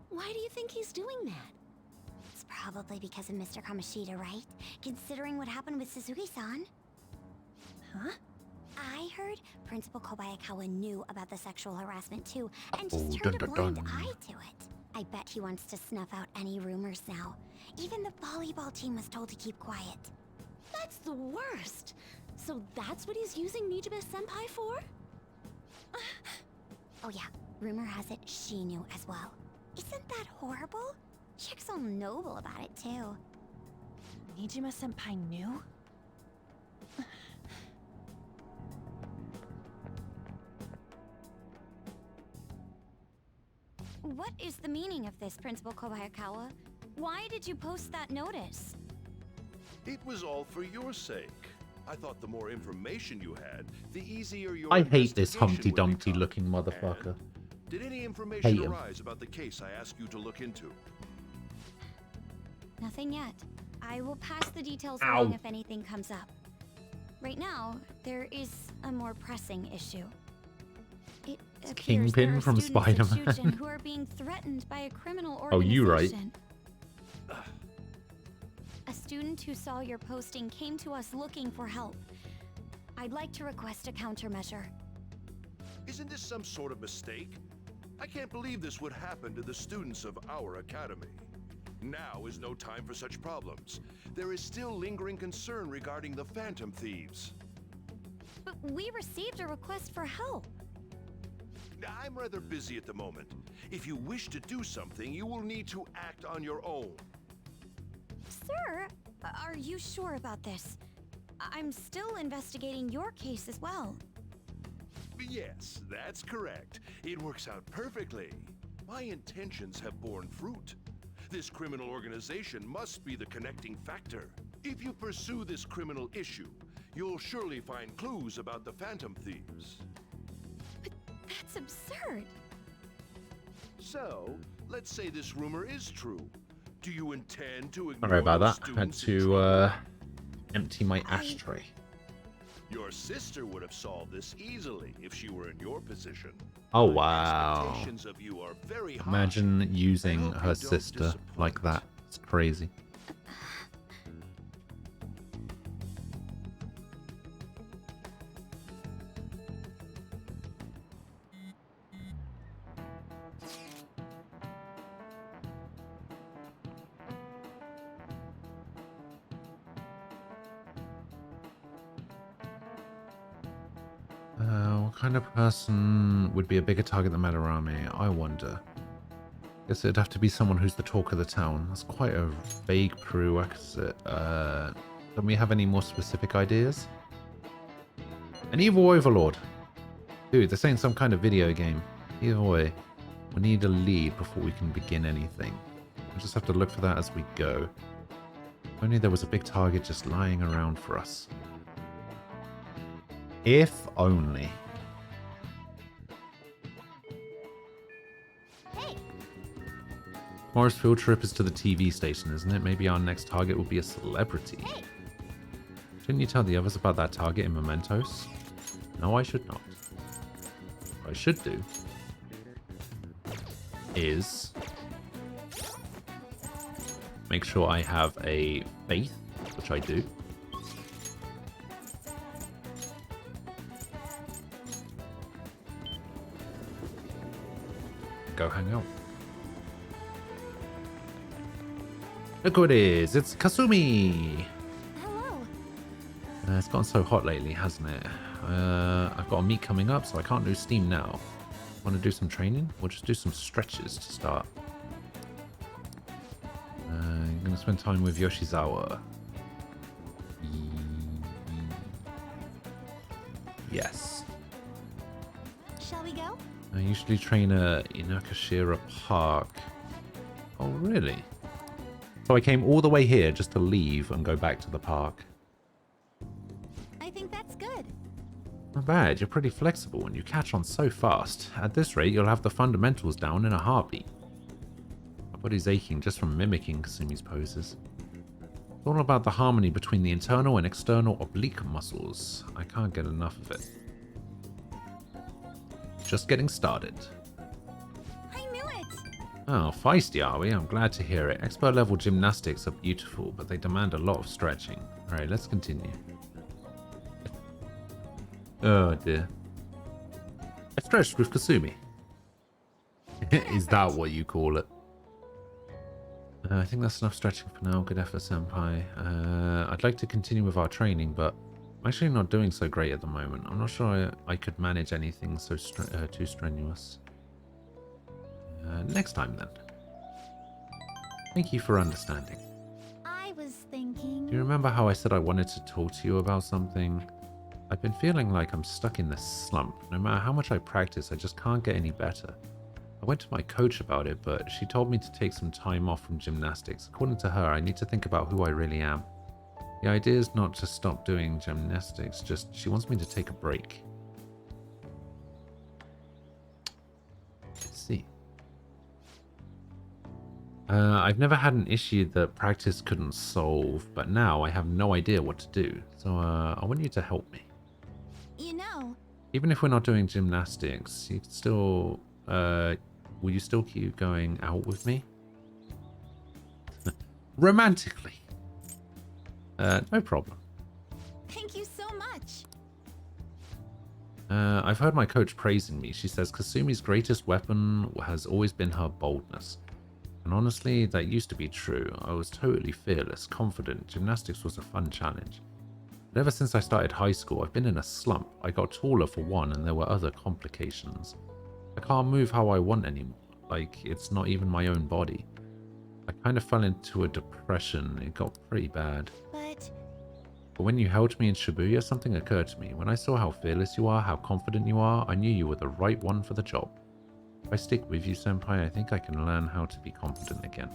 Why do you think he's doing that? It's probably because of Mr. Kamoshida, right? Considering what happened with Suzuki-san. Huh? I heard Principal Kobayakawa knew about the sexual harassment too, and just turned a blind eye to it. I bet he wants to snuff out any rumors now. Even the volleyball team was told to keep quiet. That's the worst. So that's what he's using Nijibe-senpai for? Oh yeah, rumor has it she knew as well. Isn't that horrible? Chick's all noble about it too. Nijima-senpai knew? What is the meaning of this, Principal Kobayakawa? Why did you post that notice? It was all for your sake. I thought the more information you had, the easier your I hate this investigation Humpty would Dumpty become. looking motherfucker. Did any Hate information him. arise about the case I asked you to look into? Nothing yet. I will pass the details Ow. along if anything comes up. Right now, there is a more pressing issue. It appears Kingpin there are from students at Spider-Man. Shujin who are being threatened by a criminal Oh, organization. you right. A student who saw your posting came to us looking for help. I'd like to request a countermeasure. Isn't this some sort of mistake? I can't believe this would happen to the students of our academy. Now is no time for such problems. There is still lingering concern regarding the Phantom Thieves. But we received a request for help. I'm rather busy at the moment. If you wish to do something, you will need to act on your own. Sir, are you sure about this? I'm still investigating your case as well. Yes, that's correct. It works out perfectly. My intentions have borne fruit. This criminal organization must be the connecting factor. If you pursue this criminal issue, you'll surely find clues about the Phantom Thieves. That's absurd. So, let's say this rumor is true. Do you intend to ignore Sorry about that. I had students' to empty my ashtray. Your sister would have solved this easily if she were in your position. Oh wow. Expectations of you are very high. Imagine using her sister like that. It's crazy. What kind of person would be a bigger target than Madarame? I wonder. Guess it'd have to be someone who's the talk of the town. That's quite a vague prerequisite. Don't we have any more specific ideas? An evil overlord. Dude, this ain't some kind of video game. Either way, we need a lead before we can begin anything. We'll just have to look for that as we go. If only there was a big target just lying around for us. If only. Hey. Tomorrow's field trip is to the TV station, isn't it? Maybe our next target will be a celebrity. Hey. Shouldn't you tell the others about that target in Mementos? No, I should not. What I should do is make sure I have a faith, which I do. Go hang out. Look who it is! It's Kasumi! Hello. It's gotten so hot lately, hasn't it? I've got a meet coming up, so I can't do Steam now. Want to do some training? We'll just do some stretches to start. I'm going to spend time with Yoshizawa. Yes. Shall we go? I usually train at Inakashira Park. Oh, really? So I came all the way here just to leave and go back to the park. I think that's good. Not bad, you're pretty flexible and you catch on so fast. At this rate, you'll have the fundamentals down in a heartbeat. My body's aching just from mimicking Kasumi's poses. It's all about the harmony between the internal and external oblique muscles. I can't get enough of it. Just getting started. I knew it! Oh, feisty are we? I'm glad to hear it. Expert level gymnastics are beautiful, but they demand a lot of stretching. Alright, let's continue. Oh dear. I stretched with Kasumi. Is that what you call it? I think that's enough stretching for now. Good effort, senpai. I'd like to continue with our training, but I'm actually not doing so great at the moment. I'm not sure I could manage anything so too strenuous. Next time then. Thank you for understanding. I was thinking... Do you remember how I said I wanted to talk to you about something? I've been feeling like I'm stuck in this slump. No matter how much I practice, I just can't get any better. I went to my coach about it, but she told me to take some time off from gymnastics. According to her, I need to think about who I really am. The idea is not to stop doing gymnastics, just she wants me to take a break. Let's see. I've never had an issue that practice couldn't solve, but now I have no idea what to do. So I want you to help me. You know... Even if we're not doing gymnastics, you can still... will you still keep going out with me? Romantically. No problem. Thank you so much. I've heard my coach praising me. She says Kasumi's greatest weapon has always been her boldness. And honestly, that used to be true. I was totally fearless, confident. Gymnastics was a fun challenge. But ever since I started high school, I've been in a slump. I got taller for one, and there were other complications. I can't move how I want anymore. Like, it's not even my own body. I kind of fell into a depression. It got pretty bad. But when you held me in Shibuya, something occurred to me. When I saw how fearless you are, how confident you are, I knew you were the right one for the job. If I stick with you, senpai, I think I can learn how to be confident again.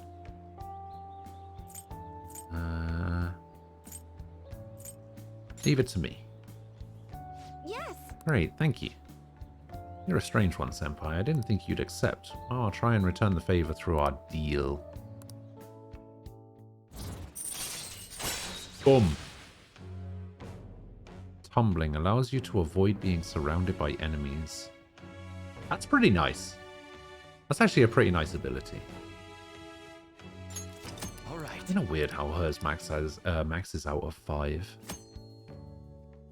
Leave it to me. Yes. Great, thank you. You're a strange one, senpai. I didn't think you'd accept. Oh, I'll try and return the favor through our deal. Boom. Tumbling allows you to avoid being surrounded by enemies. That's pretty nice. That's actually a pretty nice ability. Alright. Kind of weird how hers maxes out of 5.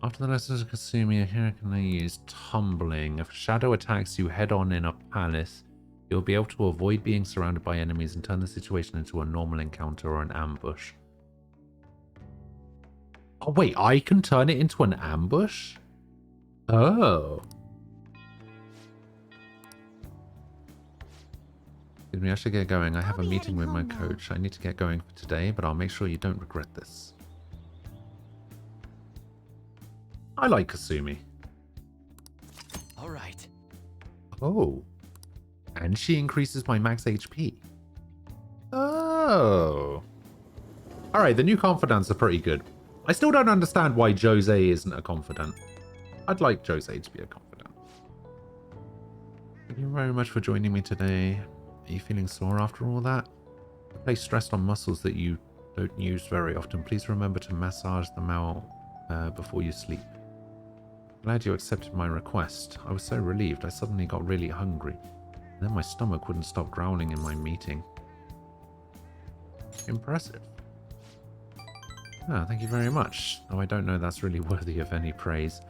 After the lessons of Kasumi, here can I use tumbling. If a shadow attacks you head on in a palace, you'll be able to avoid being surrounded by enemies and turn the situation into a normal encounter or an ambush. Oh wait, I can turn it into an ambush? Oh. Excuse me, I should get going. I have a meeting with my coach. I need to get going for today, but I'll make sure you don't regret this. I like Kasumi. Alright. Oh. And she increases my max HP. Oh. Alright, the new confidants are pretty good. I still don't understand why Jose isn't a confidant. I'd like Jose to be a confidant. Thank you very much for joining me today. Are you feeling sore after all that? Place stress on muscles that you don't use very often. Please remember to massage them out before you sleep. Glad you accepted my request. I was so relieved. I suddenly got really hungry. And then my stomach wouldn't stop growling in my meeting. Impressive. Ah, thank you very much. Though I don't know that's really worthy of any praise.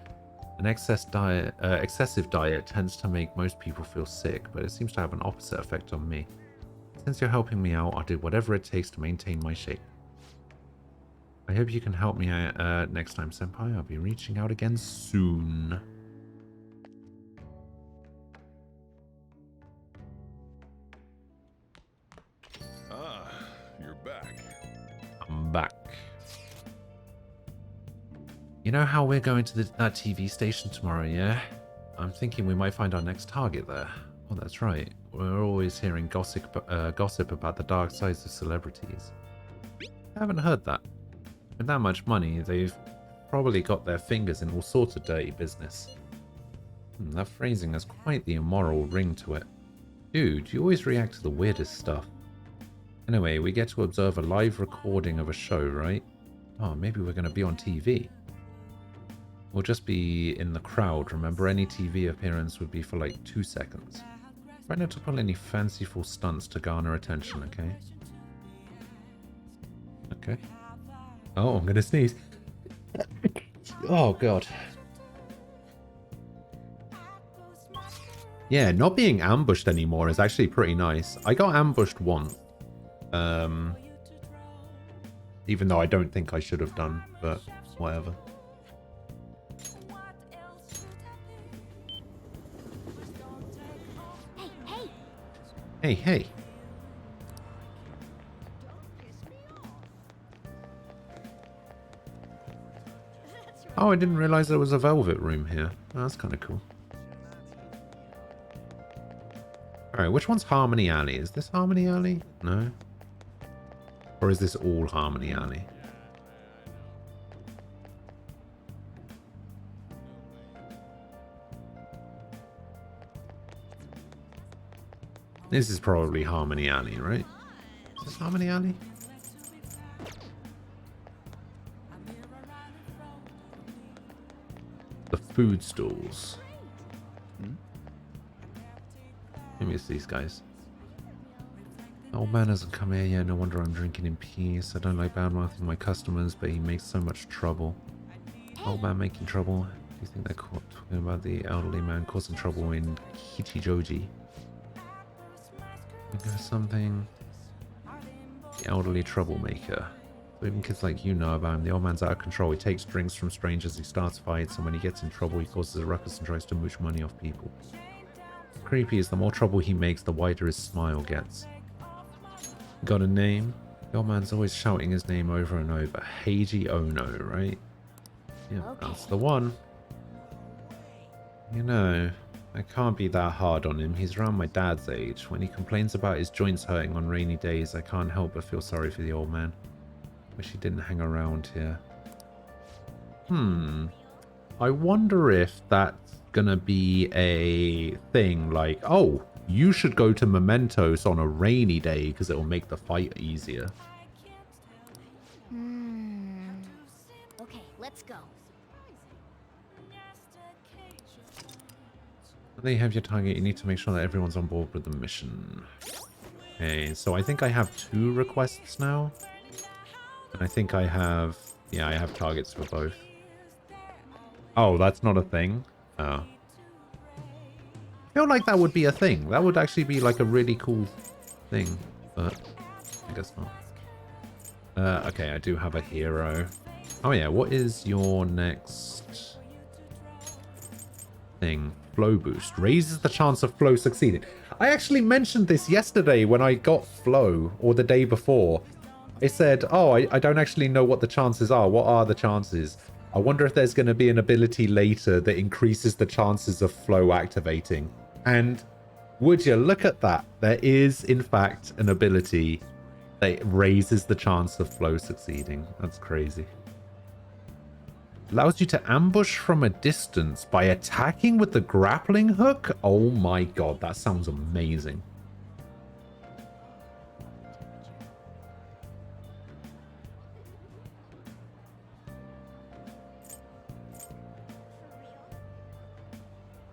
An excessive diet tends to make most people feel sick, but it seems to have an opposite effect on me. Since you're helping me out, I'll do whatever it takes to maintain my shape. I hope you can help me next time, Senpai. I'll be reaching out again soon. Ah, you're back. I'm back. You know how we're going to that TV station tomorrow, yeah? I'm thinking we might find our next target there. Oh, that's right. We're always hearing gossip about the dark sides of celebrities. I haven't heard that. With that much money, they've probably got their fingers in all sorts of dirty business. That phrasing has quite the immoral ring to it. Dude, you always react to the weirdest stuff. Anyway, we get to observe a live recording of a show, right? Oh, maybe we're going to be on TV. We'll just be in the crowd. Remember, any TV appearance would be for like 2 seconds. Try not to pull any fanciful stunts to garner attention, okay? Okay. Oh, I'm gonna sneeze. Oh, God. Yeah, not being ambushed anymore is actually pretty nice. I got ambushed once. Even though I don't think I should have done, but whatever. Hey, hey. Oh, I didn't realize there was a velvet room here. Oh, that's kind of cool. Alright, which one's Harmony Alley? Is this Harmony Alley? No. Or is this all Harmony Alley? This is probably Harmony Alley, right? Is this Harmony Alley? The food stalls. Maybe it's these guys. The old man hasn't come here yet. No wonder I'm drinking in peace. I don't like bad-mouthing my customers, but he makes so much trouble. Old man making trouble? Do you think they're talking about the elderly man causing trouble in Kichijoji? Think of something. The elderly troublemaker. So even kids like you know about him. The old man's out of control. He takes drinks from strangers. He starts fights, and when he gets in trouble, he causes a ruckus and tries to mooch money off people. Creepy is the more trouble he makes, the wider his smile gets. Got a name? The old man's always shouting his name over and over. Heiji Ono, right? Yeah, that's the one. You know, I can't be that hard on him. He's around my dad's age. When he complains about his joints hurting on rainy days, I can't help but feel sorry for the old man. Wish he didn't hang around here. I wonder if that's gonna be a thing like, oh, you should go to Mementos on a rainy day because it'll make the fight easier. Let's go. When you have your target, you need to make sure that everyone's on board with the mission. Okay, so I think I have 2 requests now. And I think I have... Yeah, I have targets for both. Oh, that's not a thing? Oh. I feel like that would be a thing. That would actually be like a really cool thing. But I guess not. Okay, I do have a hero. Oh yeah, what is your next thing? Flow boost. Raises the chance of Flow succeeding. I actually mentioned this yesterday when I got Flow, or the day before. I said, oh, I don't actually know what the chances are. What are the chances? I wonder if there's going to be an ability later that increases the chances of Flow activating. And would you look at that? There is, in fact, an ability that raises the chance of Flow succeeding. That's crazy. Allows you to ambush from a distance by attacking with the grappling hook? Oh my god, that sounds amazing.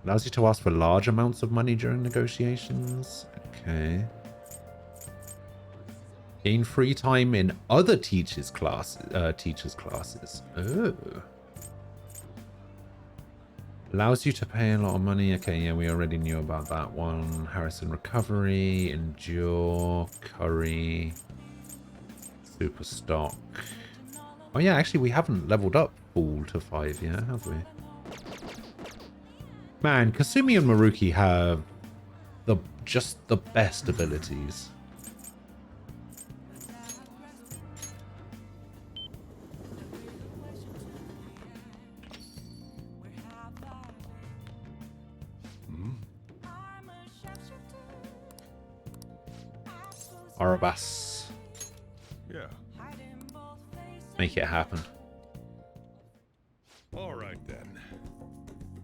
Allows you to ask for large amounts of money during negotiations. Okay. Gain free time in other teachers' classes. Oh. Allows you to pay a lot of money. Okay, yeah, we already knew about that one. Harrison Recovery, Endure, Curry, Super Stock. Oh yeah, actually we haven't leveled up Fool to 5 yet, have we? Man, Kasumi and Maruki have just the best abilities. Arabas. Yeah. Make it happen. All right then.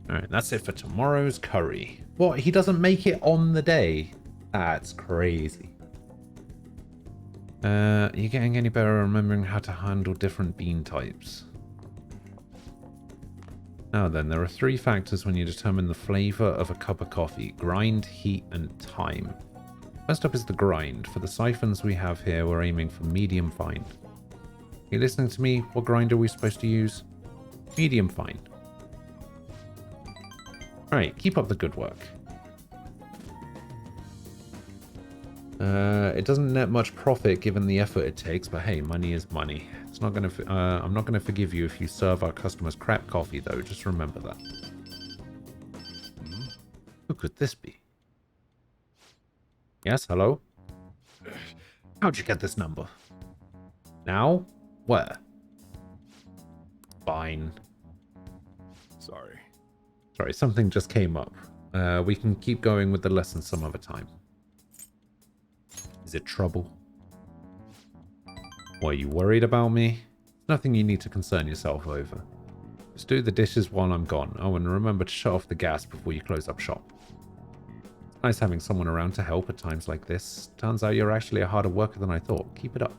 Alright, that's it for tomorrow's curry. What? He doesn't make it on the day? That's crazy. Are you getting any better at remembering how to handle different bean types? Now then, there are 3 factors when you determine the flavor of a cup of coffee: grind, heat, and time. First up is the grind. For the siphons we have here, we're aiming for medium fine. You listening to me? What grind are we supposed to use? Medium fine. Alright, keep up the good work. It doesn't net much profit given the effort it takes, but hey, money is money. It's not gonna. I'm not gonna forgive you if you serve our customers crap coffee, though. Just remember that. Who could this be? Yes, hello? How'd you get this number? Now? Where? Fine. Sorry, something just came up. We can keep going with the lesson some other time. Is it trouble? What, are you worried about me? Nothing you need to concern yourself over. Just do the dishes while I'm gone. Oh, and remember to shut off the gas before you close up shop. It's nice having someone around to help at times like this. Turns out you're actually a harder worker than I thought. Keep it up.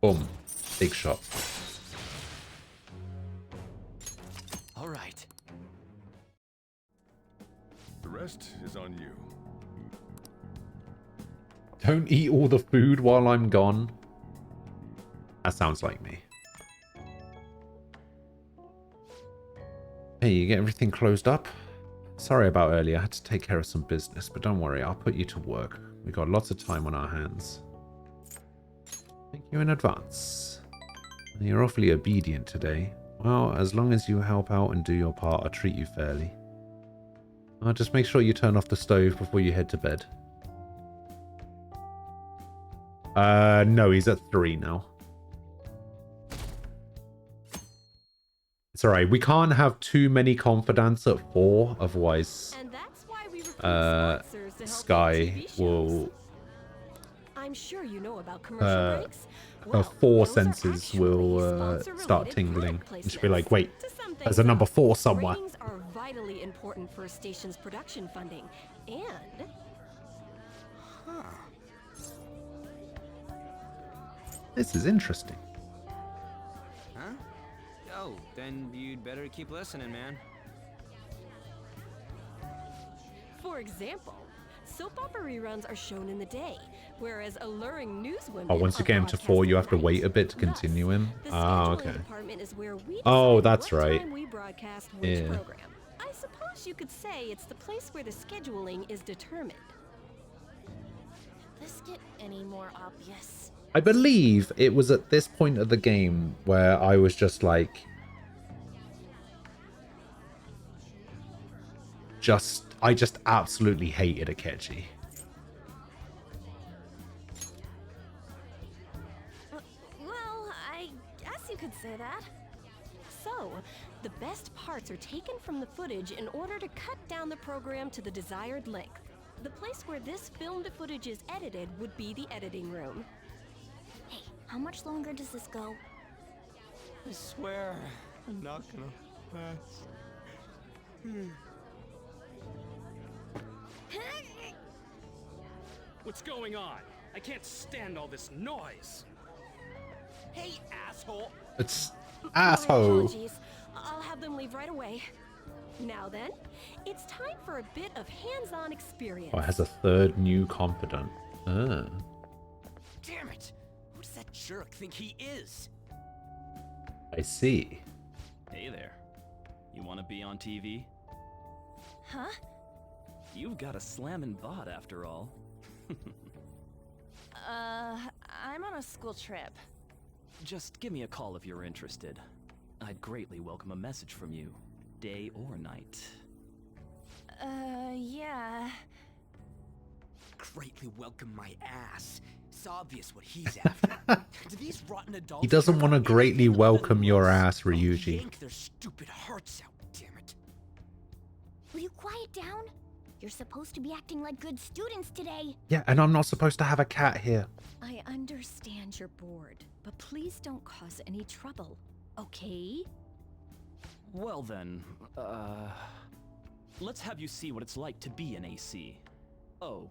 Boom. Big shot. All right. The rest is on you. Don't eat all the food while I'm gone. That sounds like me. Hey, you get everything closed up? Sorry about earlier, I had to take care of some business, but don't worry, I'll put you to work. We got lots of time on our hands. Thank you in advance. You're awfully obedient today. Well, as long as you help out and do your part, I'll treat you fairly. I'll just make sure you turn off the stove before you head to bed. No, he's at 3 now. It's alright, we can't have too many confidants at 4, otherwise Sky will... I'm sure you know about commercial breaks. Her 4 senses will start tingling. And she'll be like, wait, there's a number 4 somewhere. Ratings are vitally important for a station's production funding, and... This is interesting. Oh, then you'd better keep listening, man. For example, soap opera reruns are shown in the day, whereas alluring newswomen Oh, once you are get him to 4, you have to wait a bit to continue him. The Ah, scheduling okay. department is where we Oh, decide that's what right. time we broadcast which Yeah. program. I suppose you could say it's the place where the scheduling is determined. Could this get any more obvious? I believe it was at this point of the game where I was just like... I just absolutely hated Akechi. Well, I guess you could say that. So, the best parts are taken from the footage in order to cut down the program to the desired length. The place where this filmed footage is edited would be the editing room. Hey, how much longer does this go? I swear, I'm not gonna pass. What's going on? I can't stand all this noise. Hey, asshole! It's My asshole. apologies. I'll have them leave right away. Now then, it's time for a bit of hands-on experience. Oh, it has a third new confidant. Ah. Damn it! Who does that jerk think he is? I see. Hey there. You want to be on TV? Huh? You've got a slammin' bod after all. I'm on a school trip. Just give me a call if you're interested. I'd greatly welcome a message from you, day or night. Yeah. Greatly welcome my ass. It's obvious what he's after. Do these rotten adults He doesn't want to greatly welcome your ass, Ryuji. yank their stupid hearts out, damn it. Will you quiet down? You're supposed to be acting like good students today. Yeah, and I'm not supposed to have a cat here. I understand you're bored, but please don't cause any trouble, okay? Well then, let's have you see what it's like to be an AC. Oh,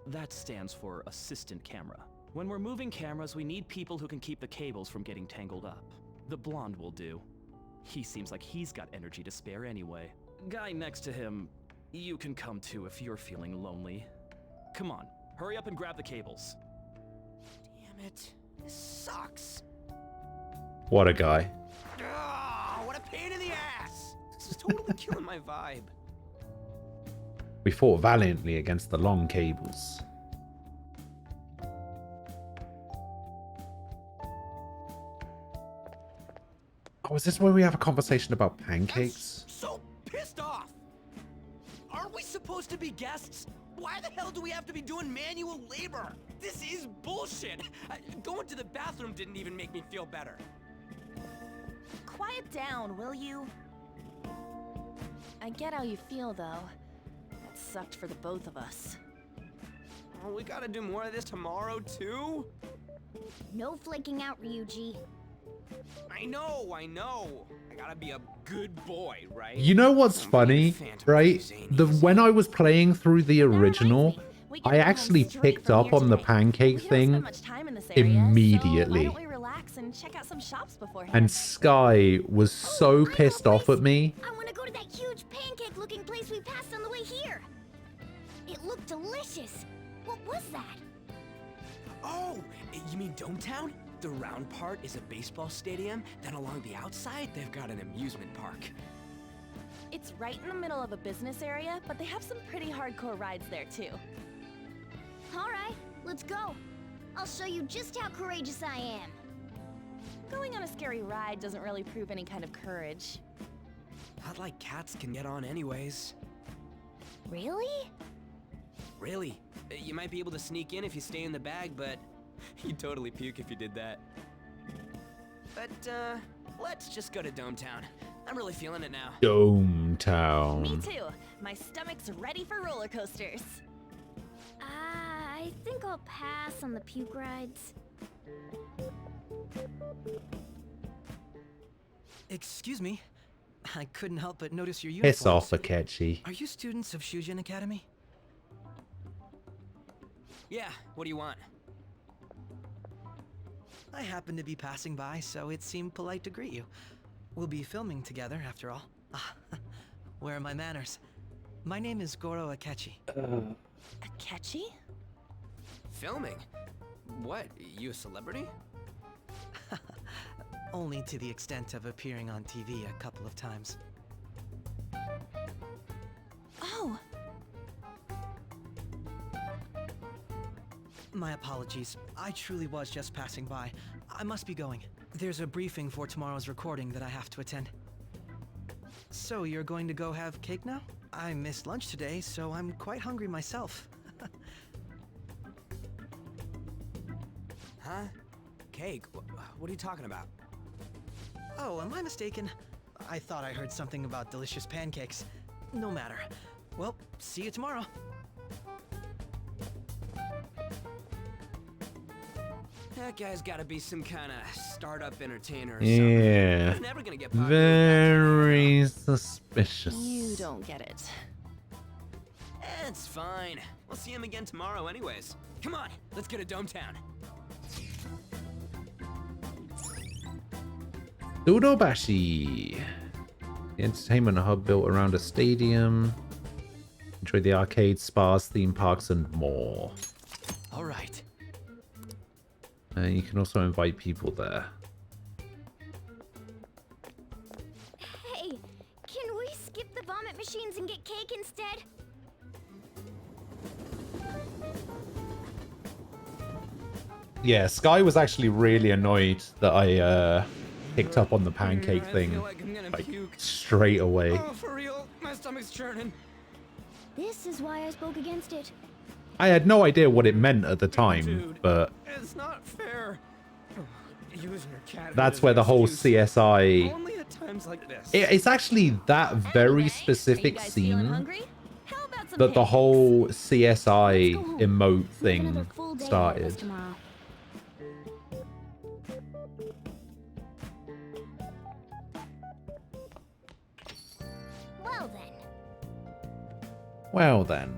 that stands for assistant camera. When we're moving cameras, we need people who can keep the cables from getting tangled up. The blonde will do. He seems like he's got energy to spare anyway. Guy next to him, you can come too if you're feeling lonely. Come on, hurry up and grab the cables. Damn it. This sucks. What a guy. Ah, what a pain in the ass. This is totally killing my vibe. We fought valiantly against the long cables. Oh, is this where we have a conversation about pancakes? So pissed off. Aren't we supposed to be guests? Why the hell do we have to be doing manual labor? This is bullshit. Going to the bathroom didn't even make me feel better. Quiet down, will you? I get how you feel, though. That sucked for the both of us. Oh, we gotta do more of this tomorrow, too? No flaking out, Ryuji. I know. I gotta be a good boy, right? You know what's funny, right? When I was playing through the original, I actually picked up on the pancake thing immediately. Why don't we relax and check out some shops beforehand? And Sky was so pissed off at me. I want to go to that huge pancake-looking place we passed on the way here. It looked delicious. What was that? Oh, you mean Dometown? The round part is a baseball stadium, then along the outside, they've got an amusement park. It's right in the middle of a business area, but they have some pretty hardcore rides there, too. All right, let's go. I'll show you just how courageous I am. Going on a scary ride doesn't really prove any kind of courage. Not like cats can get on anyways. Really? Really. You might be able to sneak in if you stay in the bag, but you'd totally puke if you did that. But, let's just go to Dometown. I'm really feeling it now. Dometown. Me too. My stomach's ready for roller coasters. I think I'll pass on the puke rides. Excuse me. I couldn't help but notice your uniforms. Piss off, Akechi. Are you students of Shujin Academy? Yeah, what do you want? I happened to be passing by, so it seemed polite to greet you. We'll be filming together, after all. Where are my manners? My name is Goro Akechi. Akechi? Filming? What? You a celebrity? Only to the extent of appearing on TV a couple of times. Oh! My apologies. I truly was just passing by. I must be going. There's a briefing for tomorrow's recording that I have to attend. So you're going to go have cake now? I missed lunch today, so I'm quite hungry myself. Huh? Cake? What are you talking about? Oh, am I mistaken? I thought I heard something about delicious pancakes. No matter. Well, see you tomorrow. That guy's gotta be some kind of startup entertainer or something. Yeah. He's never gonna get popular. Very suspicious. You don't get it. It's fine. We'll see him again tomorrow anyways. Come on, let's get to Dometown. Dodobashi. The entertainment hub built around a stadium. Enjoy the arcades, spas, theme parks, and more. All right. You can also invite people there. Hey, can we skip the vomit machines and get cake instead? Yeah, Sky was actually really annoyed that I picked up on the pancake I thing feel like I'm gonna puke. straight away. Oh, for real? My stomach's churning. This is why I spoke against it. I had no idea what it meant at the time, but It's not fair. Using your cat that's as where an the whole excuse. CSI... Only at times like this. It's actually that very specific scene that the whole CSI emote thing started. Well then. Well then.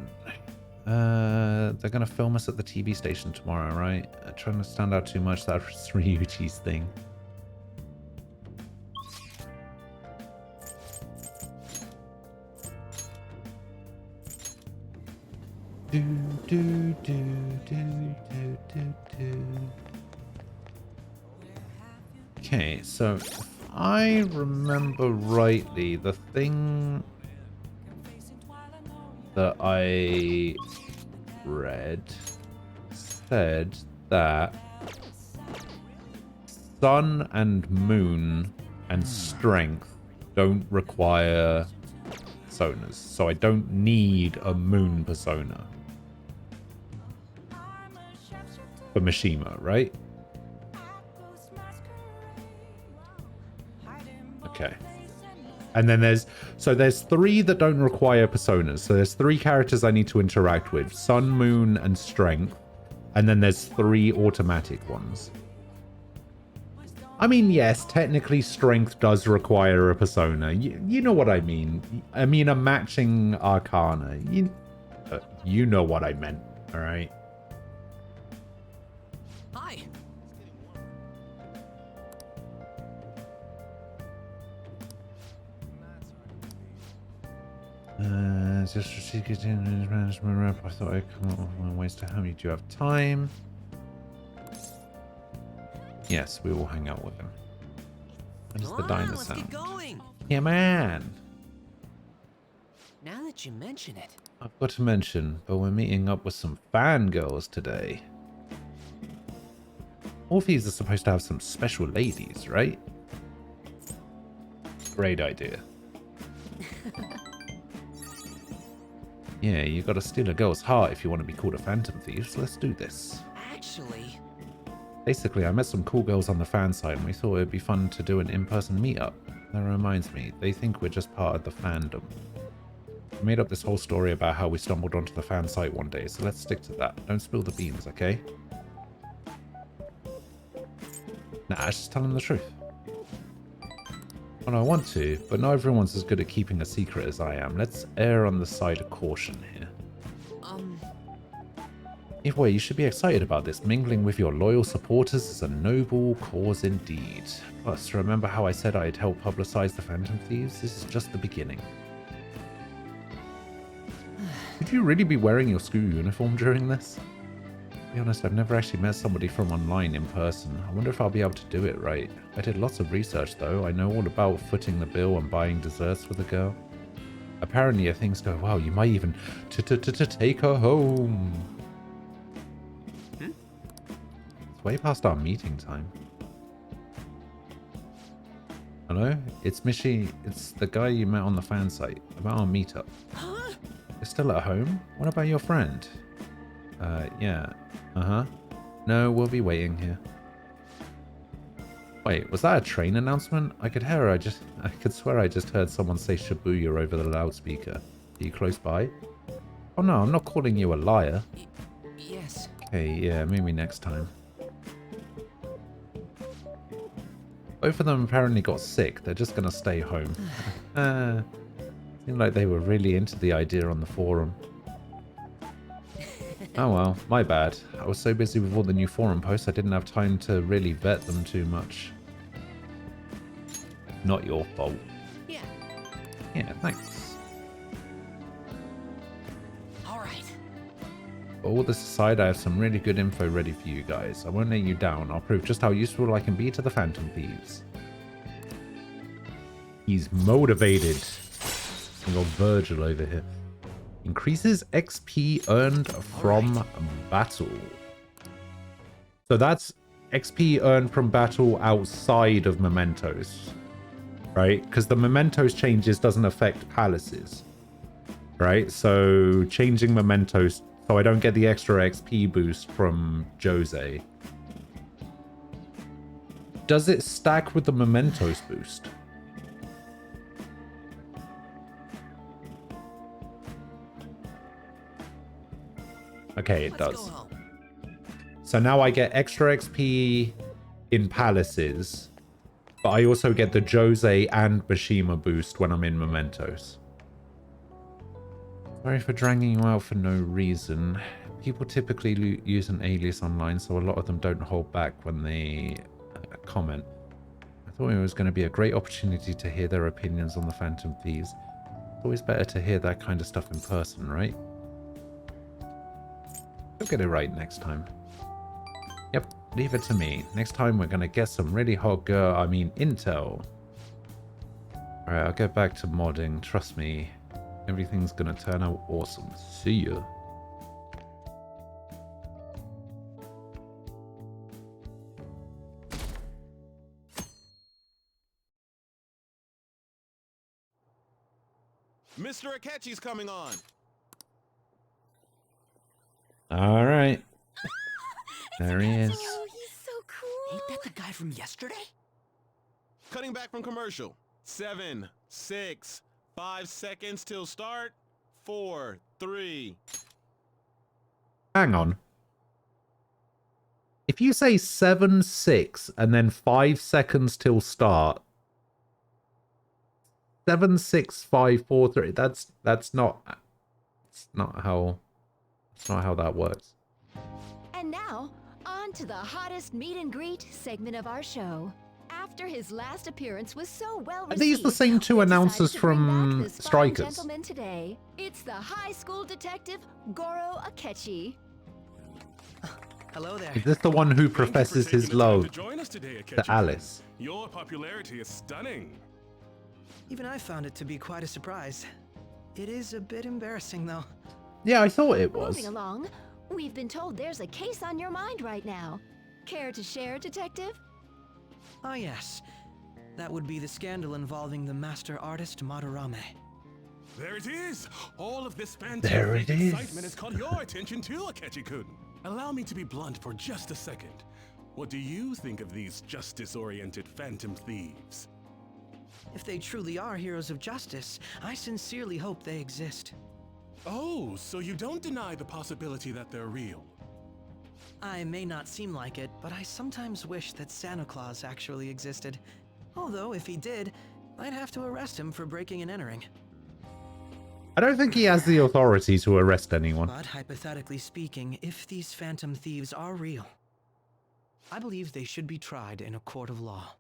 They're gonna film us at the TV station tomorrow, right? Trying to stand out too much, that's Ryuichi's thing. Do, do, do, do, do, do, do. Okay, so if I remember rightly, the thing that I read said that sun and moon and strength don't require personas, so I don't need a moon persona for Mishima, right? Okay. And then there's three that don't require personas. So there's three characters I need to interact with. Sun, Moon, and Strength. And then there's three automatic ones. I mean, yes, technically Strength does require a persona. You know what I mean. I mean a matching arcana. You know what I meant, alright? Hi. Just strategic management rep. I thought I'd come up with ways to help you. Do you have time? Yes, we will hang out with him. What is the diner Let's sound? get going. Yeah, man. Now that you mention it. I've got to mention, but we're meeting up with some fangirls today. All these are supposed to have some special ladies, right? Great idea. Yeah, you gotta steal a girl's heart if you want to be called a phantom thief, so let's do this. Actually, Basically, I met some cool girls on the fan side and we thought it'd be fun to do an in-person meetup. That reminds me, they think we're just part of the fandom. We made up this whole story about how we stumbled onto the fan site one day, so let's stick to that. Don't spill the beans, okay? Nah, I just tell them the truth. Well, I want to, but not everyone's as good at keeping a secret as I am. Let's err on the side of caution here. Either way, you should be excited about this. Mingling with your loyal supporters is a noble cause indeed. Plus, remember how I said I'd help publicize the Phantom Thieves? This is just the beginning. Could you really be wearing your school uniform during this? To be honest, I've never actually met somebody from online in person. I wonder if I'll be able to do it right. I did lots of research though. I know all about footing the bill and buying desserts for the girl. Apparently, if things go well, you might even take her home. It's way past our meeting time. Hello? It's Mishi. It's the guy you met on the fan site. About our meetup. Huh? You're still at home? What about your friend? Yeah. Uh-huh. No, we'll be waiting here. Wait, was that a train announcement? I could swear I just heard someone say Shibuya over the loudspeaker. Are you close by? Oh no, I'm not calling you a liar. Yes. Okay, yeah, maybe next time. Both of them apparently got sick. They're just gonna stay home. Seemed like they were really into the idea on the forum. Oh well, my bad. I was so busy with all the new forum posts I didn't have time to really vet them too much. Not your fault. Yeah. Yeah, thanks. Alright. All this aside, I have some really good info ready for you guys. I won't let you down. I'll prove just how useful I can be to the Phantom Thieves. He's motivated. We got Virgil over here. Increases XP earned from battle. So that's XP earned from battle outside of Mementos, right? Because the Mementos changes doesn't affect palaces, right? So changing Mementos, so I don't get the extra XP boost from Jose. Does it stack with the Mementos boost? Okay, it does. So now I get extra XP in palaces, but I also get the Jose and Bashima boost when I'm in Mementos. Sorry for dragging you out for no reason. People typically use an alias online, so a lot of them don't hold back when they comment. I thought it was going to be a great opportunity to hear their opinions on the Phantom Thieves. It's always better to hear that kind of stuff in person, right? We'll get it right next time. Yep, leave it to me. Next time we're gonna get some really hot intel. Alright, I'll get back to modding. Trust me, everything's gonna turn out awesome. See ya. Mr. Akechi's coming on. All right. There he is. He's so cool. Ain't that the guy from yesterday? Cutting back from commercial. 7, 6, 5 seconds till start. 4, 3. Hang on. If you say 7, 6, and then 5 seconds till start. 7, 6, 5, 4, 3. That's not how that works. And now, on to the hottest meet and greet segment of our show. After his last appearance was so well received, Are these the same two announcers from Strikers? Gentleman today, it's the high school detective Goro Akechi. Hello there. Is this the one who professes his love today, to Alice? Your popularity is stunning. Even I found it to be quite a surprise. It is a bit embarrassing, though. Yeah, I thought it was. Moving along, we've been told there's a case on your mind right now. Care to share, Detective? Ah, yes. That would be the scandal involving the master artist Madarame. There it is! All of this There it fantastic is. excitement has caught your attention too, Akechi-kun. Allow me to be blunt for just a second. What do you think of these justice-oriented phantom thieves? If they truly are heroes of justice, I sincerely hope they exist. Oh, so you don't deny the possibility that they're real? I may not seem like it, but I sometimes wish that Santa Claus actually existed. Although, if he did, I'd have to arrest him for breaking and entering. I don't think he has the authority to arrest anyone. But hypothetically speaking, if these phantom thieves are real, I believe they should be tried in a court of law.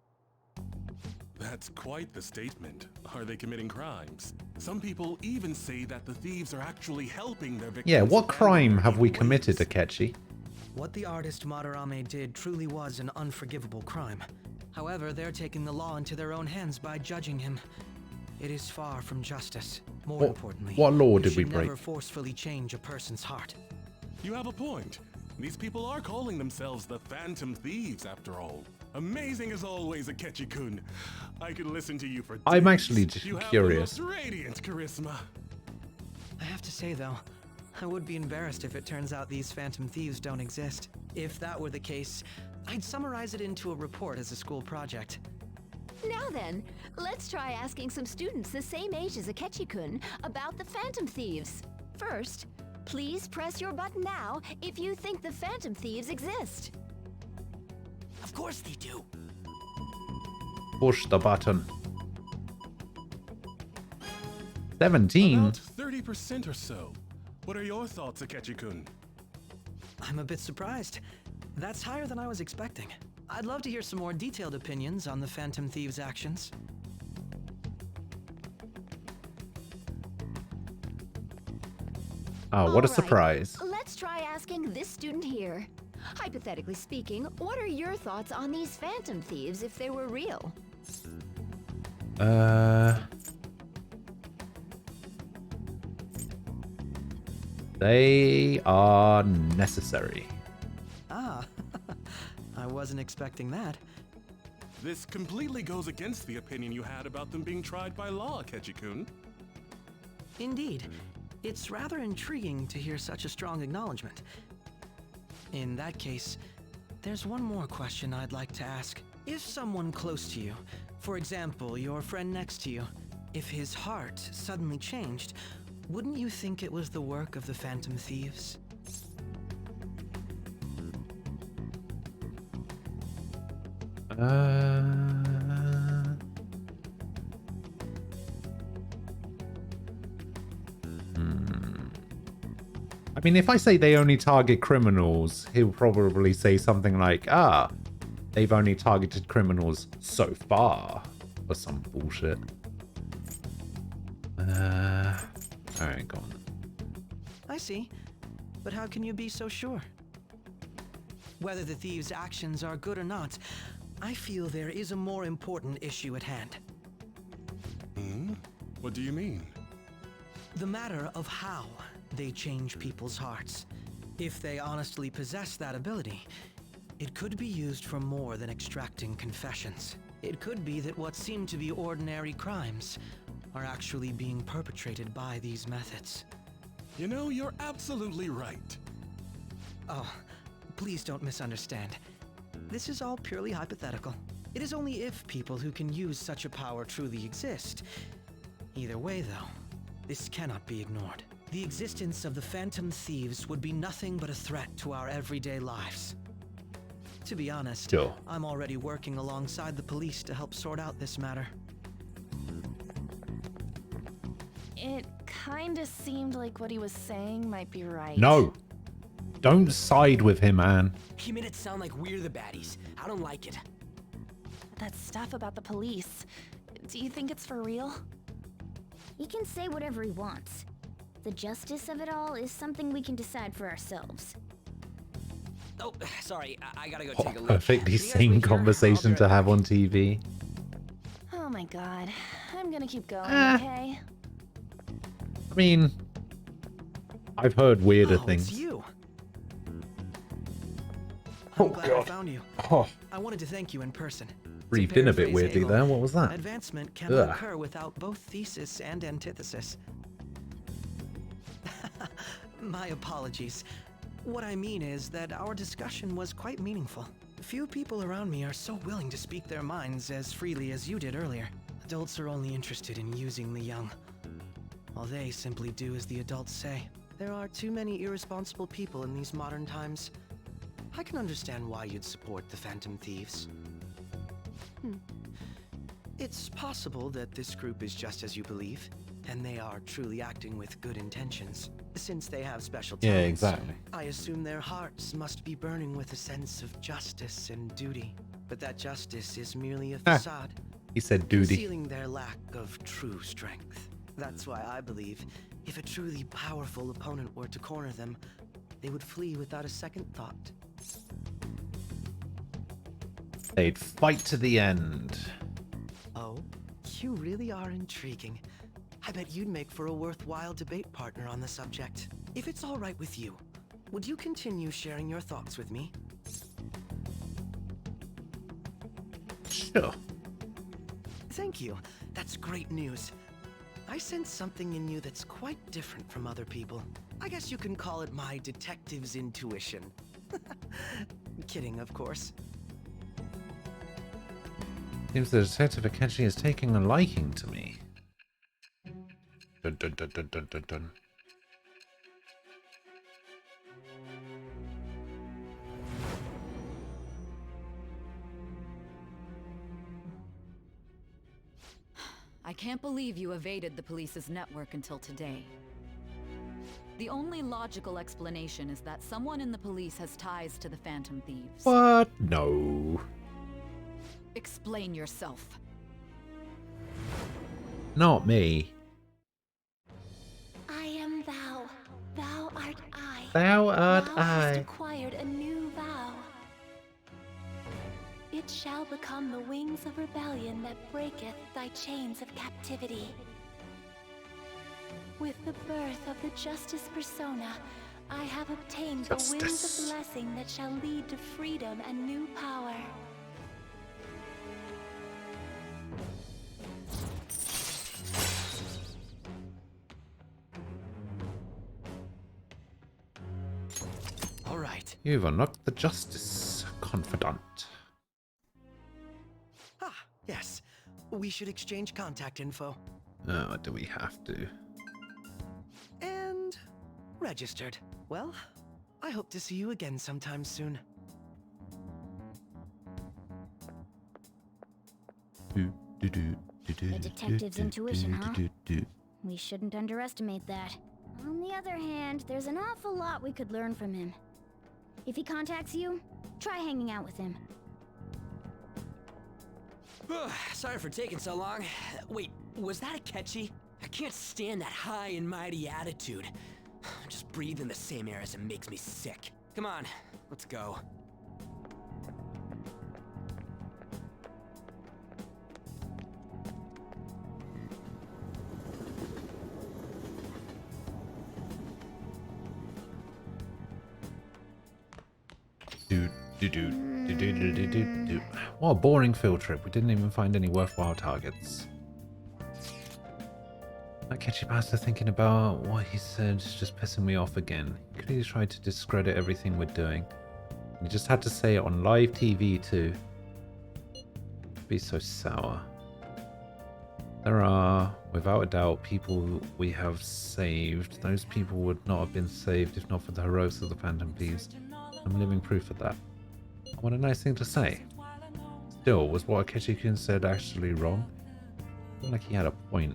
That's quite the statement. Are they committing crimes? Some people even say that the thieves are actually helping their victims. Yeah, what crime have we committed, Akechi? What the artist Madarame did truly was an unforgivable crime. However, they're taking the law into their own hands by judging him. It is far from justice. More importantly, what law did you we should break? never forcefully change a person's heart. You have a point. These people are calling themselves the Phantom Thieves, after all. Amazing as always, Akechi-kun. I could listen to you for days. I'm actually You have curious. the most radiant charisma. I have to say, though, I would be embarrassed if it turns out these phantom thieves don't exist. If that were the case, I'd summarize it into a report as a school project. Now then, let's try asking some students the same age as Akechi-kun about the Phantom Thieves. First, please press your button now if you think the Phantom Thieves exist. Of course they do. Push the button. 17? About 30% or so. What are your thoughts, Akechi-kun? I'm a bit surprised. That's higher than I was expecting. I'd love to hear some more detailed opinions on the Phantom Thieves' actions. Oh, what a All right, surprise. Let's try asking this student here. Hypothetically speaking, what are your thoughts on these Phantom Thieves if they were real? They are necessary. Ah, I wasn't expecting that. This completely goes against the opinion you had about them being tried by law, Akechi-kun. Indeed. It's rather intriguing to hear such a strong acknowledgement. In that case, there's one more question I'd like to ask. If someone close to you, for example, your friend next to you, if his heart suddenly changed, wouldn't you think it was the work of the Phantom Thieves? I mean, if I say they only target criminals, he'll probably say something like, ah, they've only targeted criminals so far, or some bullshit. Alright, go on. I see. But how can you be so sure? Whether the thieves' actions are good or not, I feel there is a more important issue at hand. What do you mean? The matter of how they change people's hearts. If they honestly possess that ability, it could be used for more than extracting confessions. It could be that what seem to be ordinary crimes are actually being perpetrated by these methods. You know, you're absolutely right. Oh, please don't misunderstand. This is all purely hypothetical. It is only if people who can use such a power truly exist. Either way, though, this cannot be ignored. The existence of the Phantom Thieves would be nothing but a threat to our everyday lives. To be honest, Sure. I'm already working alongside the police to help sort out this matter. It kinda seemed like what he was saying might be right. No! Don't side with him, Anne. He made it sound like we're the baddies. I don't like it. That stuff about the police. Do you think it's for real? He can say whatever he wants. The justice of it all is something we can decide for ourselves. Oh, sorry. I gotta go take a look. Perfectly sane conversation to have on TV. Oh my god. I'm gonna keep going, okay? I mean, I've heard weirder Oh, things. it's you. Oh, I'm glad I God. found you. Oh. I wanted to thank you in person. Breathed in a bit weirdly there. What was that? Advancement cannot Ugh. occur without both thesis and antithesis. My apologies. What I mean is that our discussion was quite meaningful. Few people around me are so willing to speak their minds as freely as you did earlier. Adults are only interested in using the young, while they simply do as the adults say. There are too many irresponsible people in these modern times. I can understand why you'd support the Phantom Thieves. It's possible that this group is just as you believe. then they are truly acting with good intentions. Since they have special Yeah, talents, exactly. I assume their hearts must be burning with a sense of justice and duty. But that justice is merely a facade, He said duty. concealing their lack of true strength. That's why I believe if a truly powerful opponent were to corner them, they would flee without a second thought. They'd fight to the end. Oh, you really are intriguing. I bet you'd make for a worthwhile debate partner on the subject. If it's all right with you, would you continue sharing your thoughts with me? Sure. Thank you. That's great news. I sense something in you that's quite different from other people. I guess you can call it my detective's intuition. Kidding, of course. Seems the Detective Akechi is taking a liking to me. Dun dun dun dun dun dun dun. I can't believe you evaded the police's network until today. The only logical explanation is that someone in the police has ties to the Phantom Thieves. What? No. Explain yourself. Not me. I am thou. Thou art I. Thou art Thou hast I. acquired a new vow. It shall become the wings of rebellion that breaketh thy chains of captivity. With the birth of the Justice persona, I have obtained the wings of blessing that shall lead to freedom and new power. All right. You've unlocked the Justice Confidant. Ah, yes. We should exchange contact info. Oh, do we have to? And registered. Well, I hope to see you again sometime soon. The detective's intuition, huh? We shouldn't underestimate that. On the other hand, there's an awful lot we could learn from him. If he contacts you, try hanging out with him. Sorry for taking so long. Wait, was that Akechi? I can't stand that high and mighty attitude. Just breathing the same air as him makes me sick. Come on, let's go. What a boring field trip. We didn't even find any worthwhile targets. That Akechi bastard thinking about what he said is just pissing me off again. He could have tried to discredit everything we're doing. He just had to say it on live TV too. Be so sour. There are, without a doubt, people we have saved. Those people would not have been saved if not for the heroics of the Phantom Thieves. I'm living proof of that. What a nice thing to say. Still, was what Akechi-kun said actually wrong? I feel like he had a point.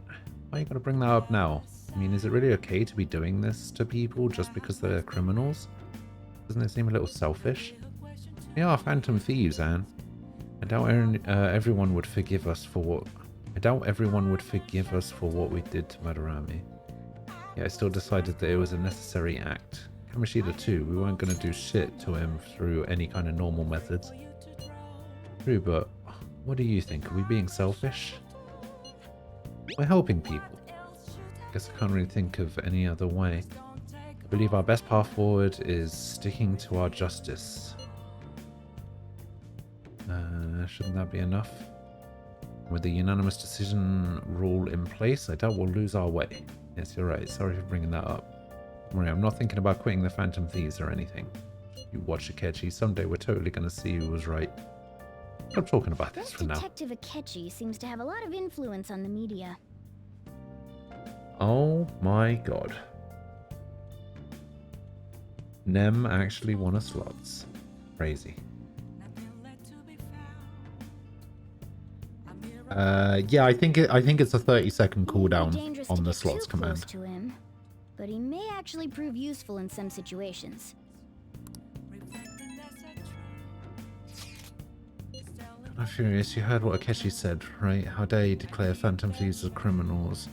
Why are you gonna bring that up now? I mean, is it really okay to be doing this to people just because they're criminals? Doesn't it seem a little selfish? We are Phantom Thieves, Anne. I doubt everyone would forgive us for what... I doubt everyone would forgive us for what we did to Madarame. Yet I still decided that it was a necessary act. Kamoshida too, we weren't going to do shit to him through any kind of normal methods. True, but what do you think? Are we being selfish? We're helping people. Guess I can't really think of any other way. I believe our best path forward is sticking to our justice. Shouldn't that be enough? With the unanimous decision rule in place, I doubt we'll lose our way. Yes, you're right. Sorry for bringing that up. Don't worry, I'm not thinking about quitting the Phantom Thieves or anything. You watch Akechi. Someday we're totally going to see who was right. Stop talking about this for now. Detective Akechi seems to have a lot of influence on the media. Oh my god. Nem actually won a slots. Crazy. Yeah, I think it's a 30-second cooldown Dangerous on to the get slots too close command. to him, but he may actually prove useful in some situations. I'm furious. You heard what Akechi said, right? How dare you declare Phantom Thieves as criminals?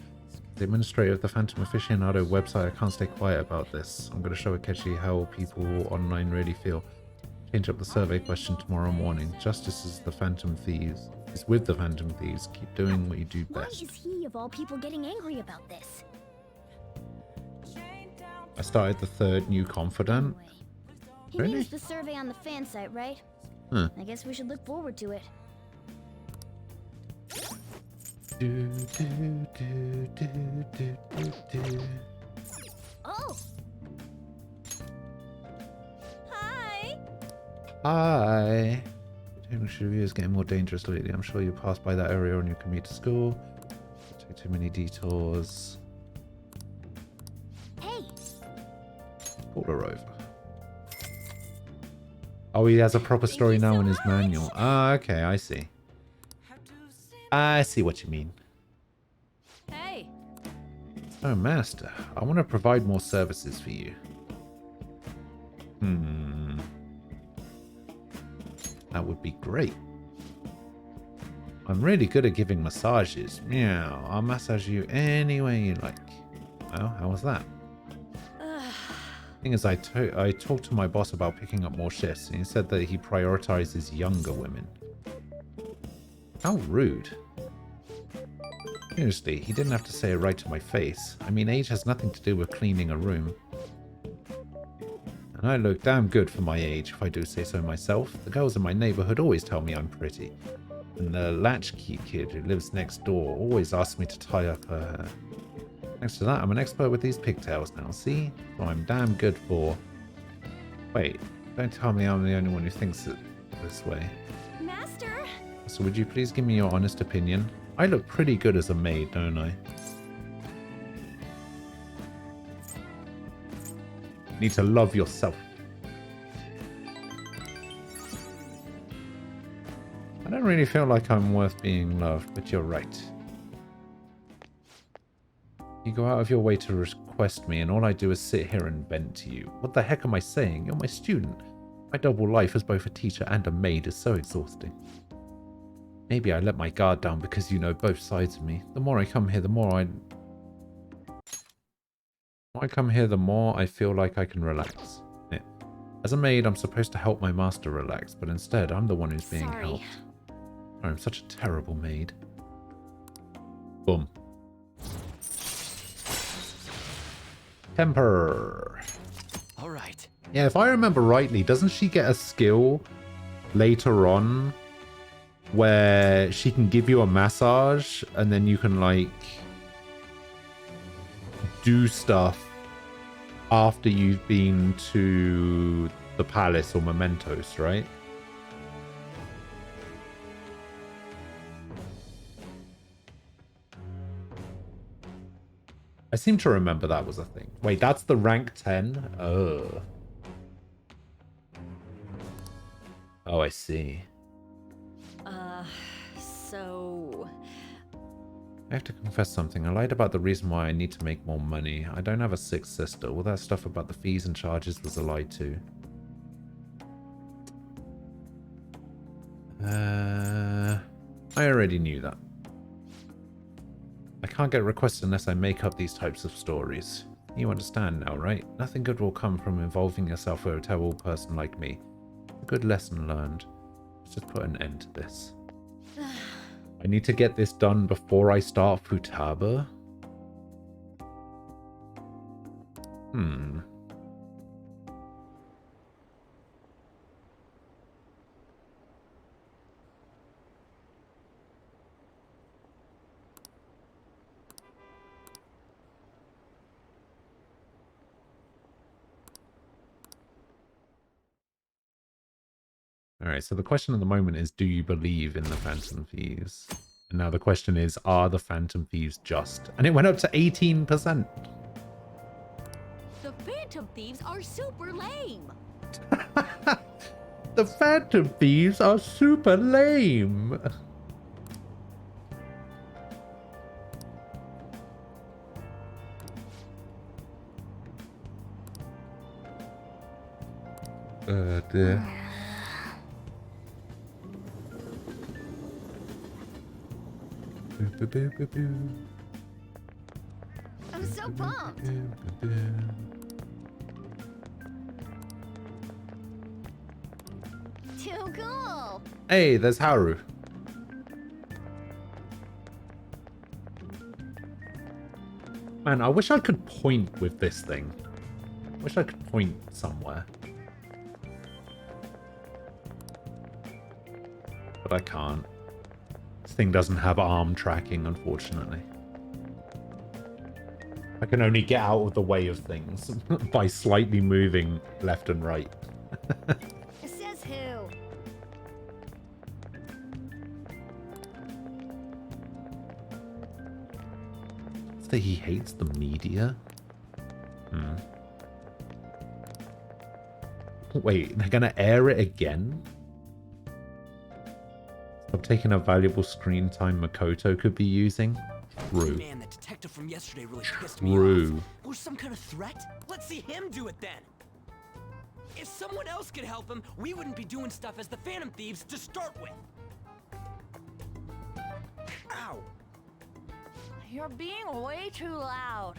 The administrator of the Phantom Aficionado website, I can't stay quiet about this. I'm going to show Akechi how people online really feel. Change up the survey question tomorrow morning. Justice is the Phantom Thieves. Is with the Phantom Thieves. Keep doing what you do Why best. is he, of all people, getting angry about this? I started the 3rd new confidant. He Really? used the survey on the fan site, right? Huh. I guess we should look forward to it. Oh! Hi! Hi. English review is getting more dangerous lately. I'm sure you pass by that area on your commute to school. Take too many detours. Hey! Pull her over. Oh, he has a proper story now in his manual. Ah, okay, I see. I see what you mean. Hey! Oh, Master, I want to provide more services for you. That would be great. I'm really good at giving massages. Yeah, I'll massage you any way you like. Well, how was that? Thing is, I talked to my boss about picking up more shifts, and he said that he prioritizes younger women. How rude. Seriously, he didn't have to say it right to my face. I mean, age has nothing to do with cleaning a room. And I look damn good for my age, if I do say so myself. The girls in my neighborhood always tell me I'm pretty. And the latchkey kid who lives next door always asks me to tie up her hair. Thanks to that, I'm an expert with these pigtails now, see? So I'm damn good for... Wait, don't tell me I'm the only one who thinks it this way. Master! So would you please give me your honest opinion? I look pretty good as a maid, don't I? Need to love yourself. I don't really feel like I'm worth being loved, but you're right. You go out of your way to request me, and all I do is sit here and vent to you. What the heck am I saying? You're my student. My double life as both a teacher and a maid is so exhausting. Maybe I let my guard down because you know both sides of me. The more I come here, the more I feel like I can relax. Yeah. As a maid, I'm supposed to help my master relax, but instead, I'm the one who's being helped. Oh, I'm such a terrible maid. Boom. Temper. All right. Yeah, if I remember rightly, doesn't she get a skill later on where she can give you a massage and then you can like do stuff after you've been to the palace or Mementos, right? I seem to remember that was a thing. Wait, that's the rank 10? Oh. Oh, I see. So... I have to confess something. I lied about the reason why I need to make more money. I don't have a sick sister. All that stuff about the fees and charges was a lie too. I already knew that. I can't get requests unless I make up these types of stories. You understand now, right? Nothing good will come from involving yourself with a terrible person like me. A good lesson learned. Let's just put an end to this. I need to get this done before I start Futaba. Alright, so the question at the moment is, do you believe in the Phantom Thieves? And now the question is, are the Phantom Thieves just? And it went up to 18%. The Phantom Thieves are super lame. The Phantom Thieves are super lame. Dear. I'm so pumped. Too cool. Hey, there's Haru. Man, I wish I could point with this thing. Wish I could point somewhere. But I can't. This thing doesn't have arm tracking, unfortunately. I can only get out of the way of things by slightly moving left and right. It says who? That he hates the media? Wait, they're gonna air it again? Stop taking a valuable screen time Makoto could be using? True. Man, that detective from yesterday really pissed me off. Was some kind of threat? Let's see him do it then. If someone else could help him, we wouldn't be doing stuff as the Phantom Thieves to start with. Ow. You're being way too loud.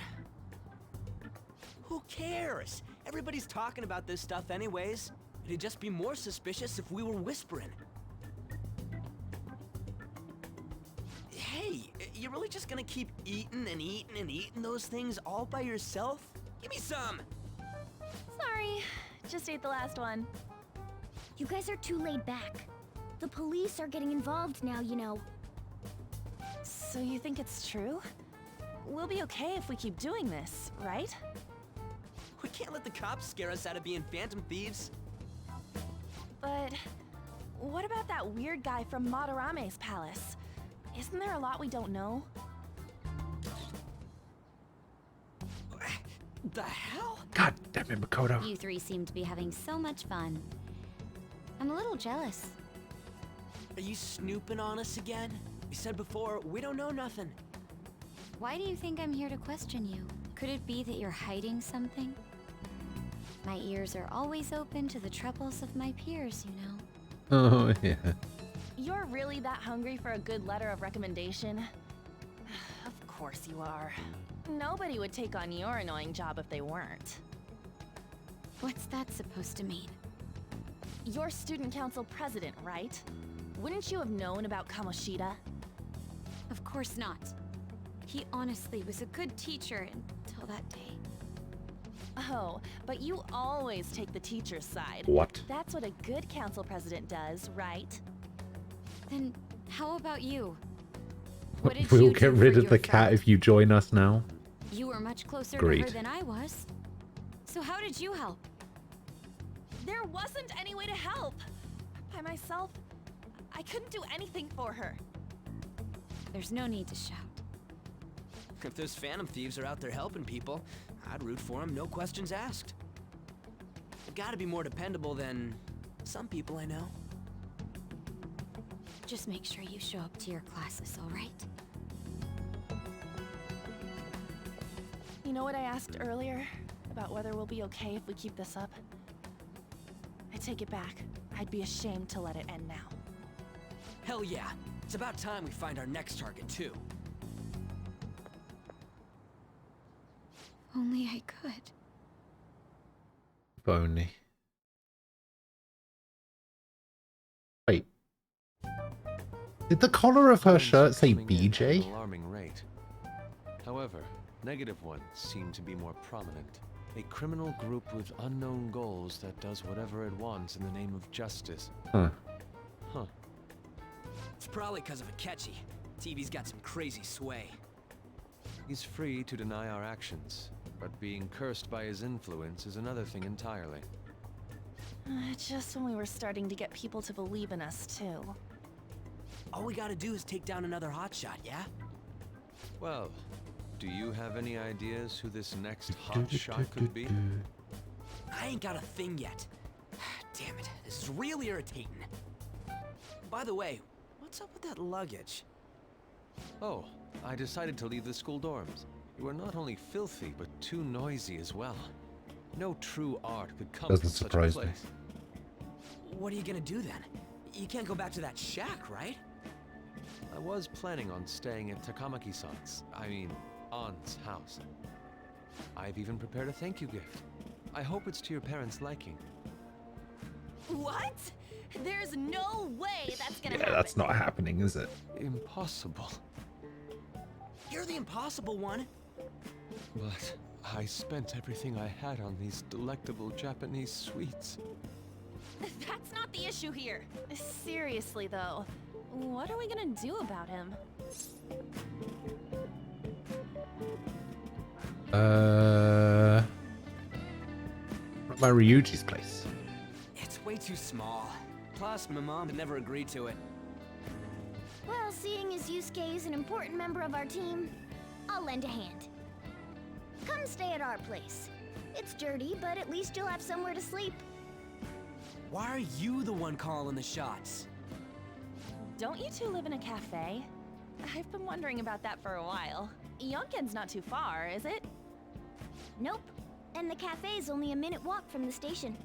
Who cares? Everybody's talking about this stuff anyways. It'd just be more suspicious if we were whispering. Hey, you really just gonna keep eating and eating and eating those things all by yourself? Give me some! Sorry, just ate the last one. You guys are too laid back. The police are getting involved now, you know. So you think it's true? We'll be okay if we keep doing this, right? We can't let the cops scare us out of being Phantom Thieves. But what about that weird guy from Madarame's palace? Isn't there a lot we don't know? The hell? God damn it, Makoto. You three seem to be having so much fun. I'm a little jealous. Are you snooping on us again? We said before, we don't know nothing. Why do you think I'm here to question you? Could it be that you're hiding something? My ears are always open to the troubles of my peers, you know. Oh, yeah. You're really that hungry for a good letter of recommendation? Of course you are. Nobody would take on your annoying job if they weren't. What's that supposed to mean? You're student council president, right? Wouldn't you have known about Kamoshida? Of course not. He honestly was a good teacher until that day. Oh, but you always take the teacher's side. What? That's what a good council president does, right? Then how about you? What did We'll you get do rid for of the your cat friend? if you join us now. You were much closer Agreed. to her than I was. So how did you help? There wasn't any way to help. By myself, I couldn't do anything for her. There's no need to shout. If those Phantom Thieves are out there helping people, I'd root for them, no questions asked. They gotta be more dependable than some people I know. Just make sure you show up to your classes, all right? You know what I asked earlier? About whether we'll be okay if we keep this up? I take it back. I'd be ashamed to let it end now. Hell yeah. It's about time we find our next target, too. Only I could. If only. Wait. Did the collar of her shirt say BJ? Alarming rate. However, negative ones seem to be more prominent. A criminal group with unknown goals that does whatever it wants in the name of justice. Huh. Huh. It's probably because of Akechi. TV's got some crazy sway. He's free to deny our actions, but being cursed by his influence is another thing entirely. Just when we were starting to get people to believe in us, too. All we gotta do is take down another hotshot, yeah? Well, do you have any ideas who this next hotshot could be? I ain't got a thing yet. Damn it, this is real irritating. By the way, what's up with that luggage? Oh, I decided to leave the school dorms. You are not only filthy, but too noisy as well. No true art could come Doesn't from such a surprise me. place. What are you gonna do then? You can't go back to that shack, right? I was planning on staying at Takamaki-san's, Ann's house. I've even prepared a thank you gift. I hope it's to your parents' liking. What? There's no way that's gonna Yeah, happen. that's not happening, is it? Impossible. You're the impossible one. But I spent everything I had on these delectable Japanese sweets. That's not the issue here. Seriously, though, what are we gonna do about him? What about Ryuji's place? It's way too small. Plus, my mom had never agreed to it. Well, seeing as Yusuke is an important member of our team, I'll lend a hand. Come stay at our place. It's dirty, but at least you'll have somewhere to sleep. Why are you the one calling the shots? Don't you two live in a cafe? I've been wondering about that for a while. Yonken's not too far, is it? Nope. And the cafe's only a minute walk from the station.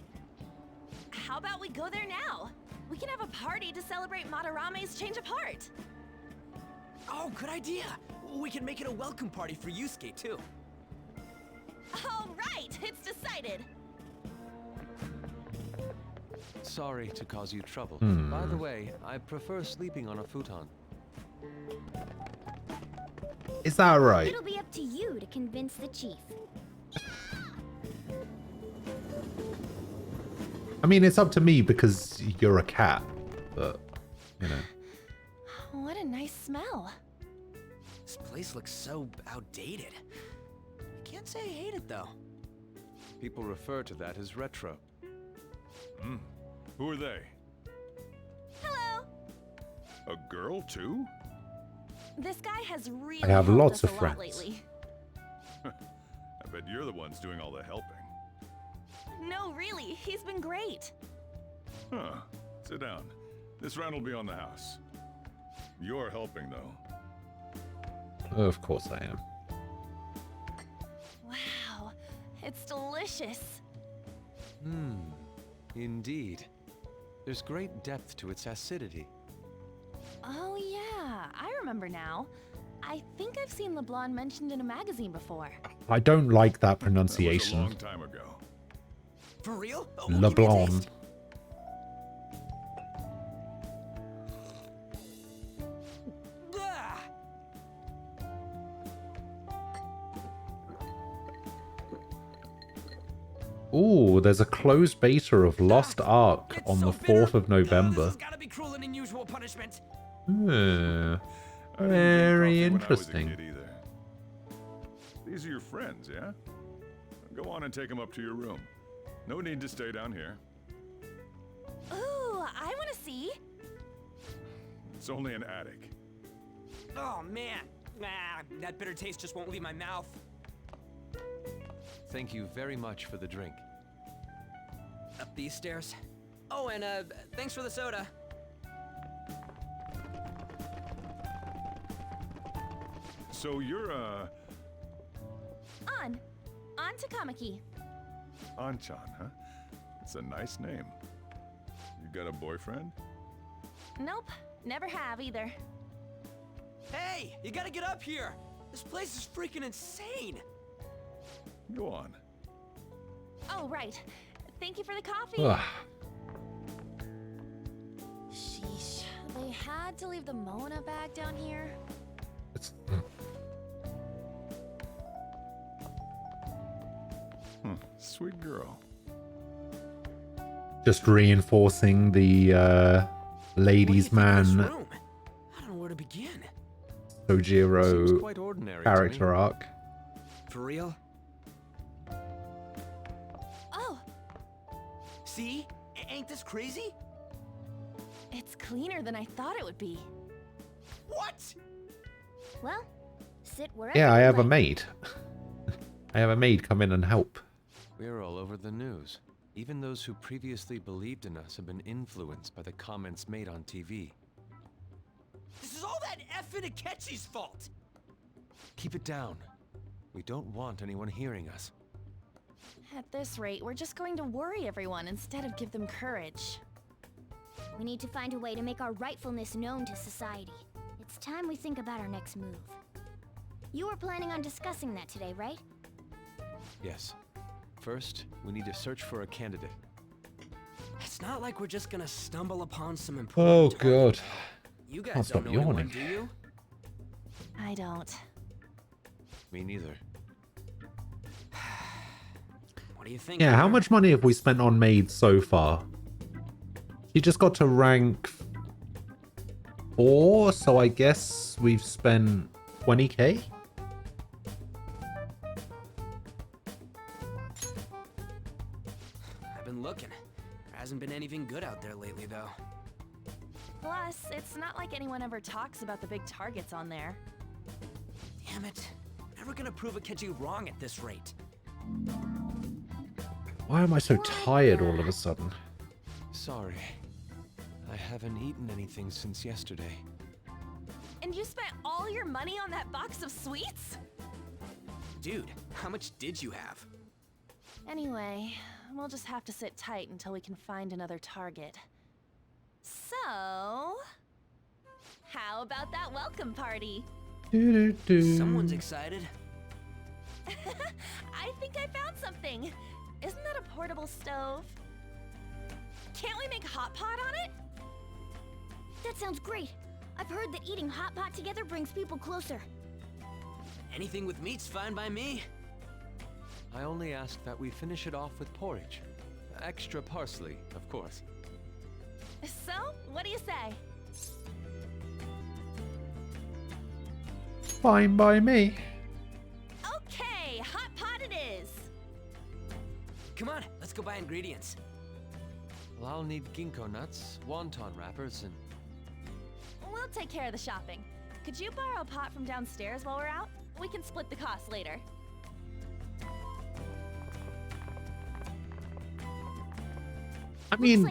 How about we go there now? We can have a party to celebrate Madarame's change of heart. Oh, good idea. We can make it a welcome party for Yusuke, too. All right, it's decided. Sorry to cause you trouble. Hmm. By the way, I prefer sleeping on a futon. Is that right? It'll be up to you to convince the chief. I mean, it's up to me because you're a cat, but, you know. What a nice smell. This place looks so outdated. Can't say I hate it, though. People refer to that as retro. Who are they? Hello. A girl, too? This guy has really I have helped lots us of a lot friends. lately. I bet you're the ones doing all the helping. No, really, he's been great. Huh. Sit down. This round will be on the house. You're helping, though. Of course I am. Wow, it's delicious. Indeed. There's great depth to its acidity. Oh yeah, I remember now. I think I've seen LeBlanc mentioned in a magazine before. I don't like that That was a pronunciation. long time ago. For real? LeBlanc. Ah! Ooh, there's a closed beta of Lost Ark on the 4th of November. This has gotta be cruel and unusual punishment. Hmm. I didn't drink Very coffee interesting. when I was a kid either. These are your friends, yeah? Go on and take them up to your room. No need to stay down here. Ooh, I want to see. It's only an attic. Oh man, that bitter taste just won't leave my mouth. Thank you very much for the drink. Up these stairs. Oh, and thanks for the soda. So you're, On Takamaki. Anchan, huh? It's a nice name. You got a boyfriend? Nope, never have either. Hey, you gotta get up here. This place is freaking insane. Go on. Oh, right. Thank you for the coffee. Ugh. Sheesh, they had to leave the Mona bag down here. Sweet girl. Just reinforcing the ladies' man I don't know where to begin. Seems Sojiro quite ordinary to character me. arc. For real? Oh, See? Ain't this crazy? it's cleaner than I thought it would be. What? Well, sit wherever Yeah, I you have a like. maid. I have a maid come in and help. We're all over the news. Even those who previously believed in us have been influenced by the comments made on TV. This is all that effing Akechi's fault. Keep it down. We don't want anyone hearing us. At this rate, we're just going to worry everyone instead of give them courage. We need to find a way to make our rightfulness known to society. It's time we think about our next move. You were planning on discussing that today, right? Yes. First, we need to search for a candidate. It's not like we're just gonna stumble upon some Oh important god. You Can't guys stop don't know anyone, yawning. do you? I don't. Me neither. What do you think? Yeah, how much money have we spent on maids so far? You just got to rank 4, so I guess we've spent 20k? I've been looking. There hasn't been anything good out there lately, though. Plus, it's not like anyone ever talks about the big targets on there. Damn it. Never gonna prove Akechi wrong at this rate. Why am I so tired all of a sudden? Sorry. I haven't eaten anything since yesterday. And you spent all your money on that box of sweets? Dude, how much did you have? Anyway, we'll just have to sit tight until we can find another target. So, how about that welcome party? Someone's excited. I think I found something. Isn't that a portable stove? Can't we make hot pot on it? That sounds great. I've heard that eating hot pot together brings people closer. Anything with meat's fine by me. I only ask that we finish it off with porridge. Extra parsley, of course. So, what do you say? Fine by me. Okay, hot pot it is. Come on, let's go buy ingredients. Well, I'll need ginkgo nuts, wonton wrappers, and... We'll take care of the shopping. Could you borrow a pot from downstairs while we're out? We can split the cost later. I mean,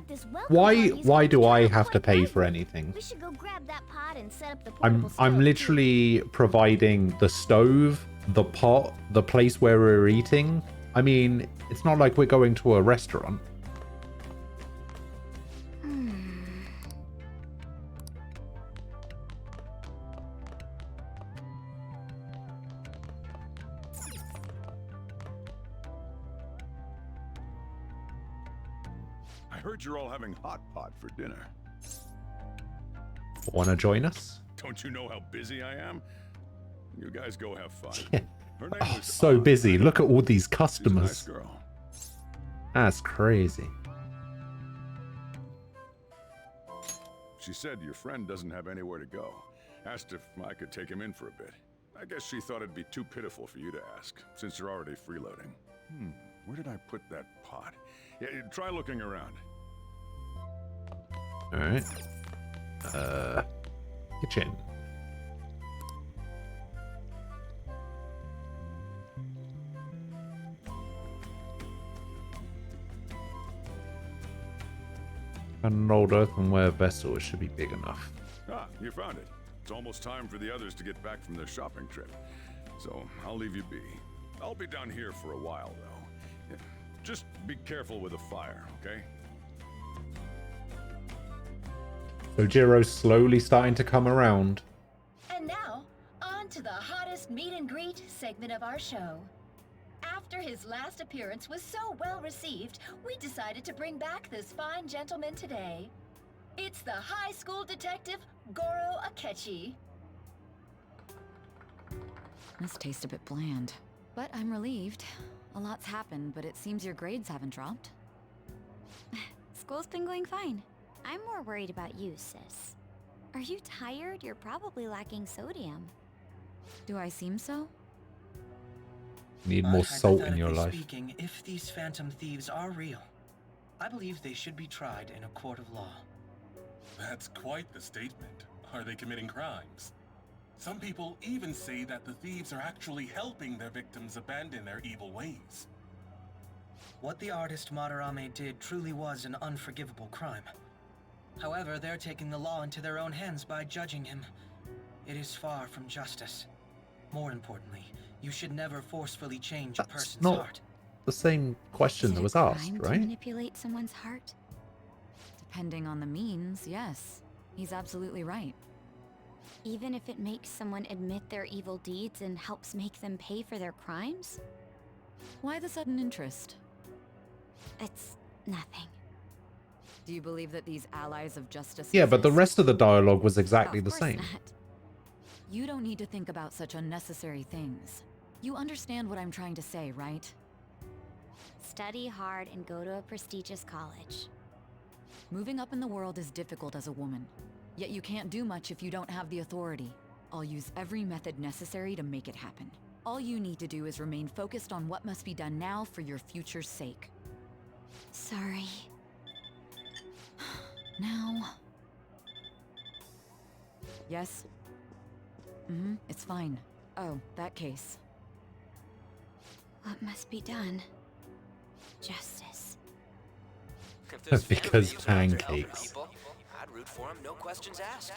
why do I have to pay for anything? We should go grab that pot and set up the portable stove. I'm literally providing the stove, the pot, the place where we're eating. I mean, it's not like we're going to a restaurant. I heard you're all having hot pot for dinner. Wanna join us? Don't you know how busy I am? You guys go have fun. Yeah. Her name Oh, was so busy. Look at all these She's a nice customers. girl. That's crazy. She said your friend doesn't have anywhere to go. Asked if I could take him in for a bit. I guess she thought it'd be too pitiful for you to ask, since you're already freeloading. Where did I put that pot? Yeah, try looking around. Alright. Kitchen. An old earthenware vessel, it should be big enough. Ah, you found it. It's almost time for the others to get back from their shopping trip. So, I'll leave you be. I'll be down here for a while, though. Yeah, just be careful with the fire, okay? So Jiro's slowly starting to come around. And now, on to the hottest meet and greet segment of our show. After his last appearance was so well received, we decided to bring back this fine gentleman today. It's the high school detective, Goro Akechi. This tastes a bit bland, but I'm relieved. A lot's happened, but it seems your grades haven't dropped. School's been going fine. I'm more worried about you, sis. Are you tired? You're probably lacking sodium. Do I seem so? Need more salt in your life. Speaking, if these phantom thieves are real, I believe they should be tried in a court of law. That's quite the statement. Are they committing crimes? Some people even say that the thieves are actually helping their victims abandon their evil ways. What the artist Madarame did truly was an unforgivable crime. However, they're taking the law into their own hands by judging him. It is far from justice. More importantly, you should never forcefully change a person's not heart. the same question that was asked, To right? manipulate someone's heart? Depending on the means, yes. He's absolutely right. Even if it makes someone admit their evil deeds and helps make them pay for their crimes? Why the sudden interest? It's nothing. Do you believe that these allies of justice Yeah, but the exist? rest of the dialogue was exactly Of the course same. not. You don't need to think about such unnecessary things. You understand what I'm trying to say, right? Study hard and go to a prestigious college. Moving up in the world is difficult as a woman. Yet you can't do much if you don't have the authority. I'll use every method necessary to make it happen. All you need to do is remain focused on what must be done now for your future's sake. Sorry. Now... Yes? It's fine. Oh, that case. What must be done? Justice. If those Because phantom thieves are out there helping pancakes. people, I'd root for them, no questions asked.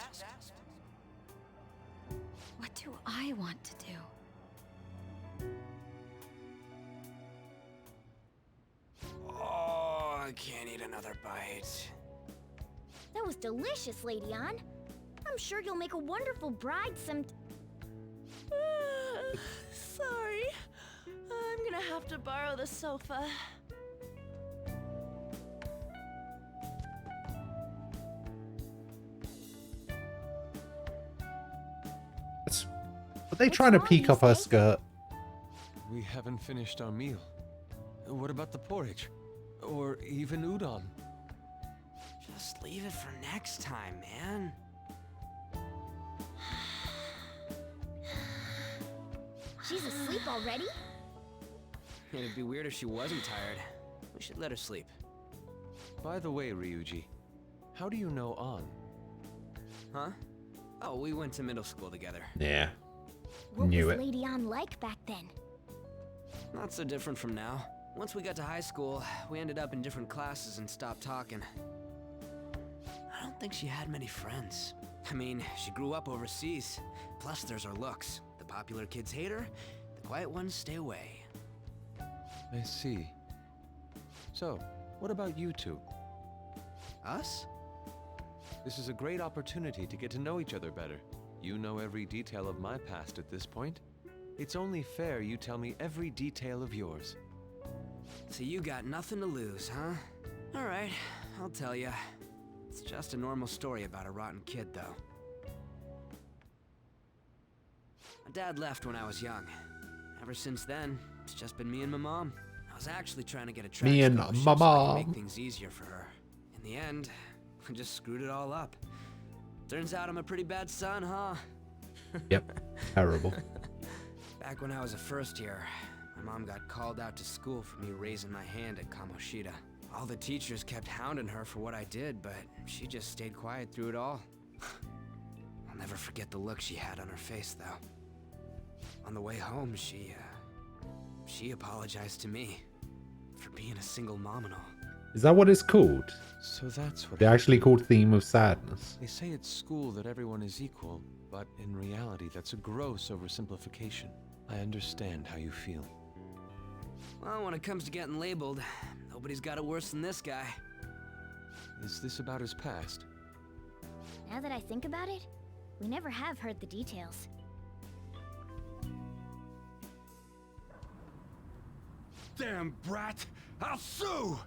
What do I want to do? Oh, I can't eat another bite. That was delicious, Lady Ann. I'm sure you'll make a wonderful bride some... Sorry. I'm gonna have to borrow the sofa. Are they trying to peek up her skirt? We haven't finished our meal. What about the porridge? Or even udon? Just leave it for next time, man. She's asleep already? It'd be weird if she wasn't tired. We should let her sleep. By the way, Ryuji, how do you know An? Huh? Oh, we went to middle school together. Yeah. What Knew was it. Lady Ann like back then? Not so different from now. Once we got to high school, we ended up in different classes and stopped talking. I don't think she had many friends. I mean, she grew up overseas. Plus, there's her looks. The popular kids hate her, the quiet ones stay away. I see. So, what about you two? Us? This is a great opportunity to get to know each other better. You know every detail of my past at this point. It's only fair you tell me every detail of yours. So you got nothing to lose, huh? Alright, I'll tell ya. It's just a normal story about a rotten kid, though. My dad left when I was young. Ever since then, it's just been me and my mom. I was actually trying to get a track Me and scholarship my so I could mom. make things easier for her. In the end, I just screwed it all up. Turns out I'm a pretty bad son, huh? Yep. Terrible. Back when I was a first year, my mom got called out to school for me raising my hand at Kamoshida. All the teachers kept hounding her for what I did, but she just stayed quiet through it all. I'll never forget the look she had on her face, though. On the way home, she apologized to me for being a single mom and all. Is that what it's called? So that's what They actually called Theme of Sadness. They say at school that everyone is equal, but in reality that's a gross oversimplification. I understand how you feel. Well, when it comes to getting labeled, nobody's got it worse than this guy. Is this about his past? Now that I think about it, we never have heard the details. Damn brat! I'll sue!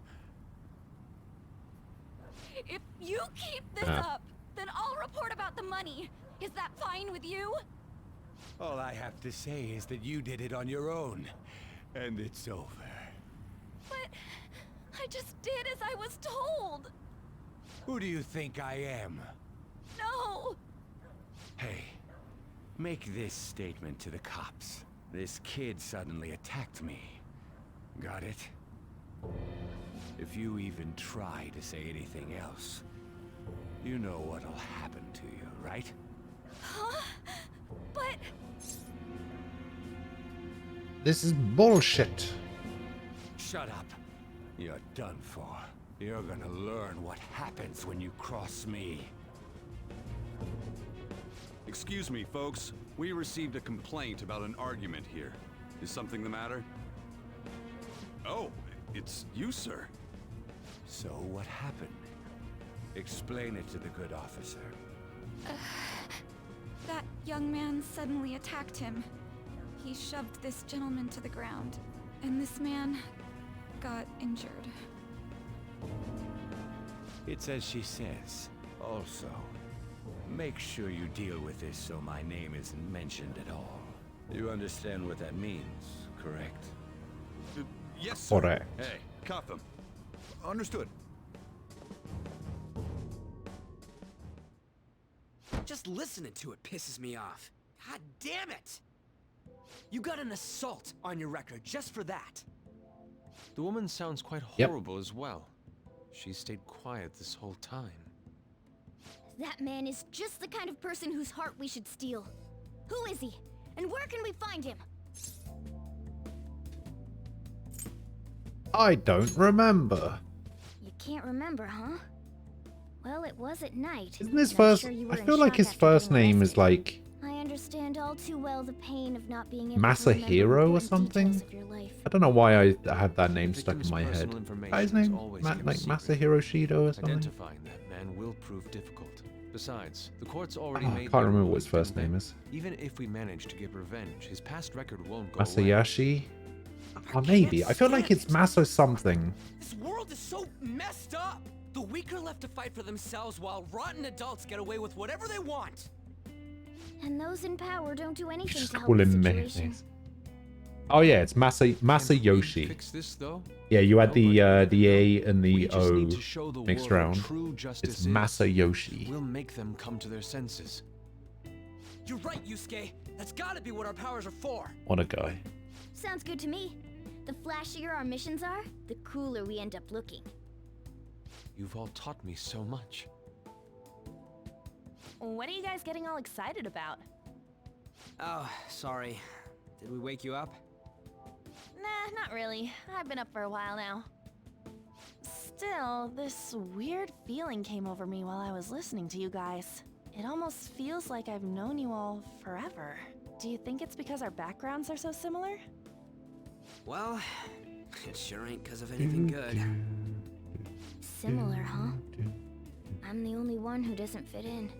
If you keep this up, then I'll report about the money. Is that fine with you? All I have to say is that you did it on your own, and it's over. But I just did as I was told. Who do you think I am? No. Hey, make this statement to the cops. This kid suddenly attacked me. Got it? If you even try to say anything else, you know what'll happen to you, right? Huh? But This is bullshit. Shut up. You're done for. You're gonna learn what happens when you cross me. Excuse me, folks. We received a complaint about an argument here. Is something the matter? Oh, it's you, sir. So what happened? Explain it to the good officer. That young man suddenly attacked him. He shoved this gentleman to the ground, and this man got injured. It's as she says. Also, make sure you deal with this so my name isn't mentioned at all. You understand what that means, correct? Yes, sir. Correct. Hey, cuff them. Understood. Just listening to it pisses me off. God damn it! You got an assault on your record just for that. The woman sounds quite Yep. horrible as well. She stayed quiet this whole time. That man is just the kind of person whose heart we should steal. Who is he? And where can we find him? I don't remember. You can't remember, huh? Well, it was at night. Isn't his and I'm first... sure you were I in feel like shock his after first getting name is arrested. like I understand all too well the pain of not being able to remember Masahiro or important something. details of your life. I don't know why I had that name The stuck in victim's my head. personal Is information that his is name? always Like kept secret. Masahiro Shido or something? Identifying that man will prove difficult. Besides, the court's already I made can't remember their what his ruling, first name and is. even if we manage to get revenge, his past record won't go away. Masayashi? Or maybe. I feel like it's Maso something. This world is so messed up! The weak are left to fight for themselves while rotten adults get away with whatever they want. And those in power don't do anything Just to help call the him situation. Mayonnaise. Oh yeah, it's Masayoshi. Fix this though? Yeah, you had the A and the We just O need to show the mixed world around. what true justice It's is. Masayoshi. We'll make them come to their senses. You're right, Yusuke. That's gotta be what our powers are for. What a guy. Sounds good to me. The flashier our missions are, the cooler we end up looking. You've all taught me so much. What are you guys getting all excited about? Oh, sorry. Did we wake you up? Nah, not really. I've been up for a while now. Still, this weird feeling came over me while I was listening to you guys. It almost feels like I've known you all forever. Do you think it's because our backgrounds are so similar? Well, it sure ain't because of anything good. Similar, huh? I'm the only one who doesn't fit in.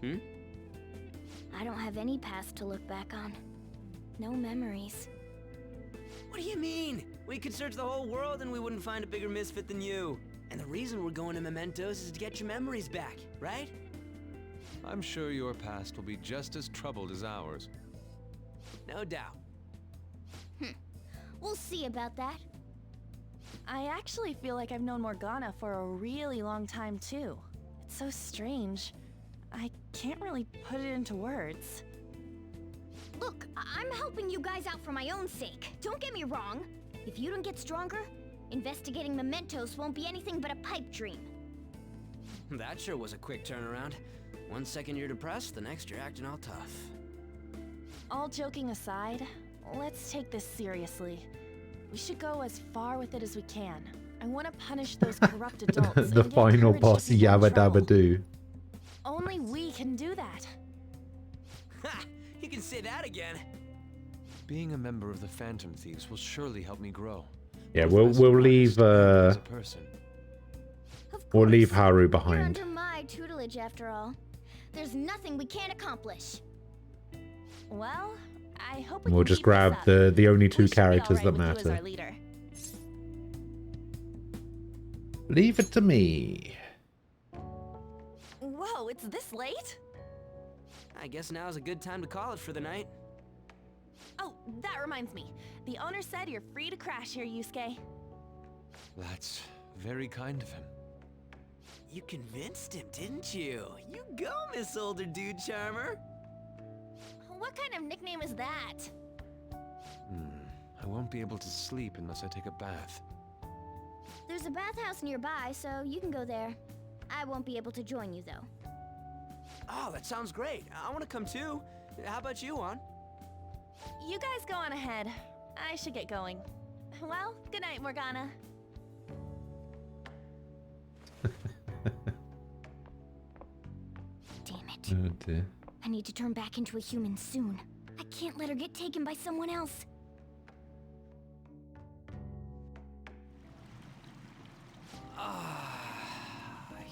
Hmm? I don't have any past to look back on. No memories. What do you mean? We could search the whole world and we wouldn't find a bigger misfit than you. And the reason we're going to Mementos is to get your memories back, right? I'm sure your past will be just as troubled as ours. No doubt. We'll see about that. I actually feel like I've known Morgana for a really long time too. It's so strange. I can't really put it into words. Look, I'm helping you guys out for my own sake. Don't get me wrong. If you don't get stronger, investigating Mementos won't be anything but a pipe dream. That sure was a quick turnaround. 1 second you're depressed, the next you're acting all tough. All joking aside, let's take this seriously. We should go as far with it as we can. I want to punish those corrupt adults. The and get final courage to boss, people in Yabba trouble. Dabba Doo. Only we can do that. Ha! You can say that again. Being a member of the Phantom Thieves will surely help me grow. Yeah, Both we'll as an leave artist and as a person. we'll leave Haru You're behind. under my tutelage after all. There's nothing we can't accomplish. Well, I hope we We'll can just keep grab this up. the only two We should be characters alright that with you as our matter. leader. Leave it to me. Whoa, it's this late? I guess now's a good time to call it for the night. Oh, that reminds me. The owner said you're free to crash here, Yusuke. That's very kind of him. You convinced him, didn't you? You go, Miss Older Dude Charmer. What kind of nickname is that? I won't be able to sleep unless I take a bath. There's a bathhouse nearby, so you can go there. I won't be able to join you, though. Oh, that sounds great. I want to come too. How about you, Juan? You guys go on ahead. I should get going. Well, good night, Morgana. Damn it. Oh dear. I need to turn back into a human soon. I can't let her get taken by someone else.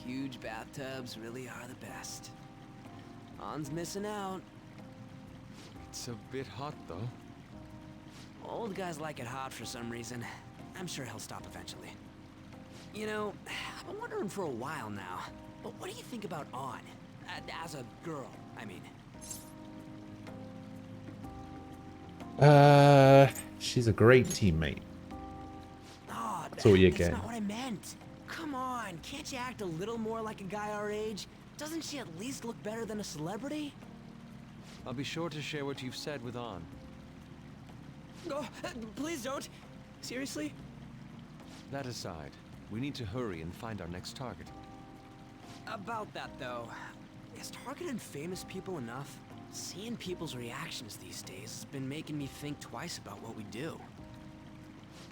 Huge bathtubs really are the best. On's missing out. It's a bit hot, though. Old guys like it hot for some reason. I'm sure he'll stop eventually. You know, I've been wondering for a while now, but what do you think about On? As a girl, I mean. She's a great teammate. Oh, That's all you that's get. not what I meant. Come on, can't you act a little more like a guy our age? Doesn't she at least look better than a celebrity? I'll be sure to share what you've said with On. Oh, please don't. Seriously? That aside, we need to hurry and find our next target. About that, though, is targeting famous people enough? Seeing people's reactions these days has been making me think twice about what we do.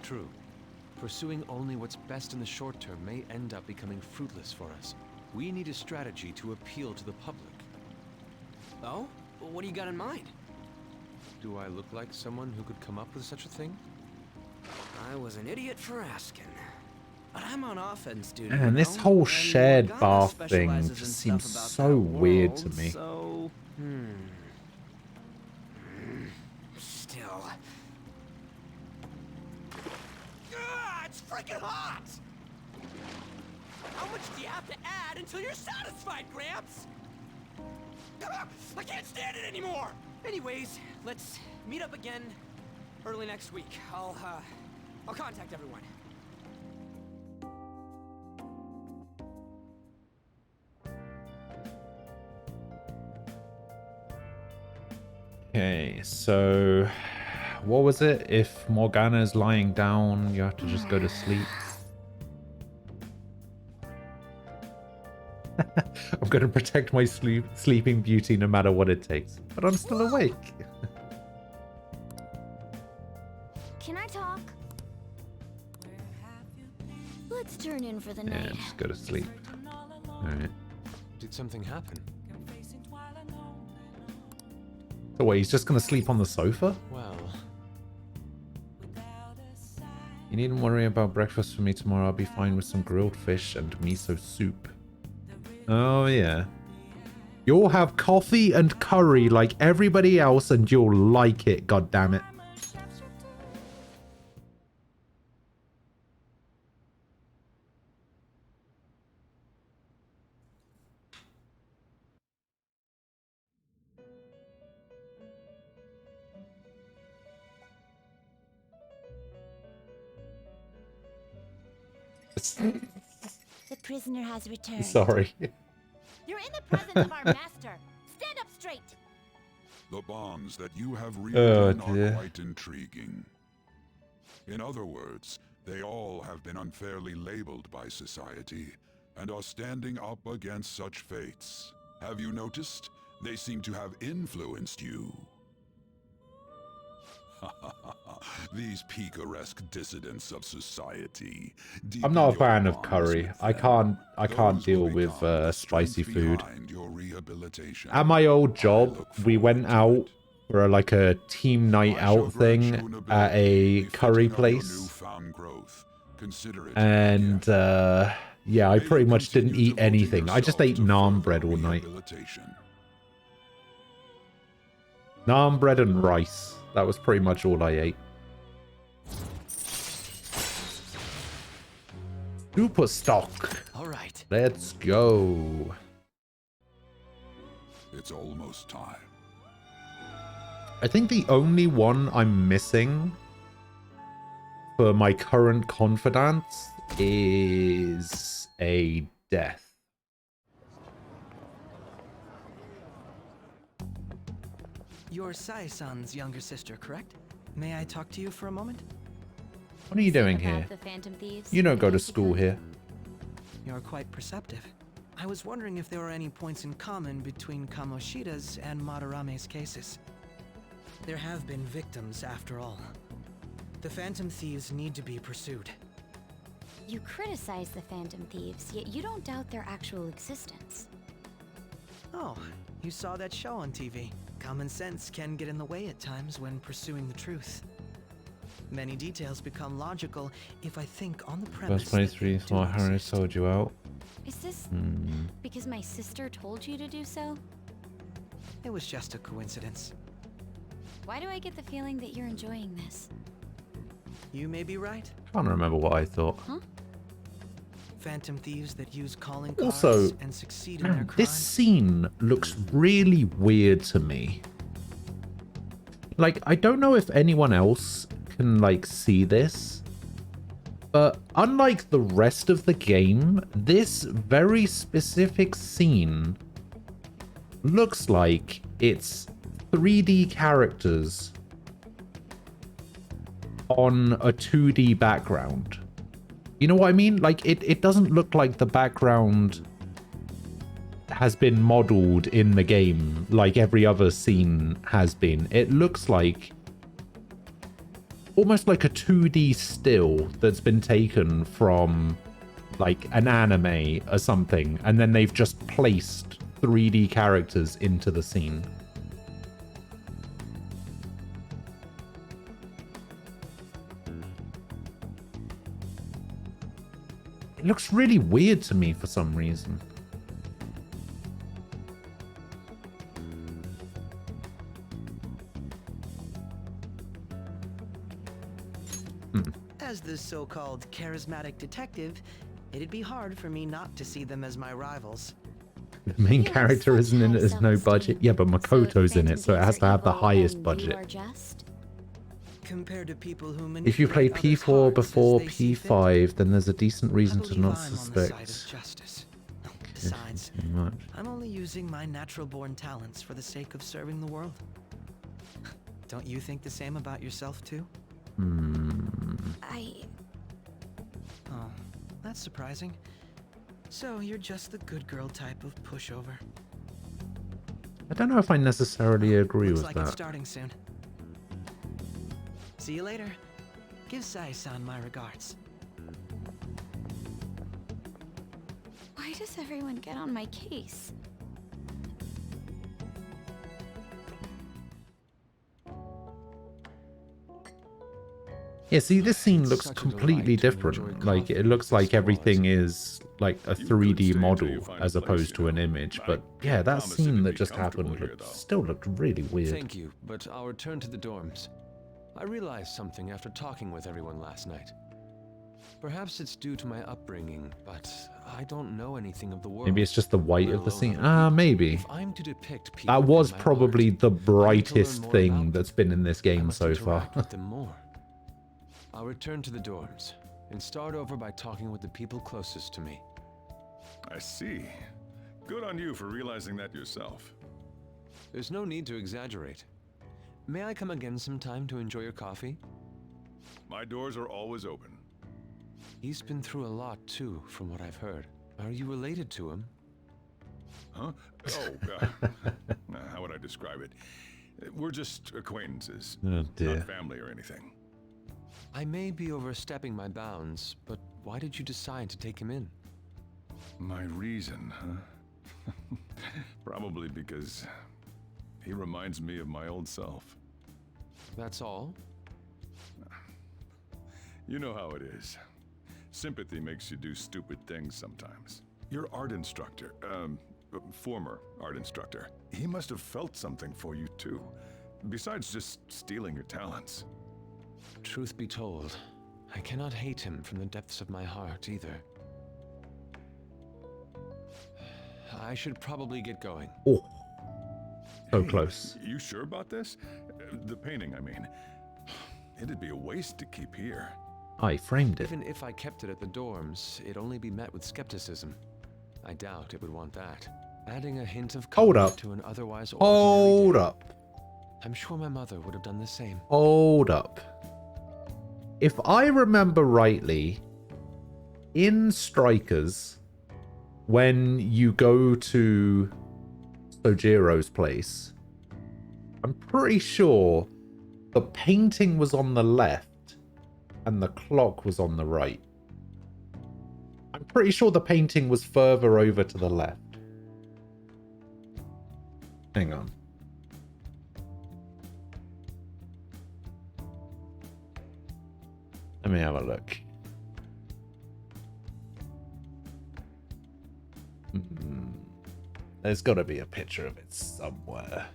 True. Pursuing only what's best in the short term may end up becoming fruitless for us. We need a strategy to appeal to the public. Oh? Well, what do you got in mind? Do I look like someone who could come up with such a thing? I was an idiot for asking. But I'm on offense, dude. Man, this whole shared bath thing just seems so weird to me. So, still. It's freaking hot! How much do you have to add until you're satisfied, Gramps? I can't stand it anymore! Anyways, let's meet up again early next week. I'll contact everyone. Okay, so what was it? If Morgana's lying down, you have to just go to sleep. I'm going to protect my sleeping beauty no matter what it takes. But I'm still awake. Can I talk? Let's turn in for the Yeah, night. just go to sleep. Alright. Did something happen? So wait, he's just going to sleep on the sofa? Well... You needn't worry about breakfast for me tomorrow. I'll be fine with some grilled fish and miso soup. Oh, yeah. You'll have coffee and curry like everybody else and you'll like it, goddammit. The prisoner has returned. Sorry. You're in the presence of our master. Stand up straight. The bonds that you have reeled in are dear. quite intriguing. In other words, they all have been unfairly labeled by society and are standing up against such fates. Have you noticed? They seem to have influenced you. These picaresque dissidents of society. I'm not a fan of curry. I can't deal with spicy food. At my old job, we went out for like a team night out thing at a curry place. And yeah, I pretty much didn't eat anything. I just ate naan bread all night. Naan bread and rice. That was pretty much all I ate. Super stock. All right. Let's go. It's almost time. I think the only one I'm missing for my current confidants is a death. You're Sai-san's younger sister, correct? May I talk to you for a moment? What are you doing here? The Phantom Thieves. You don't go to school here. You're quite perceptive. I was wondering if there were any points in common between Kamoshida's and Madarame's cases. There have been victims, after all. The Phantom Thieves need to be pursued. You criticize the Phantom Thieves, yet you don't doubt their actual existence. Oh, you saw that show on TV. Common sense can get in the way at times when pursuing the truth. Many details become logical if I think on the premise Verse 23, that they Smart do Harry exist. sold you out. Is this because my sister told you to do so? It was just a coincidence. Why do I get the feeling that you're enjoying this? You may be right. I can't remember what I thought. Huh? Phantom thieves that use calling cards Also, and succeed in their man, crime. this scene looks really weird to me. Like, I don't know if anyone else can, like, see this, but unlike the rest of the game, this very specific scene looks like it's 3D characters on a 2D background. You know what I mean? Like, it doesn't look like the background has been modeled in the game like every other scene has been. It looks like almost like a 2D still that's been taken from like an anime or something, and then they've just placed 3D characters into the scene. It looks really weird to me for some reason. As the so-called charismatic detective, it'd be hard for me not to see them as my rivals. The main character isn't in it, there's no budget. Yeah, but Makoto's in it, so it has to have the highest budget. Compared to people who If you played P4 before P5, then there's a decent reason to not suspect. Besides, Too much. I'm only using my natural-born talents for the sake of serving the world. Don't you think the same about yourself, too? Oh, that's surprising. So you're just the good girl type of pushover. I don't know if I necessarily agree Looks with like that. it's starting soon. See you later. Give Sai-san my regards. Why does everyone get on my case? Yeah, see, this scene looks completely different. Like, it looks like everything is like a 3D model as opposed to an image. But yeah, that scene that just happened still looked really weird. Thank you, but I'll return to the dorms. I realized something after talking with everyone last night. Perhaps it's due to my upbringing, but I don't know anything of the world. Maybe it's just the white of the scene. Ah, maybe. If I'm to depict people That was from my probably art, the I need to learn brightest more thing about that's been in this I game must so far. interact with them more. I'll return to the dorms and start over by talking with the people closest to me. I see. Good on you for realizing that yourself. There's no need to exaggerate. May I come again sometime to enjoy your coffee? My doors are always open. He's been through a lot too, from what I've heard. Are you related to him? Huh? Oh, how would I describe it? We're just acquaintances. Oh, dear. Not family or anything. I may be overstepping my bounds, but why did you decide to take him in? My reason, huh? Probably because he reminds me of my old self. That's all? You know how it is. Sympathy makes you do stupid things sometimes. Your art instructor, former art instructor, he must have felt something for you too. Besides just stealing your talents. Truth be told, I cannot hate him from the depths of my heart either. I should probably get going. Oh, so close. You sure about this? The painting, I mean. It'd be a waste to keep here. I framed it. Even if I kept it at the dorms, it'd only be met with skepticism. I doubt it would want that. Adding a hint of Hold color up. to an otherwise Hold up. I'm sure my mother would have done the same. Hold up. If I remember rightly, in Strikers, when you go to Sojiro's place, I'm pretty sure the painting was on the left and the clock was on the right. I'm pretty sure the painting was further over to the left. Hang on. Let me have a look. There's got to be a picture of it somewhere.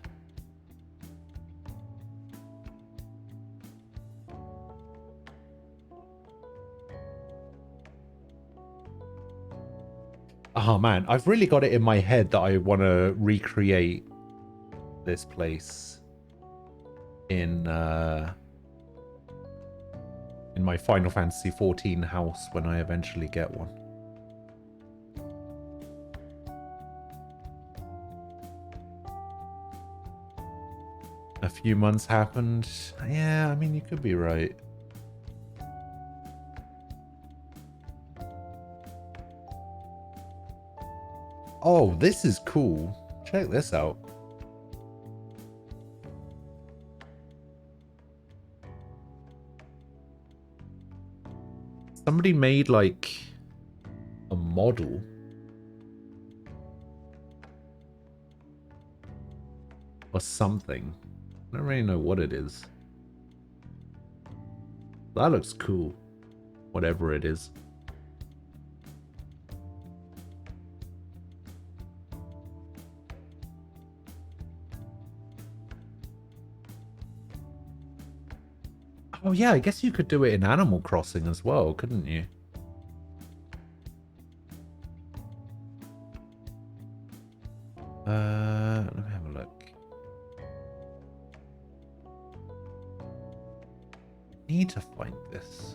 Oh man, I've really got it in my head that I want to recreate this place in my Final Fantasy XIV house when I eventually get one. A few months happened. Yeah, I mean, you could be right. Oh, this is cool. Check this out. Somebody made like a model. Or something. I don't really know what it is. That looks cool. Whatever it is. Oh yeah, I guess you could do it in Animal Crossing as well, couldn't you? Let me have a look. Need to find this.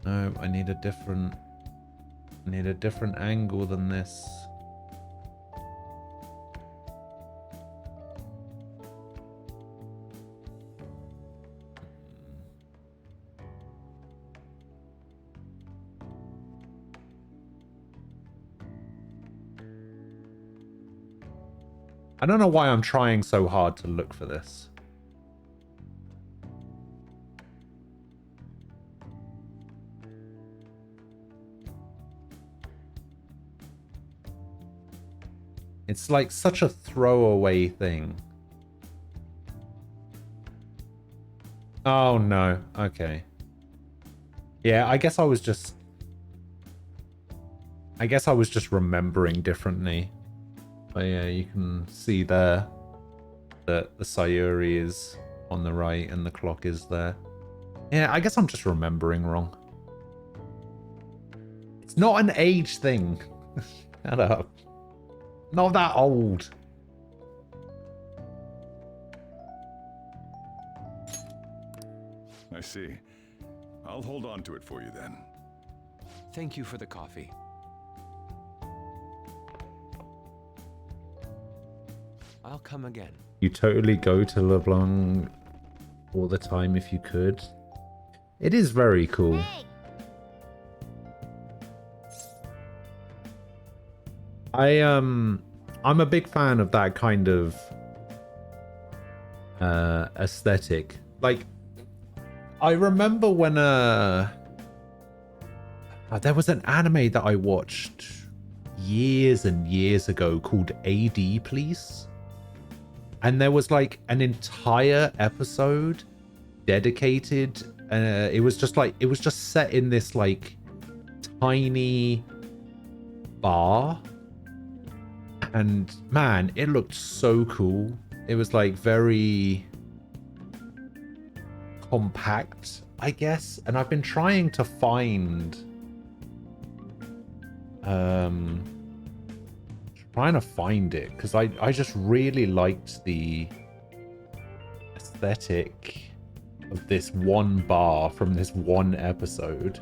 No, I need a different angle than this. I don't know why I'm trying so hard to look for this. It's like such a throwaway thing. Oh no, okay. Yeah, I guess I was just remembering differently. But yeah, you can see there that the Sayuri is on the right and the clock is there. Yeah, I guess I'm just remembering wrong. It's not an age thing. Shut up. Not that old. I see. I'll hold on to it for you then. Thank you for the coffee. I'll come again. You totally go to LeBlanc all the time if you could. It is very cool. I'm a big fan of that kind of aesthetic. Like, I remember when there was an anime that I watched years and years ago called AD Police. And there was like an entire episode dedicated. It was just set in this like tiny bar. And man, it looked so cool. It was like very compact, I guess. And I've been trying to find it because I just really liked the aesthetic of this one bar from this one episode.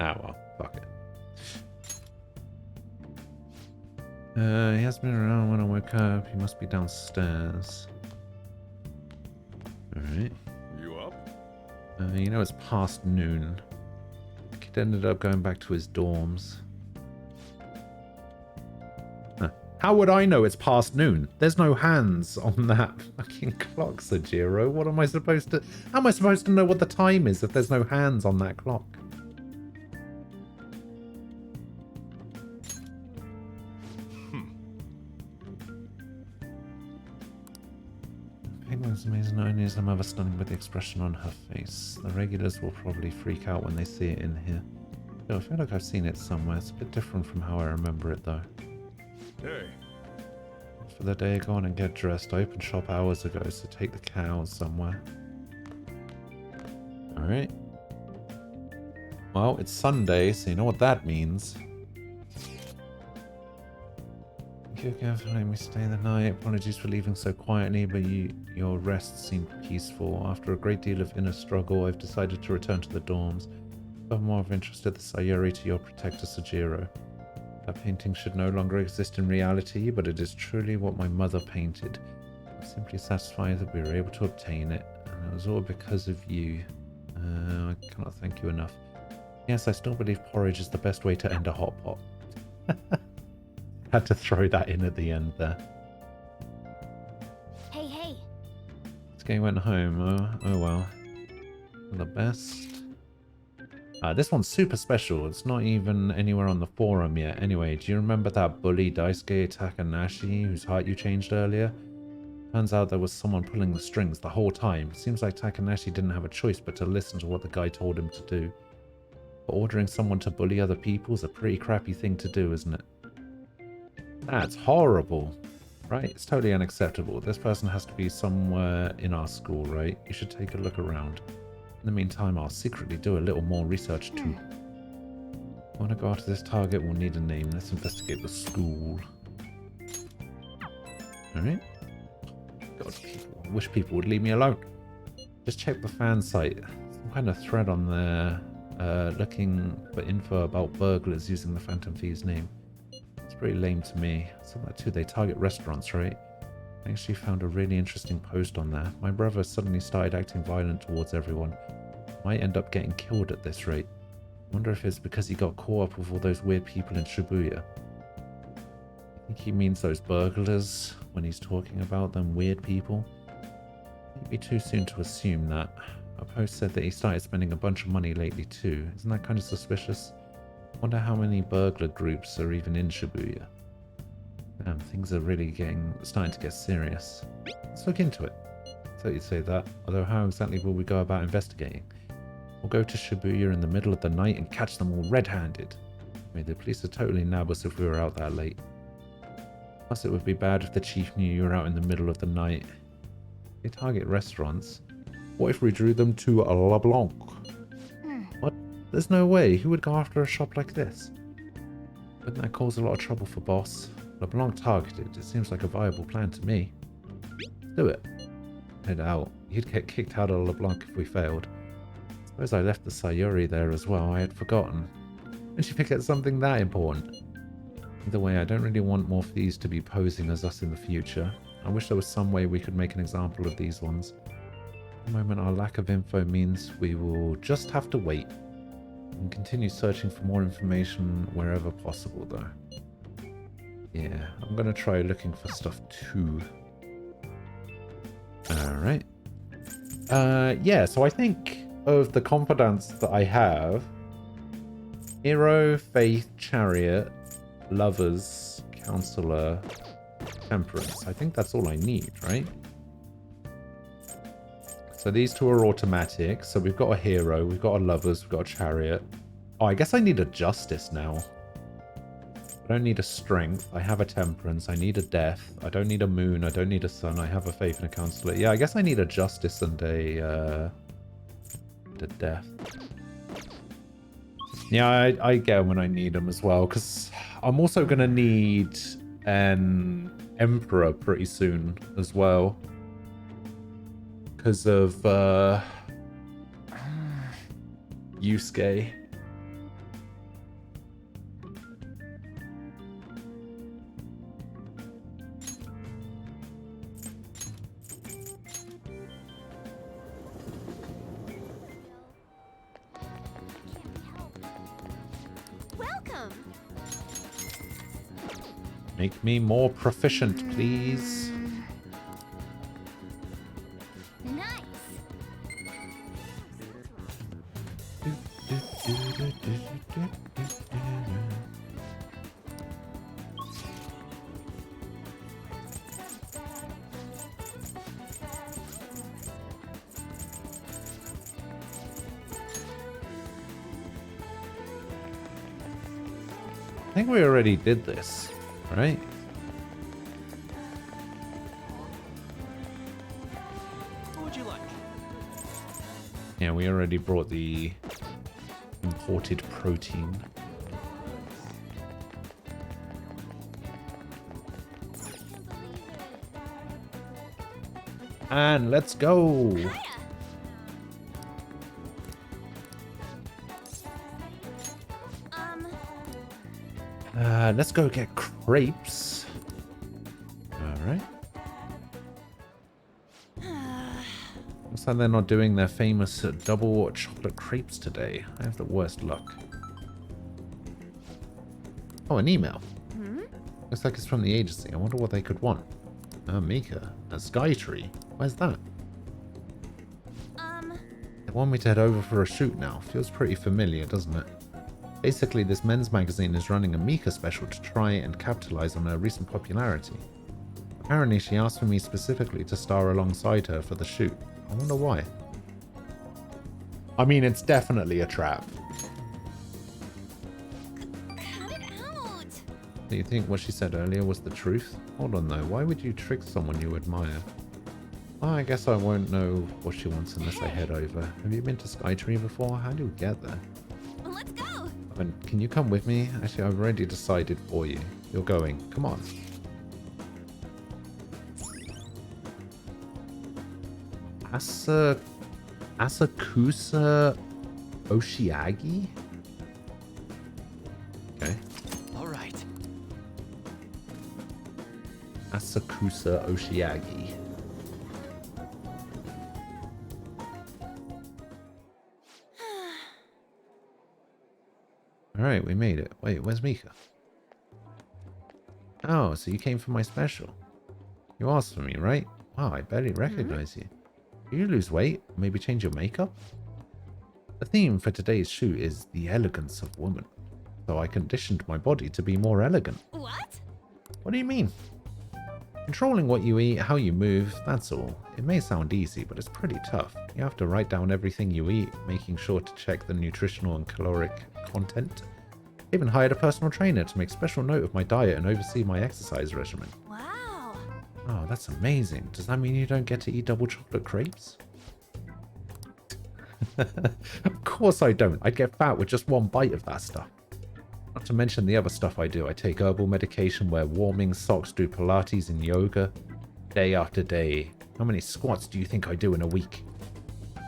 Ah, well, fuck it. He hasn't been around when I woke up. He must be downstairs. You know it's past noon. The kid ended up going back to his dorms. Huh. How would I know it's past noon? There's no hands on that fucking clock, Sajiro. What am I supposed to... How am I supposed to know what the time is if there's no hands on that clock? Penguin's amazing. Not only is the mother stunning, but the expression on her face. The regulars will probably freak out when they see it in here. Yo, I feel like I've seen it somewhere. It's a bit different from how I remember it, though. Hey. For the day, go on and get dressed. I opened shop hours ago, so take the cows somewhere. Alright. Well, it's Sunday, so you know what that means. Thank you again for letting me stay the night. Apologies for leaving so quietly, but your rest seemed peaceful. After a great deal of inner struggle, I've decided to return to the dorms. I'm more of interest the Sayuri to your protector, Sajiro. That painting should no longer exist in reality, but it is truly what my mother painted. I'm simply satisfied that we were able to obtain it, and it was all because of you. I cannot thank you enough. Yes, I still believe porridge is the best way to end a hot pot. Had to throw that in at the end there. Hey, hey. This guy went home. Oh well. The best. This one's super special. It's not even anywhere on the forum yet. Anyway, do you remember that bully Daisuke Takanashi whose heart you changed earlier? Turns out there was someone pulling the strings the whole time. Seems like Takanashi didn't have a choice but to listen to what the guy told him to do. But ordering someone to bully other people is a pretty crappy thing to do, isn't it? That's horrible, right? It's totally unacceptable. This person has to be somewhere in our school, right? You should take a look around. In the meantime, I'll secretly do a little more research too. I want to go after this target. We'll need a name. Let's investigate the school. Alright. God, people. I wish people would leave me alone. Just check the fan site. Some kind of thread on there looking for info about burglars using the Phantom Thieves name. It's pretty lame to me. Some of that too, they target restaurants, right? I actually found a really interesting post on there. My brother suddenly started acting violent towards everyone. Might end up getting killed at this rate. Wonder if it's because he got caught up with all those weird people in Shibuya. I think he means those burglars when he's talking about them weird people. Maybe too soon to assume that. A post said that he started spending a bunch of money lately too. Isn't that kind of suspicious? Wonder how many burglar groups are even in Shibuya. Damn, things are really starting to get serious. Let's look into it. So you'd say that, although how exactly will we go about investigating? We'll go to Shibuya in the middle of the night and catch them all red-handed. I mean, the police would totally nab us if we were out that late. Plus it would be bad if the chief knew you were out in the middle of the night. They target restaurants. What if we drew them to a LeBlanc? What? There's no way. Who would go after a shop like this? Wouldn't that cause a lot of trouble for boss? LeBlanc targeted. It seems like a viable plan to me. Let's do it. Head out. You'd get kicked out of LeBlanc if we failed. Suppose I left the Sayuri there as well. I had forgotten. When she forget something that important? Either way, I don't really want more thieves to be posing as us in the future. I wish there was some way we could make an example of these ones. At the moment, our lack of info means we will just have to wait. And continue searching for more information wherever possible, though. Yeah, I'm going to try looking for stuff too. Alright. Yeah, so I think of the confidants that I have, Hero, Faith, Chariot, Lovers, Counselor, Temperance. I think that's all I need, right? So these two are automatic. So we've got a Hero, we've got a Lovers, we've got a Chariot. Oh, I guess I need a Justice now. I don't need a Strength. I have a Temperance. I need a Death. I don't need a Moon. I don't need a Sun. I have a Faith and a Counselor. Yeah, I guess I need a Justice and a Death. Yeah, I get them when I need them as well, because I'm also going to need an Emperor pretty soon as well. Because of Yusuke. Make me more proficient, please. Nice. I think we already did this, right? What would you like? Yeah, we already brought the imported protein. And let's go. Let's go get crepes. Alright. Looks like they're not doing their famous double chocolate crepes today. I have the worst luck. Oh, an email. Looks like it's from the agency. I wonder what they could want. Mika, a sky tree. Where's that? They want me to head over for a shoot now. Feels pretty familiar, doesn't it? Basically, this men's magazine is running a Mika special to try and capitalize on her recent popularity. Apparently, she asked for me specifically to star alongside her for the shoot. I wonder why. I mean, it's definitely a trap. Do you think what she said earlier was the truth? Hold on though, why would you trick someone you admire? Well, I guess I won't know what she wants unless I head over. Have you been to Skytree before? How do you get there? Let's go. Can you come with me? Actually, I've already decided for you. You're going. Come on. Asakusa Oshiagi? Okay. All right. Asakusa Oshiagi. Alright, we made it. Wait, where's Mika? Oh, so you came for my special. You asked for me, right? Wow, I barely recognize you. Do you lose weight? Maybe change your makeup? The theme for today's shoot is the elegance of woman. So I conditioned my body to be more elegant. What? What do you mean? Controlling what you eat, how you move, that's all. It may sound easy, but it's pretty tough. You have to write down everything you eat, making sure to check the nutritional and caloric content. I even hired a personal trainer to make special note of my diet and oversee my exercise regimen. Wow. Oh, that's amazing. Does that mean you don't get to eat double chocolate crepes? Of course I don't. I'd get fat with just one bite of that stuff. Not to mention the other stuff I do. I take herbal medication, wear warming socks, do Pilates and yoga. Day after day. How many squats do you think I do in a week?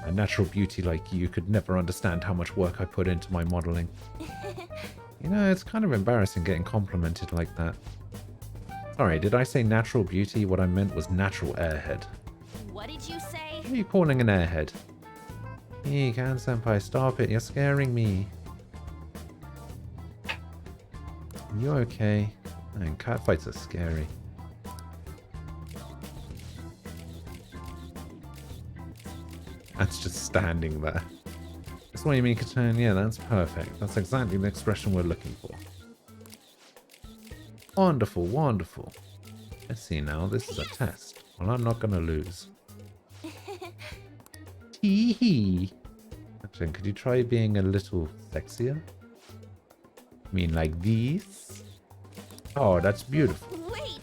A natural beauty like you could never understand how much work I put into my modeling. You know, it's kind of embarrassing getting complimented like that. Sorry, did I say natural beauty? What I meant was natural airhead. What did you say? What are you calling an airhead? Hey, Kan-senpai, stop it. You're scaring me. You okay? Man, catfights are scary. That's just standing there. That's what you mean, Katan? Yeah, that's perfect. That's exactly the expression we're looking for. Wonderful, wonderful. Let's see now. This is a test. Well, I'm not going to lose. Hee hee. Actually, could you try being a little sexier? I mean, like this? Oh, that's beautiful. Wait.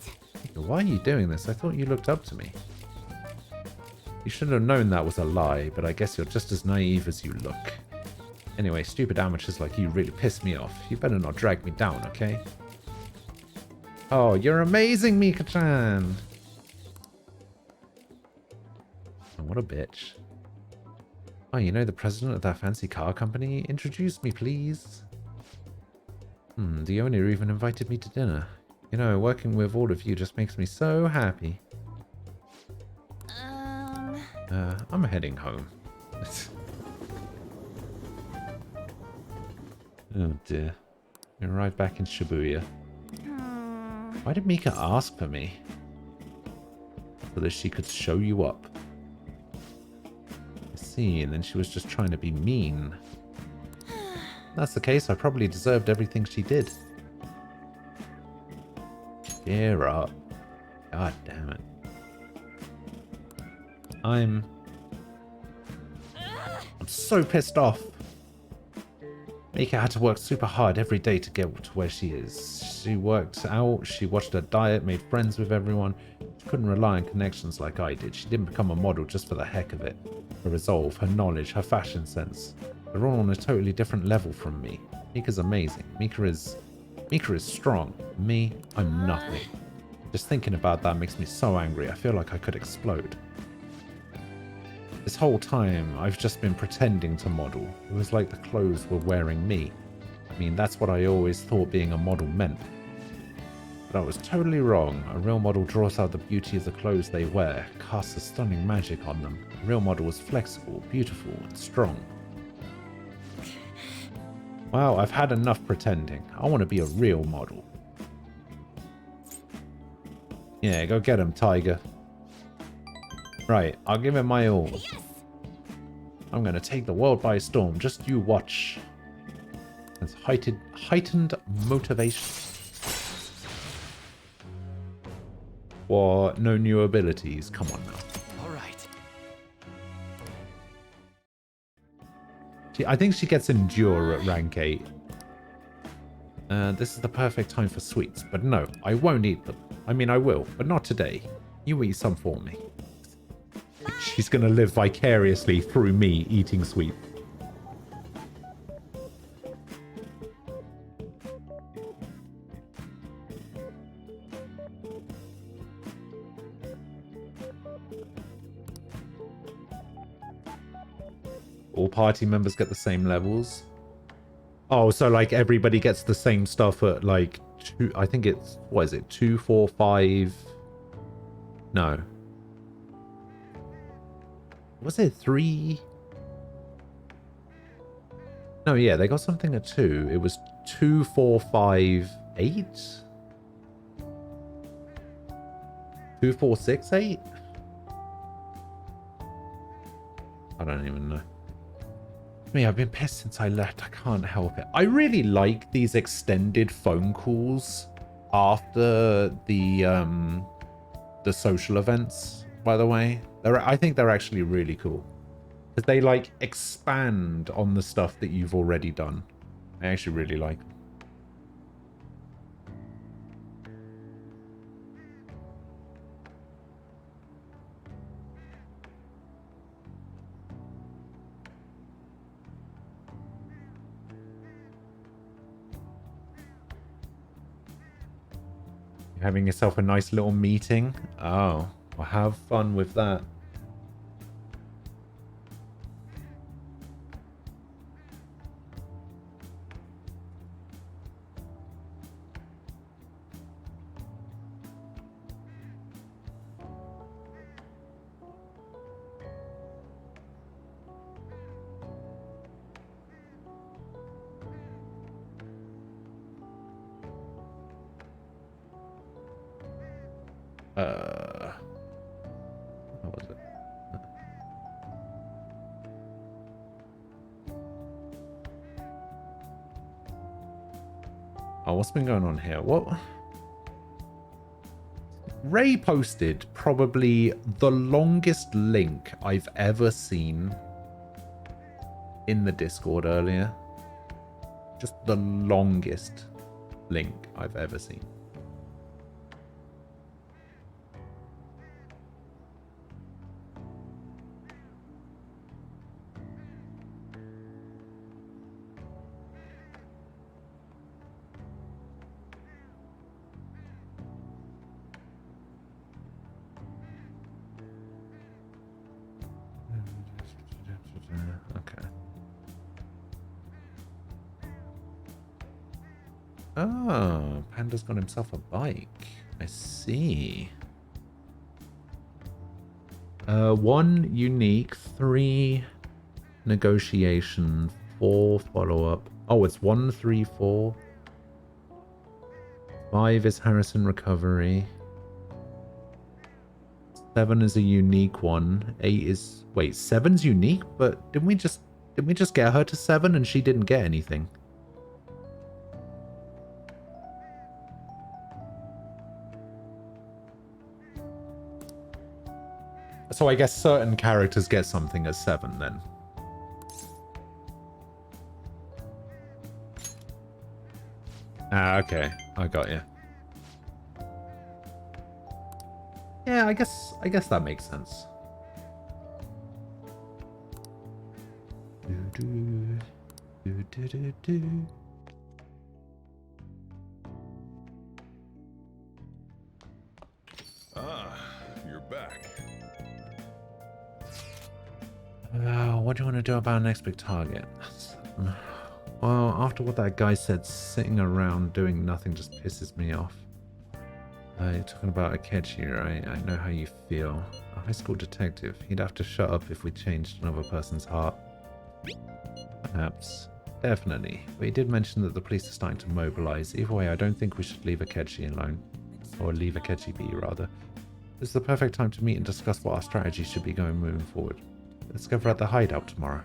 Why are you doing this? I thought you looked up to me. You should have known that was a lie, but I guess you're just as naive as you look. Anyway, stupid amateurs like you really piss me off. You better not drag me down, okay? Oh, you're amazing, Mika-chan! Oh, what a bitch. Oh, you know the president of that fancy car company? Introduce me, please. The owner even invited me to dinner. You know, working with all of you just makes me so happy. I'm heading home. Oh dear. We're right back in Shibuya. Why did Mika ask for me? So that she could show you up. I see, and then she was just trying to be mean. If that's the case, I probably deserved everything she did. Cheer up. God damn it. I'm so pissed off. Mika had to work super hard every day to get to where she is. She worked out, she watched her diet, made friends with everyone. She couldn't rely on connections like I did. She didn't become a model just for the heck of it. Her resolve, her knowledge, her fashion sense. They're all on a totally different level from me. Mika's amazing. Mika is strong. Me, I'm nothing. Just thinking about that makes me so angry. I feel like I could explode. This whole time, I've just been pretending to model. It was like the clothes were wearing me. I mean, that's what I always thought being a model meant. But I was totally wrong. A real model draws out the beauty of the clothes they wear, casts a stunning magic on them. A real model is flexible, beautiful, and strong. Wow, I've had enough pretending. I want to be a real model. Yeah, go get him, Tiger. Right, I'll give it my all. Yes! I'm gonna take the world by storm. Just you watch. It's heightened motivation. Or no new abilities. Come on now. All right. I think she gets endure at rank 8. This is the perfect time for sweets, but no, I won't eat them. I mean, I will, but not today. You eat some for me. She's gonna live vicariously through me eating sweet. All party members get the same levels. Oh, so like everybody gets the same stuff at like two, I think it's, what is it? 2, 4, 5. No. Was it 3? No, yeah, they got something at 2. It was 2, 4, 5, 8? 2, 4, 6, 8? I don't even know. Me, I've been pissed since I left. I can't help it. I really like these extended phone calls after the social events, by the way. I think they're actually really cool. Because they, like, expand on the stuff that you've already done. I actually really like them. Having yourself a nice little meeting. Oh, well, have fun with that. What was it? Oh, what's been going on here? What? Ray posted probably the longest link I've ever seen in the Discord earlier. Just the longest link I've ever seen. Oh, Panda's got himself a bike. I see. 1 unique, 3 negotiation, 4 follow-up. Oh, it's 1, 3, 4. 5 is Harrison Recovery. 7 is a unique one. 8 is... Wait, 7's unique? But didn't we just get her to 7 and she didn't get anything? So I guess certain characters get something at 7 then. Ah, okay. I got you. Yeah, I guess that makes sense. Ah, you're back. What do you want to do about our next big target? Well, after what that guy said, sitting around doing nothing just pisses me off. You're talking about Akechi, right? I know how you feel. A high school detective. He'd have to shut up if we changed another person's heart. Perhaps. Definitely. But he did mention that the police are starting to mobilize. Either way, I don't think we should leave Akechi alone. Or leave Akechi be, rather. This is the perfect time to meet and discuss what our strategy should be going moving forward. Let's go at the hideout tomorrow.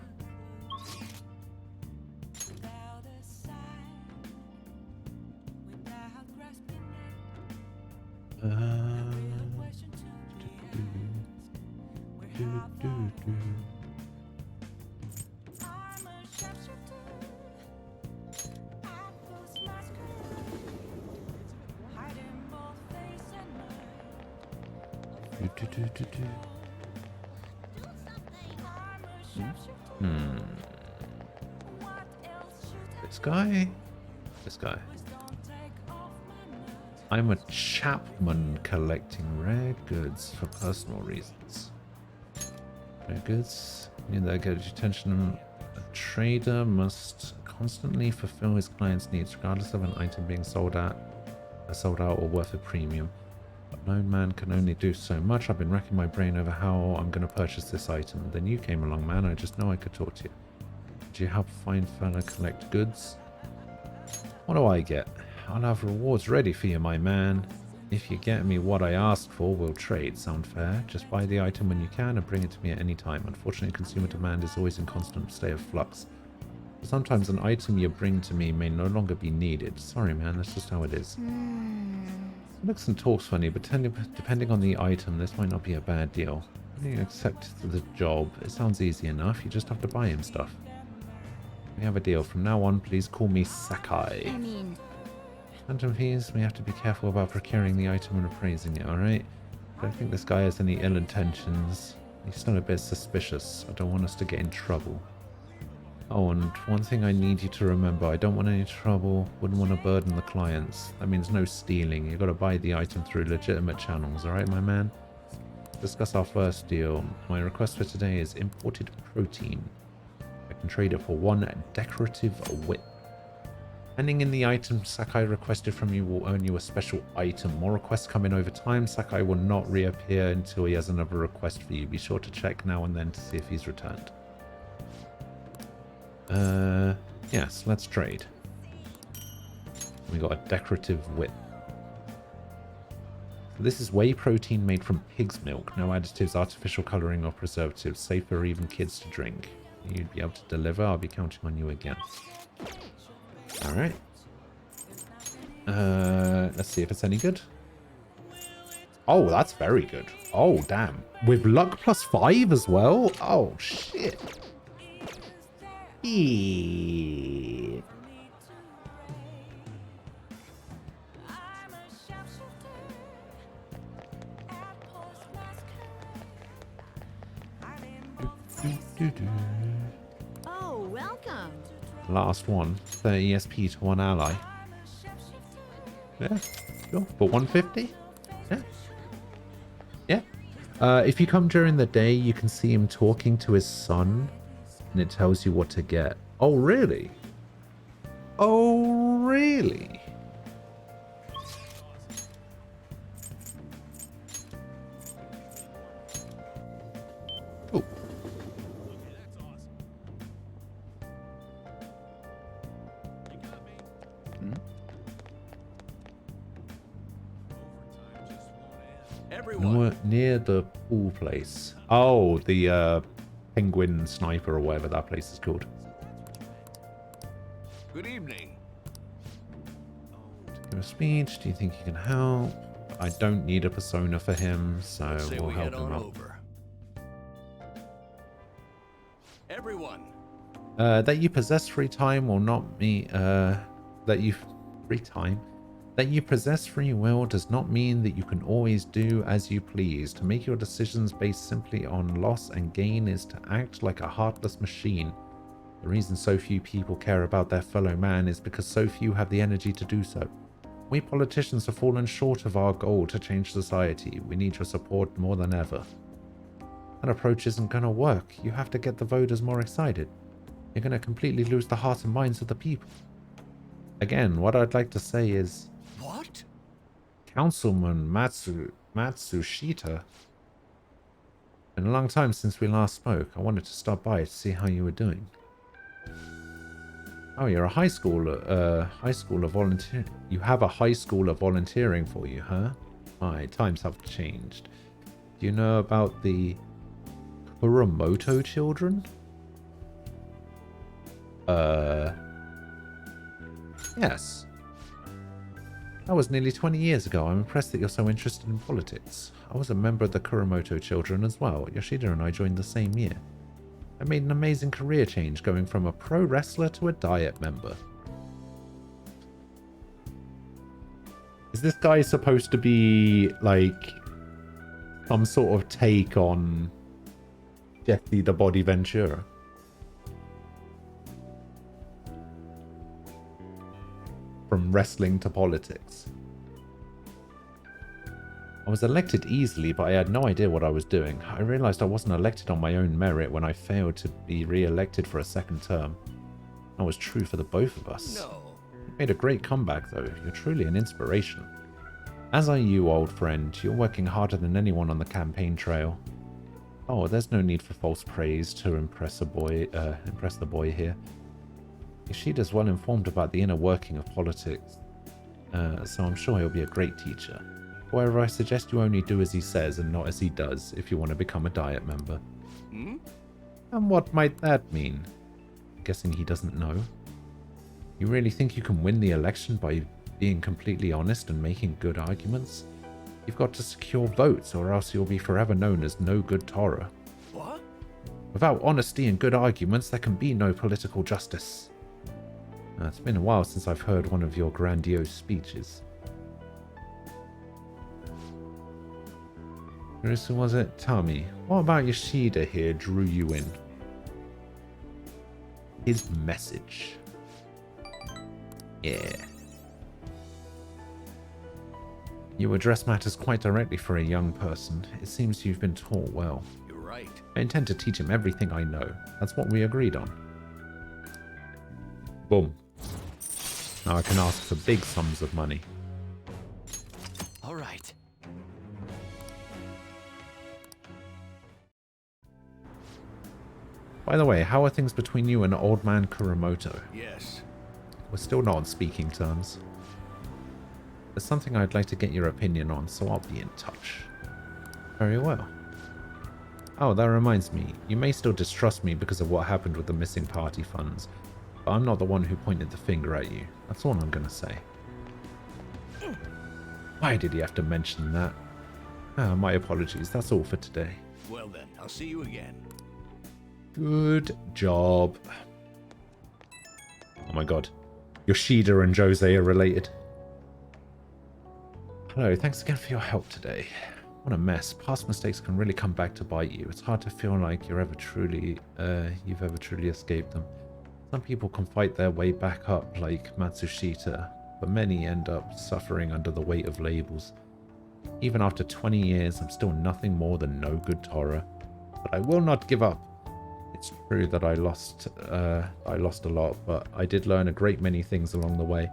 This guy. I'm a Chapman collecting rare goods for personal reasons. Rare goods? Need that get attention. A trader must constantly fulfill his client's needs regardless of an item being sold out or worth a premium. A lone man can only do so much. I've been racking my brain over how I'm going to purchase this item. Then you came along, man. I just know I could talk to you. Could you help fine fella collect goods? What do I get? I'll have rewards ready for you, my man. If you get me what I asked for, we'll trade. Sound fair? Just buy the item when you can and bring it to me at any time. Unfortunately, consumer demand is always in constant state of flux. Sometimes an item you bring to me may no longer be needed. Sorry, man. That's just how it is. Looks and talks funny, but depending on the item, this might not be a bad deal. When you accept the job, it sounds easy enough. You just have to buy him stuff. We have a deal. From now on, please call me Sakai. I mean... Phantom fees, we have to be careful about procuring the item and appraising it, alright? I don't think this guy has any ill intentions. He's still a bit suspicious. I don't want us to get in trouble. Oh, and one thing I need you to remember, I don't want any trouble, wouldn't want to burden the clients. That means no stealing. You've got to buy the item through legitimate channels, alright, my man? Discuss our first deal. My request for today is imported protein. I can trade it for 1 decorative whip. Depending in the item Sakai requested from you will earn you a special item. More requests come in over time. Sakai will not reappear until he has another request for you. Be sure to check now and then to see if he's returned. Yes, let's trade. We got a decorative whip. This is whey protein made from pig's milk. No additives, artificial coloring or preservatives. Safe for even kids to drink. You'd be able to deliver. I'll be counting on you again. Alright. Let's see if it's any good. Oh, that's very good. Oh, damn. With luck plus 5 as well? Oh, shit. Yeah. Oh, welcome. Last one. 30 ESP to 1 ally. Yeah, sure. For 150? Yeah. Yeah. If you come during the day, you can see him talking to his son, and it tells you what to get. Oh, really? Oh, really? Oh. Near the pool place. Oh, the penguin sniper or whatever that place is called. Good evening. Give a speech. Do you think you can help? I don't need a persona for him, so we'll help him out. Everyone. That you possess free time will not mean that you possess free will does not mean that you can always do as you please. To make your decisions based simply on loss and gain is to act like a heartless machine. The reason so few people care about their fellow man is because so few have the energy to do so. We politicians have fallen short of our goal to change society. We need your support more than ever. That approach isn't gonna work. You have to get the voters more excited. You're gonna completely lose the hearts and minds of the people. Again, what I'd like to say is... What? Councilman Matsushita. Been a long time since we last spoke. I wanted to stop by to see how you were doing. Oh, you're a high schooler volunteer. You have a high schooler volunteering for you, huh? My times have changed. Do you know about the Kuramoto children? Yes. That was nearly 20 years ago. I'm impressed that you're so interested in politics. I was a member of the Kuramoto children as well. Yoshida and I joined the same year. I made an amazing career change going from a pro wrestler to a diet member. Is this guy supposed to be like some sort of take on Jesse the Body Ventura? From wrestling to politics. I was elected easily, but I had no idea what I was doing. I realized I wasn't elected on my own merit when I failed to be re-elected for a second term. That was true for the both of us. No. You made a great comeback though. You're truly an inspiration. As are you, old friend. You're working harder than anyone on the campaign trail. Oh, there's no need for false praise to impress the boy here. Yoshida's well informed about the inner working of politics, so I'm sure he'll be a great teacher. However, I suggest you only do as he says and not as he does if you want to become a diet member. Hmm? And what might that mean? Guessing he doesn't know. You really think you can win the election by being completely honest and making good arguments? You've got to secure votes or else you'll be forever known as no good Tora. What? Without honesty and good arguments, there can be no political justice. It's been a while since I've heard one of your grandiose speeches. Who was it? Tell me, what about Yoshida here drew you in? His message. Yeah. You address matters quite directly for a young person. It seems you've been taught well. You're right. I intend to teach him everything I know. That's what we agreed on. Boom. Now I can ask for big sums of money. All right. By the way, how are things between you and Old Man Kuramoto? Yes. We're still not on speaking terms. There's something I'd like to get your opinion on, so I'll be in touch. Very well. Oh, that reminds me. You may still distrust me because of what happened with the missing party funds, but I'm not the one who pointed the finger at you. That's all I'm gonna say. Why did he have to mention that? My apologies. That's all for today. Well then, I'll see you again. Good job. Oh my god. Yoshida and Jose are related. Hello, thanks again for your help today. What a mess. Past mistakes can really come back to bite you. It's hard to feel like you've ever truly escaped them. Some people can fight their way back up like Matsushita, but many end up suffering under the weight of labels. Even after 20 years, I'm still nothing more than no good Tora. But I will not give up. It's true that I lost a lot, but I did learn a great many things along the way.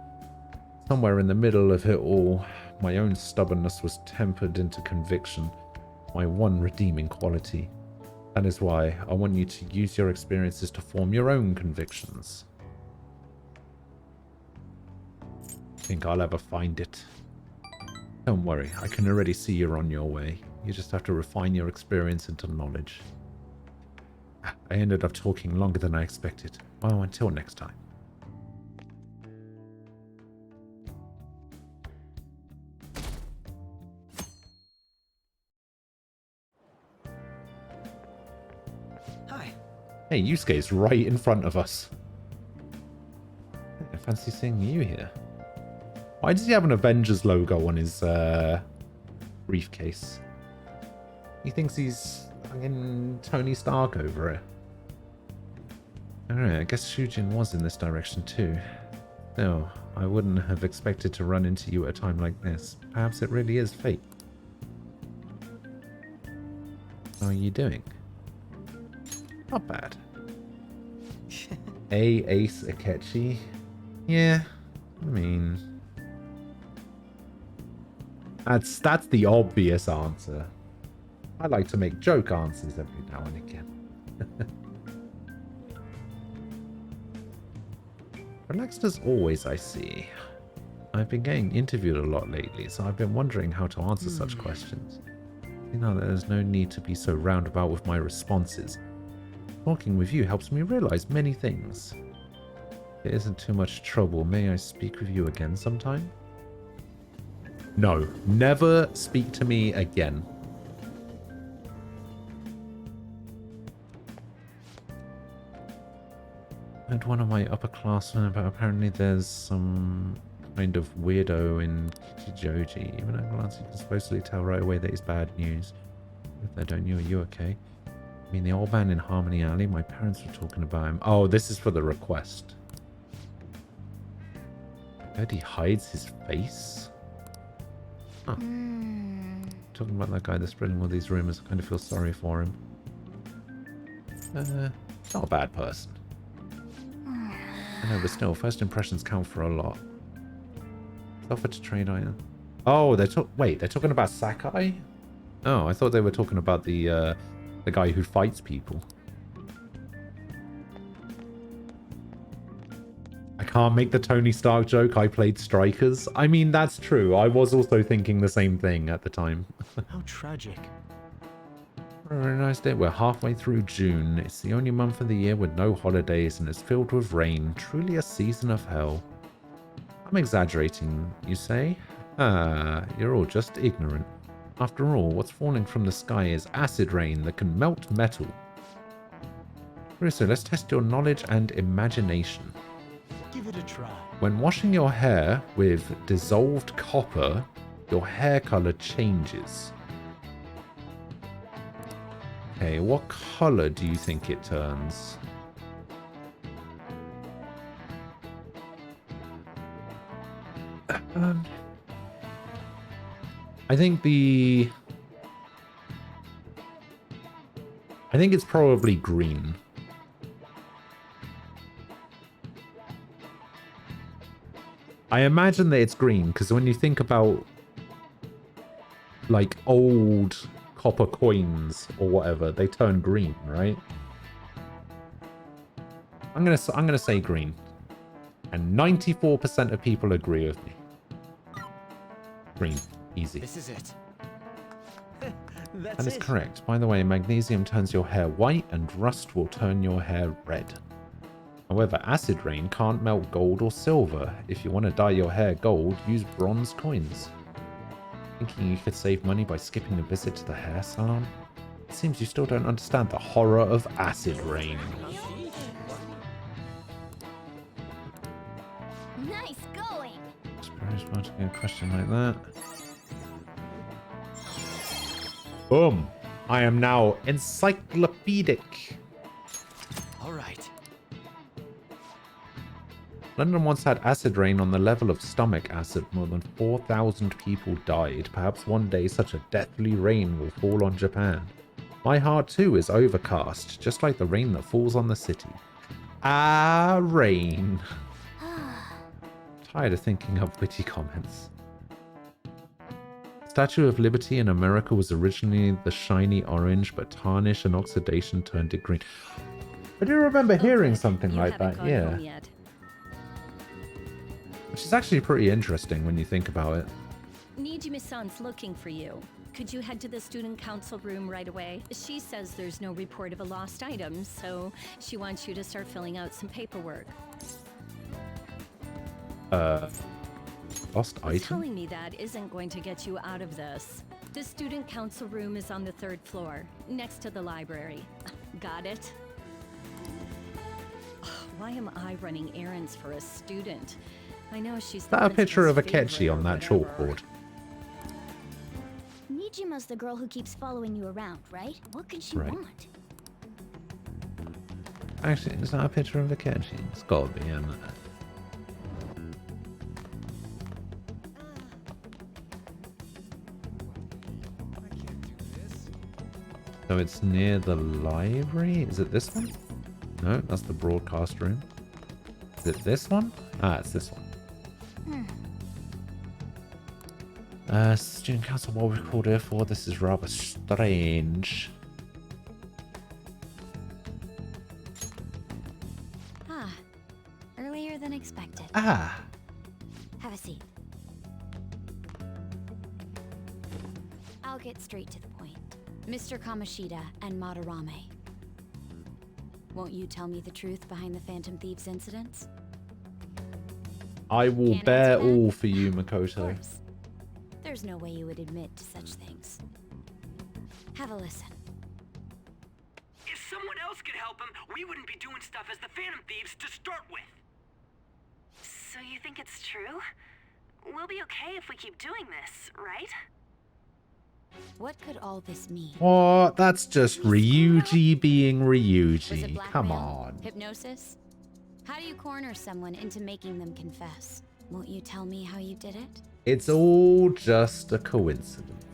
Somewhere in the middle of it all, my own stubbornness was tempered into conviction, my one redeeming quality. That is why I want you to use your experiences to form your own convictions. Think I'll ever find it. Don't worry, I can already see you're on your way. You just have to refine your experience into knowledge. I ended up talking longer than I expected. Well, until next time. Hi. Hey, Yusuke's right in front of us. I fancy seeing you here. Why does he have an Avengers logo on his briefcase? He thinks he's fucking Tony Stark over it. Alright, I guess Shujin was in this direction too. No, I wouldn't have expected to run into you at a time like this. Perhaps it really is fate. How are you doing? Not bad. Ace Akechi? Yeah, I mean... That's the obvious answer. I like to make joke answers every now and again. Relaxed as always, I see. I've been getting interviewed a lot lately, so I've been wondering how to answer such questions. You know, there's no need to be so roundabout with my responses. Talking with you helps me realize many things. If it isn't too much trouble, may I speak with you again sometime? No, never speak to me again. I had one of my upperclassmen, but apparently there's some kind of weirdo in Kichijoji. Even at a glance, you can supposedly tell right away that he's bad news. If they don't know, are you okay? I mean, the old man in Harmony Alley, my parents were talking about him. Oh, this is for the request. I heard he hides his face? Huh. Talking about that guy that's spreading all these rumors, I kind of feel sorry for him. Not a bad person. I know, but still, first impressions count for a lot. Offer to trade item. Oh, they're talking about Sakai? Oh, I thought they were talking about the guy who fights people. I can't make the Tony Stark joke. I played Strikers. I mean, that's true. I was also thinking the same thing at the time. How tragic. Very nice day. We're halfway through June. It's the only month of the year with no holidays and it's filled with rain. Truly a season of hell. I'm exaggerating, you say? Ah, you're all just ignorant. After all, what's falling from the sky is acid rain that can melt metal. So let's test your knowledge and imagination. Give it a try. When washing your hair with dissolved copper, your hair color changes. Okay, what color do you think it turns? I think it's probably green. I imagine that it's green because when you think about like old copper coins or whatever, they turn green, right? I'm gonna say green, and 94% of people agree with me. Green, easy. This is it. That is correct. By the way, magnesium turns your hair white and rust will turn your hair red. However, acid rain can't melt gold or silver. If you want to dye your hair gold, use bronze coins. Thinking you could save money by skipping a visit to the hair salon? It seems you still don't understand the horror of acid rain. Nice going. Surprised about a question like that. Boom! I am now encyclopedic. All right. London once had acid rain on the level of stomach acid. More than 4,000 people died. Perhaps one day such a deathly rain will fall on Japan. My heart too is overcast, just like the rain that falls on the city. Ah, rain. Tired of thinking up witty comments. Statue of Liberty in America was originally the shiny orange, but tarnish and oxidation turned it green. I do remember hearing something like that, yeah. Which is actually pretty interesting when you think about it. Nijime-san's looking for you. Could you head to the student council room right away? She says there's no report of a lost item, so she wants you to start filling out some paperwork. Lost item? Telling me that isn't going to get you out of this. The student council room is on the 3rd floor, next to the library. Got it? Why am I running errands for a student? I know she's Is that a picture of Akechi on that whatever. chalkboard? Nijima's the girl who keeps following you around, right? What could she Right. want? Actually, it's not a picture of Akechi. It's gotta be, isn't it? So it's near the library? Is it this one? No, that's the broadcast room. Is it this one? Ah, it's this one. Student council, what we called here for? This is rather strange. Ah, earlier than expected. Ah. Have a seat. I'll get straight to the point. Mr. Kamoshida and Madarame. Won't you tell me the truth behind the Phantom Thieves incidents? I will bear all for you, Makoto. There's no way you would admit to such things. Have a listen. If someone else could help him, we wouldn't be doing stuff as the Phantom Thieves to start with. So you think it's true? We'll be okay if we keep doing this, right? What could all this mean? What? That's just Ryuji being Was it Ryuji. Come blackmail? on. Hypnosis? How do you corner someone into making them confess? Won't you tell me how you did it? It's all just a coincidence.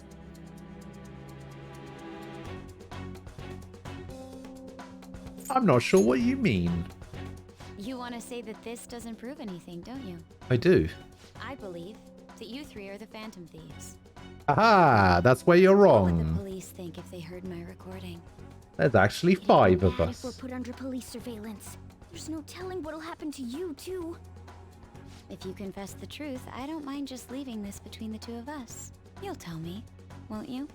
I'm not sure what you mean. You want to say that this doesn't prove anything, don't you? I do. I believe that you three are the Phantom Thieves. Aha, that's where you're What would the wrong. police think if they heard my recording? There's actually 5 of Bad if we're us. put under police surveillance. There's no telling what'll happen to you, too. If you confess the truth, I don't mind just leaving this between the two of us. You'll tell me, won't you?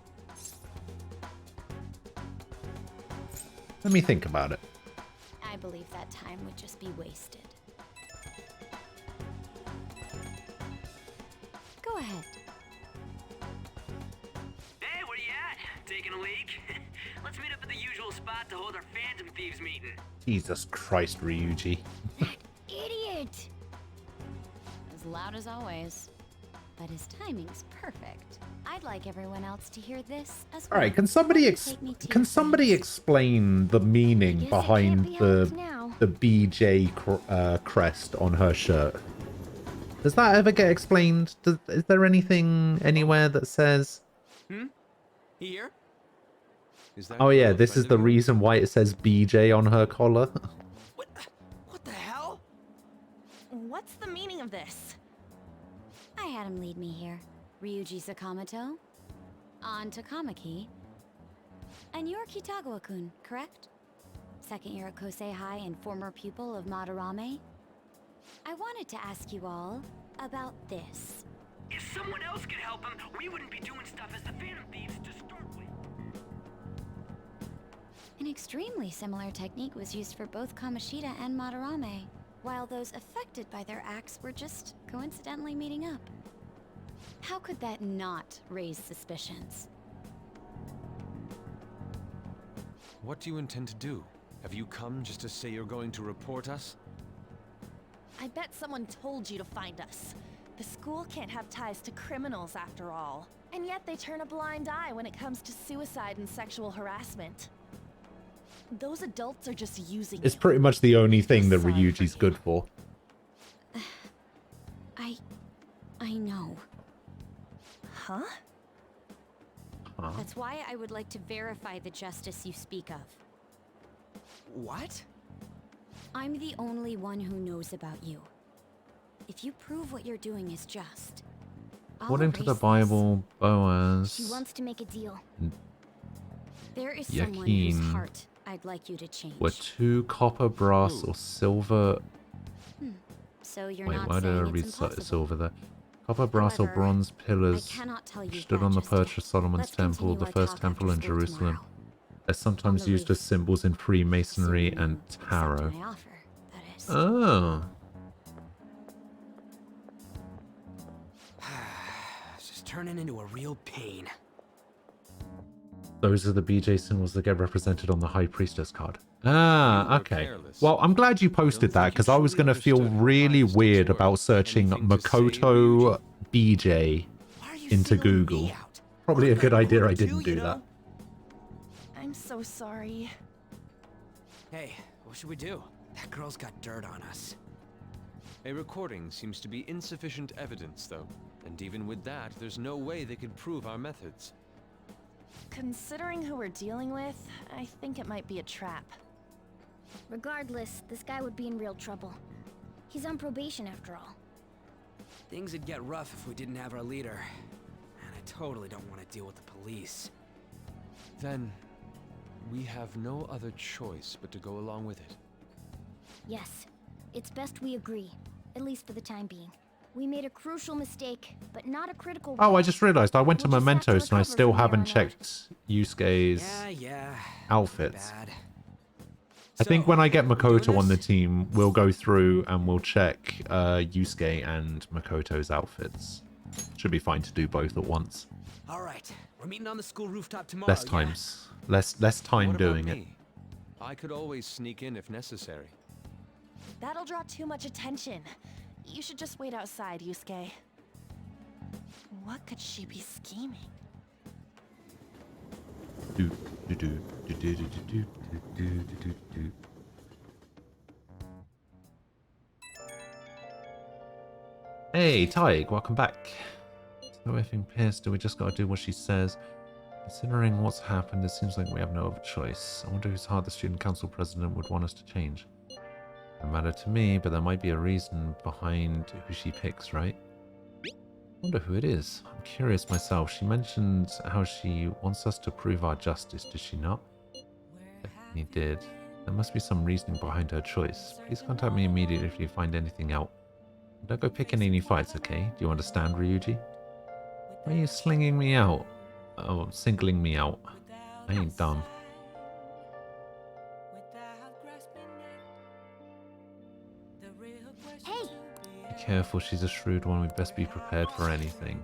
Let me think about it. I believe that time would just be wasted. Go ahead. Hey, where you at? Taking a leak? Let's meet up at the usual spot to hold our Phantom Thieves meeting. Jesus Christ, Ryuji. Idiot! As loud as always. But his timing's perfect. I'd like everyone else to hear this as well. All right, can somebody explain the meaning Guess it behind can't be helped now. the BJ crest on her shirt? Does that ever get explained? Is there anything anywhere that says? Here? Is that Oh yeah, girl a this is friend the of yours? reason why it says BJ on her collar. What the hell? What's the meaning of this? I had him lead me here. Ryuji Sakamoto, An Takamaki, and you're Kitagawa-kun, correct? Second year at Kosei High and former pupil of Madarame? I wanted to ask you all about this. If someone else could help him, we wouldn't be doing stuff as the Phantom Thieves to start with. An extremely similar technique was used for both Kamoshida and Madarame, while those affected by their acts were just coincidentally meeting up. How could that not raise suspicions? What do you intend to do? Have you come just to say you're going to report us? I bet someone told you to find us. The school can't have ties to criminals after all. And yet they turn a blind eye when it comes to suicide and sexual harassment. Those adults are just using It's you. pretty much the only thing that Ryuji's good for. I know. Huh? That's why I would like to verify the justice you speak of. What? I'm the only one who knows about you. If you prove what you're doing is just, I'll According to the erase Bible, this. She Boaz, wants to make a deal. There is someone whose Yakin heart I'd like you to change. were 2 copper, brass, or silver. So you're Wait, not why did I saying read it's impossible. silver there? Copper, brass, or However, bronze pillars I cannot tell you stood on the that perch of Solomon's Let's temple, continue the our first talk temple after in school Jerusalem. tomorrow. They're sometimes the used as roof. symbols in Freemasonry and tarot. My offer, that is. Oh. It's just turning into a real pain. Those are the BJ symbols that get represented on the High Priestess card. Ah, okay. Well, I'm glad you posted that because I was going to feel really weird about searching Makoto BJ into Google. Probably a good idea I didn't do that. I'm so sorry. Hey, what should we do? That girl's got dirt on us. A recording seems to be insufficient evidence, though. And even with that, there's no way they could prove our methods. Considering who we're dealing with, I think it might be a trap. Regardless, this guy would be in real trouble. He's on probation after all. Things would get rough if we didn't have our leader. And I totally don't want to deal with the police. Then, we have no other choice but to go along with it. Yes, it's best we agree, at least for the time being. We made a crucial mistake, but not a critical one. Oh, I just realized I went to Mementos and I still haven't checked Yusuke's outfits. I think when I get Makoto on the team, we'll go through and we'll check Yusuke and Makoto's outfits. Should be fine to do both at once. All right, we're meeting on the school rooftop tomorrow. Less times. Less time What about doing it. me? I could always sneak in if necessary. That'll draw too much attention. You should just wait outside, Yusuke. What could she be scheming? Do, do, do, do, do, do, do, do, do, do, do. Hey, Taig, welcome back. No effing pissed, we just gotta do what she says. Considering what's happened, it seems like we have no other choice. I wonder whose heart the student council president would want us to change. Doesn't matter to me, but there might be a reason behind who she picks, right? I wonder who it is. I'm curious myself. She mentioned how she wants us to prove our justice, did she not? He did. There must be some reasoning behind her choice. Please contact me immediately if you find anything out. Don't go picking any fights, okay? Do you understand, Ryuji? Why are you slinging me out? Oh, singling me out. I ain't dumb. Hey! Be careful, she's a shrewd one. We'd best be prepared for anything.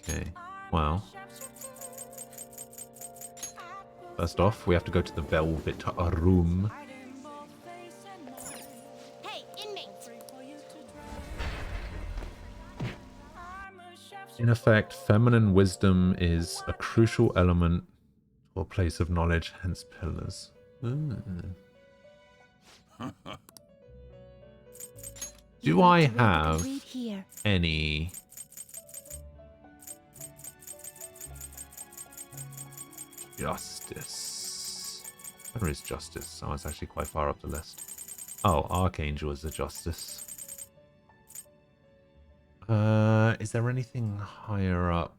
Okay, well. First off, we have to go to the Velvet Room. Hey, inmates! In effect, feminine wisdom is a crucial element to a place of knowledge, hence pillars. Do I have any justice? Where is justice? Oh, it's actually quite far up the list. Oh, Archangel is the justice. Is there anything higher up?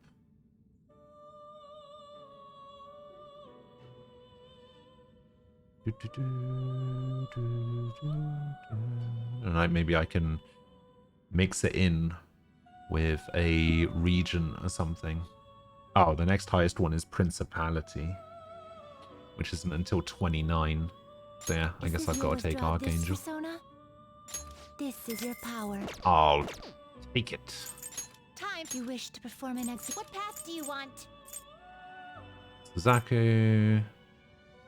And maybe I can mix it in with a region or something. Oh, the next highest one is Principality, which isn't until 29. So yeah, I guess I've got to take Archangel. This is your power. I'll take it. Time. You wish to perform an exit. What path do you want? Suzaku,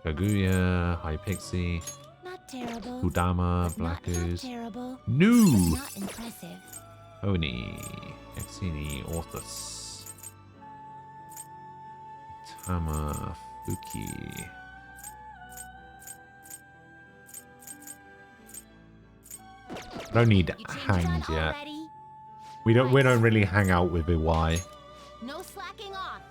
Kaguya, High Pixie, Not terrible. Udama, Black Not Ooze, terrible. New, But not impressive. Oni, Exini, Orthus, Tama, Fuki. Don't need hanged yet. We don't really hang out with Iwai. No slacking off.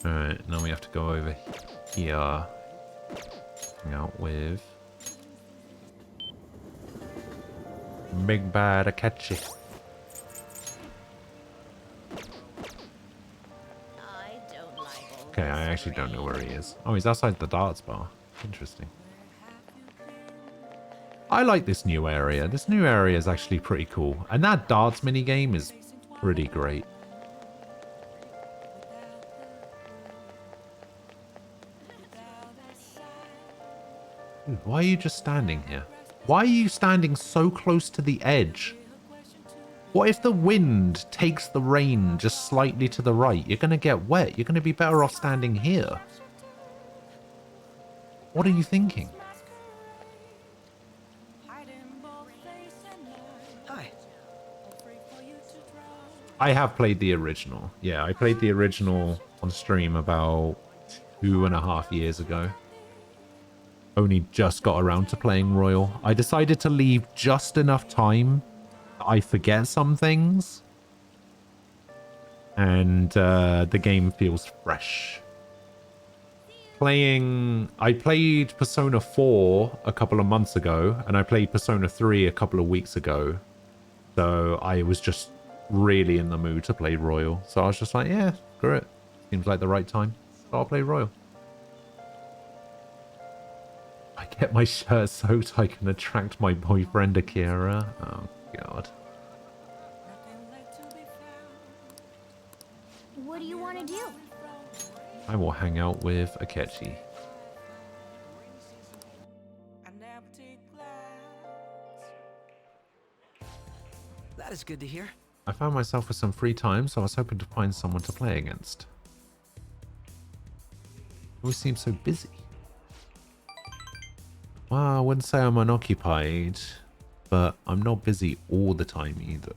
Alright, now we have to go over here. Hang out with Big Bad Akechi. Okay, I actually don't know where he is. Oh, he's outside the darts bar. Interesting. I like this new area. This new area is actually pretty cool. And that darts minigame is pretty great. Dude, why are you just standing here? Why are you standing so close to the edge? What if the wind takes the rain just slightly to the right? You're going to get wet. You're going to be better off standing here. What are you thinking? Hi. I have played the original. Yeah, I played the original on stream about 2.5 years ago. Only just got around to playing Royal. I decided to leave just enough time that I forget some things. And the game feels fresh. I played Persona 4 a couple of months ago, and I played Persona 3 a couple of weeks ago. So I was just really in the mood to play Royal. So I was just like, yeah, screw it. Seems like the right time. So I'll play Royal. I get my shirt soaked, I can attract my boyfriend Akira. Oh, God. What do you want to do? I will hang out with Akechi. That is good to hear. I found myself with some free time, so I was hoping to find someone to play against. Always seems so busy. Well, I wouldn't say I'm unoccupied, but I'm not busy all the time either.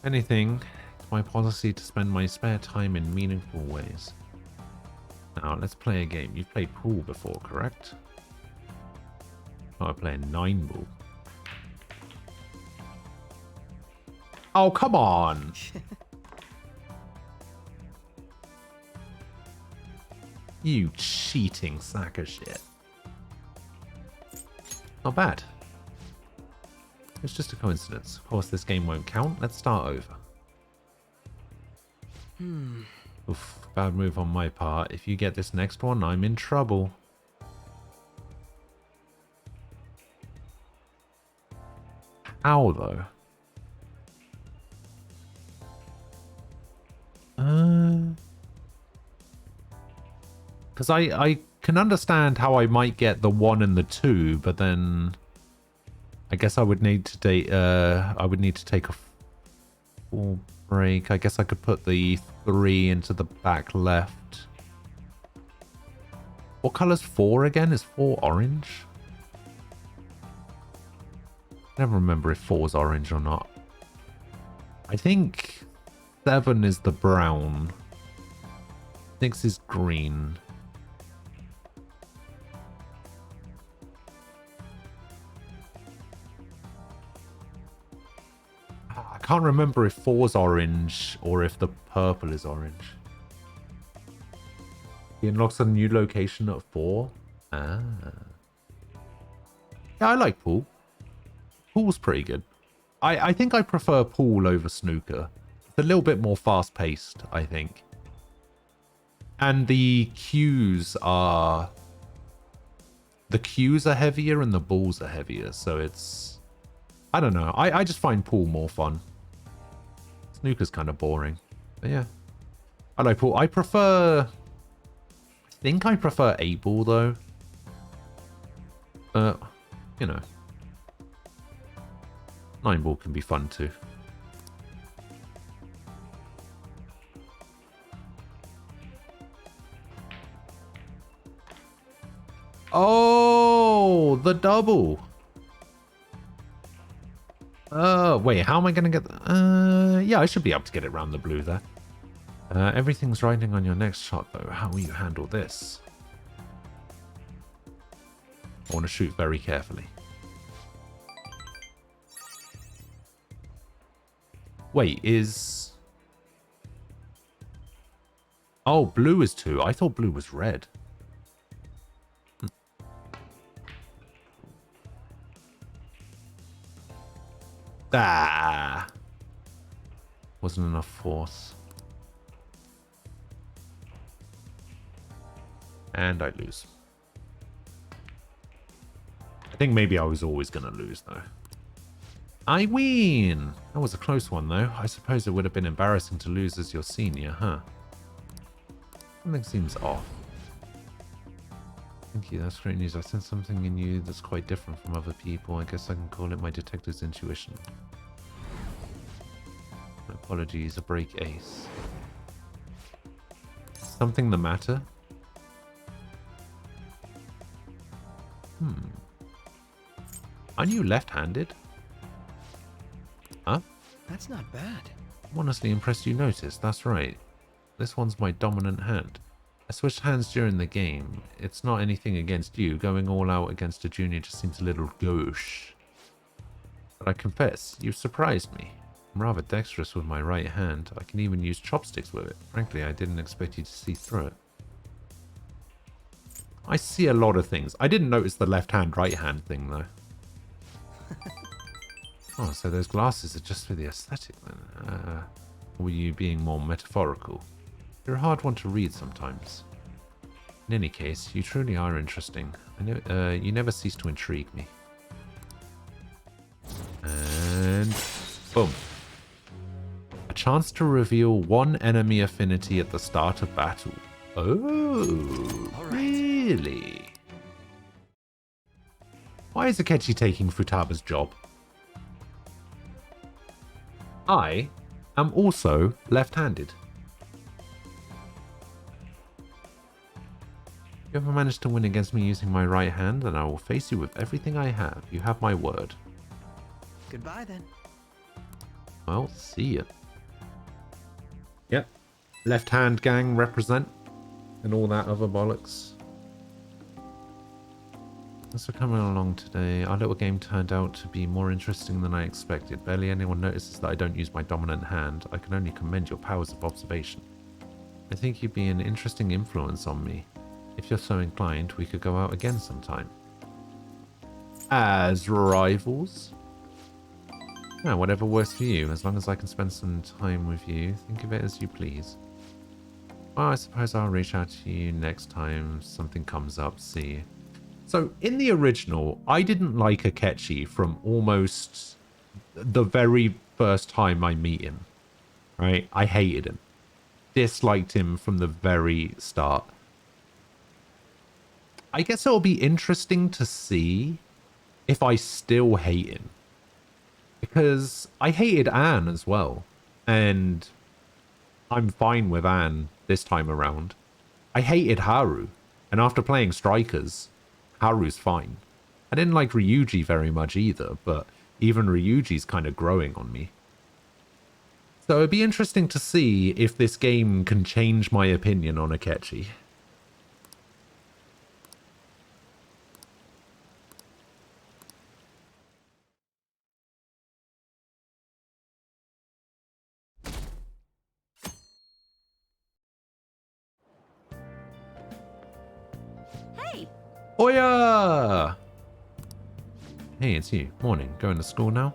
Anything, it's my policy to spend my spare time in meaningful ways. Now, let's play a game. You've played pool before, correct? Oh, I play 9 ball. Oh, come on! You cheating sack of shit. Not bad. It's just a coincidence. Of course, this game won't count. Let's start over. Oof, bad move on my part. If you get this next one, I'm in trouble. How, though? Because I can understand how I might get the 1 and the 2, but then I guess I would need to take a full break. I guess I could put the 3 into the back left. What color's 4 again? Is 4 orange? I never remember if 4's orange or not. I think 7 is the brown. 6 is green. I can't remember if 4's orange or if the purple is orange. He unlocks a new location at 4. Ah. Yeah, I like pool. Pool's pretty good. I think I prefer pool over snooker. It's a little bit more fast-paced, I think. And the cues are heavier and the balls are heavier, so it's... I don't know. I just find pool more fun. Snooker's kind of boring. But yeah. I like pool. I think I prefer 8-ball, though. But, you know. 9-ball can be fun, too. Oh, the double. Wait, how am I going to get... yeah, I should be able to get it around the blue there. Everything's riding on your next shot, though. How will you handle this? I want to shoot very carefully. Wait, is... Oh, blue is 2. I thought blue was red. Ah. Wasn't enough force. And I lose. I think maybe I was always going to lose, though. I win! That was a close one, though. I suppose it would have been embarrassing to lose as your senior, huh? Something seems off. Thank you, that's great news. I sense something in you that's quite different from other people. I guess I can call it my detective's intuition. My apologies, a break ace. Something the matter? Aren't you left-handed? Huh? That's not bad. I'm honestly impressed you noticed. That's right. This one's my dominant hand. I switched hands during the game. It's not anything against you. Going all out against a junior just seems a little gauche. But I confess, you've surprised me. I'm rather dexterous with my right hand. I can even use chopsticks with it. Frankly, I didn't expect you to see through it. I see a lot of things. I didn't notice the left hand, right hand thing, though. Oh, so those glasses are just for the aesthetic, then. Or were you being more metaphorical? You're a hard one to read sometimes. In any case, you truly are interesting. I know you never cease to intrigue me. And boom. A chance to reveal one enemy affinity at the start of battle. Oh, really? Why is Akechi taking Futaba's job? I am also left-handed. If you ever manage to win against me using my right hand, then I will face you with everything I have. You have my word. Goodbye, then. Well, see ya. Yep. Left-hand gang represent. And all that other bollocks. Thanks for coming along today. Our little game turned out to be more interesting than I expected. Barely anyone notices that I don't use my dominant hand. I can only commend your powers of observation. I think you'd be an interesting influence on me. If you're so inclined, we could go out again sometime. As rivals? Yeah, whatever works for you. As long as I can spend some time with you, think of it as you please. Well, I suppose I'll reach out to you next time something comes up. See you. So, in the original, I didn't like Akechi from almost the very first time I meet him. Right? I hated him. Disliked him from the very start. I guess it'll be interesting to see if I still hate him. Because I hated Anne as well. And I'm fine with Anne this time around. I hated Haru. And after playing Strikers, Haru's fine. I didn't like Ryuji very much either, but even Ryuji's kind of growing on me. So it'd be interesting to see if this game can change my opinion on Akechi. Hey! Oya! Hey, it's you. Morning. Going to school now?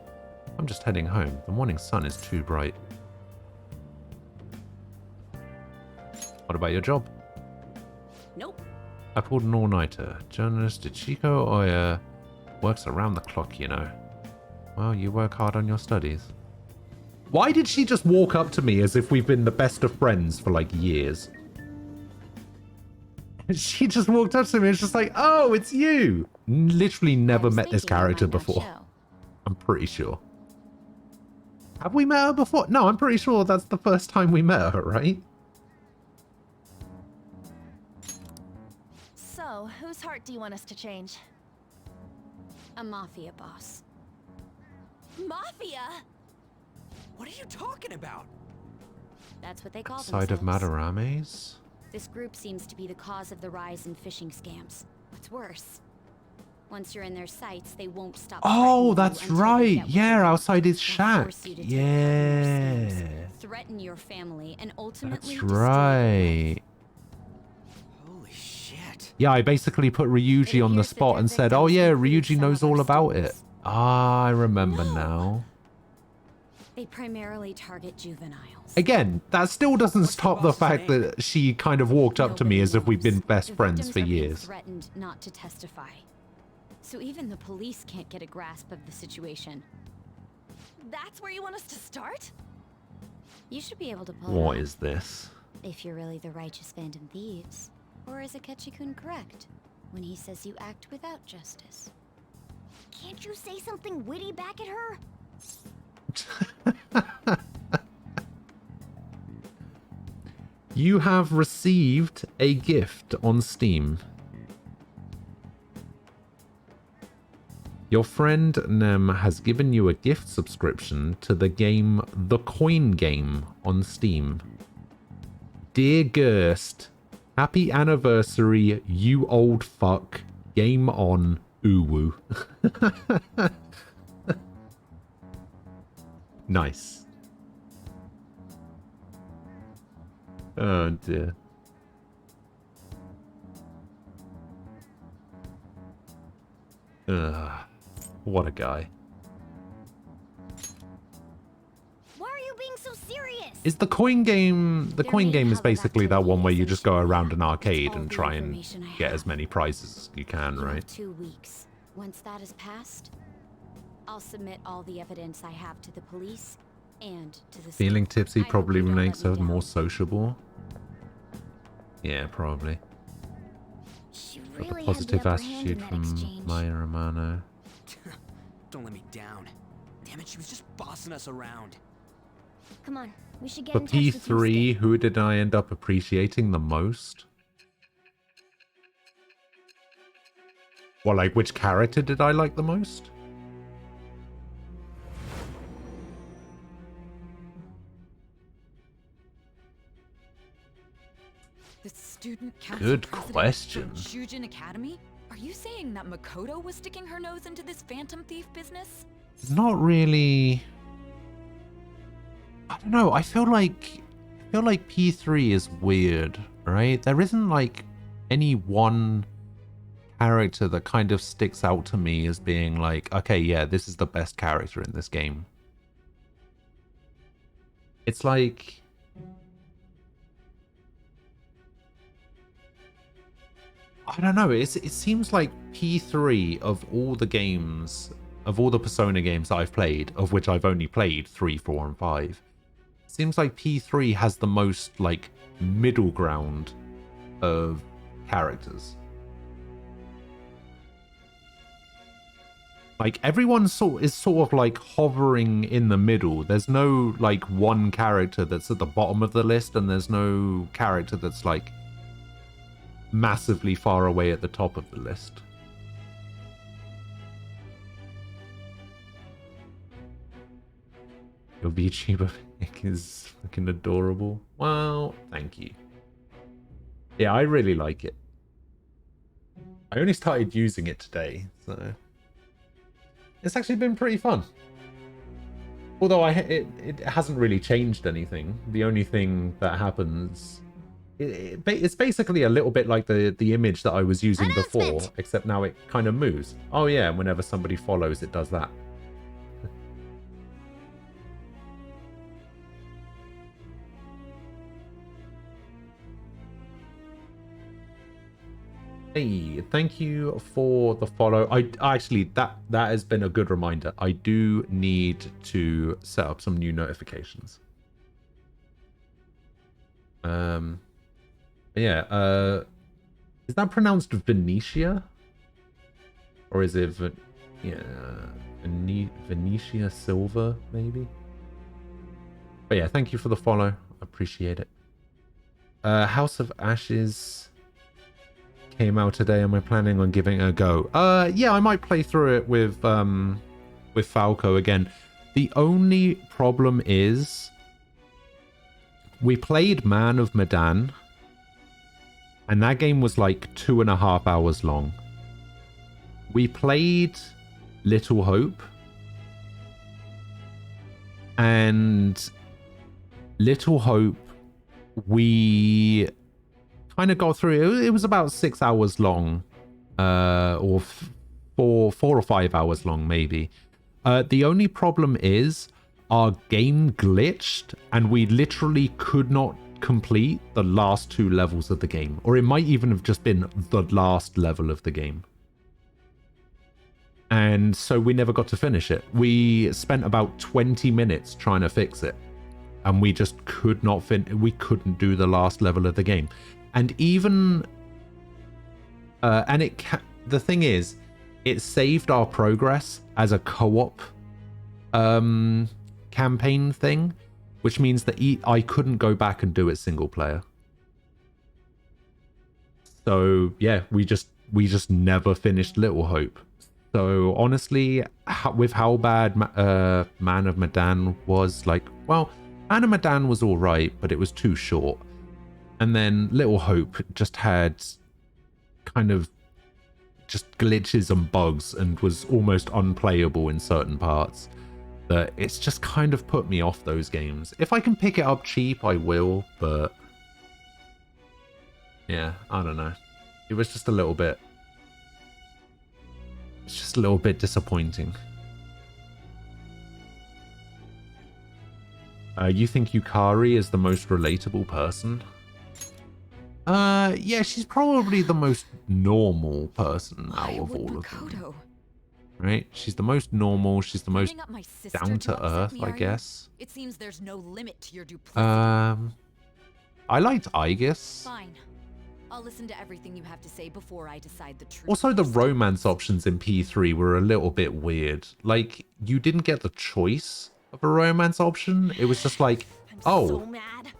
I'm just heading home. The morning sun is too bright. What about your job? Nope. I pulled an all-nighter. Journalist Ichiko Oya works around the clock, you know. Well, you work hard on your studies. Why did she just walk up to me as if we've been the best of friends for like years? She just walked up to me and was just like, oh, it's you. Literally never met this character before. I'm pretty sure. Have we met her before? No, I'm pretty sure that's the first time we met her, right? So, whose heart do you want us to change? A mafia boss. Mafia? What are you talking about? That's what they call Side of themselves. Madarame's? This group seems to be the cause of the rise in phishing scams. What's worse, once you're in their sights, they won't stop. Oh, threatening that's you until they right. get what Yeah, they want. outside his They'll shack. force you to take part in their Yeah. schemes, threaten your family, and ultimately That's destroy your right. Holy shit. Yeah, I basically put Ryuji on the spot and said, oh yeah, Ryuji knows all about it. Ah, I remember now. They primarily target juveniles. Again, that still doesn't stop the fact that she kind of walked up to me as if we've been best friends for Victims are being years. threatened not to testify. So even the police can't get a grasp of the situation. That's where you want us to start? You should be able to pull What it off. is this? If you're really the righteous Phantom Thieves. Or is Akechi-kun correct when he says you act without justice? Can't you say something witty back at her? You have received a gift on Steam. Your friend Nem has given you a gift subscription to the game The Coin Game on Steam. Dear Gerst, happy anniversary, you old fuck. Game on, Uwu. Nice. Oh dear. Ugh. What a guy. Why are you being so serious? Is the coin game... The coin game is basically that one where you just go around an arcade and try and get as many prizes as you can, You have right? 2 weeks. Once that is passed, I'll submit all the evidence I have to the police and to the Feeling school. tipsy I hope probably you don't makes let her me down. more sociable. Yeah, probably. She Got really the had positive the upper hand in attitude that from exchange. Maya Romano. Don't let me down. Damn it, she was just bossing us around. Come on, we should get For in touch with P3, who did I end up appreciating the most? Well, like, which character did I like the most? The student council Good president question. for Shujin Academy? Are you saying that Makoto was sticking her nose into this phantom thief business? Not really. I don't know. I feel like P3 is weird, right? There isn't like any one character that kind of sticks out to me as being like, okay, yeah, this is the best character in this game. It's like, I don't know. It seems like P3 of all the games, of all the Persona games that I've played, of which I've only played 3, 4, and 5, seems like P3 has the most like middle ground of characters. Like everyone is sort of like hovering in the middle. There's no like one character that's at the bottom of the list, and there's no character that's like massively far away at the top of the list. Your VTuber pick is fucking adorable. Well, thank you. Yeah, I really like it. I only started using it today, so it's actually been pretty fun. Although it hasn't really changed anything. The only thing that happens, it's basically a little bit like the image that I was using before, except now it kind of moves. Oh yeah, whenever somebody follows, it does that. Hey, thank you for the follow. I actually, that has been a good reminder. I do need to set up some new notifications. Yeah, is that pronounced Venetia? Or is it, Venetia Silva, maybe? But yeah, thank you for the follow. I appreciate it. House of Ashes came out today. Am I planning on giving it a go? Yeah, I might play through it with Falco again. The only problem is we played Man of Medan, and that game was like 2.5 hours long. We played Little Hope, and Little Hope, we kind of got through it. It was about 6 hours long, or 4 or 5 hours long, maybe. The only problem is our game glitched and we literally could not complete the last 2 levels of the game. Or it might even have just been the last level of the game. And so we never got to finish it. We spent about 20 minutes trying to fix it. And we just could not we couldn't do the last level of the game. And even... the thing is, it saved our progress as a co-op campaign thing, which means that I couldn't go back and do it single player. So yeah, we just never finished Little Hope. So honestly, with how bad Man of Medan was, like, well, Man of Medan was all right, but it was too short. And then Little Hope just had kind of just glitches and bugs and was almost unplayable in certain parts. That it's just kind of put me off those games. If I can pick it up cheap, I will, but yeah, I don't know. It was just a little bit... It's just a little bit disappointing. You think Yukari is the most relatable person? Yeah, she's probably the most normal person out of all of them. Right? She's the most normal, she's the most down to earth, I guess. It seems there's no limit to your duplicity. I liked Aegis. Fine. I'll listen to everything you have to say before I decide the truth. Also, the romance options in P3 were a little bit weird. Like, you didn't get the choice of a romance option. It was just like, oh,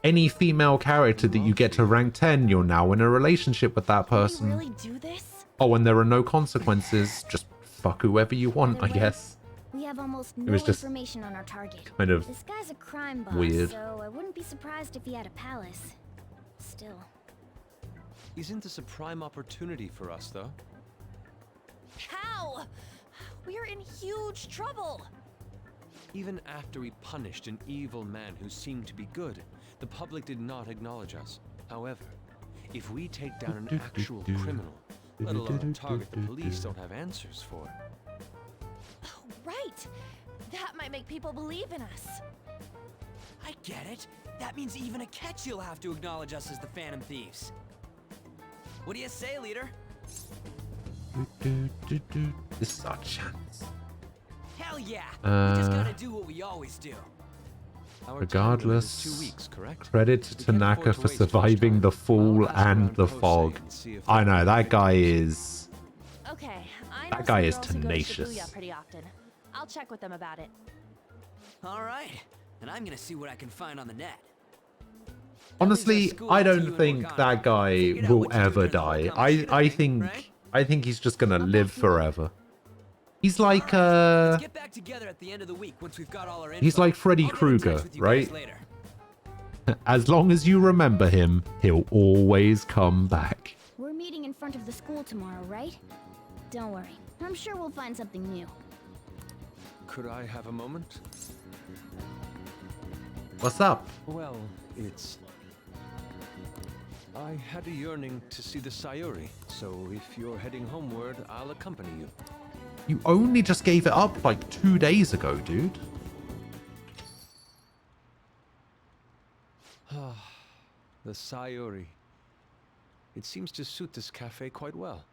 any female character that you get to rank 10, you're now in a relationship with that person. Can we really do this? Oh, and there are no consequences. Just fuck whoever you want, I guess. We have almost It no was just information on our target. kind of This guy's a crime boss, weird. so I wouldn't be surprised if he had a palace. Still. Isn't this a prime opportunity for us, though? How? We're in huge trouble. Even after we punished an evil man who seemed to be good, the public did not acknowledge us. However, if we take down an actual criminal, let alone a target the police don't have answers for. Right. That might make people believe in us. I get it. That means even Akechi will have to acknowledge us as the Phantom Thieves. What do you say, leader? This is our chance. Hell yeah! We just gotta Uh, do what we always do. Regardless, credit to Tanaka for surviving the fall and the fog. I know, that guy is... Okay, I know That guy some is girls who go to tenacious. Shibuya pretty often. I'll check with them about it. All right, and I'm gonna see what I can find on the net. Honestly, I don't think that guy will ever die. I think he's just gonna live forever. He's like Get back together at the end of the week once we've got all our info. he's like Freddy I'll get in Krueger, touch with you right? guys later. As long as you remember him, he'll always come back. We're meeting in front of the school tomorrow, right? Don't worry. I'm sure we'll find something new. Could I have a moment? What's up? Well, it's... I had a yearning to see the Sayuri, so if you're heading homeward, I'll accompany you. You only just gave it up like 2 days ago, dude. The Sayuri. It seems to suit this cafe quite well.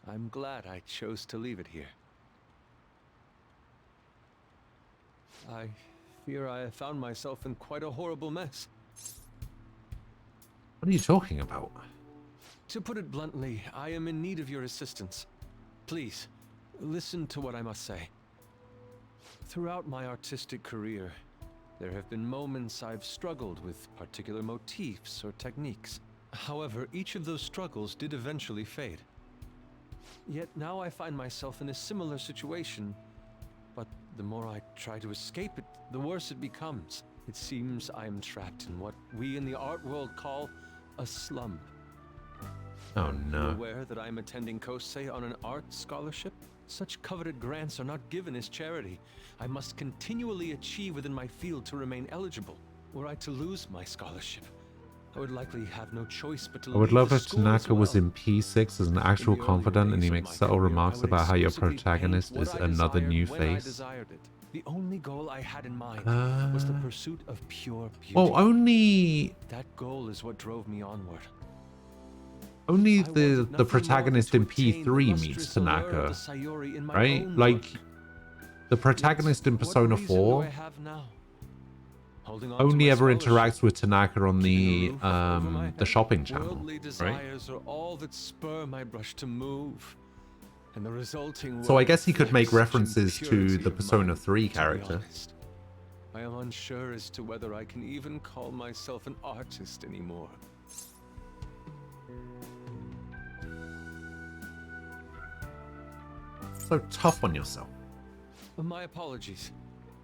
I'm glad I chose to leave it here. I fear I have found myself in quite a horrible mess. What are you talking about? To put it bluntly, I am in need of your assistance. Please, listen to what I must say. Throughout my artistic career, there have been moments I've struggled with particular motifs or techniques. However, each of those struggles did eventually fade. Yet now I find myself in a similar situation, but the more I try to escape it, the worse it becomes. It seems I am trapped in what we in the art world call a slum. Oh Are you no. aware that I'm attending Kosei on an art scholarship? Such coveted grants are not given as charity. I must continually achieve within my field to remain eligible. Were I to lose my scholarship, I would likely have no choice but to I would leave love the if school as Tanaka was well. in P6 as an actual confidant and he makes subtle remarks about how your protagonist is another new face. The only goal I had in mind was the pursuit of pure beauty. Well, only that goal is what drove me onward. Only the protagonist in P3 meets Tanaka, right? Like, the protagonist in Persona 4 only ever interacts with Tanaka on the shopping channel, Worldly desires are all that spur my brush to move. And the resulting so I guess he could make reflects references to impurity the of Persona mind, 3 to be character. honest. I am unsure as to whether I can even call myself an artist anymore. So tough on yourself. My apologies.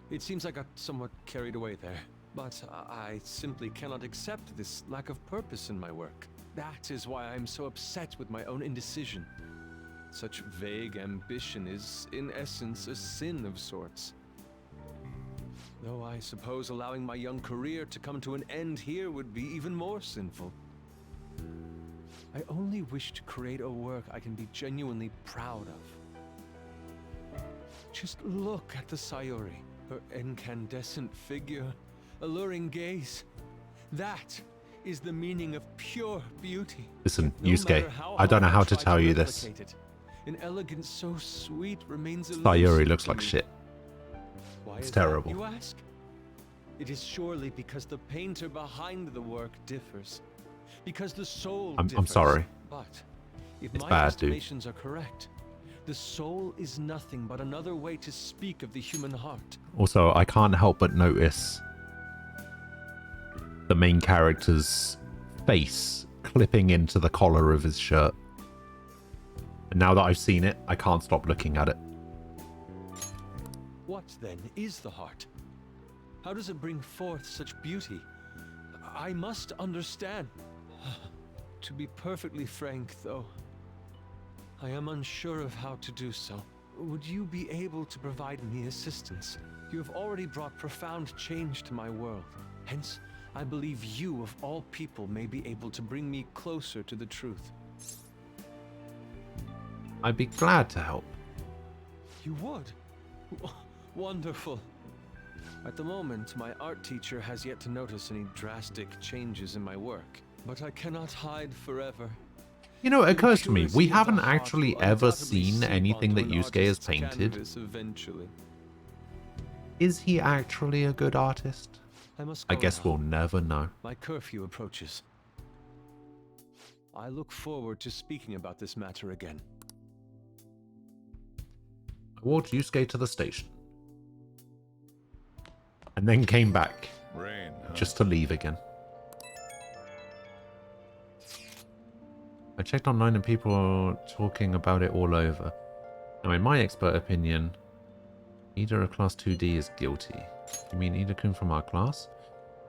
It seems I got somewhat carried away there, but I simply cannot accept this lack of purpose in my work. That is why I'm so upset with my own indecision. Such vague ambition is, in essence, a sin of sorts. Though I suppose allowing my young career to come to an end here would be even more sinful. I only wish to create a work I can be genuinely proud of. Just look at the Sayori, her incandescent figure, alluring gaze. That is the meaning of pure beauty. Listen, No Yusuke, matter how I don't know hard how to try tell you this. replicate it, an elegance so sweet remains elusive Sayori looks to like me. shit. Why It's is that, terrible. you ask? It is surely because the painter behind the work differs. Because the soul I'm differs. sorry. But if It's my bad, dude. estimations are correct, the soul is nothing but another way to speak of the human heart. Also, I can't help but notice the main character's face clipping into the collar of his shirt. And now that I've seen it, I can't stop looking at it. What then is the heart? How does it bring forth such beauty? I must understand. To be perfectly frank, though, I am unsure of how to do so. Would you be able to provide me assistance? You have already brought profound change to my world. Hence, I believe you, of all people, may be able to bring me closer to the truth. I'd be glad to help. You would? Wonderful. At the moment, my art teacher has yet to notice any drastic changes in my work. But I cannot hide forever. You know, it occurs to me, we Purity of the haven't heart actually will ever undoubtedly seen seep anything that onto an Yusuke has artist's painted. canvas eventually. Is he actually a good artist? I guess now. we'll never know. My curfew approaches. I look forward to speaking about this matter again. I walked Yusuke to the station. And then came back. Rain, huh? Just to leave again. I checked online and people are talking about it all over. Now, in my expert opinion, Ida of Class 2D is guilty. You mean Ida-kun from our class?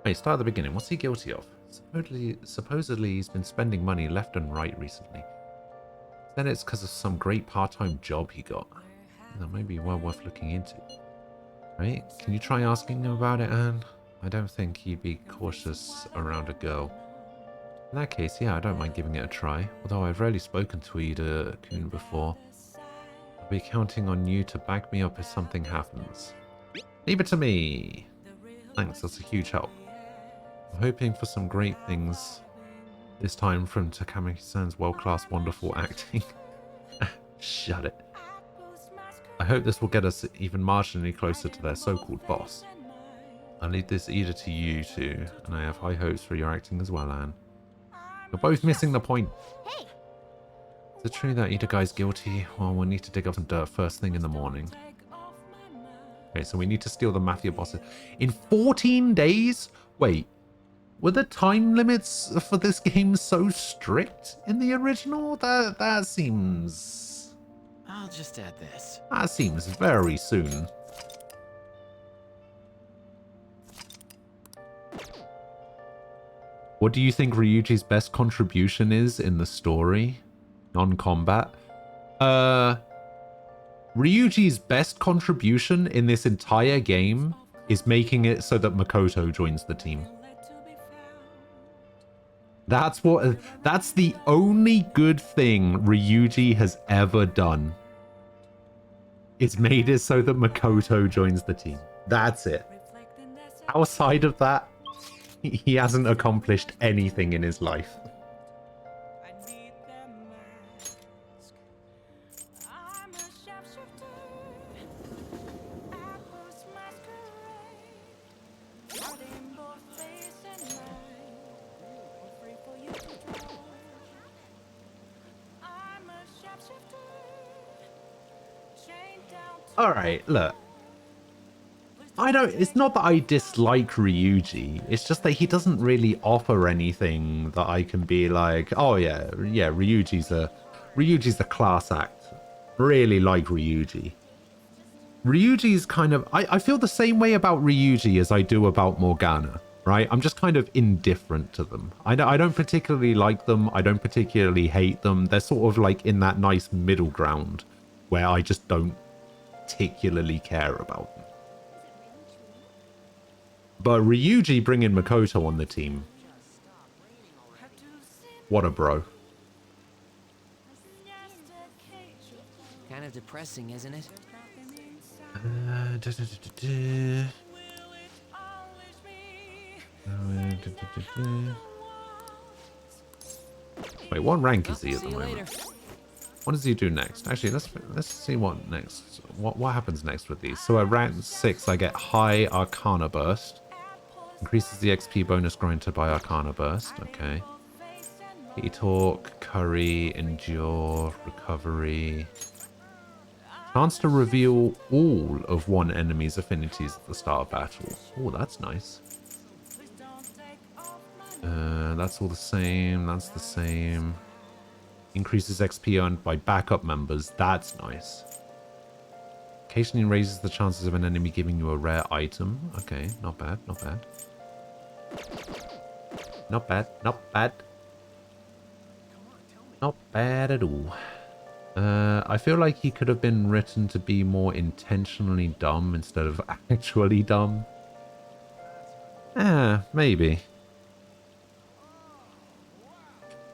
Wait, start at the beginning. What's he guilty of? Supposedly he's been spending money left and right recently. Then it's because of some great part-time job he got. That may be well worth looking into. Right? Can you try asking him about it, Anne? I don't think he'd be cautious around a girl. In that case, yeah, I don't mind giving it a try. Although I've rarely spoken to Ida-kun before. I'll be counting on you to back me up if something happens. Leave it to me! Thanks, that's a huge help. I'm hoping for some great things. This time from Takami-san's world-class wonderful acting. Shut it. I hope this will get us even marginally closer to their so-called boss. I'll leave this Ida to you two, and I have high hopes for your acting as well, Anne. You're both missing the point. Hey! Is it true that Ida guy's guilty? Well, we'll need to dig up some dirt first thing in the morning. Okay, so we need to steal the Mafia bosses. In 14 days? Wait, were the time limits for this game so strict in the original? That seems... I'll just add this. That seems very soon. What do you think Ryuji's best contribution is in the story? Non-combat? Ryuji's best contribution in this entire game is making it so that Makoto joins the team. That's the only good thing Ryuji has ever done. It's made it so that Makoto joins the team. That's it. Outside of that, he hasn't accomplished anything in his life. Alright, look. It's not that I dislike Ryuji, it's just that he doesn't really offer anything that I can be like, oh yeah, Ryuji's a class act. Really like Ryuji. Ryuji's kind of, I feel the same way about Ryuji as I do about Morgana, right? I'm just kind of indifferent to them. I don't particularly like them, I don't particularly hate them. They're sort of like in that nice middle ground where I just don't particularly care about them. But Ryuji bringing Makoto on the team. What a bro. Kind of depressing, isn't it? Wait, what rank is he at the moment? What does he do next? Actually, let's see what next. What happens next with these? So at rank 6, I get High Arcana Burst. Increases the XP bonus granted by Arcana Burst. Okay. E-Talk, Curry, Endure, Recovery. Chance to reveal all of one enemy's affinities at the start of battle. Oh, that's nice. That's all the same. That's the same. Increases XP earned by backup members. That's nice. Occasionally raises the chances of an enemy giving you a rare item. Okay, not bad, not bad. Not bad, not bad. Not bad at all. I feel like he could have been written to be more intentionally dumb instead of actually dumb. Maybe.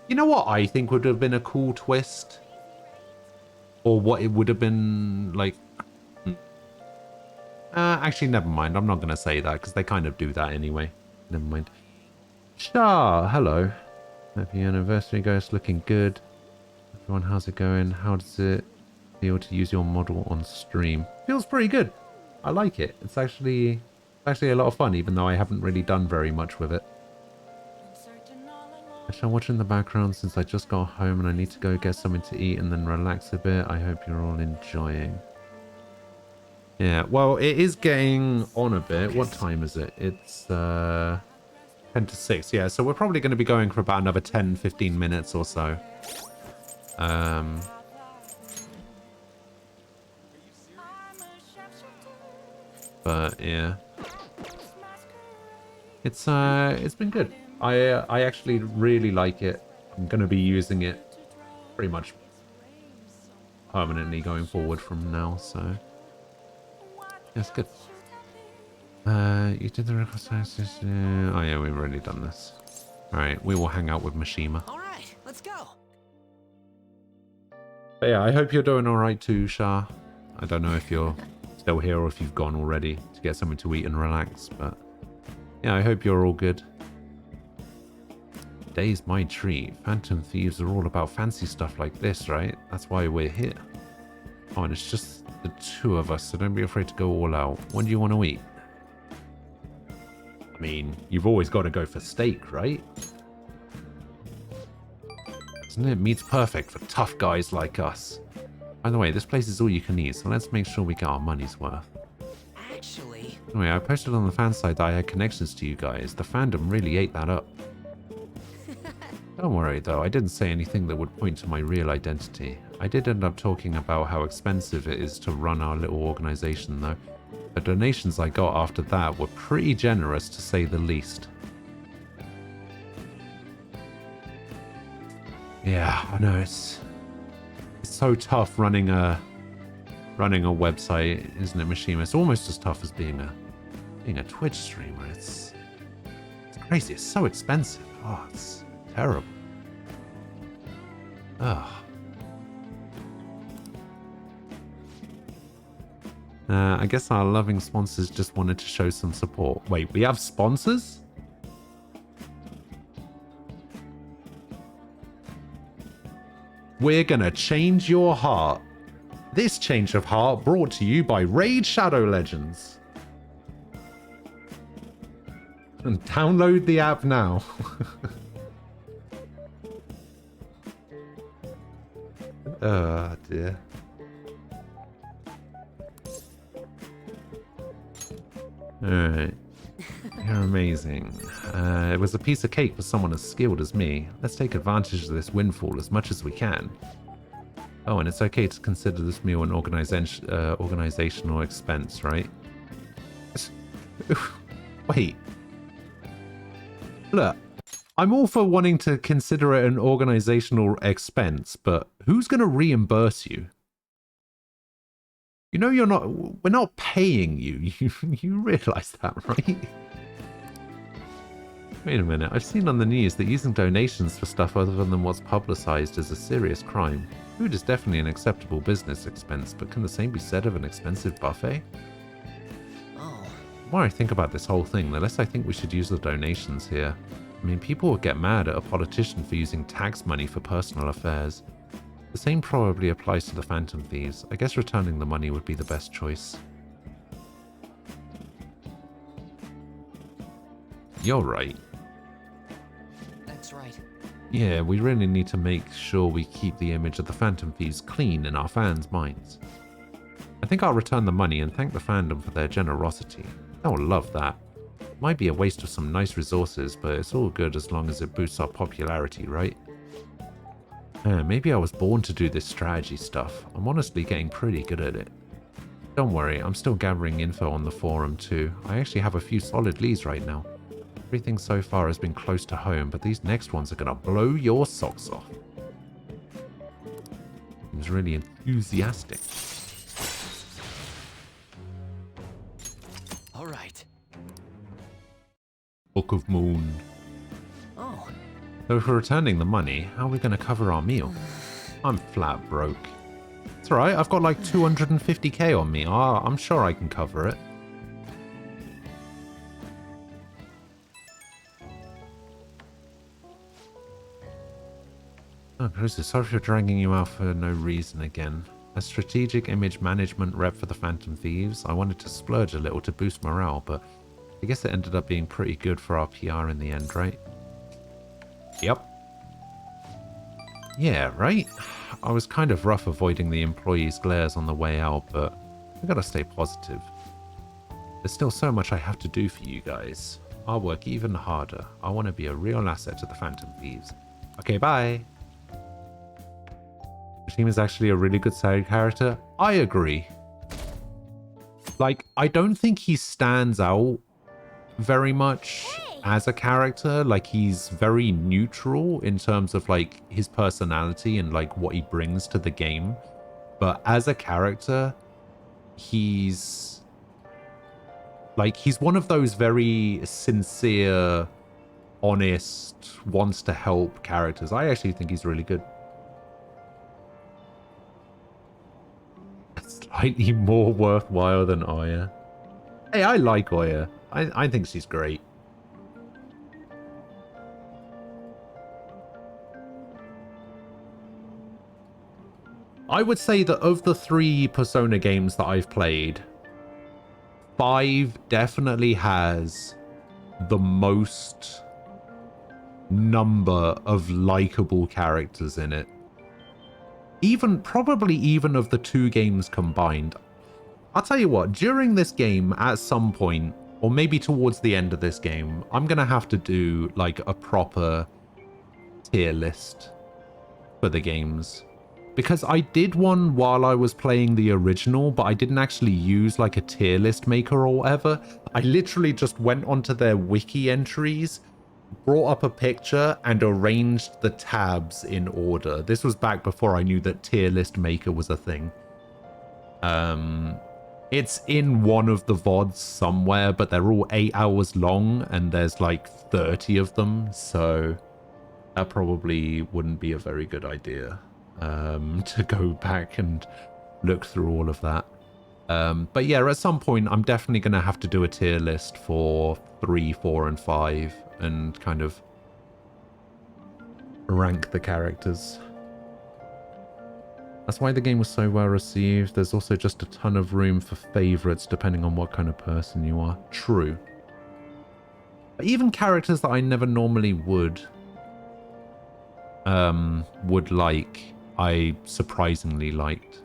You know what I think would have been a cool twist? Or what it would have been like... actually, never mind. I'm not going to say that because they kind of do that anyway. Never mind. Shah, hello. Happy anniversary, Ghost. Looking good. Everyone, how's it going? How does it feel to use your model on stream? Feels pretty good. I like it. It's actually a lot of fun, even though I haven't really done very much with it. I shall watch in the background since I just got home and I need to go get something to eat and then relax a bit. I hope you're all enjoying. Yeah, well, it is getting on a bit. What time is it? It's 10 to 6. Yeah, so we're probably going to be going for about another 10-15 minutes or so. But yeah, it's been good. I actually really like it. I'm going to be using it pretty much permanently going forward from now, so that's good. You did the request. Oh yeah, we've already done this. Alright, we will hang out with Mishima. Alright, let's go. But yeah, I hope you're doing alright too, Shah. I don't know if you're still here or if you've gone already to get something to eat and relax, but yeah, I hope you're all good. Today's my treat. Phantom Thieves are all about fancy stuff like this, right? That's why we're here. Oh, and it's just the two of us, so don't be afraid to go all out. What do you want to eat? I mean, you've always got to go for steak, right? Isn't it? Meat's perfect for tough guys like us. By the way, this place is all you can eat, so let's make sure we get our money's worth. Actually... Anyway, I posted on the fan side that I had connections to you guys. The fandom really ate that up. Don't worry though, I didn't say anything that would point to my real identity. I did end up talking about how expensive it is to run our little organization though. The donations I got after that were pretty generous to say the least. Yeah, I know it's so tough running a website, isn't it, Mishima? It's almost as tough as being a Twitch streamer. It's crazy. It's so expensive. Oh, it's terrible. Ugh. I guess our loving sponsors just wanted to show some support. Wait, we have sponsors? We're gonna change your heart. This change of heart brought to you by Raid Shadow Legends. And download the app now. Oh dear. Alright. You're amazing. It was a piece of cake for someone as skilled as me. Let's take advantage of this windfall as much as we can. Oh, and it's okay to consider this meal an organizational expense, right? Wait. Look, I'm all for wanting to consider it an organizational expense, but who's going to reimburse you? You know we're not paying you. You realize that, right? Wait a minute, I've seen on the news that using donations for stuff other than what's publicized is a serious crime. Food is definitely an acceptable business expense, but can the same be said of an expensive buffet? Oh. The more I think about this whole thing, the less I think we should use the donations here. I mean, people would get mad at a politician for using tax money for personal affairs. The same probably applies to the Phantom Thieves. I guess returning the money would be the best choice. You're right. That's right. Yeah, we really need to make sure we keep the image of the Phantom Thieves clean in our fans' minds. I think I'll return the money and thank the fandom for their generosity. They'll love that. Might be a waste of some nice resources, but it's all good as long as it boosts our popularity, right? Maybe I was born to do this strategy stuff. I'm honestly getting pretty good at it. Don't worry, I'm still gathering info on the forum too. I actually have a few solid leads right now. Everything so far has been close to home, but these next ones are gonna blow your socks off. Seems really enthusiastic. All right. Book of Moon. Oh. So if we're returning the money, how are we going to cover our meal? I'm flat broke. It's alright, I've got like 250k on me. I'm sure I can cover it. Oh, Bruce, sorry for dragging you out for no reason again. As strategic image management rep for the Phantom Thieves, I wanted to splurge a little to boost morale, but I guess it ended up being pretty good for our PR in the end, right? Yep. Yeah, right? I was kind of rough avoiding the employees' glares on the way out, but I gotta stay positive. There's still so much I have to do for you guys. I'll work even harder. I want to be a real asset to the Phantom Thieves. Okay, bye. Team is actually a really good side character. I agree. Like, I don't think he stands out very much as a character. Like, he's very neutral in terms of like his personality and like what he brings to the game, but as a character he's one of those very sincere, honest, wants to help characters. I actually think he's really good. Slightly more worthwhile than Oya. Hey, I like Oya. I think she's great. I would say that of the 3 Persona games that I've played, 5 definitely has the most number of likable characters in it. Probably even of the 2 games combined. I'll tell you what, during this game at some point, or maybe towards the end of this game, I'm going to have to do like a proper tier list for the games. Because I did one while I was playing the original, but I didn't actually use like a tier list maker or whatever. I literally just went onto their wiki entries, brought up a picture, and arranged the tabs in order. This was back before I knew that tier list maker was a thing. It's in one of the VODs somewhere, but they're all 8 hours long, and there's like 30 of them, so that probably wouldn't be a very good idea. To go back and look through all of that. But yeah, at some point, I'm definitely going to have to do a tier list for 3, 4, and 5 and kind of rank the characters. That's why the game was so well received. There's also just a ton of room for favorites depending on what kind of person you are. True. But even characters that I never normally would like, I surprisingly liked.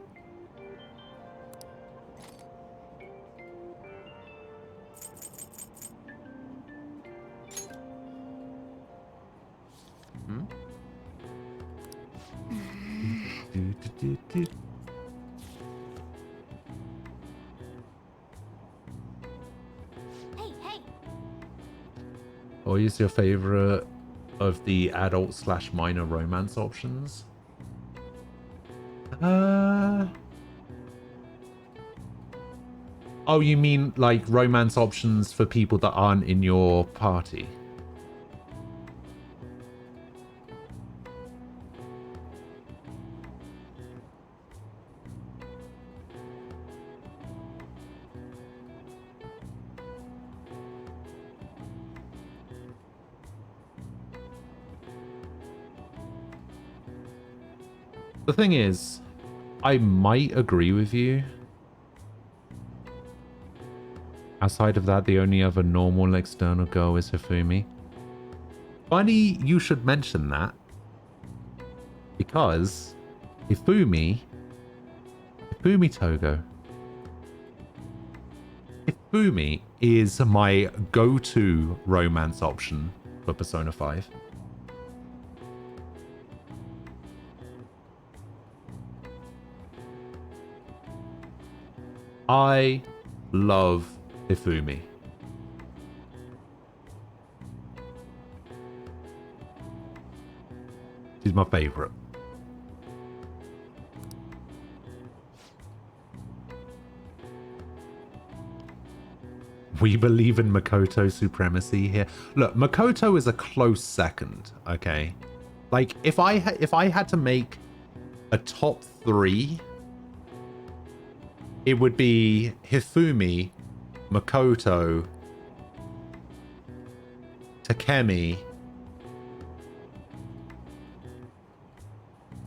Or is your favorite of the adult/minor romance options? Oh, you mean like romance options for people that aren't in your party? The thing is, I might agree with you. Outside of that, the only other normal external girl is Hifumi. Funny you should mention that. Because Hifumi Togo. Hifumi is my go-to romance option for Persona 5. I love Hifumi. She's my favorite. We believe in Makoto supremacy here. Look, Makoto is a close second, okay? Like, if I had to make a top 3, it would be Hifumi, Makoto, Takemi,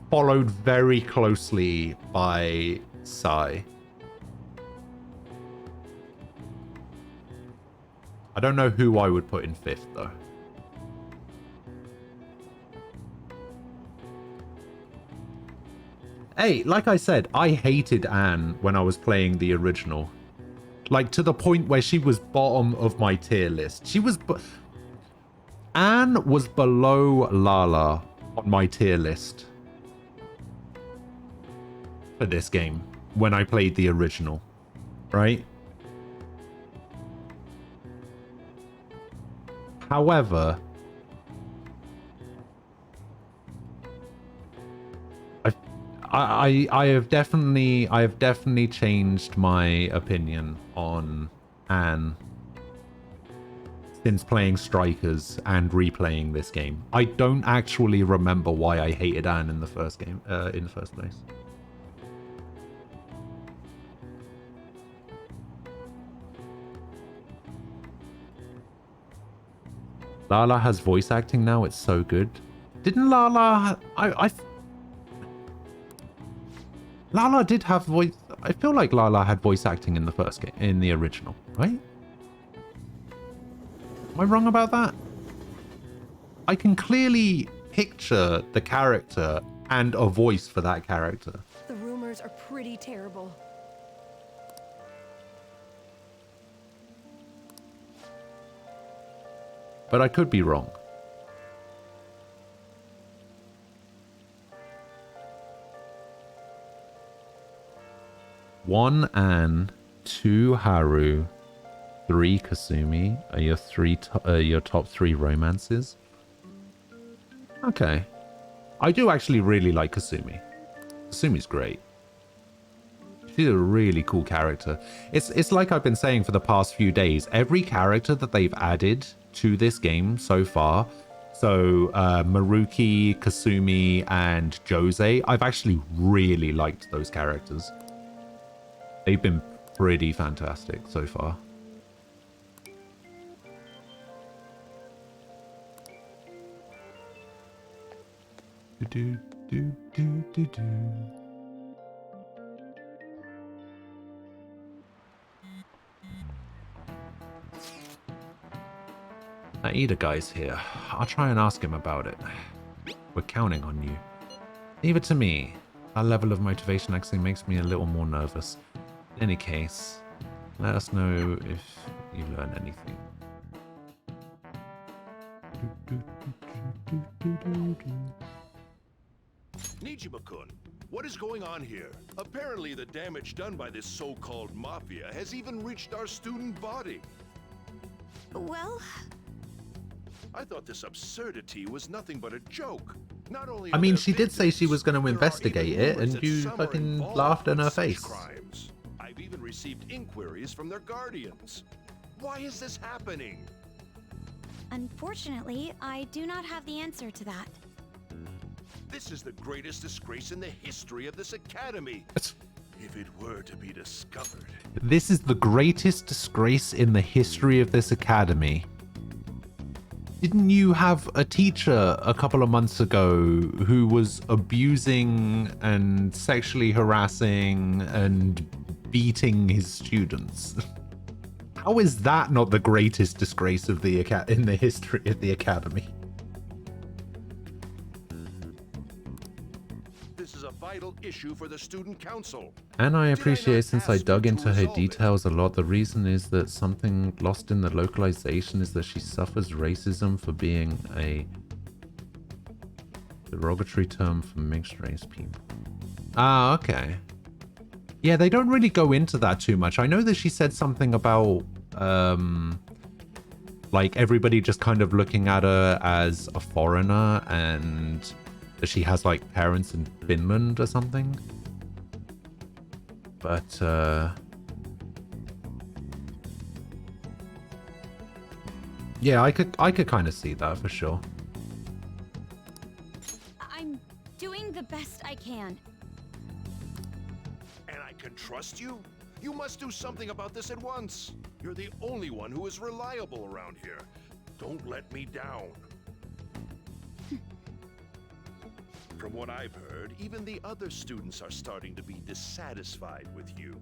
followed very closely by Sai. I don't know who I would put in 5th though. Hey, like I said, I hated Anne when I was playing the original. Like, to the point where she was bottom of my tier list. She was... Anne was below Lala on my tier list for this game when I played the original, right? However... I have definitely changed my opinion on Anne since playing Strikers and replaying this game. I don't actually remember why I hated Anne in the first game, in the first place. Lala has voice acting now. It's so good. Didn't Lala? Lala did have voice... I feel like Lala had voice acting in the first game, in the original, right? Am I wrong about that? I can clearly picture the character and a voice for that character. The rumors are pretty terrible. But I could be wrong. One Anne, 2 Haru, 3 Kasumi are your top 3 romances. Okay. I do actually really like Kasumi. Kasumi's great. She's a really cool character. It's like I've been saying for the past few days. Every character that they've added to this game so far, so Maruki, Kasumi, and Jose, I've actually really liked those characters. They've been pretty fantastic so far. Do, do, do, do, do. Aida guy's here. I'll try and ask him about it. We're counting on you. Leave it to me. That level of motivation actually makes me a little more nervous. In any case, let us know if you learn anything. Nijima-kun, what is going on here? Apparently the damage done by this so-called mafia has even reached our student body. Well, I thought this absurdity was nothing but a joke. Not only I mean, she did say she was going to investigate it, and you fucking laughed in her face. Crimes. I've even received inquiries from their guardians. Why is this happening? Unfortunately, I do not have the answer to that. This is the greatest disgrace in the history of this academy. If it were to be discovered. This is the greatest disgrace in the history of this academy. Didn't you have a teacher a couple of months ago who was abusing and sexually harassing and beating his students? How is that not the greatest disgrace of the in the history of the academy? This is a vital issue for the student council. And I appreciate, since I dug into her details a lot, the reason is that something lost in the localization is that she suffers racism for being a derogatory term for mixed race people. Ah, okay. Yeah, they don't really go into that too much. I know that she said something about like everybody just kind of looking at her as a foreigner, and that she has like parents in Finland or something. But yeah, I could kind of see that for sure. I'm doing the best I can. And I can trust you? You must do something about this at once. You're the only one who is reliable around here. Don't let me down. From what I've heard, even the other students are starting to be dissatisfied with you.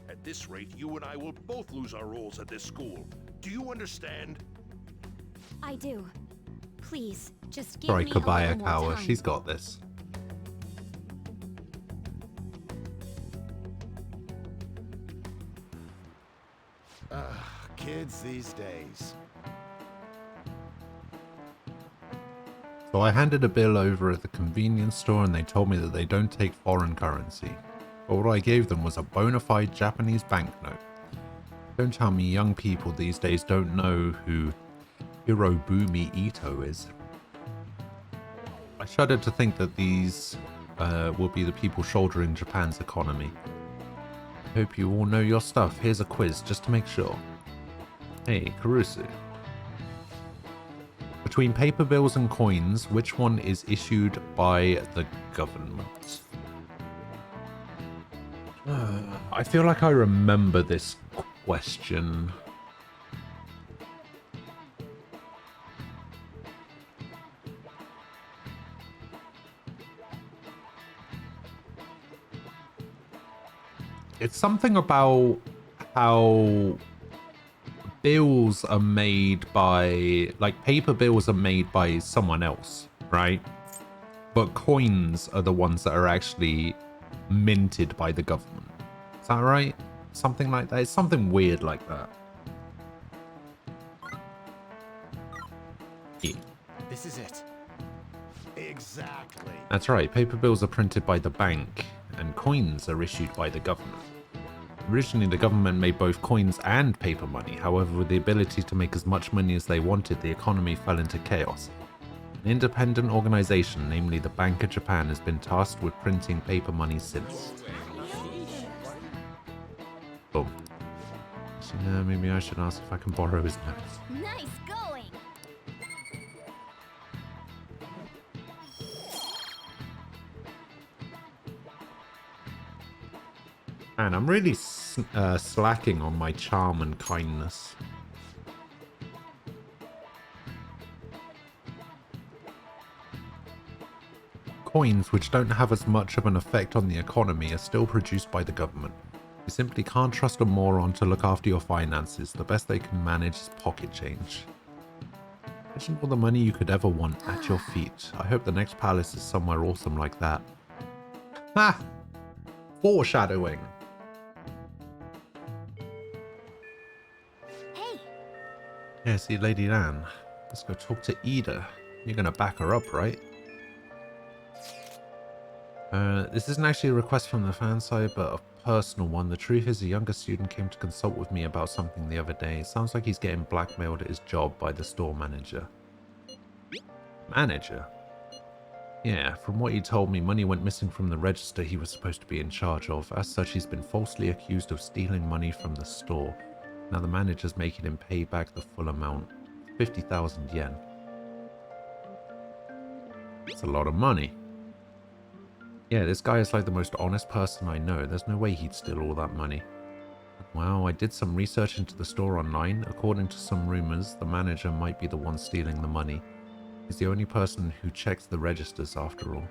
At this rate, you and I will both lose our roles at this school. Do you understand? I do. Please, just give Sorry, me a little Kobayakawa. more time. She's got this. Kids these days. So I handed a bill over at the convenience store and they told me that they don't take foreign currency. But what I gave them was a bona fide Japanese banknote. Don't tell me young people these days don't know who Hirobumi Ito is. I shudder to think that these will be the people shouldering Japan's economy. Hope you all know your stuff. Here's a quiz just to make sure. Hey, Kurusu. Between paper bills and coins, which one is issued by the government? I feel like I remember this question. It's something about how bills are made by, like, paper bills are made by someone else, right? But coins are the ones that are actually minted by the government. Is that right? Something like that. It's something weird like that. Yeah. This is it. Exactly. That's right. Paper bills are printed by the bank, and coins are issued by the government. Originally, the government made both coins and paper money. However, with the ability to make as much money as they wanted, the economy fell into chaos. An independent organization, namely the Bank of Japan, has been tasked with printing paper money since. Boom. So, maybe I should ask if I can borrow his notes. Nice going. Man, I'm really slacking on my charm and kindness. Coins which don't have as much of an effect on the economy are still produced by the government. You simply can't trust a moron to look after your finances. The best they can manage is pocket change. Imagine all the money you could ever want at your feet. I hope the next palace is somewhere awesome like that. Ha! Foreshadowing. Hey. Yeah, see Lady Anne. Let's go talk to Ida. You're gonna back her up, right? This isn't actually a request from the fan side, but a personal one. The truth is, a younger student came to consult with me about something the other day. It sounds like he's getting blackmailed at his job by the store manager. Manager? Yeah, from what he told me, money went missing from the register he was supposed to be in charge of. As such, he's been falsely accused of stealing money from the store. Now the manager's making him pay back the full amount. 50,000 yen. It's a lot of money. Yeah, this guy is like the most honest person I know. There's no way he'd steal all that money. Well, I did some research into the store online. According to some rumors, the manager might be the one stealing the money. He's the only person who checks the registers after all.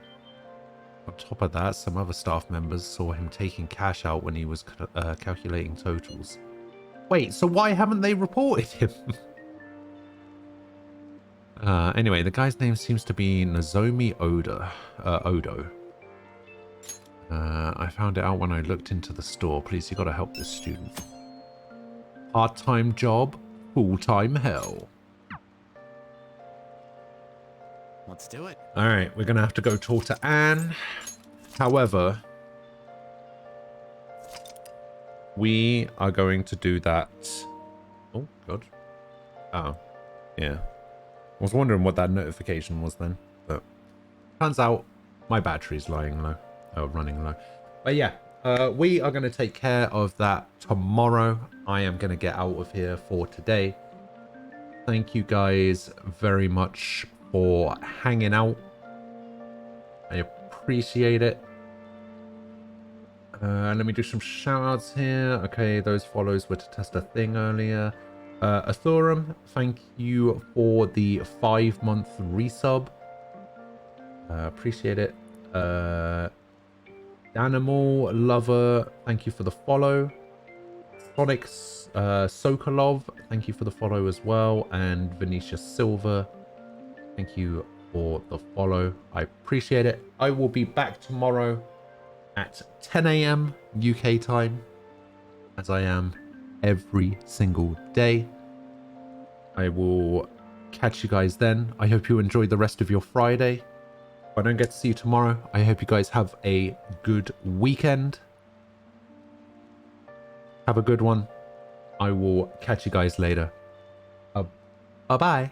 On top of that, some other staff members saw him taking cash out when he was calculating totals. Wait, so why haven't they reported him? Anyway, the guy's name seems to be Nozomi Odo. I found it out when I looked into the store. Please, you gotta help this student. Part-time job, full-time hell. Let's do it. Alright, we're gonna have to go talk to Anne. However, we are going to do that. Oh, God. Oh, yeah. I was wondering what that notification was then, but turns out my battery's running low. But yeah, we are going to take care of that tomorrow. I am going to get out of here for today. Thank you guys very much for hanging out. I appreciate it. Let me do some shout outs here. Okay, those follows were to test a thing earlier. Athorum, thank you for the 5-month resub. Appreciate it. Animal Lover, thank you for the follow. Sonic Sokolov, thank you for the follow as well. And Venetia Silver, thank you for the follow. I appreciate it. I will be back tomorrow at 10 AM UK time, as I am every single day. I will catch you guys then. I hope you enjoyed the rest of your Friday. If I don't get to see you tomorrow, I hope you guys have a good weekend. Have a good one. I will catch you guys later. Bye-bye.